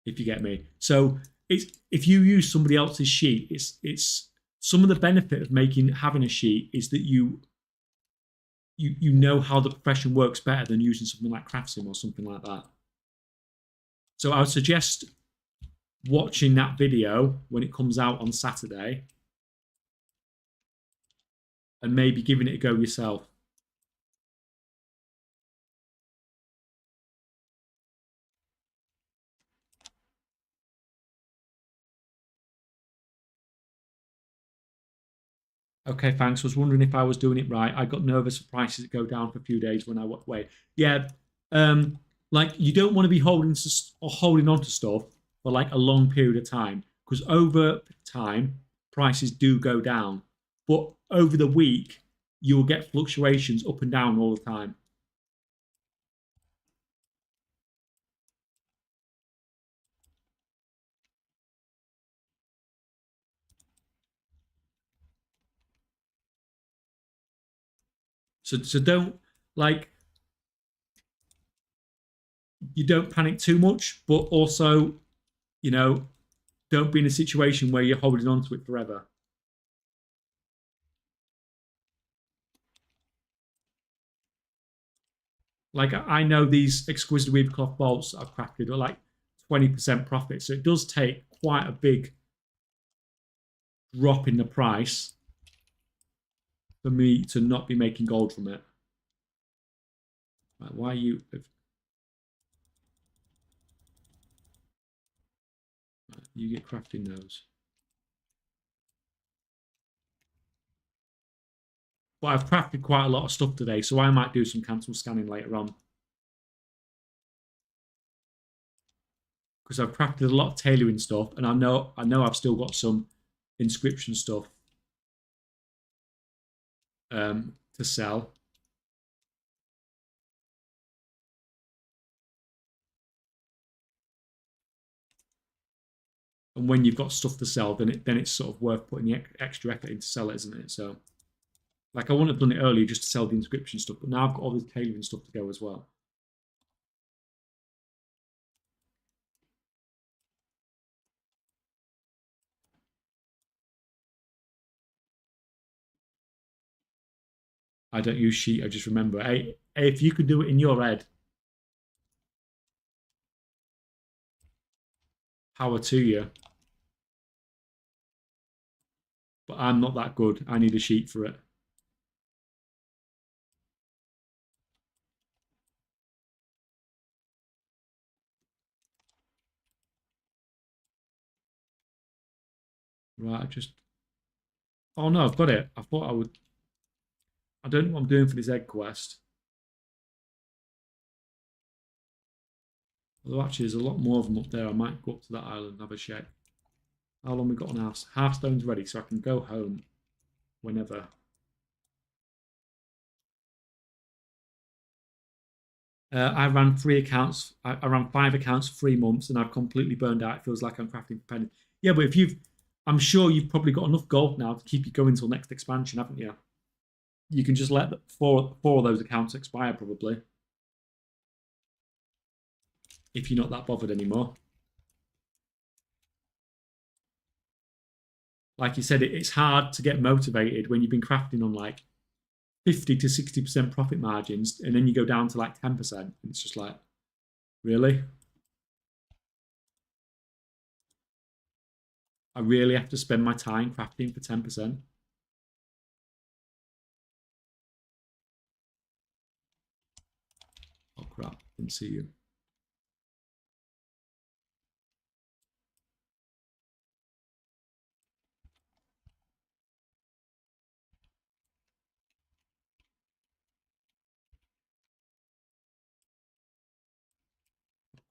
if you get me. So if you use somebody else's sheet, it's some of the benefit of having a sheet is that you know how the profession works better than using something like Craftsim or something like that. So I would suggest watching that video when it comes out on Saturday and maybe giving it a go yourself. Okay, thanks. I was wondering if I was doing it right. I got nervous for prices that go down for a few days when I walk away. Yeah, um, like you don't want to be holding on to stuff for like a long period of time because over time prices do go down, but over the week you will get fluctuations up and down all the time. So don't like you don't panic too much, but also you know don't be in a situation where you're holding on to it forever. Like I know these exquisite weave cloth bolts I've crafted are like 20% profit. So it does take quite a big drop in the price for me to not be making gold from it. Like, why you you get crafting those? But I've crafted quite a lot of stuff today, so I might do some cancel scanning later on because I've crafted a lot of tailoring stuff, and I know I've still got some inscription stuff to sell. And when you've got stuff to sell, then it's sort of worth putting the extra effort in to sell it, isn't it? So, like, I wouldn't have done it earlier just to sell the inscription stuff, but now I've got all this tailoring stuff to go as well. I don't use sheet. I just remember. Hey, if you could do it in your head, power to you. But I'm not that good. I need a sheet for it. Right. I just. Oh no, I've got it. I thought I would. I don't know what I'm doing for this egg quest. Although actually, there's a lot more of them up there. I might go up to that island and have a check. How long we got on our Hearthstone's ready, so I can go home whenever. I ran 3 accounts. I ran 5 accounts for 3 months, and I've completely burned out. It feels like I'm crafting for pennies. Yeah, but I'm sure you've probably got enough gold now to keep you going until next expansion, haven't you? You can just let four of those accounts expire probably if you're not that bothered anymore. Like you said, it's hard to get motivated when you've been crafting on like 50 to 60% profit margins, and then you go down to like 10%. And it's just like, really? I really have to spend my time crafting for 10%? Oh crap, didn't see you.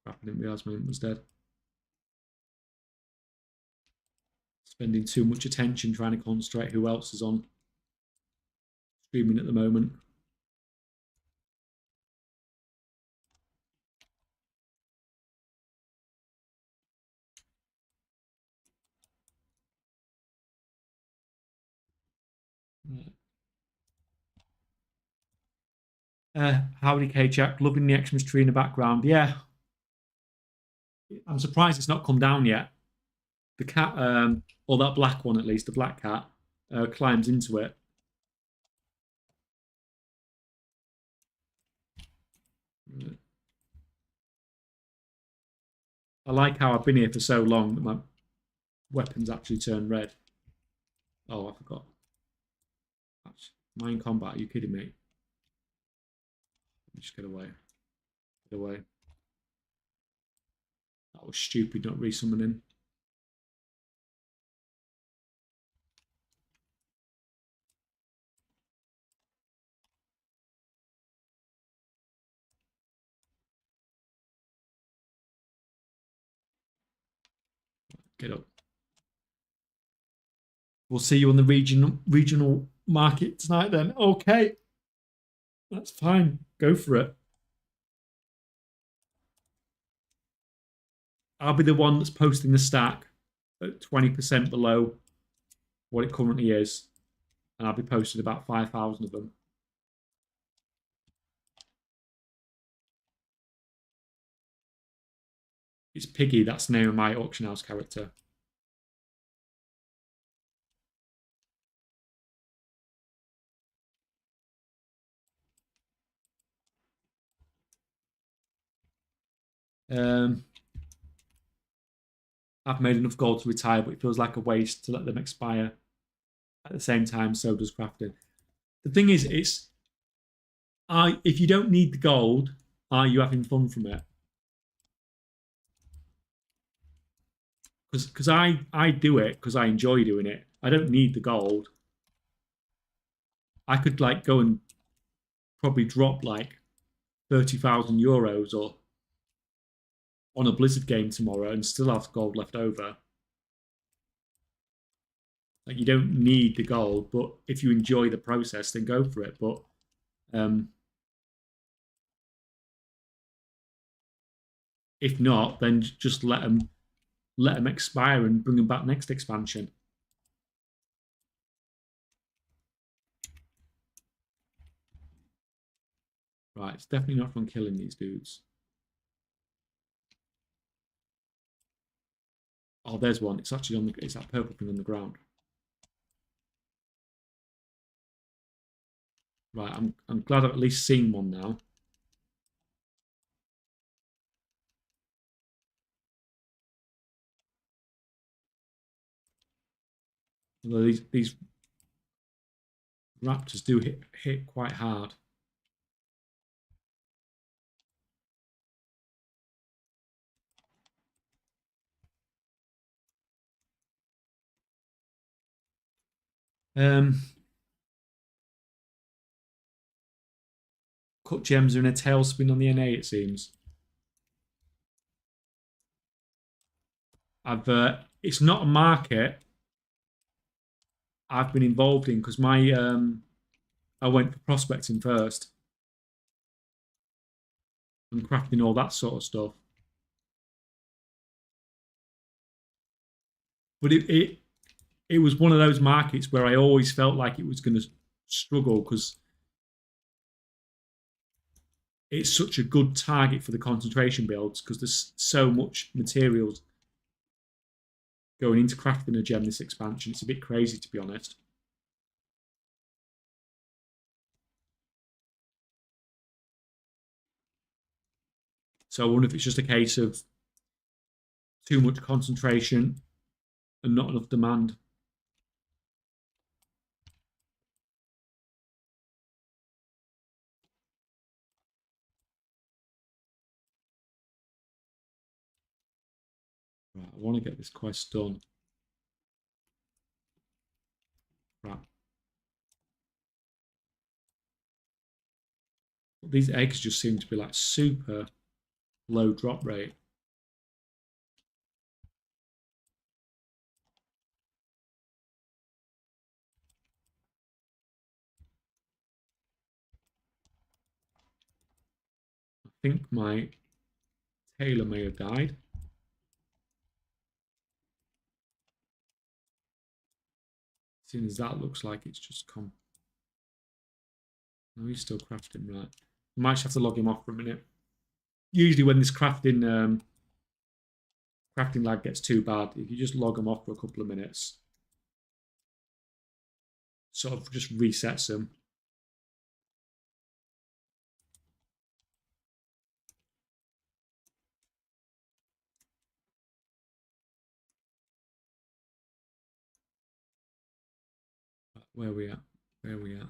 Crap, I didn't realize my imp was dead. Spending too much attention trying to concentrate who else is on streaming at the moment. Howdy K Jack, loving the Xmas tree in the background. Yeah, I'm surprised it's not come down yet. The cat, or that black one at least, the black cat, climbs into it. I like how I've been here for so long that my weapons actually turn red. Oh, I forgot. That's mine combat. Are you kidding me? Let me just get away. Get away. That was stupid not resummoning. Get up. We'll see you on the regional market tonight then. Okay. That's fine. Go for it. I'll be the one that's posting the stack at 20% below what it currently is. And I'll be posting about 5,000 of them. It's Piggy. That's the name of my auction house character. I've made enough gold to retire, but it feels like a waste to let them expire. At the same time, so does crafting. The thing is, if you don't need the gold, are you having fun from it? Because I do it because I enjoy doing it. I don't need the gold. I could like go and probably drop like 30,000 euros or on a Blizzard game tomorrow and still have gold left over. Like you don't need the gold, but if you enjoy the process, then go for it. But if not, then just let them expire and bring them back next expansion. Right, it's definitely not from killing these dudes. Oh, there's one. It's actually on the. It's that purple thing on the ground. Right, I'm glad I've at least seen one now. Although these raptors do hit quite hard. Cut gems are in a tailspin on the NA, it seems. It's not a market I've been involved in because I went for prospecting first and crafting all that sort of stuff. But it was one of those markets where I always felt like it was going to struggle because it's such a good target for the concentration builds because there's so much materials going into crafting a gem this expansion. It's a bit crazy, to be honest. So I wonder if it's just a case of too much concentration and not enough demand. Right, I want to get this quest done. Right. These eggs just seem to be like super low drop rate. I think my tailor may have died. Seeing as that looks like it's just come. No, he's still crafting, right. I might just have to log him off for a minute. Usually when this crafting lag gets too bad, if you just log them off for a couple of minutes, sort of just resets them. Where are we at? Where are we at?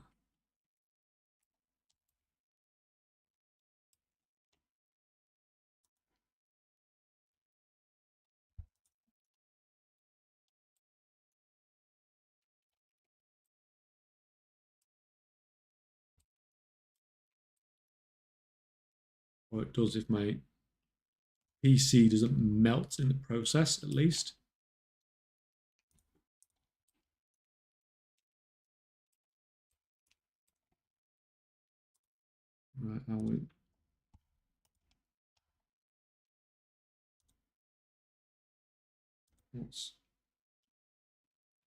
Or it does if my PC doesn't melt in the process, at least. Right, now we. What's.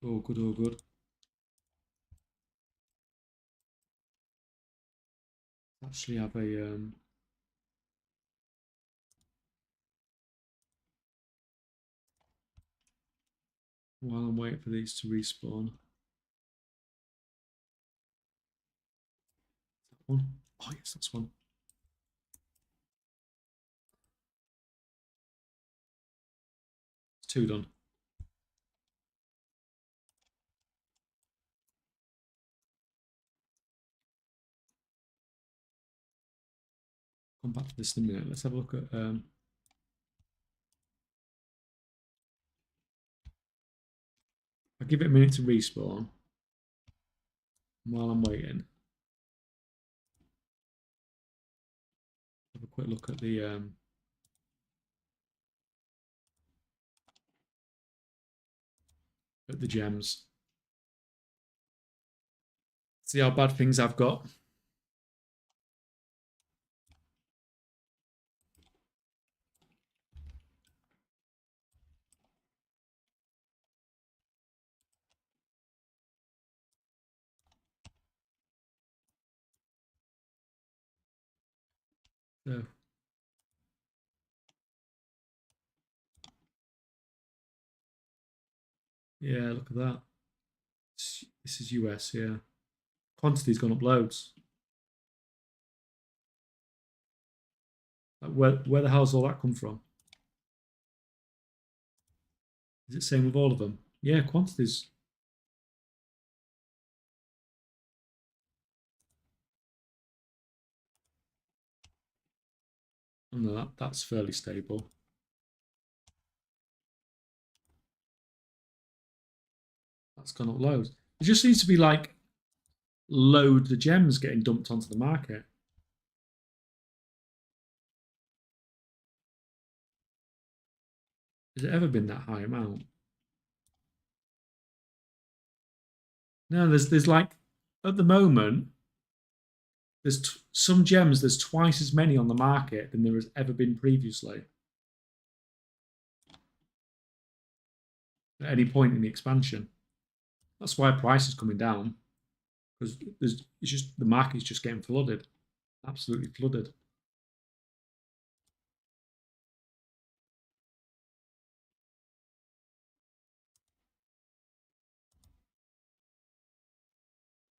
Oh, good, oh, good. Actually have a. While I'm waiting for these to respawn. That one? Oh, yes, that's one. It's two done. Come back to this in a minute. Let's have a look at. I'll give it a minute to respawn. While I'm waiting, have a quick look at the gems. See how bad things I've got. So, yeah, look at that. This is US, yeah. Quantity's gone up loads. Like where the hell's all that come from? Is it same with all of them? Yeah, quantities. Oh, no, that's fairly stable. That's gone up loads. It just seems to be like loads of gems getting dumped onto the market. Has it ever been that high amount? No, there's like at the moment there's some gems. There's twice as many on the market than there has ever been previously at any point in the expansion. That's why price is coming down because it's just the market's just getting flooded, absolutely flooded.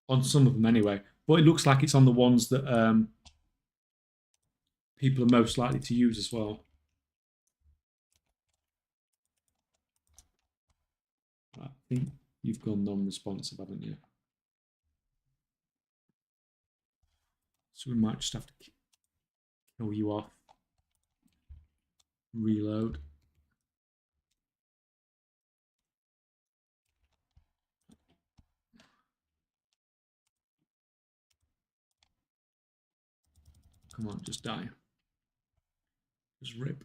On some of them anyway, but it looks like it's on the ones that people are most likely to use as well. I think you've gone non-responsive, haven't you? So we might just have to kill you off. Reload. Come on, just die. Just rip.